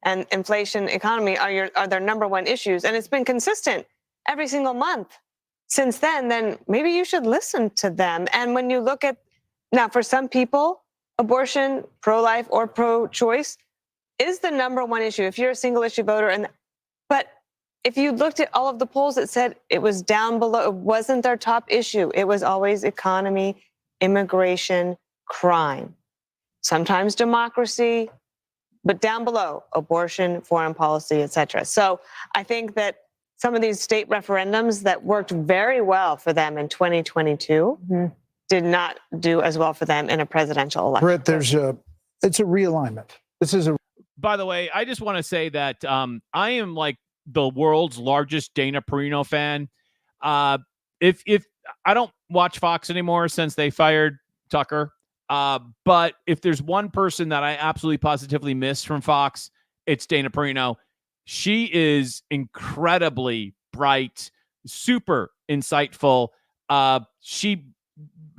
and inflation, economy are their number one issues, and it's been consistent every single month since then maybe you should listen to them. And when you look at, now for some people, abortion, pro-life or pro-choice is the number one issue if you're a single issue voter. But if you looked at all of the polls that said it was down below, it wasn't their top issue. It was always economy, immigration, crime, sometimes democracy, but down below, abortion, foreign policy, et cetera. So I think that some of these state referendums that worked very well for them in 2022 did not do as well for them in a presidential election. Brett, it's a realignment. By the way, I just want to say that I am like the world's largest Dana Perino fan. If I don't watch Fox anymore since they fired Tucker, but if there's one person that I absolutely positively miss from Fox, it's Dana Perino. She is incredibly bright, super insightful. She,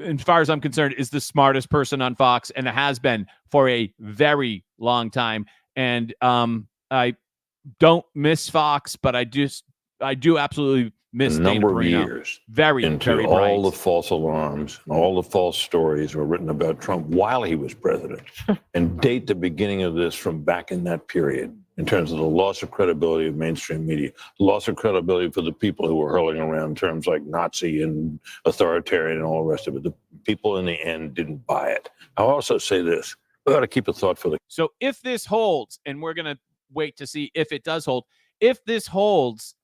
as far as I'm concerned, is the smartest person on Fox and has been for a very long time. And I don't miss Fox, but I do absolutely miss a Dana number of Perino. years Very into bright. all the false alarms, all the false stories were written about Trump while he was president, and date the beginning of this from back in that period in terms of the loss of credibility of mainstream media, loss of credibility for the people who were hurling around terms like Nazi and authoritarian and all the rest of it. The people in the end didn't buy it. I'll also say this. We ought to keep a thought for the... So if this holds, and we're going to wait to see if it does hold, if this holds,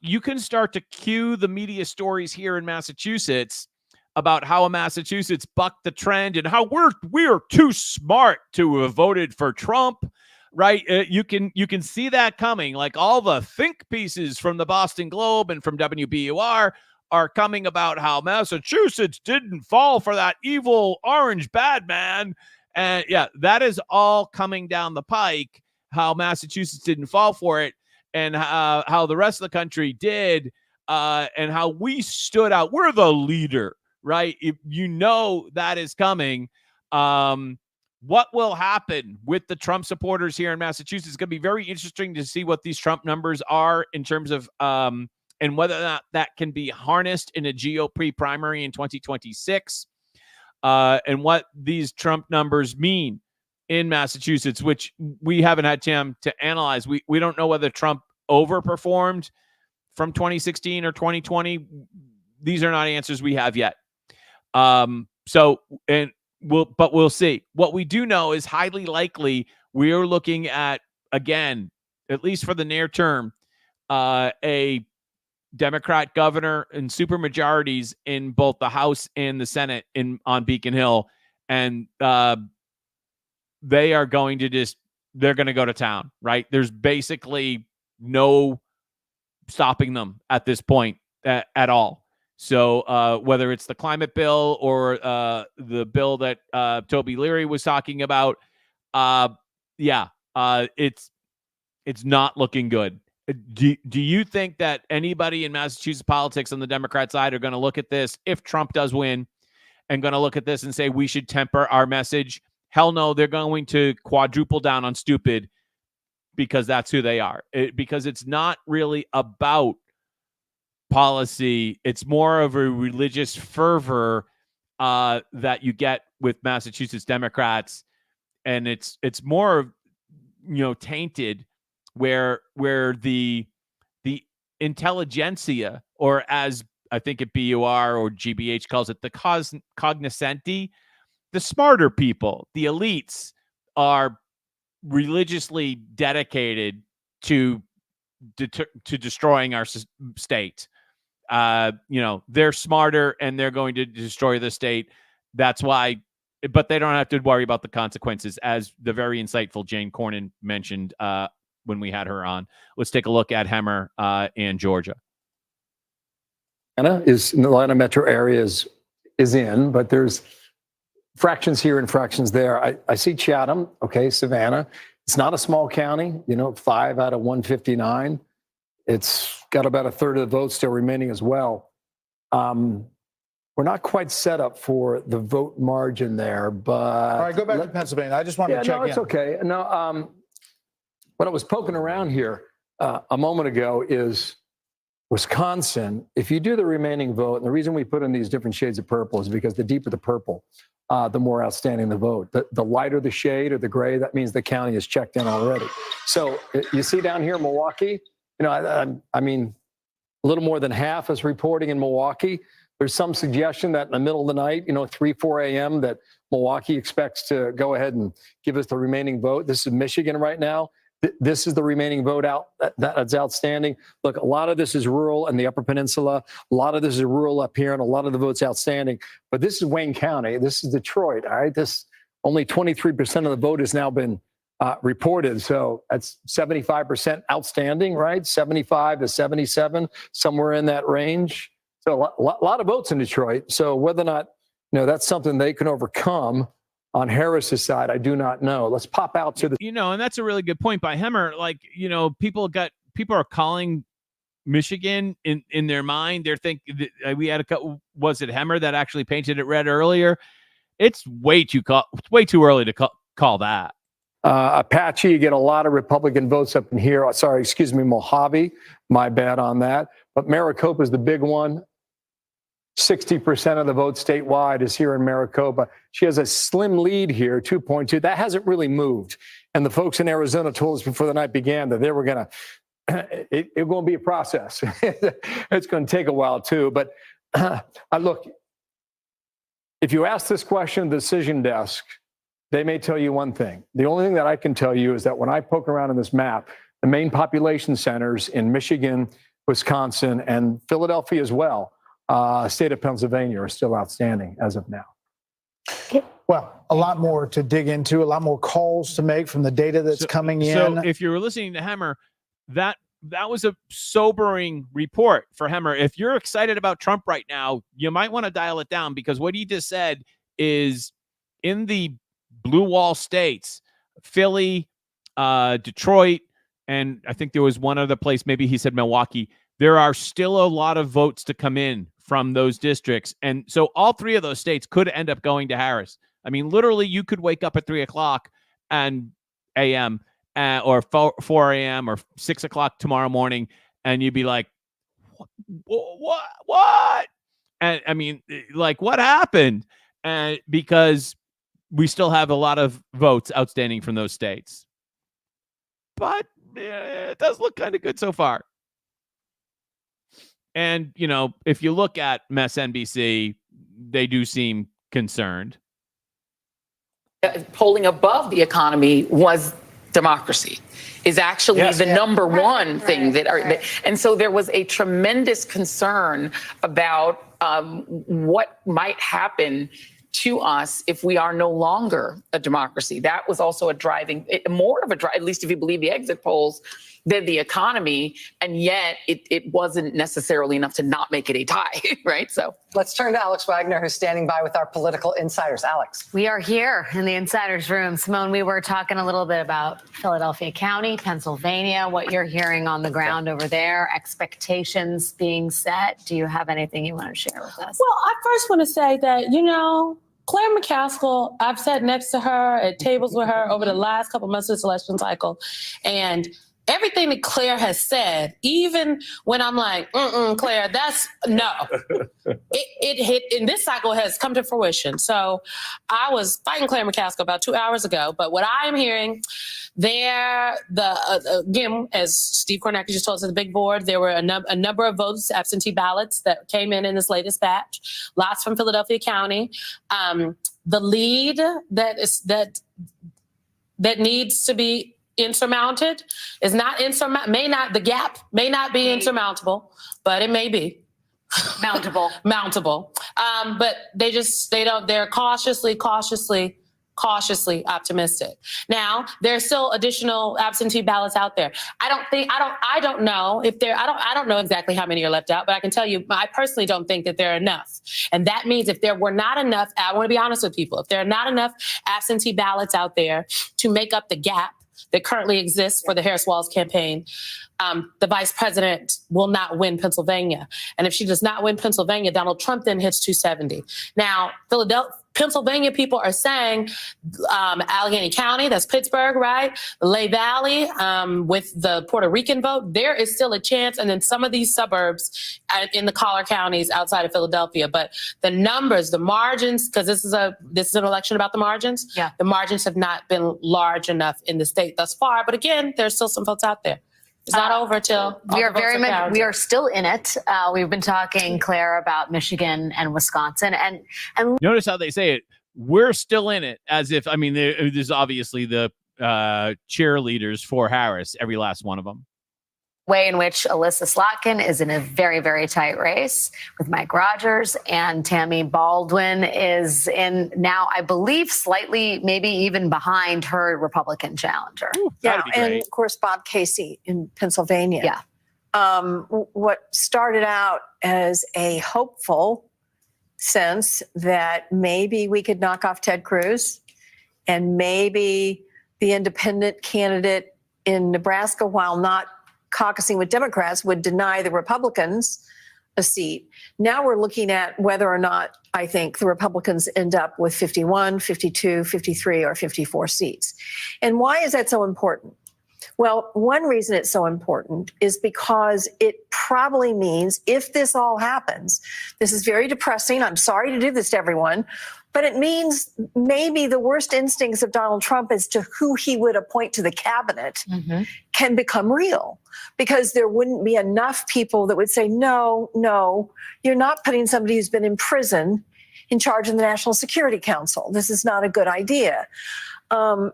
you can start to cue the media stories here in Massachusetts about how Massachusetts bucked the trend and how we're too smart to have voted for Trump, right? You can see that coming. Like all the think pieces from the Boston Globe and from WBUR are coming about how Massachusetts didn't fall for that evil orange bad man. And yeah, that is all coming down the pike, how Massachusetts didn't fall for it. And how the rest of the country did, and how we stood out. We're the leader, right? If you know that is coming. What will happen with the Trump supporters here in Massachusetts? It's going to be very interesting to see what these Trump numbers are in terms of, and whether or not that can be harnessed in a GOP primary in 2026, and what these Trump numbers mean in Massachusetts, which we haven't had time to analyze. We don't know whether Trump overperformed from 2016 or 2020. These are not answers we have yet. We'll see. What we do know is highly likely we are looking at, again, at least for the near term, a Democrat governor and supermajorities in both the House and the Senate on Beacon Hill. And they are going to they're going to go to town, right? There's basically no stopping them at this point at all. So whether it's the climate bill or the bill that Toby Liry was talking about, it's not looking good. Do you think that anybody in Massachusetts politics on the Democrat side are going to look at this, if Trump does win, and going to look at this and say we should temper our message? Hell no, they're going to quadruple down on stupid, because that's who they are. Because it's not really about policy. It's more of a religious fervor that you get with Massachusetts Democrats. And it's more, tainted where the intelligentsia, or as I think at BUR or GBH calls it, the cognoscenti, the smarter people, the elites, are religiously dedicated to destroying our state. They're smarter and they're going to destroy the state. That's why, but they don't have to worry about the consequences, as the very insightful Jane Corin mentioned when we had her on. Let's take a look at Hemmer and Georgia. Atlanta is in the Atlanta metro area is in, but there's fractions here and fractions there. I see Chatham, okay, Savannah. It's not a small county, 5 out of 159. It's got about a third of the votes still remaining as well. We're not quite set up for the vote margin there, but... All right, go back to Pennsylvania. I just wanted to check in. No, it's okay. No, what I was poking around here a moment ago is Wisconsin. If you do the remaining vote, and the reason we put in these different shades of purple is because the deeper the purple, the more outstanding the vote. The lighter the shade or the gray, that means the county is checked in already. So you see down here in Milwaukee, I mean, a little more than half is reporting in Milwaukee. There's some suggestion that in the middle of the night, 3, 4 a.m., that Milwaukee expects to go ahead and give us the remaining vote. This is Michigan right now. This is the remaining vote out that's outstanding. Look, a lot of this is rural in the Upper Peninsula. A lot of this is rural up here, and a lot of the votes outstanding. But this is Wayne County. This is Detroit. All right, this only 23% of the vote has now been reported. So that's 75% outstanding, right? 75 to 77, somewhere in that range. So a lot of votes in Detroit. So whether or not that's something they can overcome on Harris's side, I do not know. Let's pop out to the... And that's a really good point by Hemmer. Like, people are calling Michigan in their mind. They're thinking, we had a couple, was it Hemmer that actually painted it red earlier? It's way too early to call that. Apache, you get a lot of Republican votes up in here. Sorry, excuse me, Mojave. My bad on that. But Maricopa is the big one. 60% of the vote statewide is here in Maricopa. She has a slim lead here, 2.2. That hasn't really moved. And the folks in Arizona told us before the night began that they were going to, it's going to be a process. It's going to take a while too. But look, if you ask this question, the decision desk, they may tell you one thing. The only thing that I can tell you is that when I poke around in this map, the main population centers in Michigan, Wisconsin, and Philadelphia as well, state of Pennsylvania, are still outstanding as of now. Well, a lot more to dig into, a lot more calls to make from the data that's coming in. So if you were listening to Hemmer, that was a sobering report for Hemmer. If you're excited about Trump right now, you might want to dial it down, because what he just said is in the blue wall states, Philly, Detroit, and I think there was one other place, maybe he said Milwaukee, there are still a lot of votes to come in from those districts. And so all three of those states could end up going to Harris. I mean, literally, you could wake up at 3 o'clock and a.m. Or 4 a.m. or 6 o'clock tomorrow morning, and you'd be like, what? And I mean, like, what happened? And because we still have a lot of votes outstanding from those states. But it does look kind of good so far. And, if you look at MSNBC, they do seem concerned. Polling above the economy was democracy, is actually the number one thing and so there was a tremendous concern about what might happen to us if we are no longer a democracy. That was also more of a drive, at least if you believe the exit polls, than the economy. And yet it wasn't necessarily enough to not make it a tie, right? So let's turn to Alex Wagner, who's standing by with our political insiders. Alex. We are here in the insiders room. Simone, we were talking a little bit about Philadelphia County, Pennsylvania, what you're hearing on the ground over there, expectations being set. Do you have anything you want to share with us? Well, I first want to say that, Claire McCaskill, I've sat next to her at tables with her over the last couple months of this election cycle. And everything that Claire has said, even when I'm like, Claire, that's no. It hit, in this cycle has come to fruition. So I was fighting Claire McCaskill about 2 hours ago, but what I am hearing there, again, as Steve Kornacki just told us at the big board, there were a number of votes, absentee ballots that came in this latest batch, lots from Philadelphia County. The lead that needs to be insurmounted is not the gap may not be insurmountable, but it may be mountable. But they're cautiously optimistic. Now, there's still additional absentee ballots out there. I don't know exactly how many are left out, but I can tell you, I personally don't think that there are enough. And that means if there were not enough, I want to be honest with people, if there are not enough absentee ballots out there to make up the gap that currently exists for the Harris-Walz campaign, the vice president will not win Pennsylvania. And if she does not win Pennsylvania, Donald Trump then hits 270. Now, Pennsylvania people are saying Allegheny County, that's Pittsburgh, right? Lehigh Valley, with the Puerto Rican vote, there is still a chance. And then some of these suburbs in the collar counties outside of Philadelphia. But the numbers, the margins, because this is an election about the margins. Yeah. The margins have not been large enough in the state thus far. But again, there's still some votes out there. It's not over till we are very much. We are still in it. We've been talking, Claire, about Michigan and Wisconsin, and Notice how they say it. We're still in it, as if there's obviously the cheerleaders for Harris, every last one of them. way in which Alyssa Slotkin is in a very, very tight race with Mike Rogers, and Tammy Baldwin is in now, I believe, slightly, maybe even behind her Republican challenger. Yeah, and of course, Bob Casey in Pennsylvania. Yeah. What started out as a hopeful sense that maybe we could knock off Ted Cruz and maybe the independent candidate in Nebraska, while not caucusing with Democrats, would deny the Republicans a seat. Now we're looking at whether or not I think the Republicans end up with 51, 52, 53, or 54 seats. And why is that so important? Well, one reason it's so important is because it probably means if this all happens, this is very depressing. I'm sorry to do this to everyone, but it means maybe the worst instincts of Donald Trump as to who he would appoint to the cabinet can become real, because there wouldn't be enough people that would say, no, you're not putting somebody who's been in prison in charge of the National Security Council. This is not a good idea.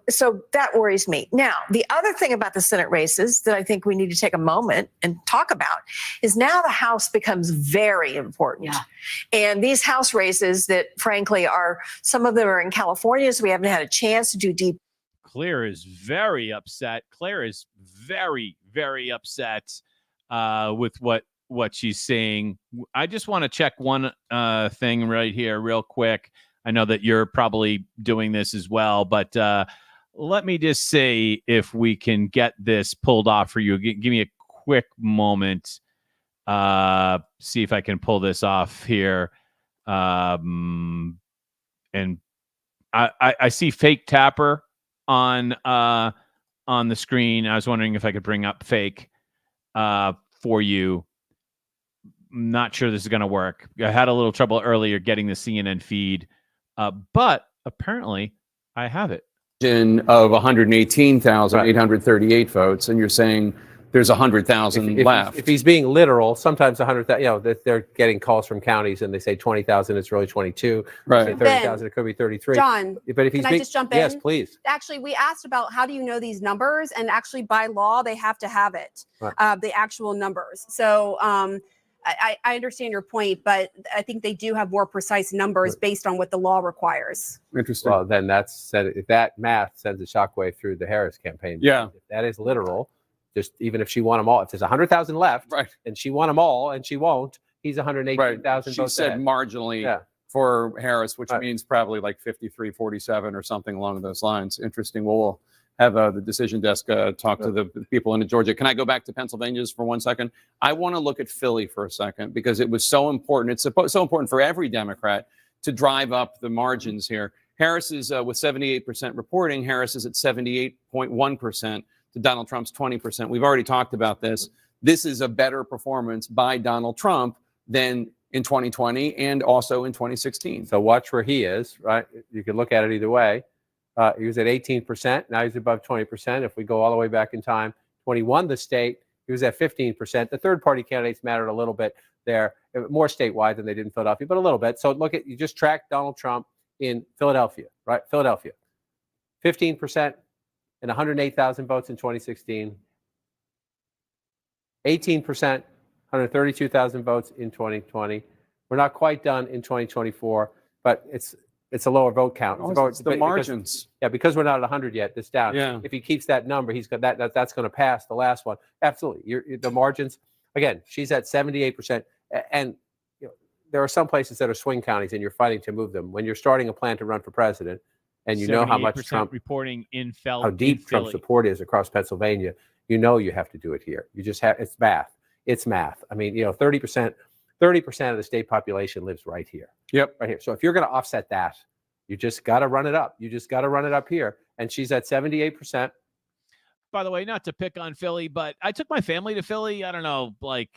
So that worries me. Now, the other thing about the Senate races that I think we need to take a moment and talk about is now the House becomes very important. Yeah. And these House races that, frankly, some of them are in California, so we haven't had a chance to do deep. Claire is very upset. Claire is very, very upset with what she's saying. I just want to check one thing right here real quick. I know that you're probably doing this as well, but let me just say if we can get this pulled off for you. Give me a quick moment. See if I can pull this off here. And I see Fake Tapper on the screen. I was wondering if I could bring up Fake for you. Not sure this is going to work. I had a little trouble earlier getting the CNN feed. But apparently I have it. Of 118,838 votes, and you're saying there's 100,000 left. If he's being literal, sometimes 100,000, they're getting calls from counties and they say 20,000, it's really 22. Right. They say 30,000, it could be 33. John, but if he's can I just jump in? Yes, please. Actually, we asked about how do you know these numbers, and actually by law, they have to have it, Right. the actual numbers. So I understand your point, but I think they do have more precise numbers based on what the law requires. Interesting. Well, then if that math sends a shockwave through the Harris campaign. Yeah. If that is literal, just even if she won them all, if there's 100,000 left, right, and she won them all, and she won't, he's 118,000 She votes said ahead. marginally for Harris, which means probably like 53-47 or something along those lines. Interesting. Well, we'll have the decision desk talk to the people in Georgia. Can I go back to Pennsylvania for 1 second? I want to look at Philly for a second because it was so important. It's so important for every Democrat to drive up the margins here. Harris is with 78% reporting. Harris is at 78.1% to Donald Trump's 20%. We've already talked about this. This is a better performance by Donald Trump than in 2020 and also in 2016. So watch where he is, right? You can look at it either way. He was at 18%. Now he's above 20%. If we go all the way back in time, when he won the state, he was at 15%. The third party candidates mattered a little bit there, more statewide than they did in Philadelphia, but a little bit. So you just track Donald Trump in Philadelphia, right? Philadelphia, 15% and 108,000 votes in 2016. 18%, 132,000 votes in 2020. We're not quite done in 2024, but it's a lower vote count. It's the margins. Because we're not at 100 yet. It's down. Yeah. If he keeps that number, he's got that's going to pass the last one. Absolutely. The margins. Again, she's at 78%, and there are some places that are swing counties, and you're fighting to move them. When you're starting a plan to run for president, and you know how much 78% Trump reporting in how deep Trump support is across Pennsylvania, you know you have to do it here. You just have, it's math. It's math. I mean, 30% of the state population lives right here. Yep. Right here. So if you're going to offset that, you just got to run it up. You just got to run it up here. And she's at 78%. By the way, not to pick on Philly, but I took my family to Philly, I don't know, like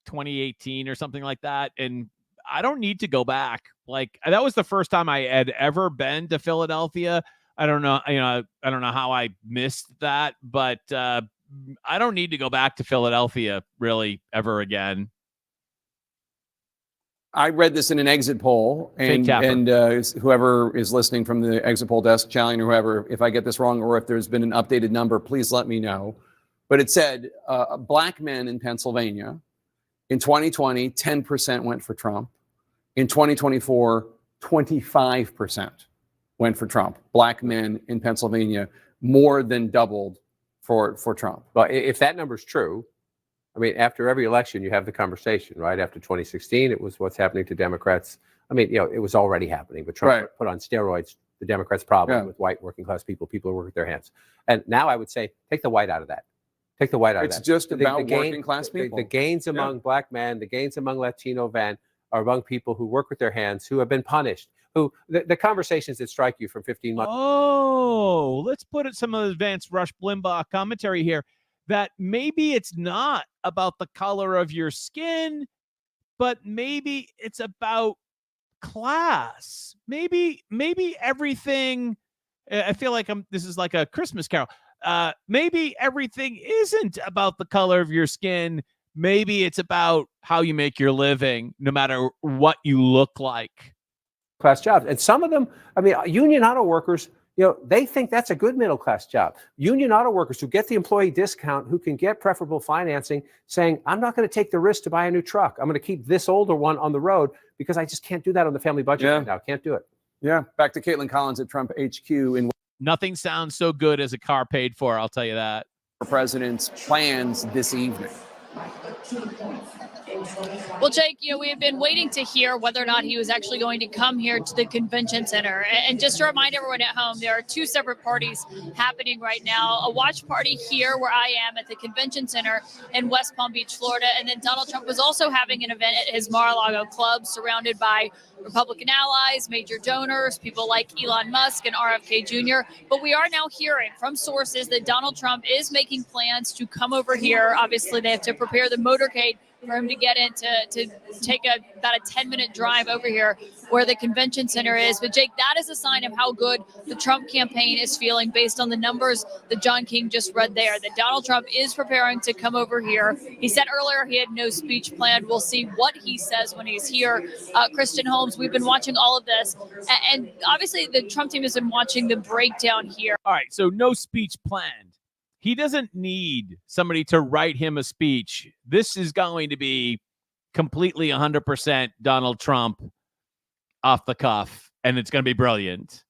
2018 or something like that. And I don't need to go back. Like, that was the first time I had ever been to Philadelphia. I don't know, I don't know how I missed that, but I don't need to go back to Philadelphia really ever again. I read this in an exit poll, and whoever is listening from the exit poll desk, Challian or whoever, if I get this wrong or if there's been an updated number, please let me know. But it said black men in Pennsylvania in 2020, 10% went for Trump. In 2024, 25% went for Trump. Black men in Pennsylvania more than doubled for Trump. Well, if that number's true, I mean, after every election, you have the conversation, right? After 2016, it was what's happening to Democrats. I mean, it was already happening, but Trump put on steroids the Democrats' problem with white working class people who work with their hands. And now I would say, take the white out of that. Take the white out of that. It's just about working class people. The gains among black men, the gains among Latino men are among people who work with their hands, who have been punished, who the conversations that strike you from 15 months. Oh, let's put it some advanced Rush Limbaugh commentary here, that maybe it's not about the color of your skin, but maybe it's about class. Maybe everything, I feel like this is like a Christmas carol. Maybe everything isn't about the color of your skin. Maybe it's about how you make your living, no matter what you look like. Class jobs. And some of them, I mean, union auto workers, they think that's a good middle class job. Union auto workers who get the employee discount, who can get preferable financing, saying, I'm not going to take the risk to buy a new truck. I'm going to keep this older one on the road because I just can't do that on the family budget right now. Can't do it. Yeah. Back to Caitlin Collins at Trump HQ. Nothing sounds so good as a car paid for, I'll tell you that. President's plans this evening. Well, Jake, we have been waiting to hear whether or not he was actually going to come here to the convention center. And just to remind everyone at home, there are two separate parties happening right now. A watch party here where I am at the convention center in West Palm Beach, Florida. And then Donald Trump was also having an event at his Mar-a-Lago club surrounded by Republican allies, major donors, people like Elon Musk and RFK Jr. But we are now hearing from sources that Donald Trump is making plans to come over here. Obviously, they have to prepare the motorcade for him to get in to take about a 10-minute drive over here where the convention center is. But Jake, that is a sign of how good the Trump campaign is feeling based on the numbers that John King just read there, that Donald Trump is preparing to come over here. He said earlier he had no speech planned. We'll see what he says when he's here. Kristen Holmes, we've been watching all of this. And obviously the Trump team has been watching the breakdown here. All right, so no speech planned. He doesn't need somebody to write him a speech. This is going to be completely 100% Donald Trump off the cuff, and it's going to be brilliant.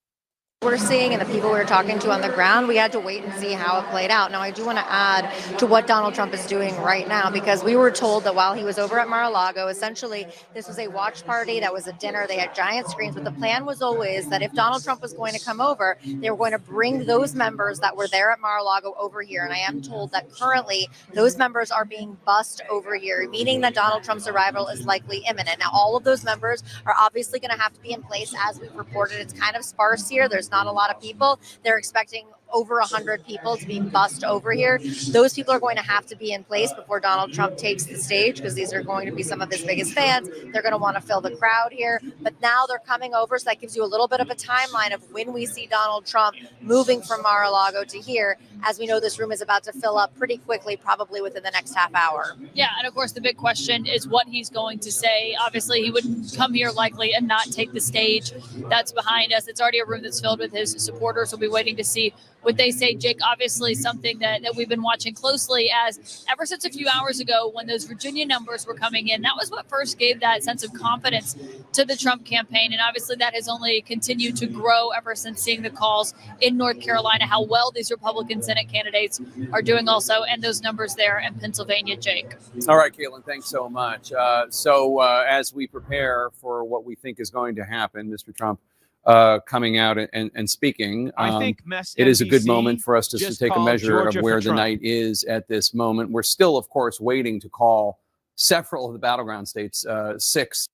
We're seeing and the people we were talking to on the ground, we had to wait and see how it played out. Now, I do want to add to what Donald Trump is doing right now, because we were told that while he was over at Mar-a-Lago, essentially this was a watch party, that was a dinner, they had giant screens, but the plan was always that if Donald Trump was going to come over, they were going to bring those members that were there at Mar-a-Lago over here. And I am told that currently those members are being bussed over here, meaning that Donald Trump's arrival is likely imminent. Now, all of those members are obviously going to have to be in place. As we've reported, it's kind of sparse here. There's not a lot of people. They're expecting over 100 people to be bussed over here. Those people are going to have to be in place before Donald Trump takes the stage, because these are going to be some of his biggest fans. They're going to want to fill the crowd here. But now they're coming over, so that gives you a little bit of a timeline of when we see Donald Trump moving from Mar-a-Lago to here. As we know, this room is about to fill up pretty quickly, probably within the next half hour. Yeah, and of course, the big question is what he's going to say. Obviously, he wouldn't come here likely and not take the stage that's behind us. It's already a room that's filled with his supporters. We'll be waiting to see what they say. Jake, obviously something that we've been watching closely, as ever since a few hours ago when those Virginia numbers were coming in, that was what first gave that sense of confidence to the Trump campaign. And obviously that has only continued to grow ever since seeing the calls in North Carolina, how well these Republican Senate candidates are doing also, and those numbers there in Pennsylvania, Jake. All right, Caitlin, thanks so much. So as we prepare for what we think is going to happen, Mr. Trump coming out and speaking. I think it is a good MSNBC moment for us just to take a called measure Georgia of for where the Trump. night is at this moment. We're still, of course, waiting to call several of the battleground states, 6.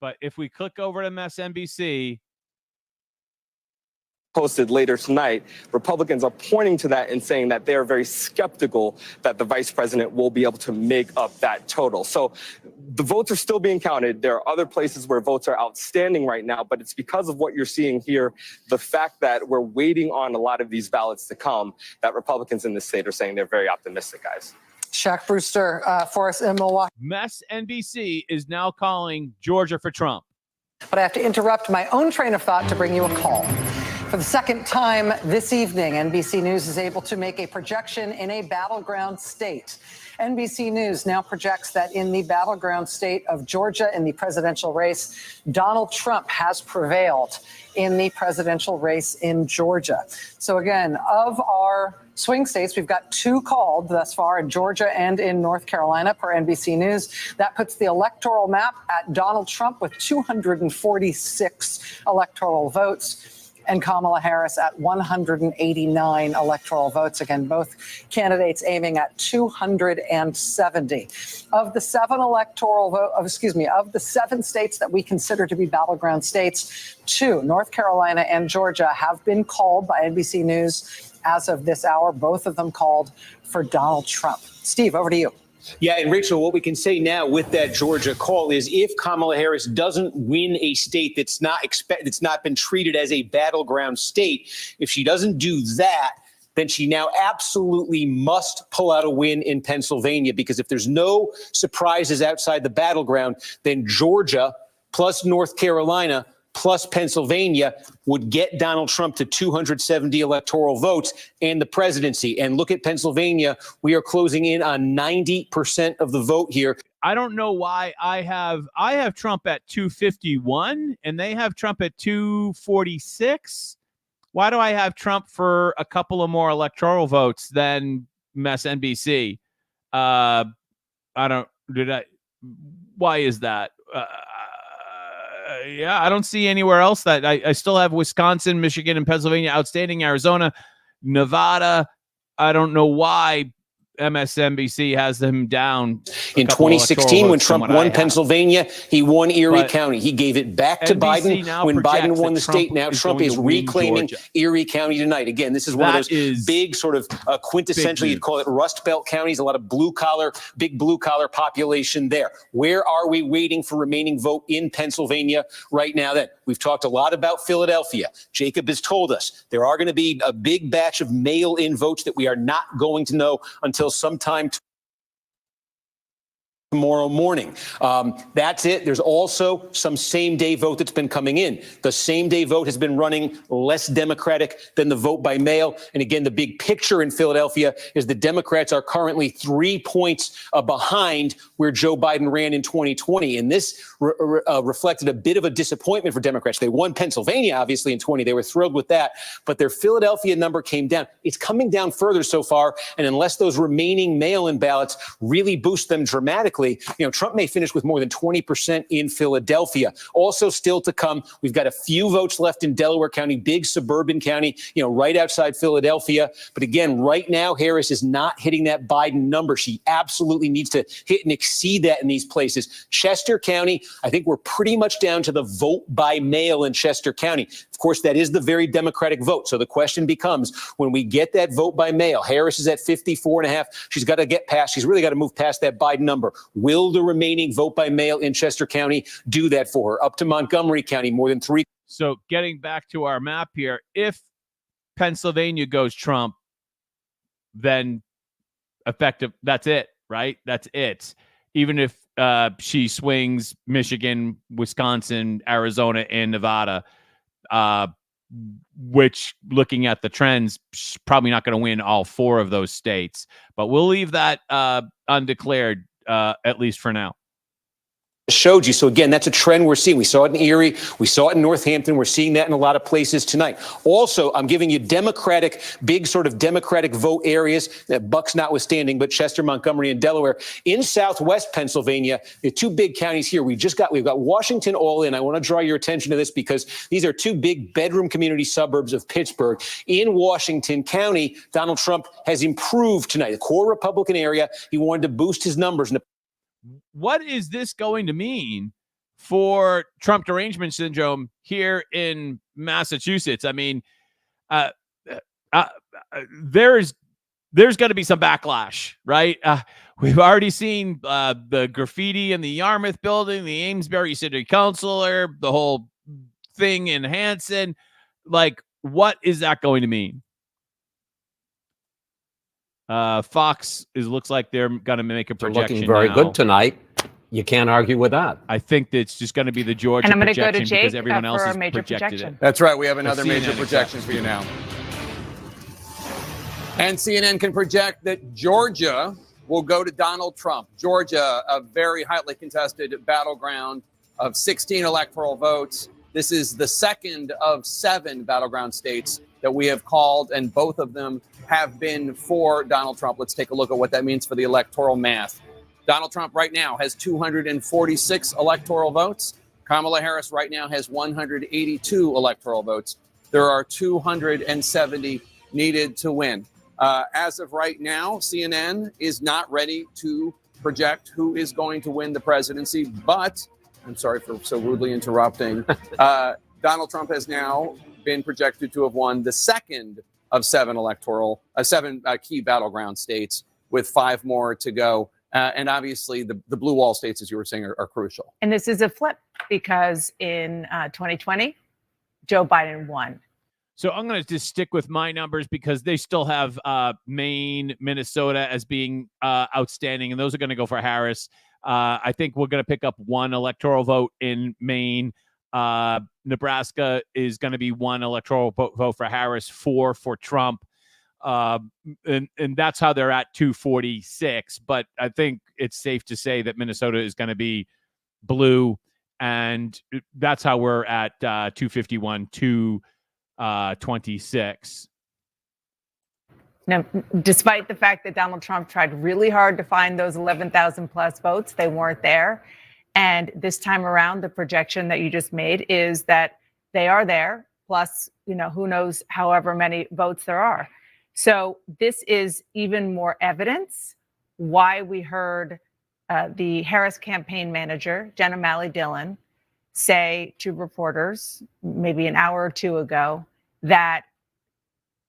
But if we click over to MSNBC, posted later tonight, Republicans are pointing to that and saying that they're very skeptical that the vice president will be able to make up that total. So the votes are still being counted. There are other places where votes are outstanding right now, but it's because of what you're seeing here, the fact that we're waiting on a lot of these ballots to come, that Republicans in the state are saying they're very optimistic, guys. Shaq Brewster for us in Milwaukee. MSNBC is now calling Georgia for Trump. But I have to interrupt my own train of thought to bring you a call. For the second time this evening, NBC News is able to make a projection in a battleground state. NBC News now projects that in the battleground state of Georgia in the presidential race, Donald Trump has prevailed in the presidential race in Georgia. So again, of our swing states, we've got 2 called thus far in Georgia and in North Carolina per NBC News. That puts the electoral map at Donald Trump with 246 electoral votes, and Kamala Harris at 189 electoral votes. Again, both candidates aiming at 270. Of the 7 of the 7 states that we consider to be battleground states, 2, North Carolina and Georgia, have been called by NBC News as of this hour. Both of them called for Donald Trump. Steve, over to you. Yeah, and Rachel, what we can say now with that Georgia call is if Kamala Harris doesn't win a state that's not been treated as a battleground state, if she doesn't do that, then she now absolutely must pull out a win in Pennsylvania, because if there's no surprises outside the battleground, then Georgia plus North Carolina plus Pennsylvania would get Donald Trump to 270 electoral votes and the presidency. And look at Pennsylvania. We are closing in on 90% of the vote here. I don't know why I have Trump at 251 and they have Trump at 246. Why do I have Trump for a couple of more electoral votes than MSNBC? Why is that? Yeah, I don't see anywhere else that I still have Wisconsin, Michigan, and Pennsylvania outstanding, Arizona, Nevada. I don't know why MSNBC has them down. In 2016, when Trump won Pennsylvania, he won Erie County. He gave it back to Biden when Biden won the state. Now Trump is reclaiming Erie County tonight. Again, this is one of those big sort of quintessentially, you'd call it Rust Belt counties, a lot of big blue collar population there. Where are we waiting for remaining vote in Pennsylvania right now? Then we've talked a lot about Philadelphia. Jacob has told us there are going to be a big batch of mail-in votes that we are not going to know until sometime tomorrow morning. That's it. There's also some same-day vote that's been coming in. The same-day vote has been running less Democratic than the vote by mail. And again, the big picture in Philadelphia is the Democrats are currently 3 points behind where Joe Biden ran in 2020. And this reflected a bit of a disappointment for Democrats. They won Pennsylvania, obviously, in 20. They were thrilled with that. But their Philadelphia number came down. It's coming down further so far. And unless those remaining mail-in ballots really boost them dramatically, Trump may finish with more than 20% in Philadelphia. Also still to come, we've got a few votes left in Delaware County, big suburban county, right outside Philadelphia. But again, right now, Harris is not hitting that Biden number. She absolutely needs to hit and exceed that in these places. Chester County, I think we're pretty much down to the vote by mail in Chester County. Of course, that is the very Democratic vote. So the question becomes, when we get that vote by mail, Harris is at 54.5. She's got to get past, she's really got to move past that Biden number. Will the remaining vote by mail in Chester County do that for her? Up to Montgomery County, more than 3. So getting back to our map here, if Pennsylvania goes Trump, then effective, that's it, right? That's it. Even if she swings Michigan, Wisconsin, Arizona, and Nevada, which, looking at the trends, she's probably not going to win all 4 of those states. But we'll leave that undeclared, at least for now. showed you. So again, that's a trend we're seeing. We saw it in Erie. We saw it in Northampton. We're seeing that in a lot of places tonight. Also, I'm giving you big sort of Democratic vote areas, Bucks notwithstanding, but Chester, Montgomery, and Delaware. In Southwest Pennsylvania, the two big counties here, we've got Washington all in. I want to draw your attention to this because these are two big bedroom community suburbs of Pittsburgh. In Washington County, Donald Trump has improved tonight. The core Republican area, he wanted to boost his numbers. What is this going to mean for Trump derangement syndrome here in Massachusetts? I mean, there's going to be some backlash, right? We've already seen the graffiti in the Yarmouth building, the Amesbury city councilor, the whole thing in Hanson. Like, what is that going to mean? Fox looks like they're going to make a projection. Looking very now. good tonight. You can't argue with that. I think that it's just going to be the Georgia And I'm going to projection go to Jake because everyone else for has a major projected projection. it. That's right. We have another CNN major projection for you now. And CNN can project that Georgia will go to Donald Trump. Georgia, a very highly contested battleground of 16 electoral votes. This is the second of 7 battleground states that we have called, and both of them have been for Donald Trump. Let's take a look at what that means for the electoral math. Donald Trump right now has 246 electoral votes. Kamala Harris right now has 182 electoral votes. There are 270 needed to win. As of right now, CNN is not ready to project who is going to win the presidency, but I'm sorry for so rudely interrupting. Donald Trump has now been projected to have won the second of 7 key battleground states, with 5 more to go. And obviously, the blue wall states, as you were saying, are crucial. And this is a flip because in 2020, Joe Biden won. So I'm going to just stick with my numbers because they still have Maine, Minnesota as being outstanding, and those are going to go for Harris. I think we're going to pick up 1 electoral vote in Maine. Nebraska is going to be 1 electoral vote for Harris, 4 for Trump. And that's how they're at 246. But I think it's safe to say that Minnesota is going to be blue, and that's how we're at 251, 226. Now, despite the fact that Donald Trump tried really hard to find those 11,000 plus votes, they weren't there. And this time around, the projection that you just made is that they are there, plus, who knows however many votes there are. So this is even more evidence why we heard the Harris campaign manager, Jen O'Malley-Dillon, say to reporters maybe an hour or 2 ago that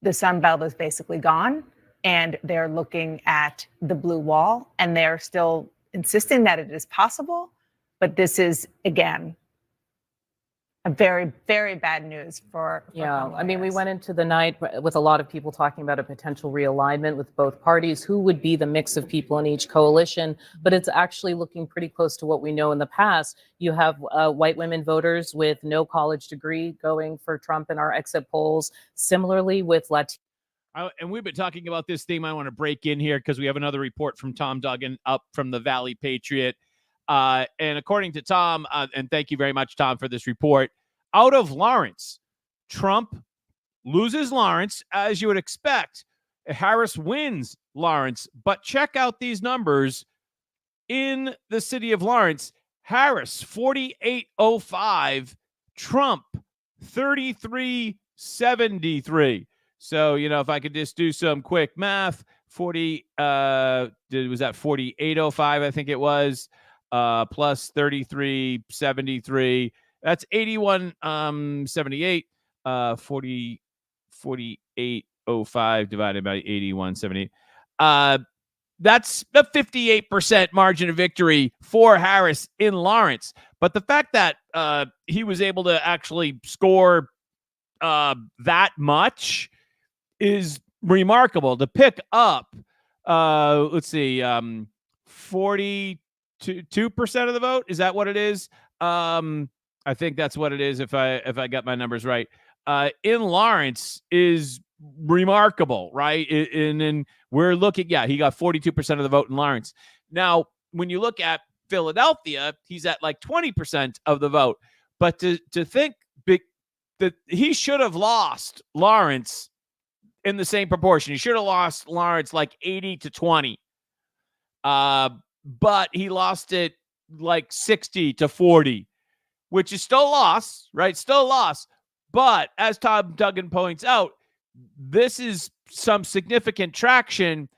the Sun Belt is basically gone and they're looking at the blue wall, and they're still insisting that it is possible. But this is, again, a very, very bad news for Yeah, I mean, we Harris. went into the night with a lot of people talking about a potential realignment with both parties. Who would be the mix of people in each coalition? But it's actually looking pretty close to what we know in the past. You have white women voters with no college degree going for Trump in our exit polls. Similarly with Latino. And we've been talking about this theme. I want to break in here because we have another report from Tom Dugen up from the Valley Patriot. And according to Tom, and thank you very much, Tom, for this report, out of Lawrence, Trump loses Lawrence, as you would expect. Harris wins Lawrence. But check out these numbers in the city of Lawrence. Harris, 4805. Trump, 3373. So, if I could just do some quick math, 4805, I think it was. Plus 3373, that's 8178. 4805 divided by 8178. That's a 58% margin of victory for Harris in Lawrence. But the fact that he was able to actually score that much is remarkable. To pick up, 42% of the vote. Is that what it is? I think that's what it is if I got my numbers right. In Lawrence is remarkable, right? And then we're looking, he got 42% of the vote in Lawrence. Now, when you look at Philadelphia, he's at like 20% of the vote. But to think that he should have lost Lawrence in the same proportion. He should have lost Lawrence like 80 to 20. But he lost it like 60 to 40, which is still a loss, right? Still a loss. But as Tom Dugen points out, this is some significant traction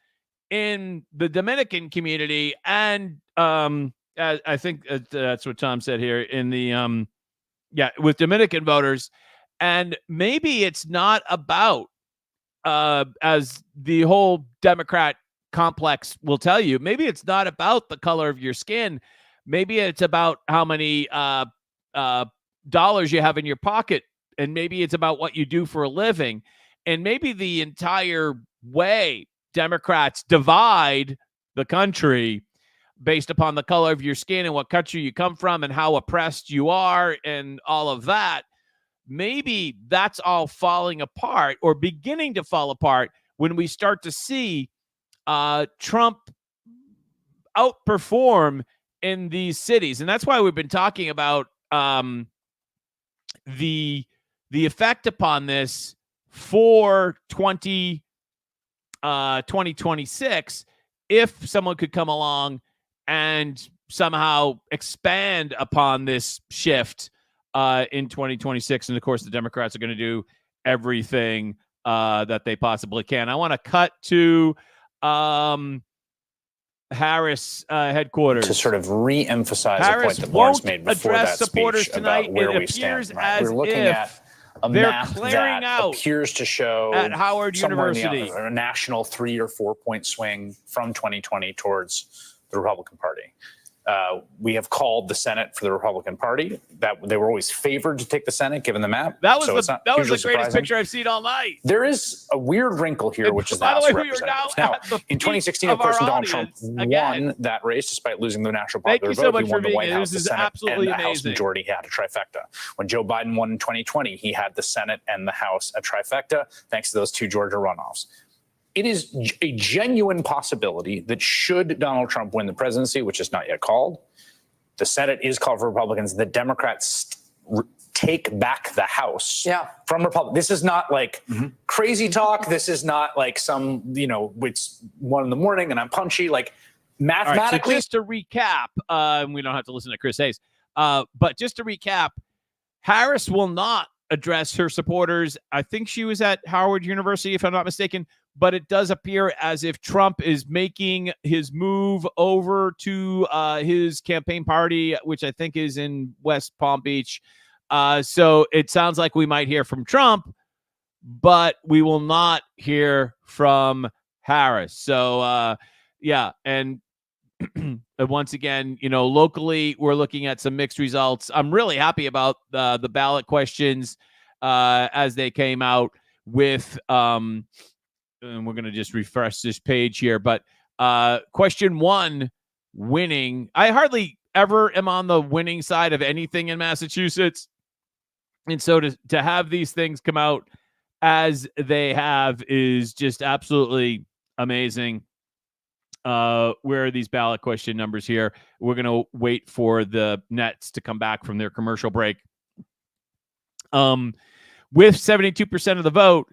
in the Dominican community. And I think that's what Tom said here in the, with Dominican voters. And maybe it's not about, as the whole Democrat complex will tell you, maybe it's not about the color of your skin. Maybe it's about how many dollars you have in your pocket. And maybe it's about what you do for a living. And maybe the entire way Democrats divide the country based upon the color of your skin and what country you come from and how oppressed you are and all of that, maybe that's all falling apart or beginning to fall apart when we start to see Trump outperform in these cities. And that's why we've been talking about the effect upon this for 2026 if someone could come along and somehow expand upon this shift in 2026. And of course, the Democrats are going to do everything that they possibly can. I want to cut to Harris headquarters to sort of re-emphasize a point that Lawrence made before that speech about where we stand. Right? We're looking at a map that appears to show at Howard University a national 3 or 4 point swing from 2020 towards the Republican Party. We have called the Senate for the Republican Party. That they were always favored to take the Senate, given the map. That was so the greatest picture I've seen all night. There is a weird wrinkle here, which is the House of Representatives. Now, in 2016, of course, when Donald Trump won that race, despite losing the national popular vote, he won the White House, the Senate, and the House majority. He had a trifecta. When Joe Biden won in 2020, he had the Senate and the House a trifecta, thanks to those 2 Georgia runoffs. It is a genuine possibility that should Donald Trump win the presidency, which is not yet called, the Senate is called for Republicans, the Democrats take back the House from Republicans. This is not like crazy talk. This is not like some, it's 1 a.m. and I'm punchy. Like mathematically. Right, so just to recap, we don't have to listen to Chris Hayes, but just to recap, Harris will not address her supporters. I think she was at Howard University, if I'm not mistaken. But it does appear as if Trump is making his move over to his campaign party, which I think is in West Palm Beach. So it sounds like we might hear from Trump, but we will not hear from Harris. So, and once again, locally, we're looking at some mixed results. I'm really happy about the ballot questions as they came out with and we're going to just refresh this page here. But question 1, winning. I hardly ever am on the winning side of anything in Massachusetts. And so to have these things come out as they have is just absolutely amazing. Where are these ballot question numbers here? We're going to wait for the Nets to come back from their commercial break. With 72% of the vote,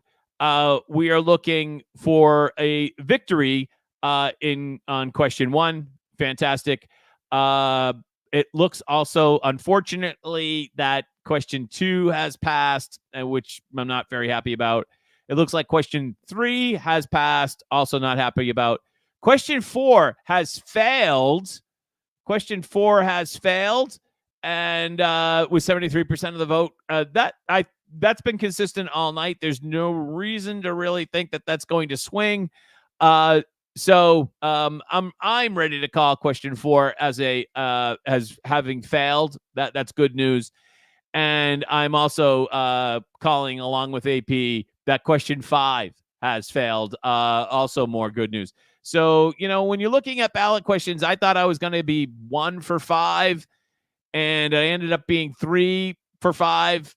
we are looking for a victory on question 1. Fantastic. It looks also, unfortunately, that question 2 has passed, which I'm not very happy about. It looks like question 3 has passed, also not happy about. Question 4 has failed. Question 4 has failed, and with 73% of the vote, that's been consistent all night. There's no reason to really think that that's going to swing. So I'm ready to call question 4 as having failed. That's good news. And I'm also calling along with AP that question 5 has failed. Also more good news. So, when you're looking at ballot questions, I thought I was going to be 1 for 5, and I ended up being 3 for 5.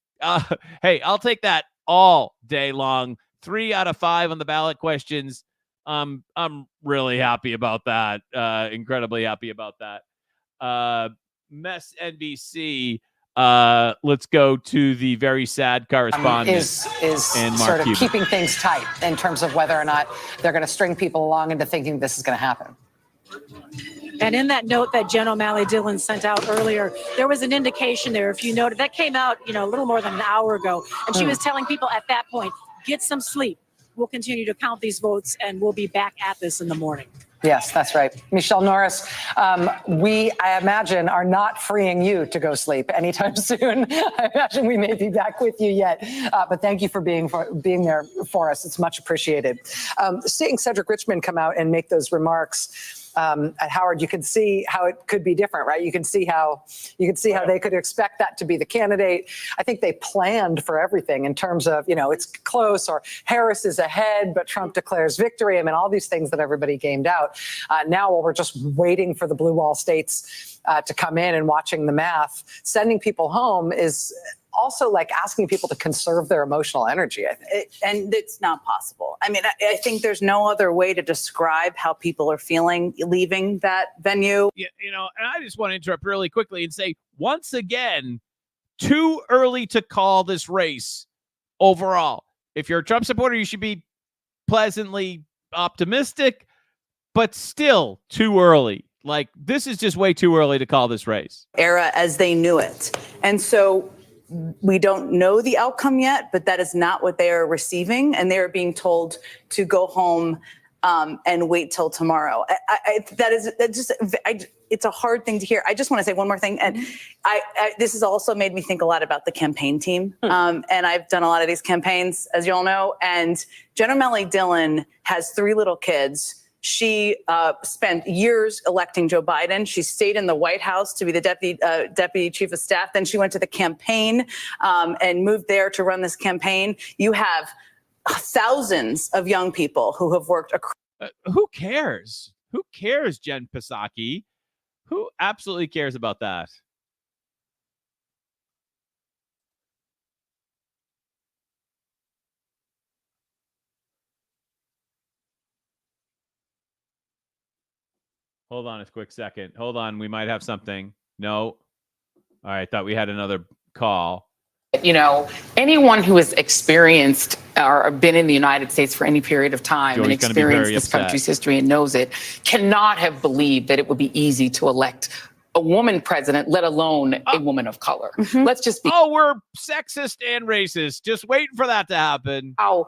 Hey, I'll take that all day long. 3 out of 5 on the ballot questions. I'm really happy about that. Incredibly happy about that. Mess NBC. Let's go to the very sad correspondent. Is and Mark sort of Cuban. keeping things tight in terms of whether or not they're going to string people along into thinking this is going to happen. And in that note that Jen O'Malley Dillon sent out earlier, there was an indication there. If you noted, that came out, a little more than an hour ago, and she was telling people at that point, get some sleep. We'll continue to count these votes, and we'll be back at this in the morning. Yes, that's right. Michelle Norris, I imagine, are not freeing you to go sleep anytime soon. I imagine we may be back with you yet. But thank you for being there for us. It's much appreciated. Seeing Cedric Richmond come out and make those remarks at Howard, you can see how it could be different, right? You can see how they could expect that to be the candidate. I think they planned for everything in terms of, it's close, or Harris is ahead, but Trump declares victory. I mean, all these things that everybody gamed out. Now, while we're just waiting for the blue wall states to come in and watching the math, sending people home is also like asking people to conserve their emotional energy. And it's not possible. I mean, I think there's no other way to describe how people are feeling leaving that venue. And I just want to interrupt really quickly and say, once again, too early to call this race overall. If you're a Trump supporter, you should be pleasantly optimistic, but still too early. Like, this is just way too early to call this race. Era as they knew it. And so we don't know the outcome yet, but that is not what they are receiving. And they are being told to go home and wait till tomorrow. It's a hard thing to hear. I just want to say one more thing. And this has also made me think a lot about the campaign team. And I've done a lot of these campaigns, as you all know. And Jen O'Malley Dillon has 3 little kids. She spent years electing Joe Biden. She stayed in the White House to be the deputy chief of staff. Then she went to the campaign and moved there to run this campaign. You have thousands of young people who have worked across. Who cares? Who cares, Jen Psaki? Who absolutely cares about that? Hold on a quick second. Hold on. We might have something. No. All right. Thought we had another call. Anyone who has experienced or been in the United States for any period of time Joey's and experienced this country's history and knows it cannot have believed that it would be easy to elect a woman president, let alone a woman of color. Let's just be. Oh, we're sexist and racist. Just waiting for that to happen. How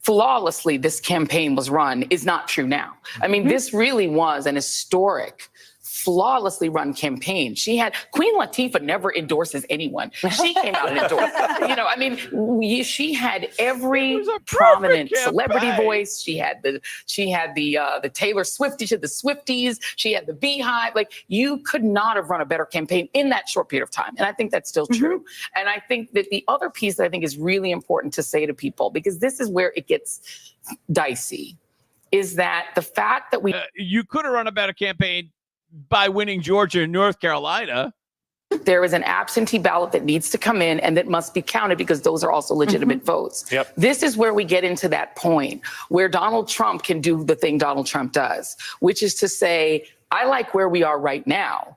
flawlessly this campaign was run is not true now. I mean, this really was an historic, flawlessly run campaign. Queen Latifah never endorses anyone. She came out and endorsed. She had every prominent celebrity voice. She had the Taylor Swift, she had the Swifties, she had the Beehive. Like, you could not have run a better campaign in that short period of time. And I think that's still true. And I think that the other piece that I think is really important to say to people, because this is where it gets dicey, is that the fact that you could have run a better campaign by winning Georgia and North Carolina. There is an absentee ballot that needs to come in and that must be counted because those are also legitimate votes. This is where we get into that point where Donald Trump can do the thing Donald Trump does, which is to say, I like where we are right now.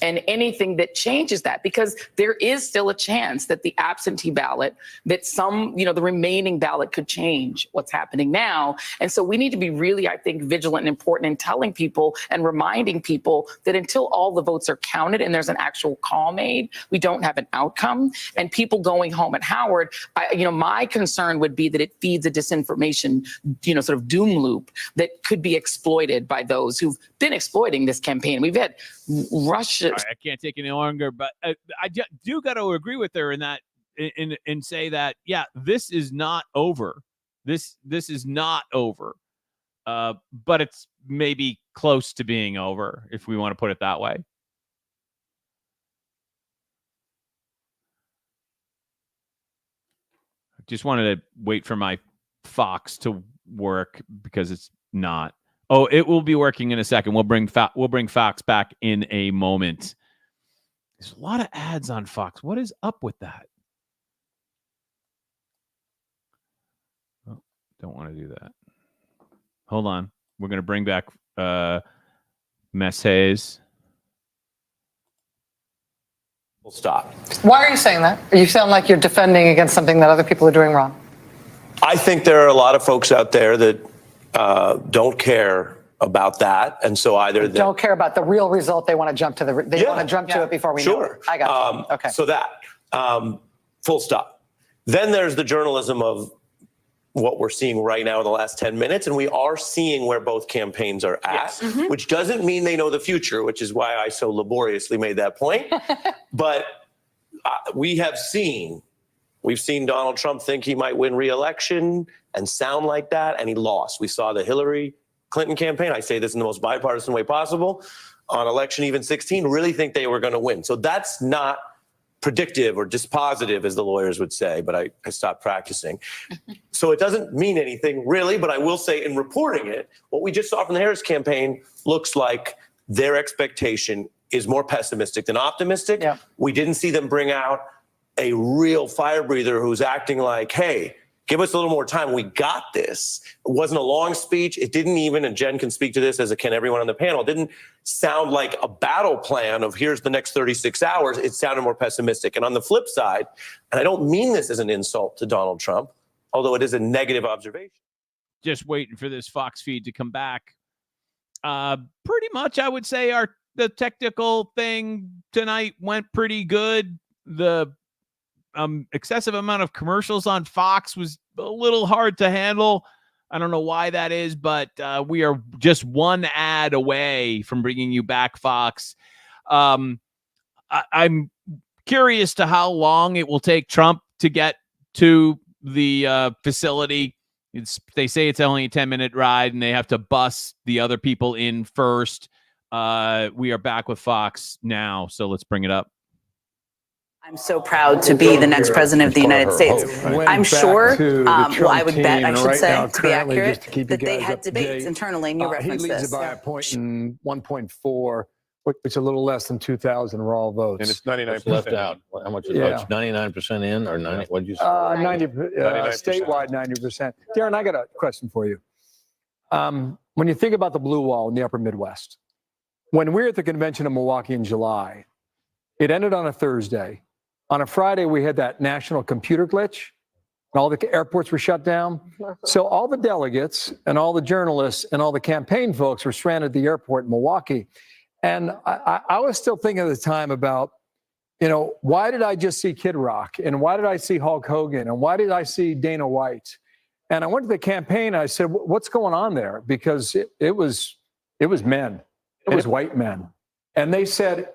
And anything that changes that, because there is still a chance that the absentee ballot, that the remaining ballot could change what's happening now. And so we need to be really, I think, vigilant and important in telling people and reminding people that until all the votes are counted and there's an actual call made, we don't have an outcome. And people going home at Howard, my concern would be that it feeds a disinformation, sort of doom loop that could be exploited by those who've been exploiting this campaign. We've had Russia. I can't take any longer, but I do got to agree with her in that, and say that, yeah, this is not over. This is not over, but it's maybe close to being over, if we want to put it that way. Just wanted to wait for my Fox to work because it's not. Oh, it will be working in a second. We'll bring Fox back in a moment. There's a lot of ads on Fox. What is up with that? Oh, don't want to do that. Hold on. We're going to bring back Mess Hayes. Stop. Why are you saying that? You sound like you're defending against something that other people are doing wrong. I think there are a lot of folks out there that don't care about that, and so either They don't care about the real result. They want to jump to it before we know it. I got you. Okay. So that full stop. Then there's the journalism of what we're seeing right now in the last 10 minutes, and we are seeing where both campaigns are at, which doesn't mean they know the future, which is why I so laboriously made that point. But we've seen Donald Trump think he might win re-election and sound like that, and he lost. We saw the Hillary Clinton campaign, I say this in the most bipartisan way possible, on election even 16, really think they were going to win. So that's not predictive or dispositive, as the lawyers would say, but I stopped practicing. So it doesn't mean anything really, but I will say in reporting it, what we just saw from the Harris campaign looks like their expectation is more pessimistic than optimistic. Yeah. We didn't see them bring out a real fire breather who's acting like, hey, give us a little more time. We got this. It wasn't a long speech. It didn't even, and Jen can speak to this as can everyone on the panel, it didn't sound like a battle plan of here's the next 36 hours. It sounded more pessimistic. And on the flip side, and I don't mean this as an insult to Donald Trump, although it is a negative observation. Just waiting for this Fox feed to come back. Pretty much, I would say the technical thing tonight went pretty good. The excessive amount of commercials on Fox was a little hard to handle. I don't know why that is, but we are just one ad away from bringing you back, Fox. I'm curious to how long it will take Trump to get to the facility. They say it's only a 10-minute ride, and they have to bus the other people in first. We are back with Fox now, so let's bring it up. I'm so proud to be the next president of the United States. I'm sure, I would bet, I should say, to be accurate, that they had debates internally, and you referenced he leads this. by a point in 1.4, which is a little less than 2,000 raw votes. And it's 99% left out. How much is votes? 99% in or 90? What did you say? 90, statewide 90%. Darren, I got a question for you. When you think about the blue wall in the upper Midwest, when we were at the convention in Milwaukee in July, it ended on a Thursday. On a Friday, we had that national computer glitch. All the airports were shut down. So all the delegates and all the journalists and all the campaign folks were stranded at the airport in Milwaukee. And I was still thinking at the time about, why did I just see Kid Rock? And why did I see Hulk Hogan? And why did I see Dana White? And I went to the campaign and I said, what's going on there? Because it was men. It was white men. And they said,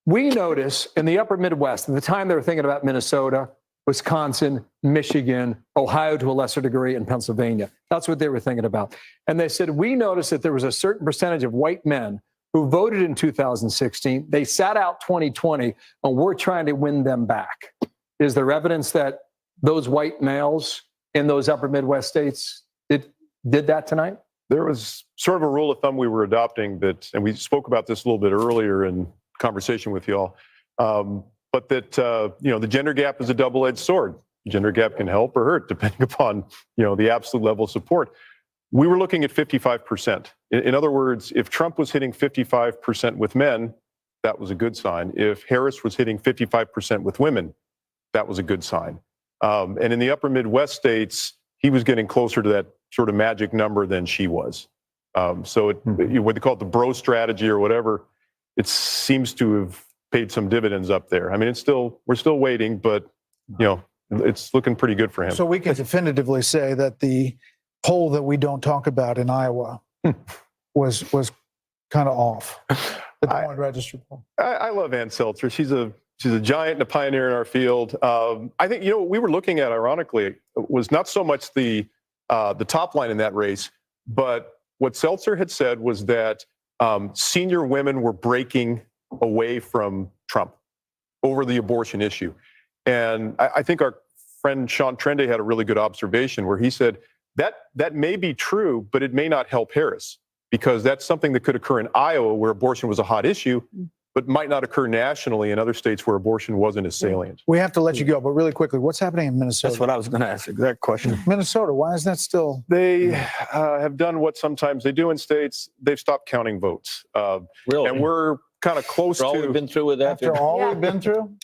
we notice in the upper Midwest, at the time they were thinking about Minnesota, Wisconsin, Michigan, Ohio to a lesser degree, and Pennsylvania. That's what they were thinking about. And they said, we noticed that there was a certain percentage of white men who voted in 2016. They sat out 2020, and we're trying to win them back. Is there evidence that those white males in those upper Midwest states did that tonight? There was sort of a rule of thumb we were adopting that, and we spoke about this a little bit earlier in conversation with y'all, but that, the gender gap is a double-edged sword. Gender gap can help or hurt depending upon, the absolute level of support. We were looking at 55%. In other words, if Trump was hitting 55% with men, that was a good sign. If Harris was hitting 55% with women, that was a good sign. And in the upper Midwest states, he was getting closer to that sort of magic number than she was. So what they call it the bro strategy or whatever, it seems to have paid some dividends up there. I mean, we're still waiting, but it's looking pretty good for him. So we can definitively say that the poll that we don't talk about in Iowa was kind of off. The Des Moines Register poll. I love Ann Seltzer. She's a giant and a pioneer in our field. I think what we were looking at, ironically, was not so much the top line in that race, but what Seltzer had said was that senior women were breaking away from Trump over the abortion issue. And I think our friend Sean Trende had a really good observation where he said that may be true, but it may not help Harris because that's something that could occur in Iowa where abortion was a hot issue, but might not occur nationally in other states where abortion wasn't as salient. We have to let you go, but really quickly, what's happening in Minnesota? That's what I was going to ask, exact question. Minnesota, why is that still? They have done what sometimes they do in states. They've stopped counting votes. Really? And we're kind of close After all to. we've been through with that. After all we've been through?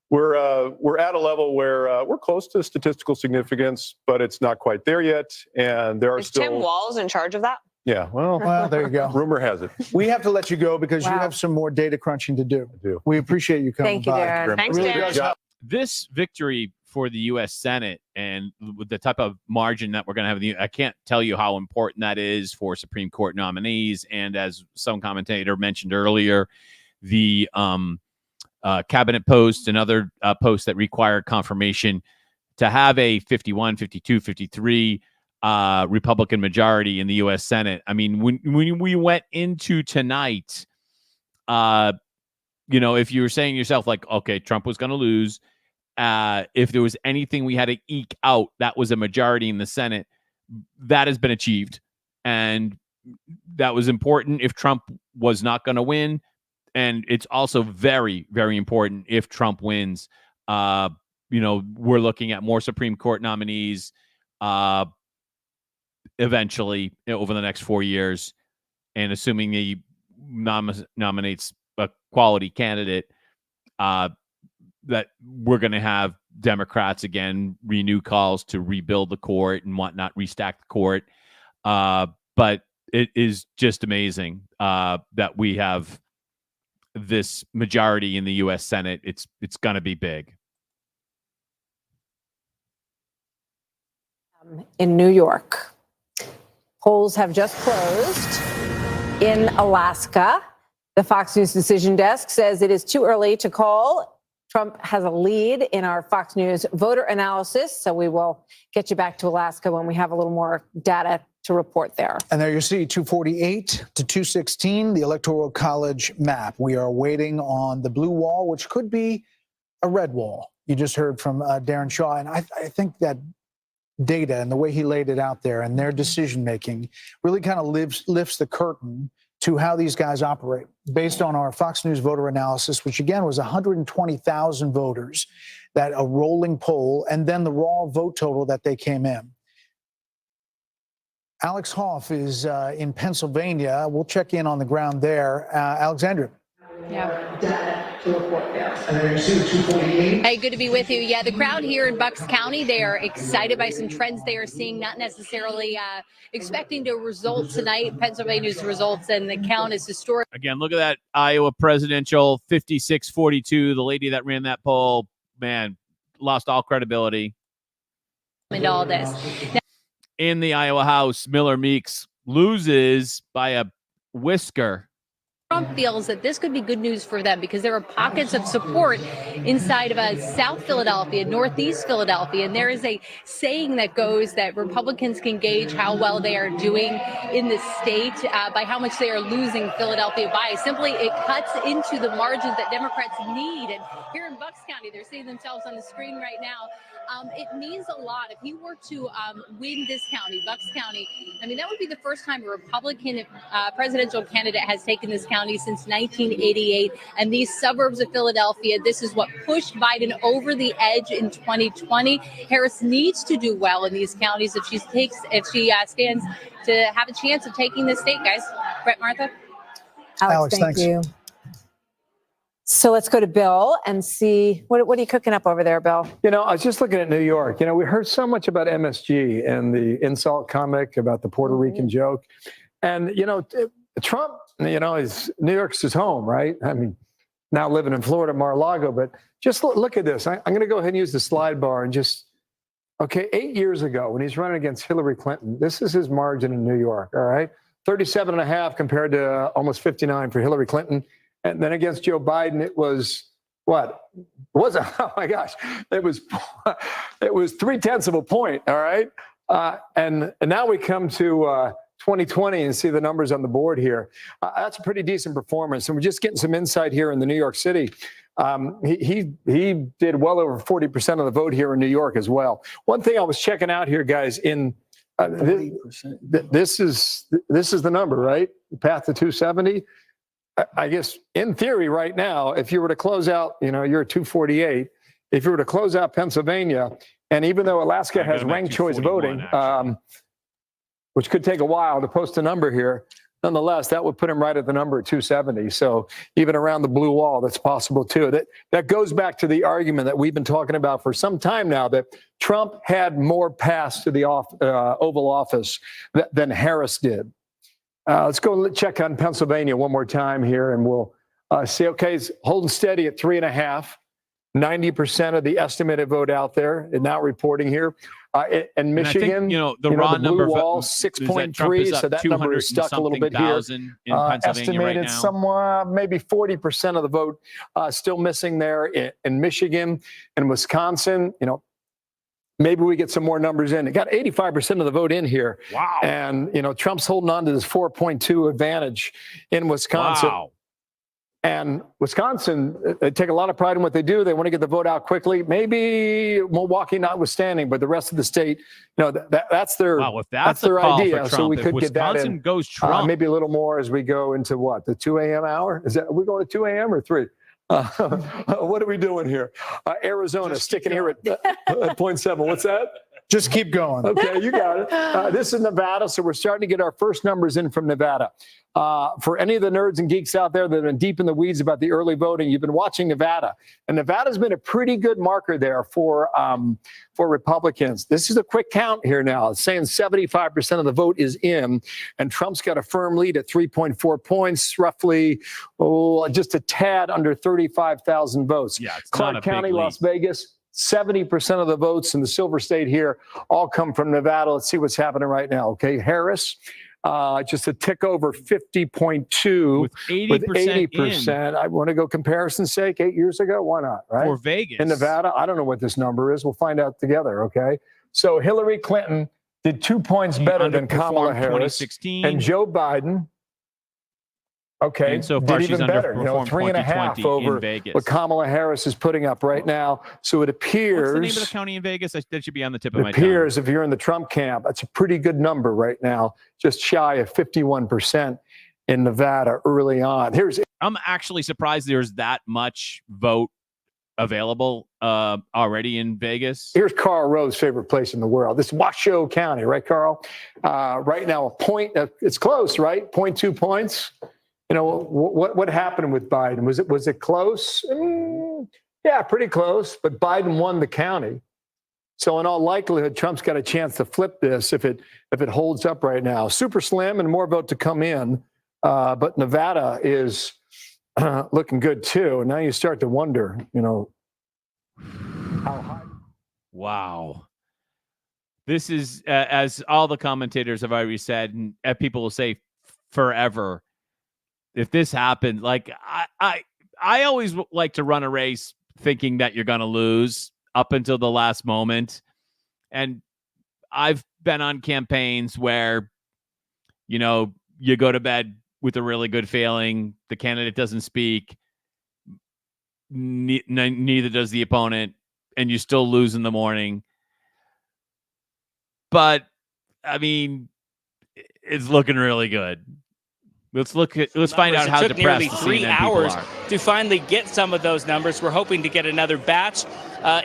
We're at a level where we're close to statistical significance, but it's not quite there yet. And there are Is still. Tim Walz in charge of that? Yeah, well, there you go. Rumor has it. We have to let you go because you have some more data crunching to do. We appreciate you coming Thank you, by. Darren. Thanks, Really Darren. does help. This victory for the U.S. Senate and with the type of margin that we're going to have, I can't tell you how important that is for Supreme Court nominees. And as some commentator mentioned earlier, the cabinet posts and other posts that require confirmation to have a 51, 52, 53 Republican majority in the U.S. Senate. I mean, when we went into tonight, if you were saying to yourself, like, okay, Trump was going to lose, if there was anything we had to eke out, that was a majority in the Senate. That has been achieved. And that was important if Trump was not going to win. And it's also very, very important if Trump wins. We're looking at more Supreme Court nominees eventually over the next 4 years. And assuming he nominates a quality candidate, that we're going to have Democrats again renew calls to rebuild the court and whatnot, restack the court. But it is just amazing that we have this majority in the U.S. Senate. It's going to be big. In New York, polls have just closed. In Alaska, the Fox News decision desk says it is too early to call. Trump has a lead in our Fox News voter analysis, so we will get you back to Alaska when we have a little more data to report there. And there you see 248 to 216, the Electoral College map. We are waiting on the blue wall, which could be a red wall. You just heard from Darren Shaw, and I think that data and the way he laid it out there and their decision-making really kind of lifts the curtain to how these guys operate. Based on our Fox News voter analysis, which again was 120,000 voters, that a rolling poll, and then the raw vote total that they came in. Alex Hoff is in Pennsylvania. We'll check in on the ground there. Alexandria. Yeah. To report there. And then you see the 248. Hey, good to be with you. Yeah, the crowd here in Bucks County, they are excited by some trends they are seeing, not necessarily expecting to result tonight. Pennsylvania's results and the count is historic. Again, look at that Iowa presidential 56-42. The lady that ran that poll, man, lost all credibility. And all this. Now, in the Iowa House, Miller Meeks loses by a whisker. Trump feels that this could be good news for them because there are pockets of support inside of South Philadelphia, Northeast Philadelphia, and there is a saying that goes that Republicans can gauge how well they are doing in the state by how much they are losing Philadelphia by. Simply, it cuts into the margins that Democrats need. And here in Bucks County, they're seeing themselves on the screen right now. It means a lot. If he were to win this county, Bucks County, I mean, that would be the first time a Republican presidential candidate has taken this county since 1988. And these suburbs of Philadelphia, this is what pushed Biden over the edge in 2020. Harris needs to do well in these counties if she stands to have a chance of taking the state, guys. Brett, Martha? Alex, thank you. So let's go to Bill and see, what are you cooking up over there, Bill? I was just looking at New York. We heard so much about MSG and the insult comic about the Puerto Rican joke. And, Trump, New York's his home, right? I mean, now living in Florida, Mar-a-Lago, but just look at this. I'm going to go ahead and use the slide bar and 8 years ago when he's running against Hillary Clinton, this is his margin in New York, all right? 37.5 compared to almost 59 for Hillary Clinton. And then against Joe Biden, it was what? Oh my gosh. It was 0.3 of a point. All right. And now we come to 2020 and see the numbers on the board here. That's a pretty decent performance. And we're just getting some insight here in the New York City. He did well over 40% of the vote here in New York as well. One thing I was checking out here, guys, this is the number, right? Path to 270. I guess in theory right now, if you were to close out, you're at 248. If you were to close out Pennsylvania, and even though Alaska has ranked choice voting, which could take a while to post a number here, nonetheless, that would put him right at the number of 270. So even around the blue wall, that's possible too. That goes back to the argument that we've been talking about for some time now, that Trump had more paths to the Oval Office than Harris did. Let's go check on Pennsylvania one more time here, and we'll see. Okay, it's holding steady at 3.5. 90% of the estimated vote out there, and now reporting here. And Michigan, and I think, the raw the blue number wall, is 6.3, so that number is stuck a little bit here. In Pennsylvania Estimated right now. somewhere, maybe 40% of the vote still missing there in Michigan and Wisconsin. Maybe we get some more numbers in. It got 85% of the vote in here. Wow. And, Trump's holding on to this 4.2 advantage in Wisconsin. Wow. And Wisconsin, they take a lot of pride in what they do. They want to get the vote out quickly. Maybe Milwaukee notwithstanding, but the rest of the state, that's their that's their call idea. for Trump. So we If could get that Wisconsin in. goes Trump. Maybe a little more as we go into the 2 a.m. hour. Are we going to 2 a.m. or 3? What are we doing here? Arizona sticking here at 0.7. What's that? Just keep going. Okay, you got it. This is Nevada, so we're starting to get our first numbers in from Nevada. For any of the nerds and geeks out there that have been deep in the weeds about the early voting, you've been watching Nevada. And Nevada's been a pretty good marker there for Republicans. This is a quick count here now. It's saying 75% of the vote is in, and Trump's got a firm lead at 3.4 points, roughly, just a tad under 35,000 votes. Yeah, it's Clark not a County, big lead. Las Vegas, 70% of the votes in the Silver State here all come from Nevada. Let's see what's happening right now. Okay, Harris, just a tick over 50.2 with 80%. I want to go comparison's sake. 8 years ago, why not? Right? For Vegas. In Nevada, I don't know what this number is. We'll find out together. Okay, so Hillary Clinton did 2 points better than Kamala Harris, 2016. and Joe Biden. Okay, And so far did she's even better. underperformed 3.5 2020 over in Vegas. what Kamala Harris is putting up right now. So it appears. What's the name of the county in Vegas? That should be on the tip of It my tongue. appears, if you're in the Trump camp, that's a pretty good number right now, just shy of 51% in Nevada early on. I'm actually surprised there's that much vote available already in Vegas. Here's Carl Rowe's favorite place in the world. This is Washoe County, right, Carl? Right now, a point. It's close, right? 0.2 points. What happened with Biden? Was it close? Yeah, pretty close. But Biden won the county. So in all likelihood, Trump's got a chance to flip this if it holds up right now. Super slim and more vote to come in. But Nevada is looking good too. And now you start to wonder, how high. Wow. This is, as all the commentators have already said, and people will say forever, if this happened, like I always like to run a race thinking that you're going to lose up until the last moment. And I've been on campaigns where, you go to bed with a really good feeling. The candidate doesn't speak. Neither does the opponent. And you still lose in the morning. But, I mean, it's looking really good. Let's find out how depressed nearly the 3 CNN people hours are. to finally get some of those numbers. We're hoping to get another batch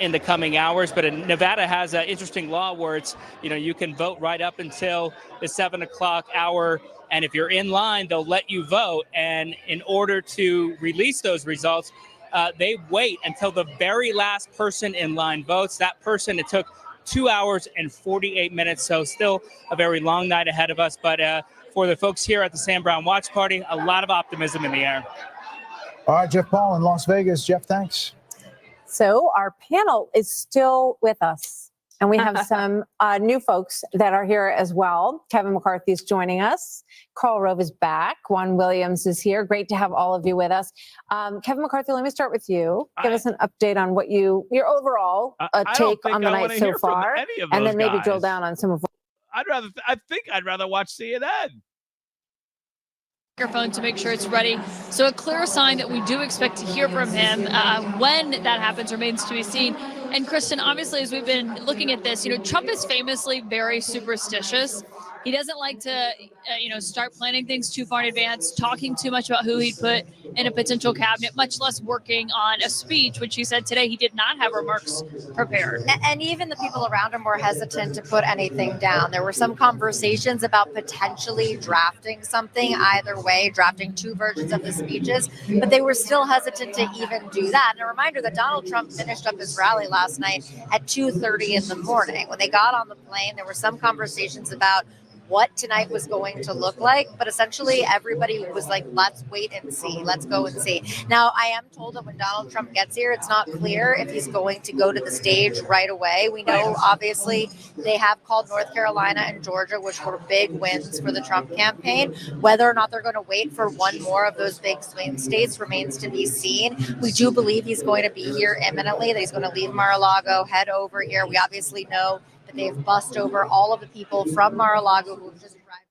in the coming hours. But Nevada has an interesting law where it's, you can vote right up until the 7 o'clock hour. And if you're in line, they'll let you vote. And in order to release those results, they wait until the very last person in line votes. That person, it took 2 hours and 48 minutes. So still a very long night ahead of us. But for the folks here at the Sam Brown Watch Party, a lot of optimism in the air. All right, Jeff Paul in Las Vegas. Jeff, thanks. So our panel is still with us, and we have some new folks that are here as well. Kevin McCarthy is joining us. Karl Rove is back. Juan Williams is here. Great to have all of you with us. Kevin McCarthy, let me start with you. Give us an update on what your overall take on the night so far, and then maybe drill down on some of. I think I'd rather watch CNN. Microphone to make sure it's ready. So a clear sign that we do expect to hear from him. When that happens remains to be seen. And Kristen, obviously, as we've been looking at this, Trump is famously very superstitious. he doesn't like to, start planning things too far in advance, talking too much about who he'd put in a potential cabinet, much less working on a speech, which he said today he did not have remarks prepared. And even the people around him were hesitant to put anything down. There were some conversations about potentially drafting something either way, drafting two versions of the speeches, but they were still hesitant to even do that. And a reminder that Donald Trump finished up his rally last night at 2:30 in the morning. When they got on the plane, there were some conversations about what tonight was going to look like, but essentially everybody was like, let's wait and see, let's go and see. Now, I am told that when Donald Trump gets here, it's not clear if he's going to go to the stage right away. We know, obviously, they have called North Carolina and Georgia, which were big wins for the Trump campaign. Whether or not they're going to wait for one more of those big swing states remains to be seen. We do believe he's going to be here imminently, that he's going to leave Mar-a-Lago, head over here. We obviously know that they've bussed over all of the people from Mar-a-Lago who have just arrived.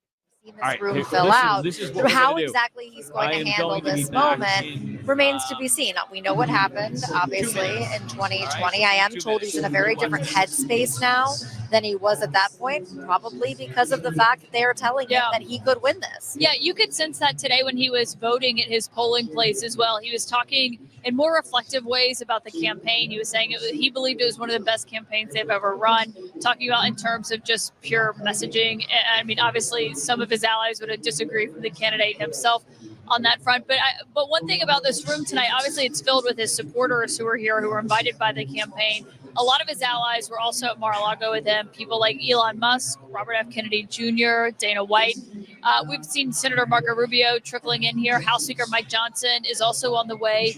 Seen this room fill out. How exactly he's going to handle this moment remains to be seen. We know what happened, obviously, in 2020. I am told he's in a very different headspace now than he was at that point, probably because of the fact that they are telling him that he could win this. Yeah, you could sense that today when he was voting at his polling place as well. He was talking in more reflective ways about the campaign. He was saying he believed it was one of the best campaigns they've ever run, talking about in terms of just pure messaging. I mean, obviously, some of his allies would have disagreed with the candidate himself on that front. But one thing about this room tonight, obviously, it's filled with his supporters who are here, who were invited by the campaign. A lot of his allies were also at Mar-a-Lago with him, people like Elon Musk, Robert F. Kennedy Jr., Dana White. We've seen Senator Marco Rubio trickling in here. House Speaker Mike Johnson is also on the way.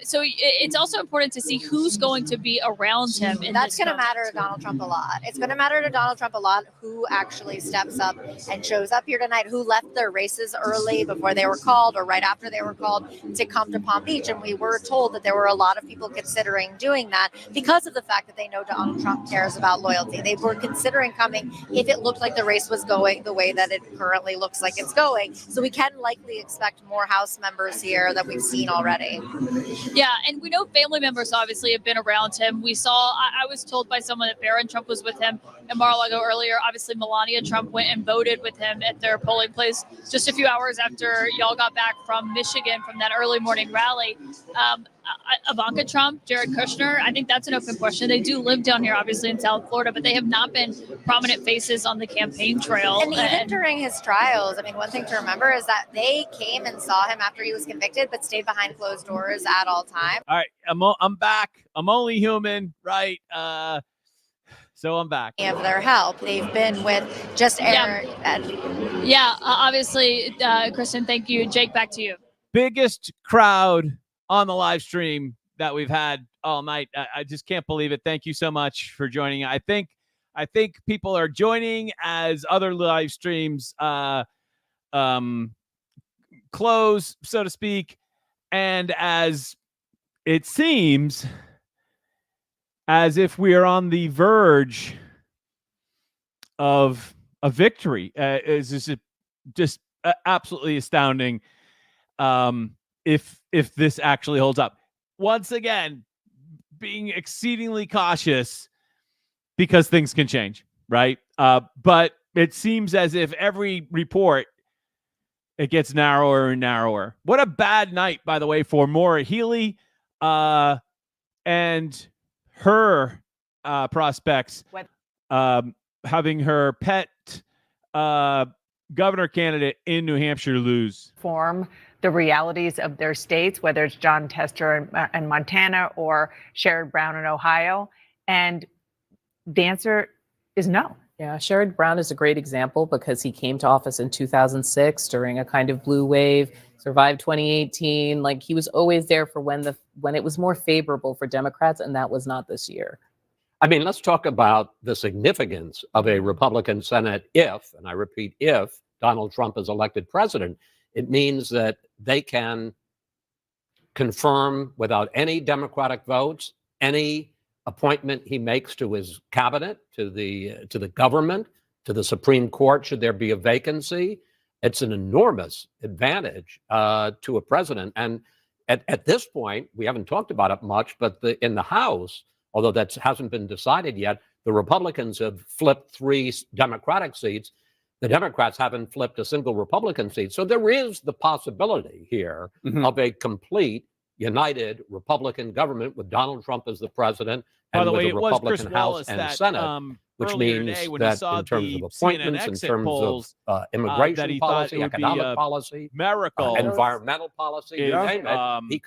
So it's also important to see who's going to be around him. That's going to matter to Donald Trump a lot. It's going to matter to Donald Trump a lot who actually steps up and shows up here tonight, who left their races early before they were called or right after they were called to come to Palm Beach. And we were told that there were a lot of people considering doing that because of the fact that they know Donald Trump cares about loyalty. They were considering coming if it looked like the race was going the way that it currently looks like it's going. So we can likely expect more House members here that we've seen already. Yeah, and we know family members obviously have been around him. We saw, I was told by someone that Barron Trump was with him in Mar-a-Lago earlier. Obviously, Melania Trump went and voted with him at their polling place just a few hours after y'all got back from Michigan from that early morning rally. Ivanka Trump, Jared Kushner, I think that's an open question. They do live down here, obviously, in South Florida, but they have not been prominent faces on the campaign trail. And even during his trials, I mean, one thing to remember is that they came and saw him after he was convicted, but stayed behind closed doors at all times. All right, I'm back. I'm only human, right? So I'm back. Of their help, they've been with just Eric. Obviously, Kristen, thank you. Jake, back to you. Biggest crowd on the live stream that we've had all night. I just can't believe it. Thank you so much for joining. I think people are joining as other live streams close, so to speak, and as it seems as if we are on the verge of a victory. Is just absolutely astounding. If this actually holds up. Once again, being exceedingly cautious because things can change, right? But it seems as if every report, it gets narrower and narrower. What a bad night, by the way, for Maura Healey and her prospects, having her pet governor candidate in New Hampshire lose. Form the realities of their states, whether it's John Tester in Montana or Sherrod Brown in Ohio. And the answer is no. Yeah, Sherrod Brown is a great example because he came to office in 2006 during a kind of blue wave, survived 2018. Like, he was always there for when it was more favorable for Democrats, and that was not this year. I mean, let's talk about the significance of a Republican Senate if, and I repeat, if Donald Trump is elected president. It means that they can confirm without any Democratic votes any appointment he makes to his cabinet, to the government, to the Supreme Court, should there be a vacancy. It's an enormous advantage to a president. And at this point, we haven't talked about it much, but in the House, although that hasn't been decided yet, the Republicans have flipped 3 Democratic seats. The Democrats haven't flipped a single Republican seat. So there is the possibility here of a complete united Republican government with Donald Trump as the president and with a Republican House and Senate, which means that in terms of appointments, in terms of immigration policy, economic policy, environmental policy, you name it, he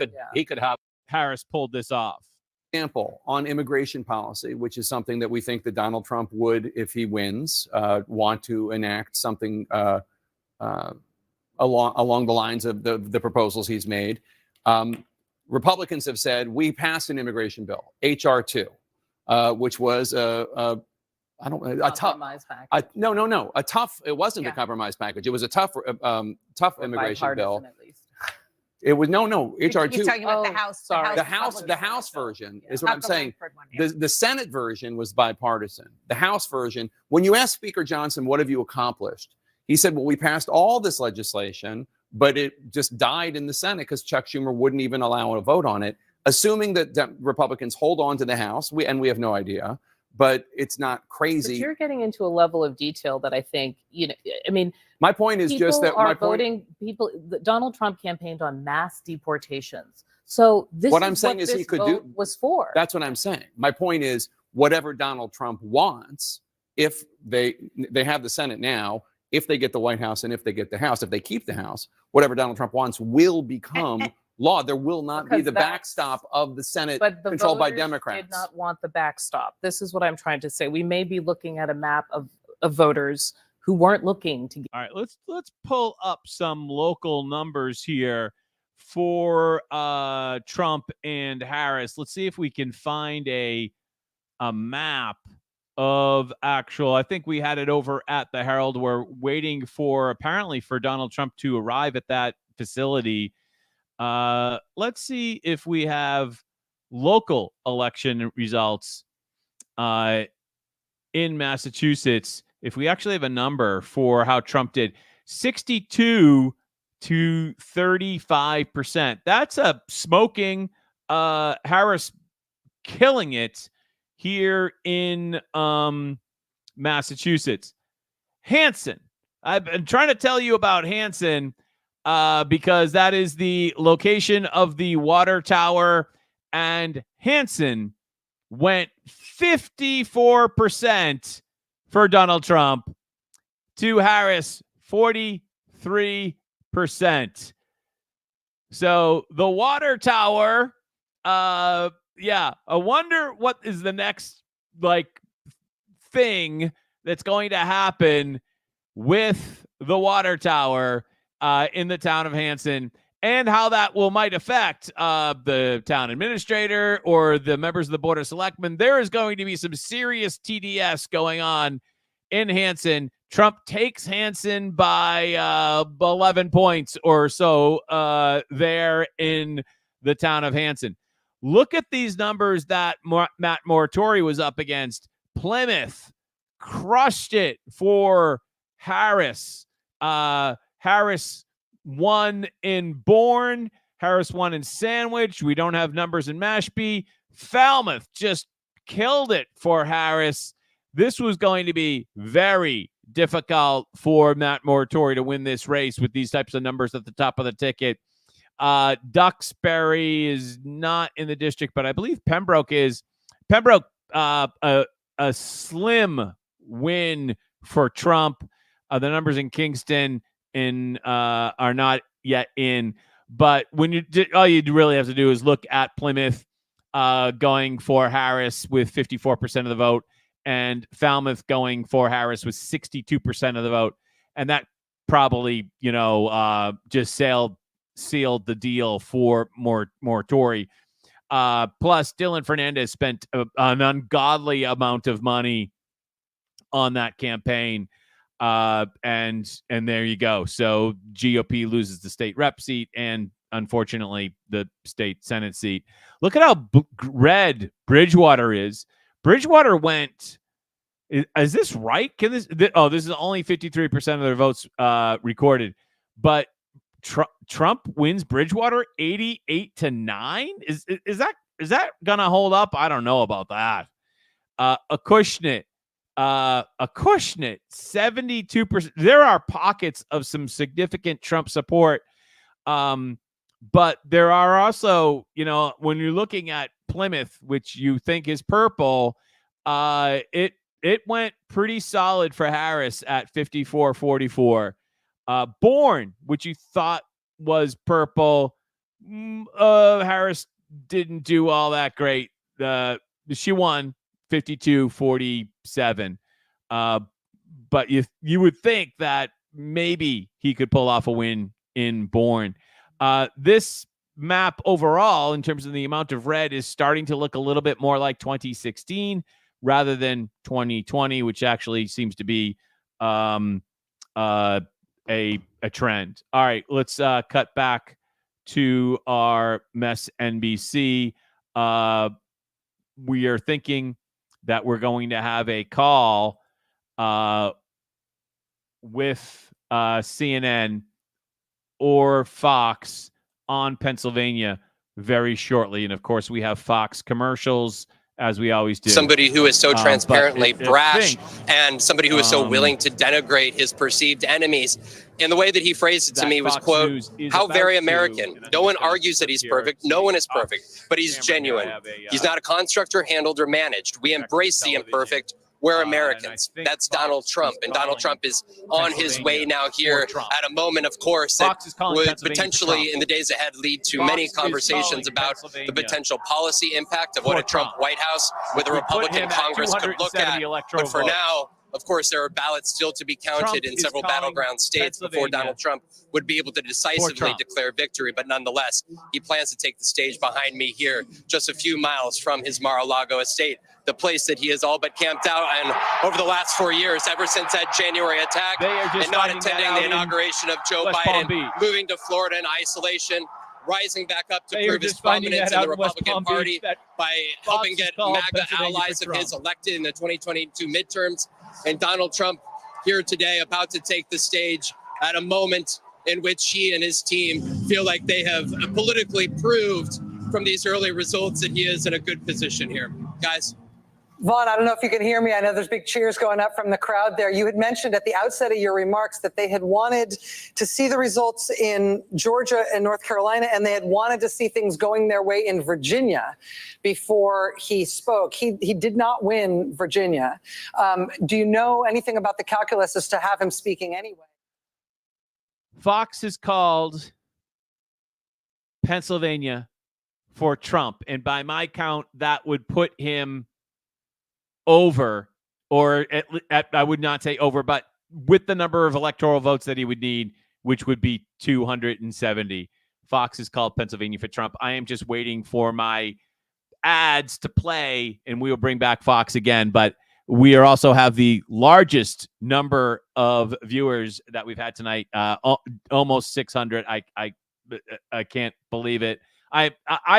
could have. Harris pulled this off. Example on immigration policy, which is something that we think that Donald Trump would, if he wins, want to enact something along the lines of the proposals he's made. Republicans have said we passed an immigration bill, HR 2, which was a tough. It wasn't a compromise package. It was a tough immigration bill. It was HR 2. He's talking about the House. Sorry, the House version is what I'm saying. The Senate version was bipartisan. The House version, when you ask Speaker Johnson, what have you accomplished? He said, well, we passed all this legislation, but it just died in the Senate because Chuck Schumer wouldn't even allow a vote on it, assuming that Republicans hold on to the House. We have no idea, but it's not crazy. But you're getting into a level of detail that I think, my point is just that Donald Trump campaigned on mass deportations. So this what I'm saying is he could do was for. That's what I'm saying. My point is whatever Donald Trump wants, if they have the Senate now, if they get the White House and if they get the House, if they keep the House, whatever Donald Trump wants will become law. There will not be the backstop of the Senate controlled by Democrats. Did not want the backstop. This is what I'm trying to say. We may be looking at a map of voters who weren't looking to. All right, let's pull up some local numbers here for Trump and Harris. Let's see if we can find a map of actual. I think we had it over at the Herald. We're waiting apparently for Donald Trump to arrive at that facility. Let's see if we have local election results in Massachusetts. If we actually have a number for how Trump did, 62 to 35%. That's a smoking Harris killing it here in Massachusetts. Hanson. I've been trying to tell you about Hanson because that is the location of the water tower, and Hanson went 54% for Donald Trump to Harris 43%. So the water tower, I wonder what is the next thing that's going to happen with the water tower in the town of Hanson, and how that might affect the town administrator or the members of the Board of Selectmen. There is going to be some serious TDS going on in Hanson. Trump takes Hanson by 11 points or so there in the town of Hanson. Look at these numbers that Matt Moratori was up against. Plymouth crushed it for Harris. Harris won in Bourne. Harris won in Sandwich. We don't have numbers in Mashpee. Falmouth just killed it for Harris. This was going to be very difficult for Matt Moratori to win this race with these types of numbers at the top of the ticket. Duxbury is not in the district, but I believe Pembroke is. Pembroke, a slim win for Trump. The numbers in Kingston are not yet in, but when all you really have to do is look at Plymouth going for Harris with 54% of the vote, and Falmouth going for Harris with 62% of the vote, and that probably just sealed the deal for Moratori. Plus, Dylan Fernandez spent an ungodly amount of money on that campaign. And there you go. So GOP loses the state rep seat and, unfortunately, the state Senate seat. Look at how red Bridgewater is. Bridgewater went. Is this right? This is only 53% of their votes recorded, but Trump wins Bridgewater 88-9. Is that gonna hold up? I don't know about that. Acushnet Acushnet, 72%. There are pockets of some significant Trump support. But there are also, when you're looking at Plymouth, which you think is purple, it went pretty solid for Harris at 54-44. Bourne, which you thought was purple, Harris didn't do all that great. She won 52-47. But you would think that maybe he could pull off a win in Bourne. This map overall, in terms of the amount of red, is starting to look a little bit more like 2016 rather than 2020, which actually seems to be a trend. All right, let's cut back to our mess NBC. We are thinking that we're going to have a call with CNN or Fox on Pennsylvania very shortly. And of course, we have Fox commercials, as we always do. Somebody who is so transparently brash and somebody who is so willing to denigrate his perceived enemies. And the way that he phrased it to me was, quote, how very American. No one argues that he's perfect. No one is perfect, but he's genuine. He's not a construct or handled or managed. We embrace the imperfect. We're Americans. That's Donald Trump. And Donald Trump is on his way now here at a moment, of course, that would potentially in the days ahead lead to many conversations about the potential policy impact of what a Trump White House with a Republican Congress could look at. But for now, of course, there are ballots still to be counted in several battleground states before Donald Trump would be able to decisively declare victory. But nonetheless, he plans to take the stage behind me here, just a few miles from his Mar-a-Lago estate, the place that he has all but camped out and over the last 4 years, ever since that January attack, and not attending the inauguration of Joe Biden, moving to Florida in isolation, rising back up to prove his prominence in the Republican Party by helping get MAGA allies of his elected in the 2022 midterms. And Donald Trump here today about to take the stage at a moment in which he and his team feel like they have politically proved from these early results that he is in a good position here. Guys. Vaughn, I don't know if you can hear me. I know there's big cheers going up from the crowd there. You had mentioned at the outset of your remarks that they had wanted to see the results in Georgia and North Carolina, and they had wanted to see things going their way in Virginia before he spoke. He did not win Virginia. Do you know anything about the calculus as to have him speaking anyway? Fox has called Pennsylvania for Trump, and by my count, that would put him over, or I would not say over, but with the number of electoral votes that he would need, which would be 270. Fox has called Pennsylvania for Trump. I am just waiting for my ads to play, and we will bring back Fox again. But we are also have the largest number of viewers that we've had tonight, almost 600. I can't believe it. I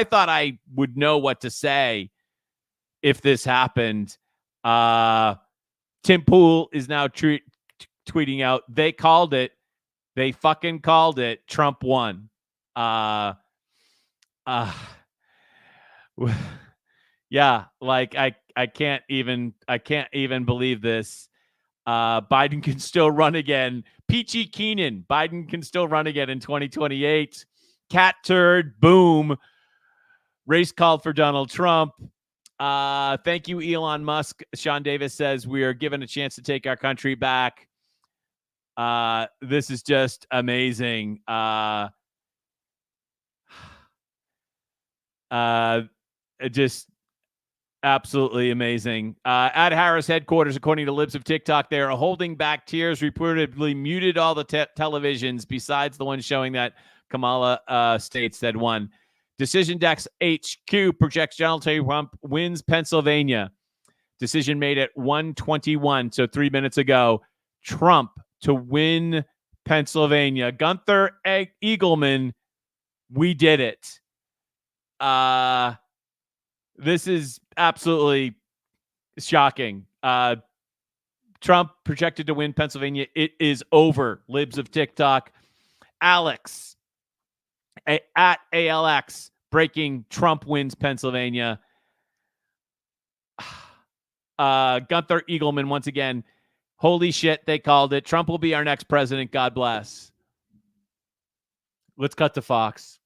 thought I would know what to say if this happened. Tim Pool is now tweeting out, they called it. They fucking called it. Trump won. Yeah, like I can't even believe this. Biden can still run again. Peachy Keenan, Biden can still run again in 2028. Cat turd, boom. Race called for Donald Trump. Thank you, Elon Musk. Sean Davis says we are given a chance to take our country back. This is just amazing. Just absolutely amazing. At Harris headquarters, according to Libs of TikTok, they are holding back tears, reportedly muted all the televisions besides the one showing that Kamala states had won. Decision Desk HQ projects Donald Trump wins Pennsylvania. Decision made at 1:21, so 3 minutes ago. Trump to win Pennsylvania. Gunther Eagleman, we did it. This is absolutely shocking. Trump projected to win Pennsylvania. It is over. Libs of TikTok. Alex at ALX breaking Trump wins Pennsylvania. Gunther Eagleman once again. Holy shit, they called it. Trump will be our next president. God bless. Let's cut to Fox.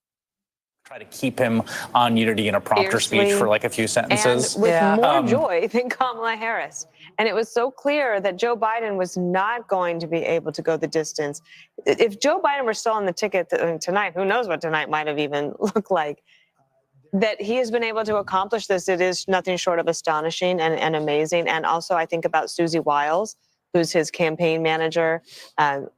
Try to keep him on unity in a prompter speech for like a few sentences. And with more joy than Kamala Harris. And it was so clear that Joe Biden was not going to be able to go the distance. If Joe Biden were still on the ticket tonight, who knows what tonight might have even looked like, that he has been able to accomplish this, it is nothing short of astonishing and amazing. And also I think about Susie Wiles, who's his campaign manager,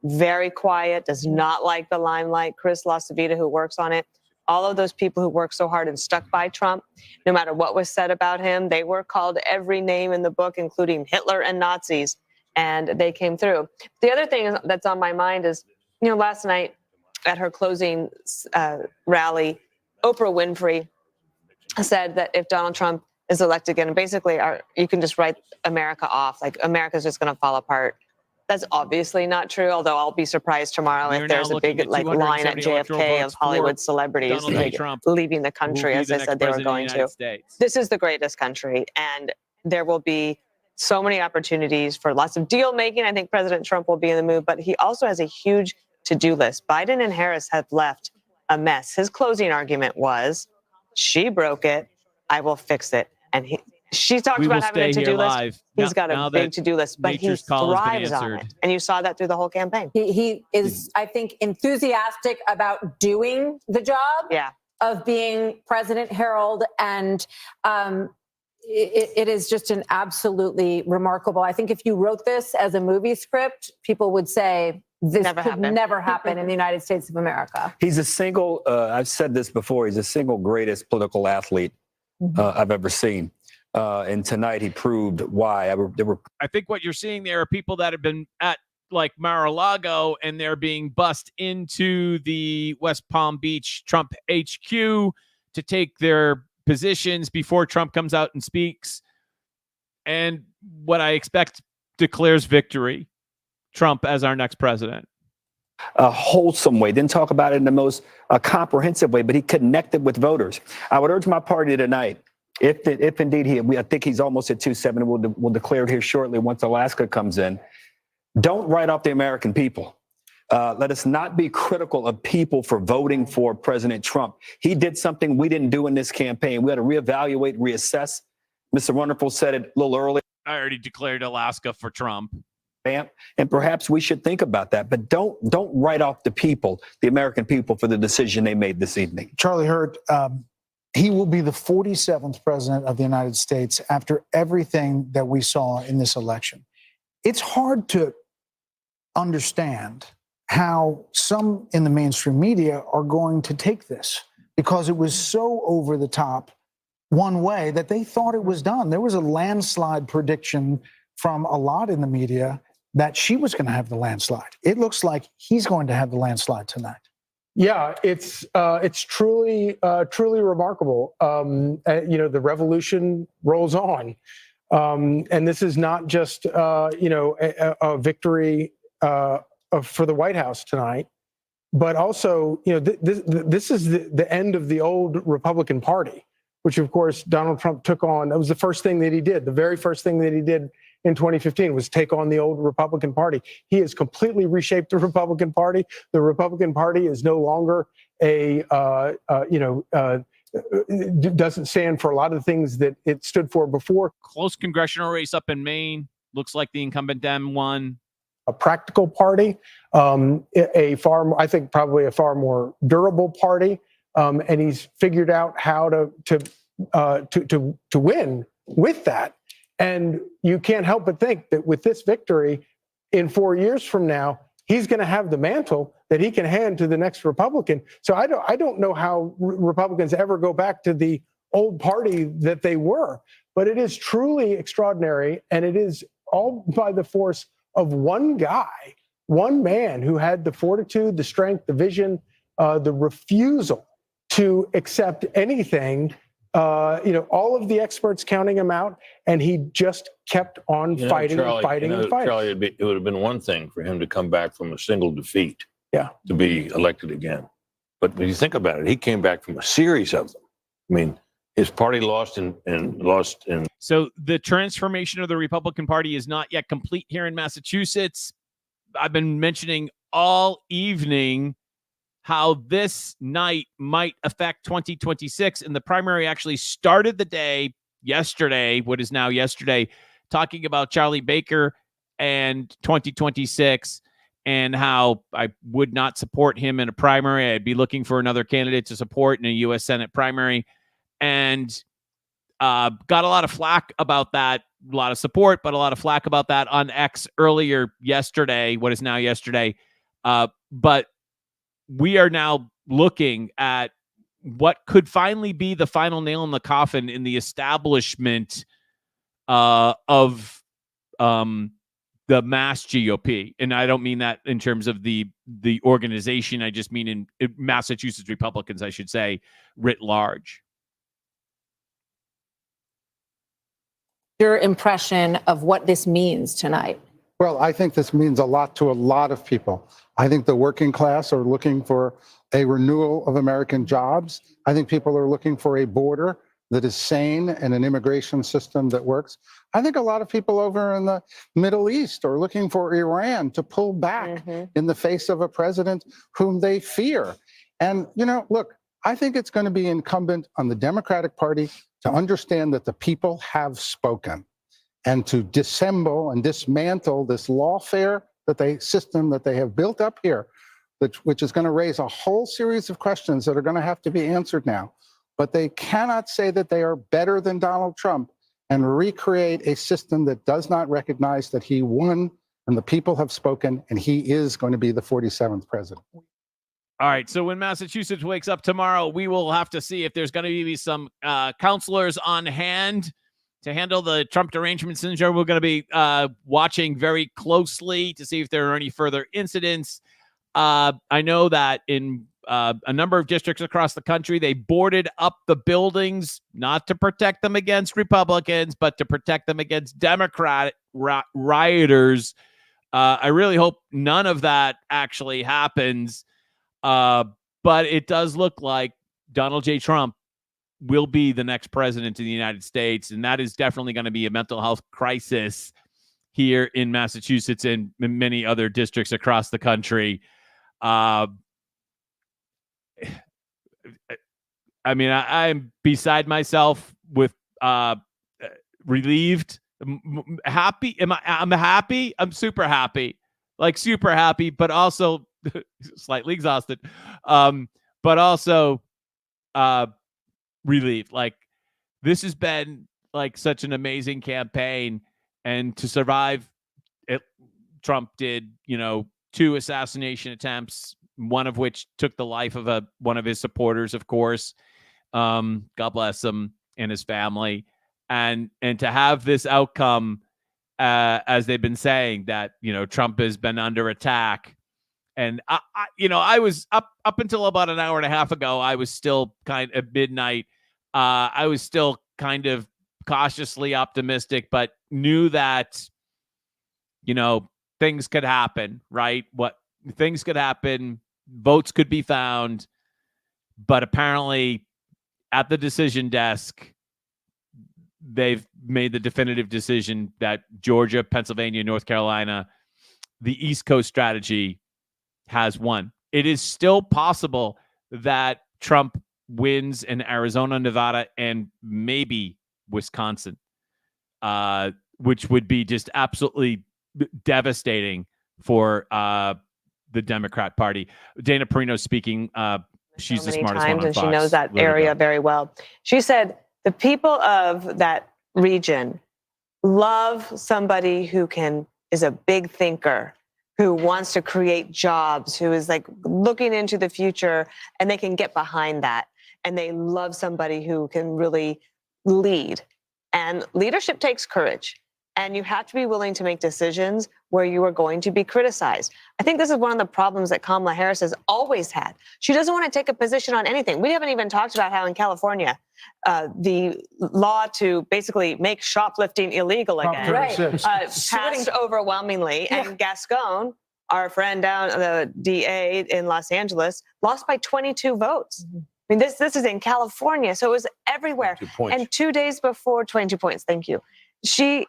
very quiet, does not like the limelight. Chris LaCivita, who works on it. All of those people who worked so hard and stuck by Trump, no matter what was said about him, they were called every name in the book, including Hitler and Nazis, and they came through. The other thing that's on my mind is, last night at her closing rally, Oprah Winfrey said that if Donald Trump is elected again, basically you can just write America off, like America's just going to fall apart. That's obviously not true, although I'll be surprised tomorrow if there's a big line at JFK of Hollywood celebrities leaving the country, as they said they were going to. This is the greatest country, and there will be so many opportunities for lots of deal making. I think President Trump will be in the mood, but he also has a huge to-do list. Biden and Harris have left a mess. His closing argument was, she broke it, I will fix it. And she talked about having a to-do list. He's got a big to-do list, but he thrives on it. And you saw that through the whole campaign. He is, I think, enthusiastic about doing the job of being President, Harold. And it is just an absolutely remarkable. I think if you wrote this as a movie script, people would say, this could never happen in the United States of America. He's a single, I've said this before, he's the single greatest political athlete I've ever seen. And tonight he proved why. I think what you're seeing there are people that have been at like Mar-a-Lago and they're being bussed into the West Palm Beach Trump HQ to take their positions before Trump comes out and speaks. And what I expect declares victory. Trump as our next president. A wholesome way. Didn't talk about it in the most comprehensive way, but he connected with voters. I would urge my party tonight, if indeed I think he's almost at 270, we'll declare it here shortly once Alaska comes in. Don't write off the American people. Let us not be critical of people for voting for President Trump. He did something we didn't do in this campaign. We had to reevaluate, reassess. Mr. Wonderful said it a little earlier. I already declared Alaska for Trump. And perhaps we should think about that. But don't write off the people, the American people, for the decision they made this evening. Charlie Hurt, he will be the 47th president of the United States after everything that we saw in this election. It's hard to understand how some in the mainstream media are going to take this, because it was so over the top one way that they thought it was done. There was a landslide prediction from a lot in the media that she was going to have the landslide. It looks like he's going to have the landslide tonight. Yeah, it's truly remarkable. The revolution rolls on, and this is not just a victory for the White House tonight, but also this is the end of the old Republican Party, which of course Donald Trump took on. That was the first thing that he did. The very first thing that he did in 2015 was take on the old Republican Party. He has completely reshaped the Republican Party. The Republican Party is no longer doesn't stand for a lot of the things that it stood for before. Close congressional race up in Maine. Looks like the incumbent Dem won. A practical party, I think probably a far more durable party, and he's figured out how to win with that. And you can't help but think that with this victory, in 4 years from now, he's going to have the mantle that he can hand to the next Republican. So I don't know how Republicans ever go back to the old party that they were. But it is truly extraordinary, and it is all by the force of one guy, one man who had the fortitude, the strength, the vision, the refusal to accept anything. All of the experts counting him out, and he just kept on fighting and fighting and fighting. Charlie, it would have been one thing for him to come back from a single defeat, to be elected again. But when you think about it, he came back from a series of them. I mean, his party lost in. So the transformation of the Republican Party is not yet complete here in Massachusetts. I've been mentioning all evening how this night might affect 2026. And the primary actually started the day yesterday, what is now yesterday, talking about Charlie Baker and 2026 and how I would not support him in a primary. I'd be looking for another candidate to support in a U.S. Senate primary. And got a lot of flack about that, a lot of support, but a lot of flack about that on X earlier yesterday, what is now yesterday. But we are now looking at what could finally be the final nail in the coffin in the establishment of the mass GOP. And I don't mean that in terms of the organization. I just mean in Massachusetts Republicans, I should say, writ large. Your impression of what this means tonight? Well, I think this means a lot to a lot of people. I think the working class are looking for a renewal of American jobs. I think people are looking for a border that is sane and an immigration system that works. I think a lot of people over in the Middle East are looking for Iran to pull back in the face of a president whom they fear. And, look, I think it's going to be incumbent on the Democratic Party to understand that the people have spoken and to dissemble and dismantle this lawfare system that they have built up here, which is going to raise a whole series of questions that are going to have to be answered now. But they cannot say that they are better than Donald Trump and recreate a system that does not recognize that he won and the people have spoken and he is going to be the 47th president. All right, so when Massachusetts wakes up tomorrow, we will have to see if there's going to be some counselors on hand to handle the Trump derangement syndrome. We're going to be watching very closely to see if there are any further incidents. I know that in a number of districts across the country, they boarded up the buildings, not to protect them against Republicans, but to protect them against Democrat rioters. I really hope none of that actually happens. But it does look like Donald J. Trump will be the next president of the United States. And that is definitely going to be a mental health crisis here in Massachusetts and many other districts across the country. I mean, I'm beside myself with relieved, happy. I'm happy. I'm super happy, but also slightly exhausted, but also relieved. Like, this has been like such an amazing campaign, and to survive it, Trump did, 2 assassination attempts, one of which took the life of one of his supporters, of course. God bless him and his family, and to have this outcome, as they've been saying, that Trump has been under attack. And I was up until about an hour and a half ago, I was still kind of at midnight. I was still kind of cautiously optimistic, but knew that, things could happen, right? Things could happen, votes could be found, but apparently at the decision desk, they've made the definitive decision that Georgia, Pennsylvania, North Carolina, the East Coast strategy has won. It is still possible that Trump wins in Arizona, Nevada, and maybe Wisconsin, which would be just absolutely devastating for the Democrat Party. Dana Perino speaking. She's the smartest one on and Fox. she knows that area very well. She said the people of that region love somebody who is a big thinker, who wants to create jobs, who is like looking into the future, and they can get behind that. And they love somebody who can really lead. And leadership takes courage. And you have to be willing to make decisions where you are going to be criticized. I think this is one of the problems that Kamala Harris has always had. She doesn't want to take a position on anything. We haven't even talked about how in California, the law to basically make shoplifting illegal again passed overwhelmingly. Yeah. And Gascon, our friend down, the DA in Los Angeles, lost by 22 votes. I mean, this is in California, so it was everywhere. 22 points. And 2 days before, 22 points, thank you. She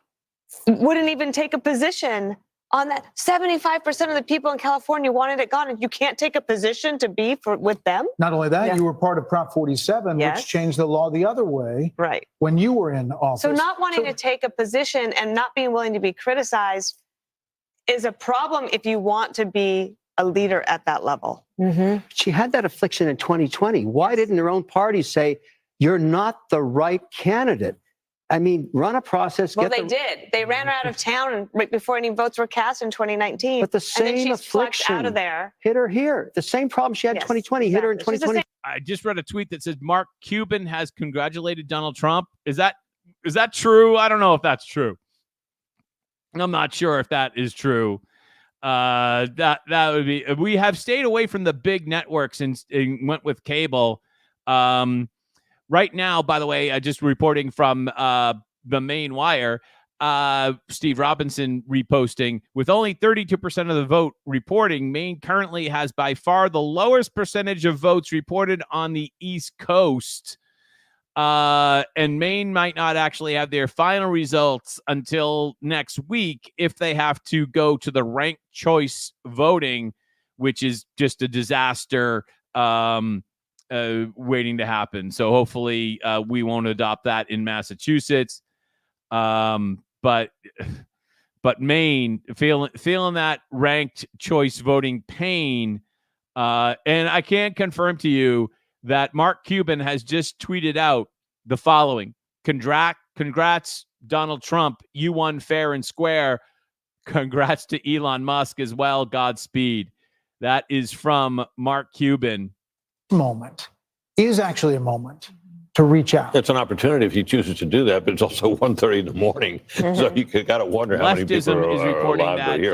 wouldn't even take a position on that. 75% of the people in California wanted it gone, and you can't take a position to be with them? Not only that, you were part of Prop 47, Yes. which changed the law the other way Right. when you were in office. So not wanting to take a position and not being willing to be criticized is a problem if you want to be a leader at that level. She had that affliction in 2020. Why didn't her own party say, you're not the right candidate? I mean, run a process. Well, they did. They ran her out of town right before any votes were cast in 2019. But the and then same she's plucked affliction out of there. hit her here. The same problem she had in 2020 hit her in 2020. I just read a tweet that says Mark Cuban has congratulated Donald Trump. Is that true? I don't know if that's true. I'm not sure if that is true. That would be. We have stayed away from the big networks and went with cable. Right now, by the way, just reporting from the main wire, Steve Robinson reposting, with only 32% of the vote reporting, Maine currently has by far the lowest percentage of votes reported on the East Coast. And Maine might not actually have their final results until next week if they have to go to the ranked choice voting, which is just a disaster waiting to happen. So hopefully we won't adopt that in Massachusetts. But Maine feeling that ranked choice voting pain. And I can confirm to you that Mark Cuban has just tweeted out the following: congrats, Donald Trump. You won fair and square. Congrats to Elon Musk as well. Godspeed. That is from Mark Cuban. Moment is actually a moment to reach out. It's an opportunity if he chooses to do that, but it's also 1:30 in the morning. So you got to wonder how many people Leftism is reporting alive that here.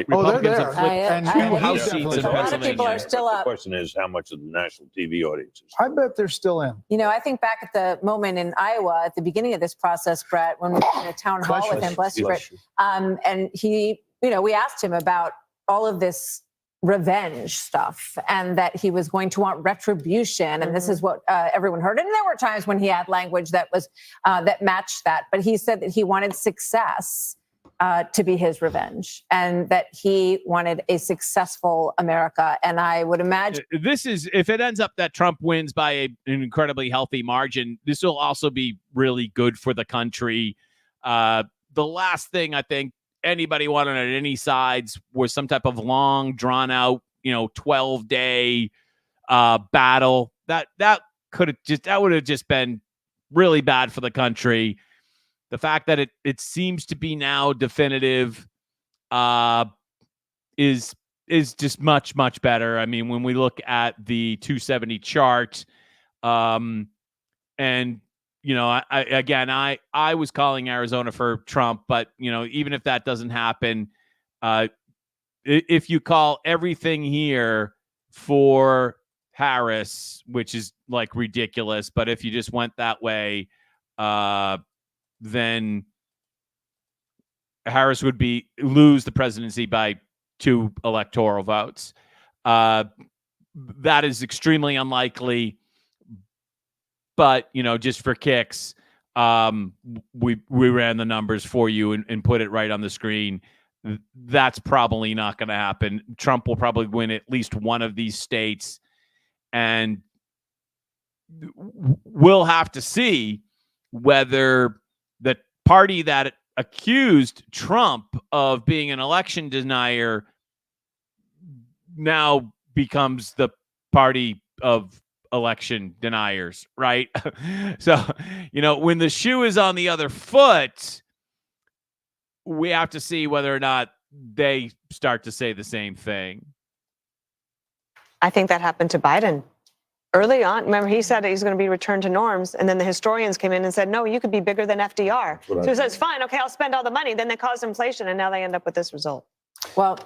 Republicans have flipped And two House seats in definitely. A lot of people are still The up. question is how much of the national TV audience is. I bet they're still in. You know, I think back at the moment in Iowa at the beginning of this process, Brett, when we were in a town hall with him, bless you, Brett, and he, we asked him about all of this revenge stuff and that he was going to want retribution, and this is what everyone heard. And there were times when he had language that was that matched that, but he said that he wanted success to be his revenge, and that he wanted a successful America. And I would imagine this is, if it ends up that Trump wins by an incredibly healthy margin, this will also be really good for the country. The last thing I think anybody wanted on any sides was some type of long, drawn out, 12-day battle. That would have just been really bad for the country. The fact that it seems to be now definitive is just much, much better. I mean, when we look at the 270 chart, and I was calling Arizona for Trump, but even if that doesn't happen, if you call everything here for Harris, which is like ridiculous, but if you just went that way, then Harris would lose the presidency by 2 electoral votes. That is extremely unlikely. But, just for kicks, we ran the numbers for you and put it right on the screen. That's probably not going to happen. Trump will probably win at least one of these states. And we'll have to see whether the party that accused Trump of being an election denier now becomes the party of election deniers, right? So, when the shoe is on the other foot, we have to see whether or not they start to say the same thing. I think that happened to Biden early on. Remember, he said he's going to be returned to norms, and then the historians came in and said, no, you could be bigger than FDR. So he says, fine, okay, I'll spend all the money. Then they caused inflation, and now they end up with this result. Well,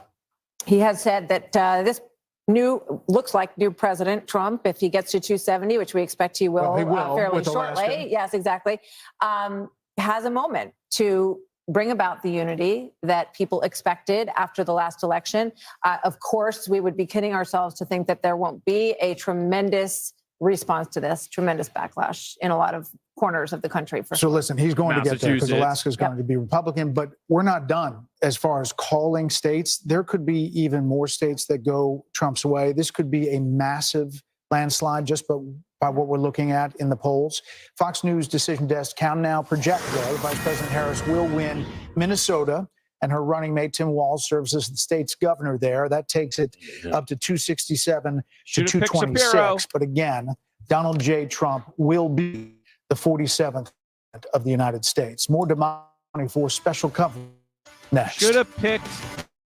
he has said that this looks like new President Trump, if he gets to 270, which we expect he will, fairly shortly. Yes, exactly. Has a moment to bring about the unity that people expected after the last election. Of course, we would be kidding ourselves to think that there won't be a tremendous response to this. Tremendous backlash in a lot of corners of the country. So listen, he's going to get there because Alaska is going to be Republican, but we're not done as far as calling states. There could be even more states that go Trump's way. This could be a massive landslide just by what we're looking at in the polls. Fox News Decision Desk can now project, though, Vice President Harris will win Minnesota, and her running mate Tim Walz serves as the state's governor there. That takes it up to 267 to 226. But again, Donald J. Trump will be the 47th of the United States. More demanding for special coverage next. Should have picked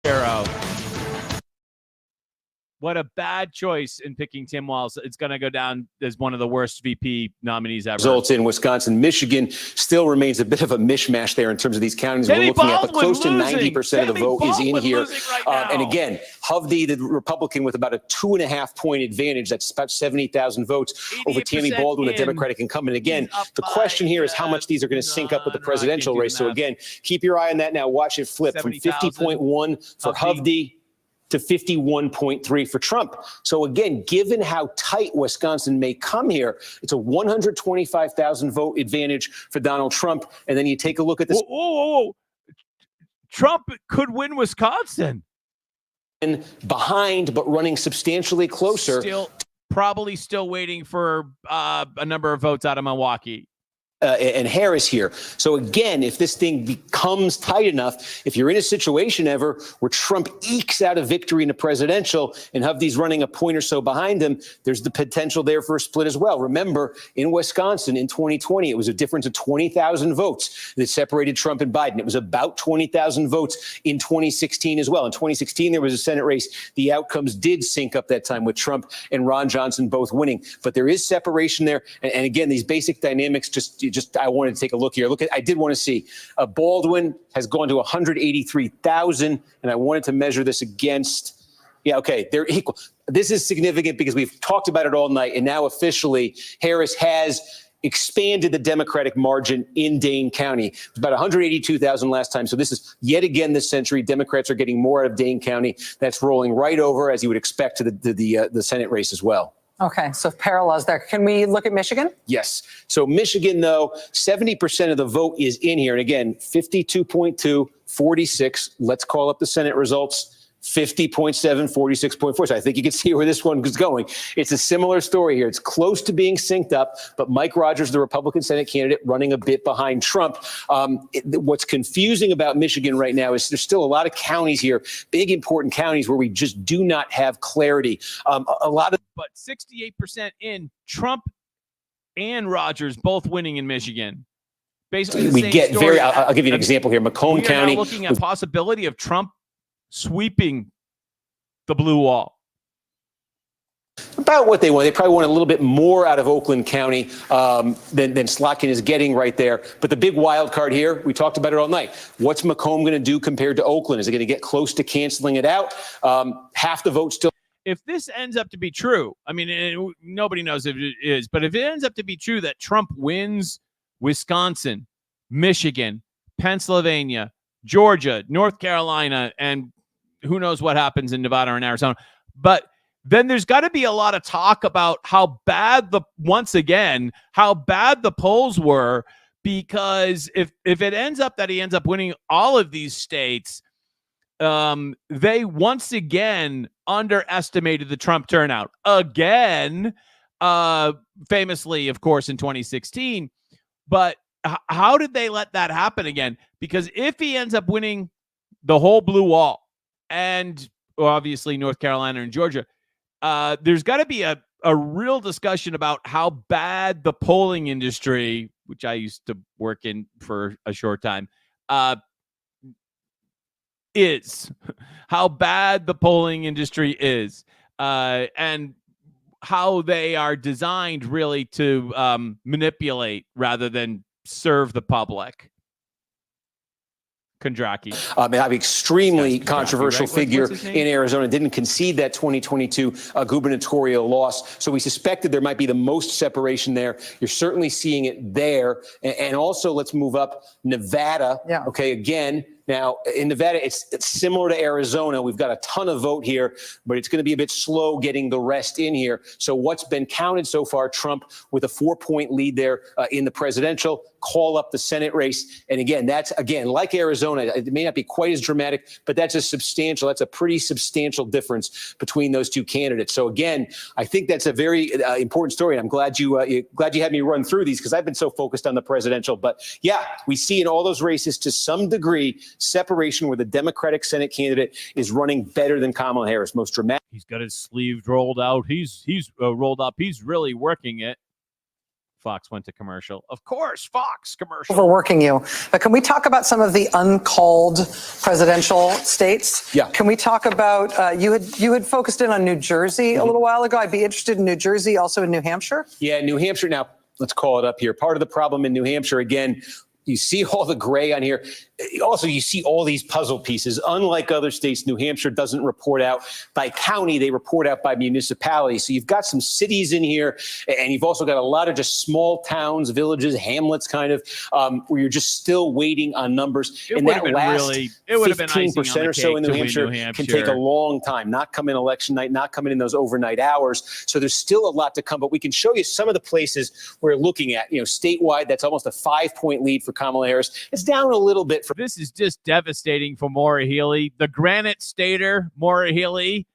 Shapiro. What a bad choice in picking Tim Walz. It's going to go down as one of the worst VP nominees ever. Results in Wisconsin. Michigan still remains a bit of a mishmash there in terms of these counties we're looking at, but close to 90% of the vote is in here. And again, Hovde, the Republican, with about a 2.5-point advantage. That's about 70,000 votes over Tammy Baldwin, the Democratic incumbent. Again, the question here is how much these are going to sync up with the presidential race. So again, keep your eye on that now. Watch it flip from 50.1 for Hovde to 51.3 for Trump. So again, given how tight Wisconsin may come here, it's a 125,000 vote advantage for Donald Trump. And then you take a look at this. Whoa. Trump could win Wisconsin. And behind, but running substantially closer. Probably still waiting for a number of votes out of Milwaukee. And Harris here. So again, if this thing becomes tight enough, if you're in a situation ever where Trump ekes out a victory in the presidential and Hovde's running a point or so behind him, there's the potential there for a split as well. Remember, in Wisconsin in 2020, it was a difference of 20,000 votes that separated Trump and Biden. It was about 20,000 votes in 2016 as well. In 2016, there was a Senate race. The outcomes did sync up that time with Trump and Ron Johnson both winning. But there is separation there. And again, these basic dynamics I wanted to take a look here. I did want to see Baldwin has gone to 183,000, and I wanted to measure this against. Yeah, okay, they're equal. This is significant because we've talked about it all night, and now officially Harris has expanded the Democratic margin in Dane County. It was about 182,000 last time. So this is yet again this century. Democrats are getting more out of Dane County. That's rolling right over, as you would expect, to the Senate race as well. Okay, so parallels there. Can we look at Michigan? Yes. So Michigan, though, 70% of the vote is in here. And again, 52.2, 46. Let's call up the Senate results. 50.7, 46.4. So I think you can see where this one is going. It's a similar story here. It's close to being synced up, but Mike Rogers, the Republican Senate candidate, running a bit behind Trump. What's confusing about Michigan right now is there's still a lot of counties here, big important counties where we just do not have clarity. But 68% in Trump and Rogers both winning in Michigan. Basically, we get story. I'll give you an example here. Macomb County. Now looking at possibility of Trump sweeping the blue wall. About what they want. They probably want a little bit more out of Oakland County than Slotkin is getting right there. But the big wild card here, we talked about it all night. What's Macomb going to do compared to Oakland? Is it going to get close to canceling it out? Half the vote still. If this ends up to be true, I mean, nobody knows if it is, but if it ends up to be true that Trump wins Wisconsin, Michigan, Pennsylvania, Georgia, North Carolina, and who knows what happens in Nevada and Arizona. But then there's got to be a lot of talk about how bad the polls were, because if it ends up that he ends up winning all of these states, they once again underestimated the Trump turnout again, famously, of course, in 2016. But how did they let that happen again? Because if he ends up winning the whole blue wall, and obviously North Carolina and Georgia, there's got to be a real discussion about how bad the polling industry, which I used to work in for a short time, is. How bad the polling industry is, and how they are designed really to manipulate rather than serve the public. Kondraki. An extremely controversial figure in Arizona, didn't concede that 2022 gubernatorial loss. So we suspected there might be the most separation there. You're certainly seeing it there. And also, let's move up Nevada. Yeah. Okay, again, Now, in Nevada, it's similar to Arizona. We've got a ton of vote here, but it's going to be a bit slow getting the rest in here. So what's been counted so far, Trump with a 4-point lead there in the presidential, call up the Senate race. And again, that's, again, like Arizona, it may not be quite as dramatic, but that's a pretty substantial difference between those two candidates. So again, I think that's a very important story. And I'm glad you had me run through these because I've been so focused on the presidential. But yeah, we see in all those races to some degree separation where the Democratic Senate candidate is running better than Kamala Harris. Most dramatic. He's got his sleeves rolled out. He's rolled up. He's really working it. Fox went to commercial. Of course, Fox commercial. Overworking you. But can we talk about some of the uncalled presidential states? Yeah. Can we talk about, you had focused in on New Jersey a little while ago. I'd be interested in New Jersey, also in New Hampshire. Yeah, New Hampshire. Now, let's call it up here. Part of the problem in New Hampshire, again, you see all the gray on here. Also, you see all these puzzle pieces. Unlike other states, New Hampshire doesn't report out by county. They report out by municipality. So you've got some cities in here, and you've also got a lot of just small towns, villages, hamlets, kind of, where you're just still waiting on numbers. And that last 15% or so in New Hampshire can take a long time, not come in election night, not come in those overnight hours. So there's still a lot to come, but we can show you some of the places we're looking at. Statewide, that's almost a 5-point lead for Kamala Harris. It's down a little bit. This is just devastating for Maura Healey, the Granite Stater, Maura Healey.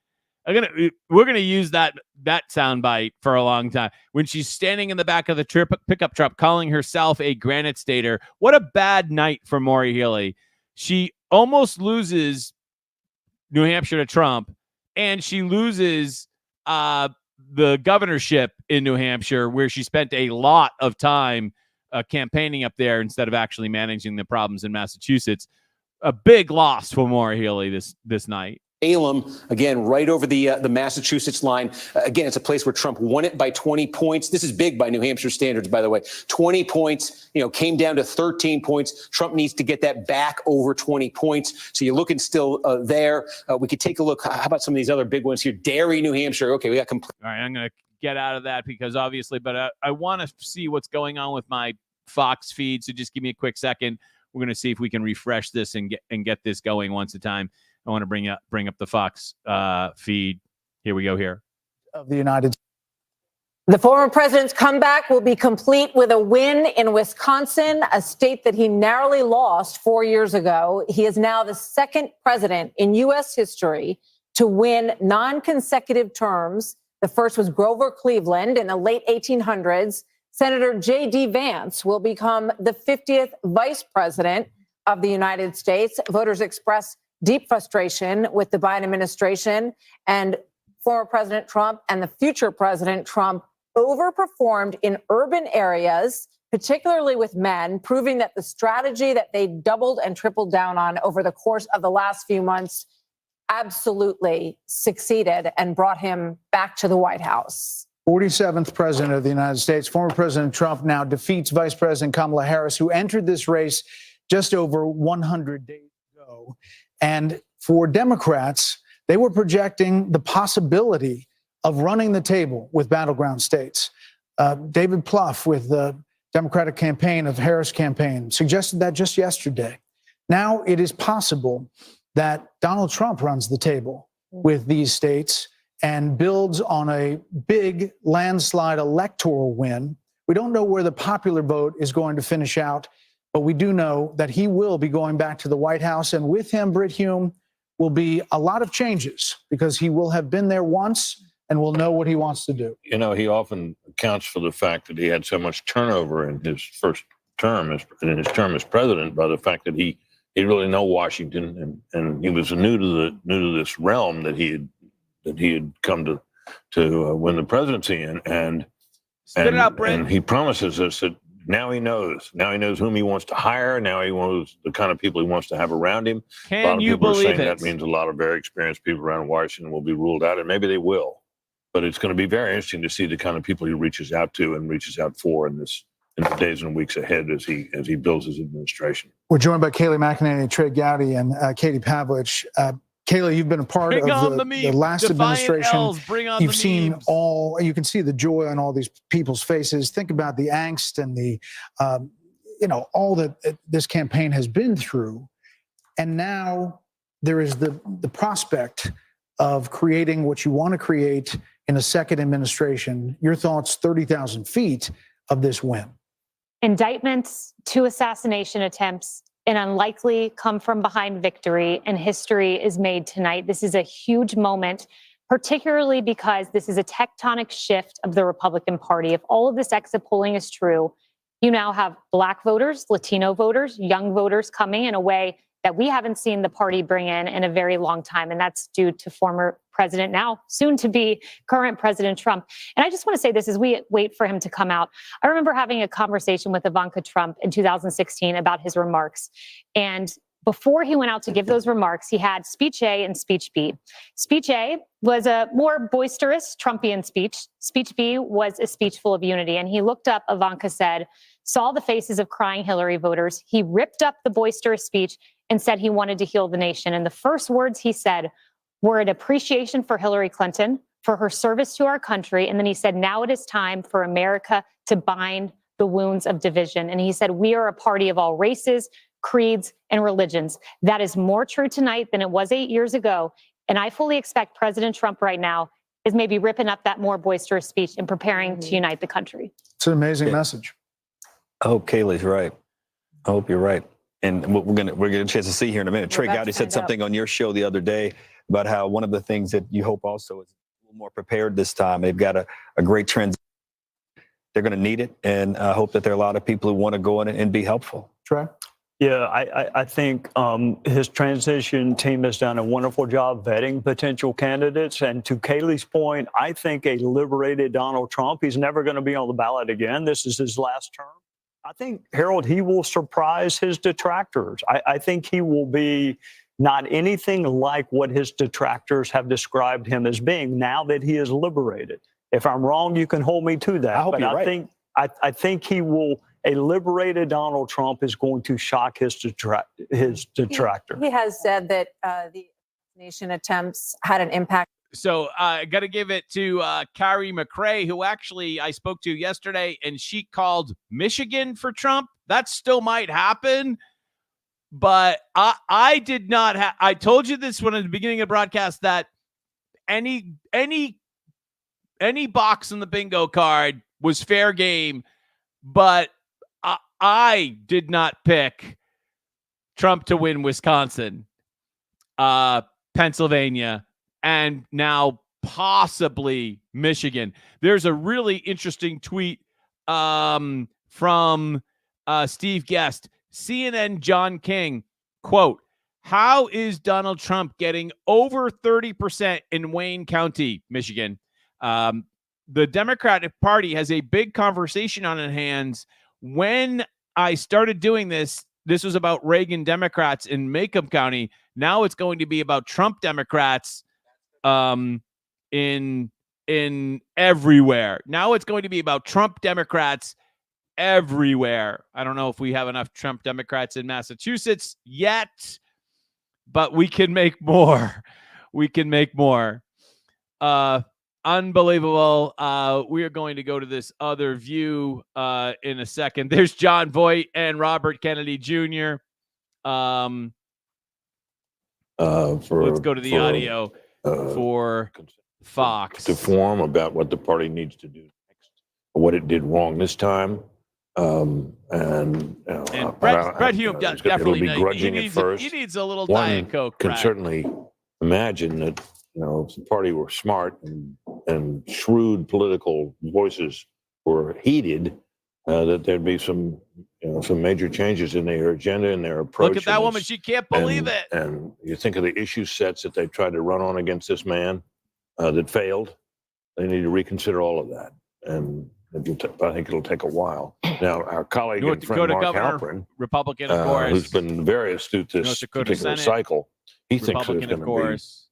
We're gonna use that soundbite for a long time. When she's standing in the back of the pickup truck, calling herself a Granite Stater. What a bad night for Maura Healey. She almost loses New Hampshire to Trump, and she loses the governorship in New Hampshire, where she spent a lot of time campaigning up there instead of actually managing the problems in Massachusetts. A big loss for Maura Healey this night. Salem, again, right over the Massachusetts line. Again, it's a place where Trump won it by 20 points. This is big by New Hampshire standards, by the way. 20 points, came down to 13 points. Trump needs to get that back over 20 points. So you're looking still there. We could take a look. How about some of these other big ones here? Derry, New Hampshire. Okay, we got complete. All right, I'm going to get out of that because obviously, but I want to see what's going on with my Fox feed. So just give me a quick second. We're going to see if we can refresh this and get this going once a time. I want to bring up the Fox feed. Here we go here. Of the United States. The former president's comeback will be complete with a win in Wisconsin, a state that he narrowly lost 4 years ago. He is now the second president in U.S. history to win non-consecutive terms. The first was Grover Cleveland in the late 1800s. Senator J.D. Vance will become the 50th vice president of the United States. Voters express deep frustration with the Biden administration, and former President Trump and the future President Trump overperformed in urban areas, particularly with men, proving that the strategy that they doubled and tripled down on over the course of the last few months absolutely succeeded and brought him back to the White House. 47th president of the United States, former President Trump now defeats Vice President Kamala Harris, who entered this race just over 100 days ago. And for Democrats, they were projecting the possibility of running the table with battleground states. David Plouffe with the Democratic campaign of Harris campaign suggested that just yesterday. Now it is possible that Donald Trump runs the table with these states and builds on a big landslide electoral win. We don't know where the popular vote is going to finish out, but we do know that he will be going back to the White House, and with him, Brit Hume, will be a lot of changes because he will have been there once and will know what he wants to do. He often accounts for the fact that he had so much turnover in his first term as president by the fact that he really know Washington and he was new to this realm that he had come to win the presidency in, and he promises us that now he knows whom he wants to hire. Now he knows the kind of people he wants to have around him. A lot of people are saying that means a lot of very experienced people around Washington will be ruled out, and maybe they will. But it's going to be very interesting to see the kind of people he reaches out to and reaches out for in the days and weeks ahead as he builds his administration. We're joined by Kayleigh McEnany, Trey Gowdy, and Katie Pavlich. Kayleigh, you've been a part of the last administration. You've seen you can see the joy on all these people's faces. Think about the angst and the, all that this campaign has been through. And now there is the prospect of creating what you want to create in a second administration. Your thoughts, 30,000 feet of this win? Indictments, 2 assassination attempts, an unlikely come from behind victory, and history is made tonight. This is a huge moment, particularly because this is a tectonic shift of the Republican Party. If all of this exit polling is true, you now have Black voters, Latino voters, young voters coming in a way that we haven't seen the party bring in a very long time. And that's due to former President, now soon to be current President Trump. And I just want to say this as we wait for him to come out. I remember having a conversation with Ivanka Trump in 2016 about his remarks. And before he went out to give those remarks, he had speech A and speech B. Speech A was a more boisterous Trumpian speech. Speech B was a speech full of unity. And he looked up, Ivanka said, saw the faces of crying Hillary voters. He ripped up the boisterous speech and said he wanted to heal the nation. And the first words he said were an appreciation for Hillary Clinton, for her service to our country. And then he said, now it is time for America to bind the wounds of division. And he said, we are a party of all races, creeds, and religions. That is more true tonight than it was 8 years ago. And I fully expect President Trump right now is maybe ripping up that more boisterous speech and preparing to unite the country. It's an amazing message. I hope Kayleigh's right. I hope you're right. And we're gonna get a chance to see here in a minute. Trey Gowdy said something on your show the other day about how one of the things that you hope also is a little more prepared this time. They've got a great transition. They're going to need it, and I hope that there are a lot of people who want to go in and be helpful. Trey? Yeah, I think his transition team has done a wonderful job vetting potential candidates. And to Kayleigh's point, I think a liberated Donald Trump, he's never going to be on the ballot again. This is his last term. I think, Harold, he will surprise his detractors. I think he will be not anything like what his detractors have described him as being now that he is liberated. If I'm wrong, you can hold me to that. I hope you're right. I think he will. A liberated Donald Trump is going to shock his detractor. He has said that the assassination attempts had an impact. So I got to give it to Carrie McRae, who actually I spoke to yesterday, and she called Michigan for Trump. That still might happen, but I did not have. I told you this one at the beginning of the broadcast that any box on the bingo card was fair game, but I did not pick Trump to win Wisconsin, Pennsylvania, and now possibly Michigan. There's a really interesting tweet from Steve Guest. CNN John King, quote, how is Donald Trump getting over 30% in Wayne County, Michigan? The Democratic Party has a big conversation on its hands. When I started doing this, this was about Reagan Democrats in Macomb County. Now it's going to be about Trump Democrats in everywhere. Now it's going to be about Trump Democrats everywhere. I don't know if we have enough Trump Democrats in Massachusetts yet, but we can make more. We can make more. Unbelievable. We are going to go to this other view in a second. There's John Voight and Robert Kennedy Jr. Let's go to the audio for Fox. To form about what the party needs to do next, what it did wrong this time. And Brett Hume definitely it'll be grudging at first. He needs a little One Diet Coke. can Brett. certainly imagine that, if the party were smart and shrewd political voices were heeded, that there'd be some major changes in their agenda and their approach. Look at that woman. She can't believe it. And you think of the issue sets that they tried to run on against this man that failed. They need to reconsider all of that. And I think it'll take a while. Now, our colleague North and friend Dakota Mark Governor, Halperin, Republican, of course. who's been very astute this North Dakota particular Senate, cycle, he thinks there's Republican, going of to course.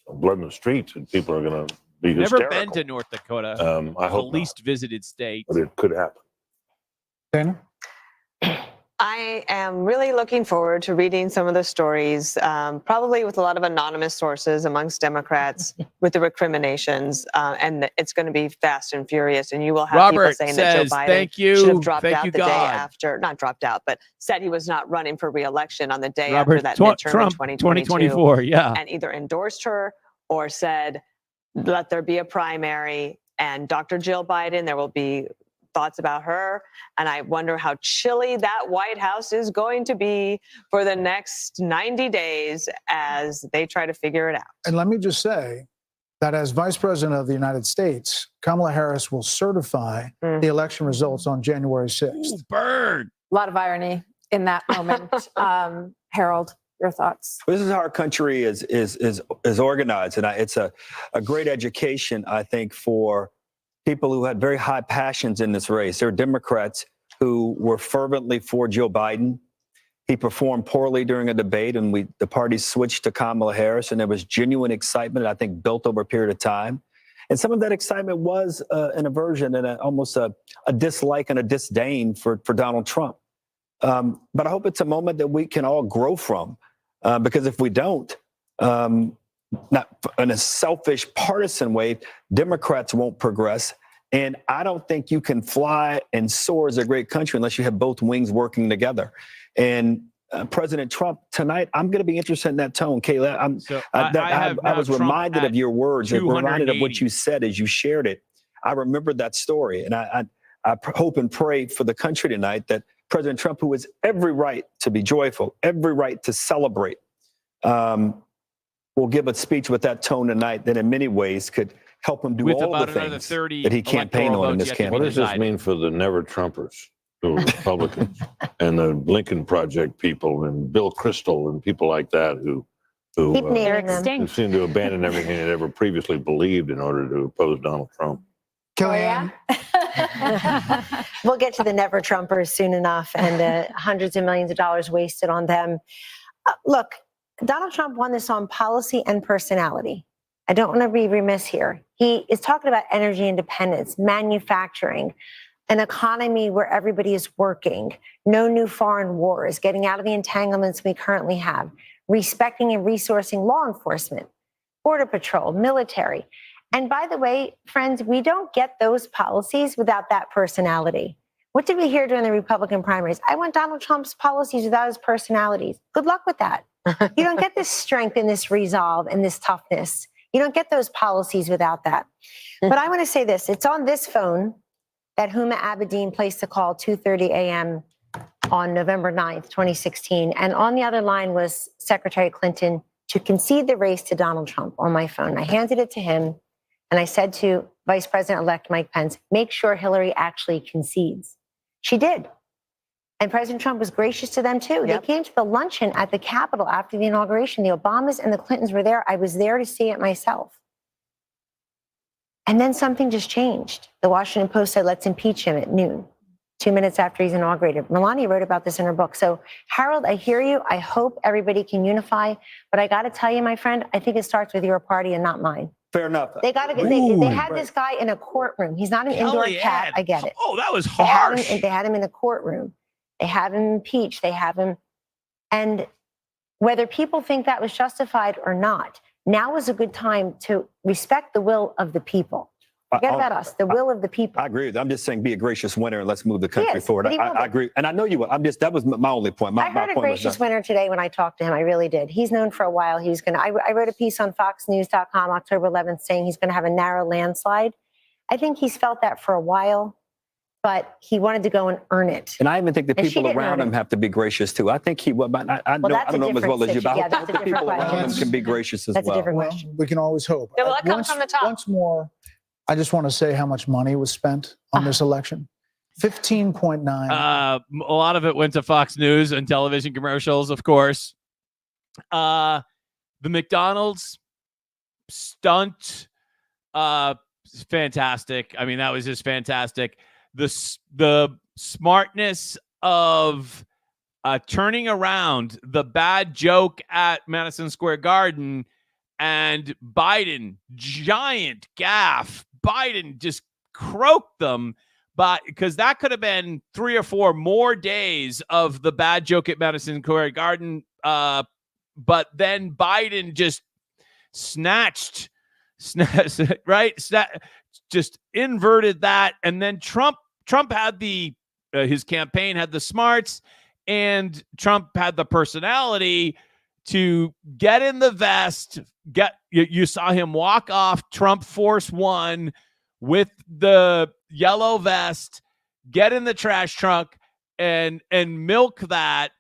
be blood in the streets and people are going to be Never hysterical. been to North Dakota. I the hope least visited state. but it could happen. Dana? I am really looking forward to reading some of the stories, probably with a lot of anonymous sources amongst Democrats with the recriminations, and it's going to be fast and furious. And you will have people Robert saying that Joe says, Biden "Thank you. should have dropped Thank out you, the day God." after, not dropped out, but said he was not running for re-election on the day Robert, after that midterm Trump, in 2022, 2024, yeah. and either endorsed her or said, let there be a primary. And Dr. Jill Biden, there will be thoughts about her. And I wonder how chilly that White House is going to be for the next 90 days as they try to figure it out. And let me just say that as Vice President of the United States, Kamala Harris will certify the election results on January 6th. Bird. A lot of irony in that moment. Harold, your thoughts? This is how our country is organized, and it's a great education, I think, for people who had very high passions in this race. There are Democrats who were fervently for Joe Biden. He performed poorly during a debate, and the party switched to Kamala Harris, and there was genuine excitement, I think, built over a period of time. And some of that excitement was an aversion and almost a dislike and a disdain for Donald Trump. But I hope it's a moment that we can all grow from, because if we don't, not in a selfish partisan way, Democrats won't progress. And I don't think you can fly and soar as a great country unless you have both wings working together. And President Trump tonight, I'm going to be interested in that tone, Kayla. I was reminded of your words, and reminded of what you said as you shared it. I remembered that story, and I hope and pray for the country tonight that President Trump, who has every right to be joyful, every right to celebrate, will give a speech with that tone tonight that in many ways could help him do all the things that he campaigned on in this campaign. What does this mean for the never Trumpers, the Republicans, and the Lincoln Project people, and Bill Kristol and people like that who seem to abandon everything they'd ever previously believed in order to oppose Donald Trump? Kellyanne? We'll get to the never Trumpers soon enough, and the hundreds of millions of dollars wasted on them. Look, Donald Trump won this on policy and personality. I don't want to be remiss here. He is talking about energy independence, manufacturing, an economy where everybody is working, no new foreign wars, getting out of the entanglements we currently have, respecting and resourcing law enforcement, border patrol, military. And by the way, friends, we don't get those policies without that personality. What did we hear during the Republican primaries? I want Donald Trump's policies without his personalities. Good luck with that. You don't get this strength and this resolve and this toughness. You don't get those policies without that. But I want to say this. It's on this phone that Huma Abedin placed the call 2:30 a.m. on November 9th, 2016. And on the other line was Secretary Clinton to concede the race to Donald Trump on my phone. I handed it to him, and I said to Vice President-elect Mike Pence, make sure Hillary actually concedes. She did. And President Trump was gracious to them, too. They came to the luncheon at the Capitol after the inauguration. The Obamas and the Clintons were there. I was there to see it myself. And then something just changed. The Washington Post said, let's impeach him at noon, 2 minutes after he's inaugurated. Melania wrote about this in her book. So, Harold, I hear you. I hope everybody can unify. But I got to tell you, my friend, I think it starts with your party and not mine. Fair enough. They got to. They had this guy in a courtroom. He's not an indoor cat. I get it. Oh, that was harsh. They had him in a courtroom. They have him impeached. They have him. And whether people think that was justified or not, now is a good time to respect the will of the people. Forget about us, the will of the people. I agree with you. I'm just saying be a gracious winner and let's move the country forward. I agree. And I know you will. That was my only point. I heard a gracious winner today when I talked to him. I really did. He's known for a while. He was going to, I wrote a piece on foxnews.com October 11th saying he's going to have a narrow landslide. I think he's felt that for a while, but he wanted to go and earn it. And I even think the people around him have to be gracious too. I think he will. I don't know him as well as you, but I hope the people around him can be gracious as well. That's a different question. We can always hope. Well, that comes from the top. Once more, I just want to say how much money was spent on this election. 15.9. A lot of it went to Fox News and television commercials, of course. The McDonald's stunt, fantastic. I mean, that was just fantastic. The smartness of turning around the bad joke at Madison Square Garden and Biden, giant gaffe. Biden just croaked them, but because that could have been 3 or 4 more days of the bad joke at Madison Square Garden. But then Biden just snatched, right? Just inverted that. And then Trump had his campaign had the smarts, and Trump had the personality to get in the vest. You saw him walk off Trump Force One with the yellow vest, get in the trash trunk, and milk that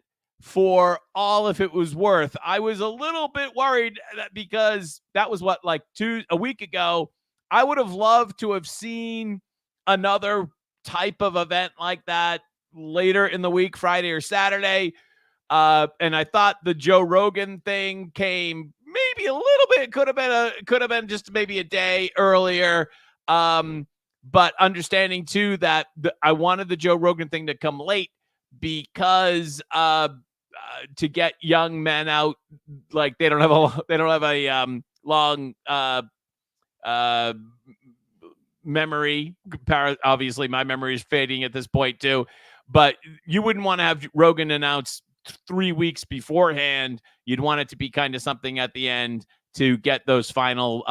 for all if it was worth. I was a little bit worried that because that was a week ago. I would have loved to have seen another type of event like that later in the week, Friday or Saturday. And I thought the Joe Rogan thing came maybe a little bit, could have been just maybe a day earlier. But understanding too that I wanted the Joe Rogan thing to come late because to get young men out, like they don't have a long memory. Obviously, my memory is fading at this point too. But you wouldn't want to have Rogan announce 3 weeks beforehand. You'd want it to be kind of something at the end to get those final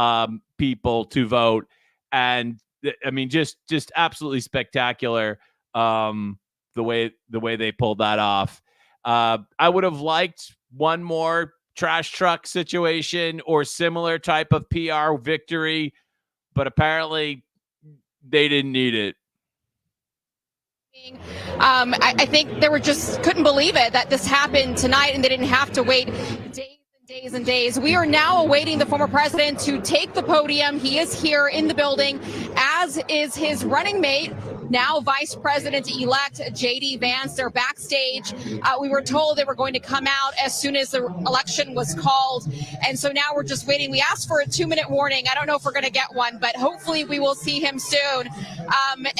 people to vote. And I mean, just absolutely spectacular the way they pulled that off. I would have liked one more trash truck situation or similar type of PR victory, but apparently they didn't need it. I think they couldn't believe it that this happened tonight and they didn't have to wait days and days. We are now awaiting the former president to take the podium. He is here in the building, as is his running mate, now Vice President-elect J.D. Vance. They're backstage. We were told they were going to come out as soon as the election was called. And so now we're just waiting. We asked for a 2-minute warning. I don't know if we're going to get one, but hopefully we will see him soon.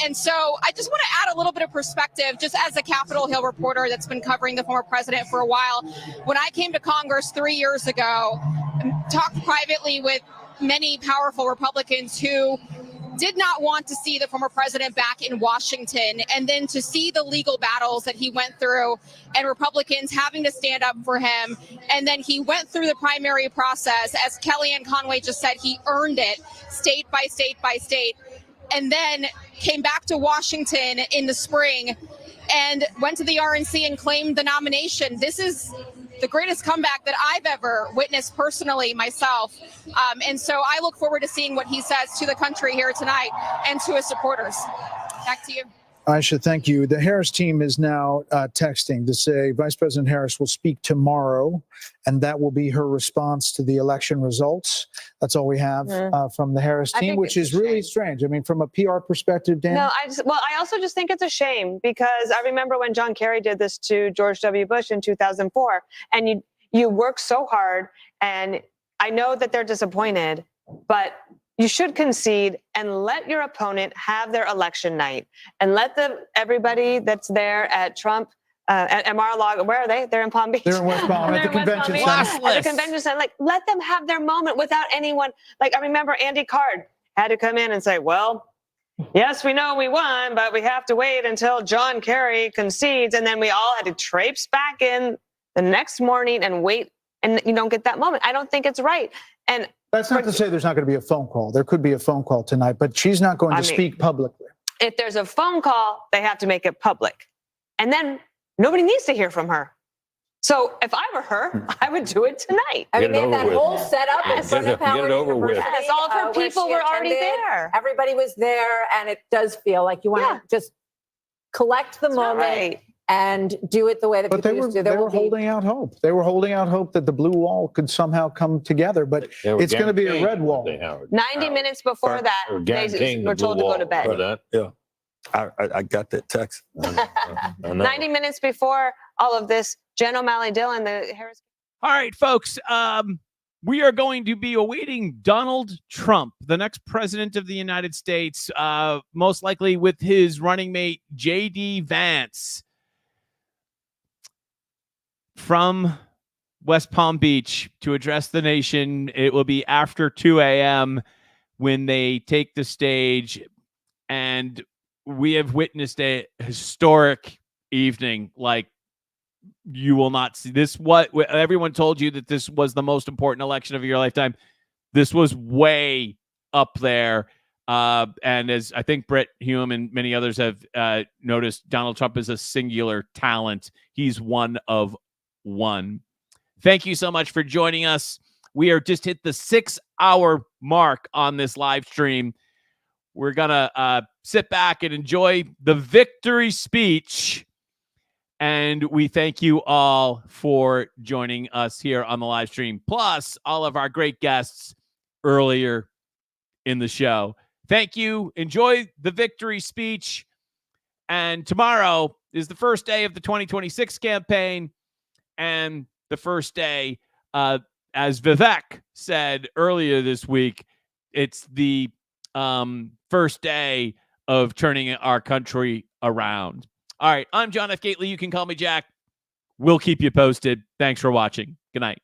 And so I just want to add a little bit of perspective, just as a Capitol Hill reporter that's been covering the former president for a while. When I came to Congress 3 years ago, talked privately with many powerful Republicans who did not want to see the former president back in Washington, and then to see the legal battles that he went through and Republicans having to stand up for him. And then he went through the primary process. As Kellyanne Conway just said, he earned it state by state by state, and then came back to Washington in the spring and went to the RNC and claimed the nomination. This is the greatest comeback that I've ever witnessed personally myself. And so I look forward to seeing what he says to the country here tonight and to his supporters. Back to you. I should thank you. The Harris team is now texting to say Vice President Harris will speak tomorrow, and that will be her response to the election results. That's all we have from the Harris team, which is really strange. I mean, from a PR perspective, Dan? No, I also just think it's a shame, because I remember when John Kerry did this to George W. Bush in 2004, and you work so hard, and I know that they're disappointed, but you should concede and let your opponent have their election night, and let everybody that's there at Trump, at Mar-a-Lago, where are they? They're in Palm Beach. They're in West Palm at the convention center. At the convention center, let them have their moment without anyone. I remember Andy Card had to come in and say, well, yes, we know we won, but we have to wait until John Kerry concedes. And then we all had to traipse back in the next morning and wait, and you don't get that moment. I don't think it's right. And that's not to say there's not going to be a phone call. There could be a phone call tonight, but she's not going to speak publicly. If there's a phone call, they have to make it public. And then nobody needs to hear from her. So if I were her, I would do it tonight. I mean, they had that whole setup at front of Howard University. That's all for people were already there. Everybody was there, and it does feel like you want to just collect the moment and do it the way that people used to. They were holding out hope. They were holding out hope that the blue wall could somehow come together, but it's going to be a red wall. 90 minutes before that, they were told to go to bed. Yeah. I got that text. 90 minutes before all of this, Jen O'Malley Dillon, the Harris. All right, folks. We are going to be awaiting Donald Trump, the next president of the United States, most likely with his running mate, J.D. Vance, from West Palm Beach to address the nation. It will be after 2 a.m. when they take the stage. And we have witnessed a historic evening like you will not see. This what everyone told you that this was the most important election of your lifetime. This was way up there. And as I think Brett Hume and many others have noticed, Donald Trump is a singular talent. He's one of one. Thank you so much for joining us. We are just hit the 6-hour mark on this live stream. We're going to sit back and enjoy the victory speech. And we thank you all for joining us here on the live stream, plus all of our great guests earlier in the show. Thank you. Enjoy the victory speech. And tomorrow is the first day of the 2026 campaign and the first day, as Vivek said earlier this week, it's the first day of turning our country around. All right, I'm John F. Gately. You can call me Jack. We'll keep you posted. Thanks for watching. Good night.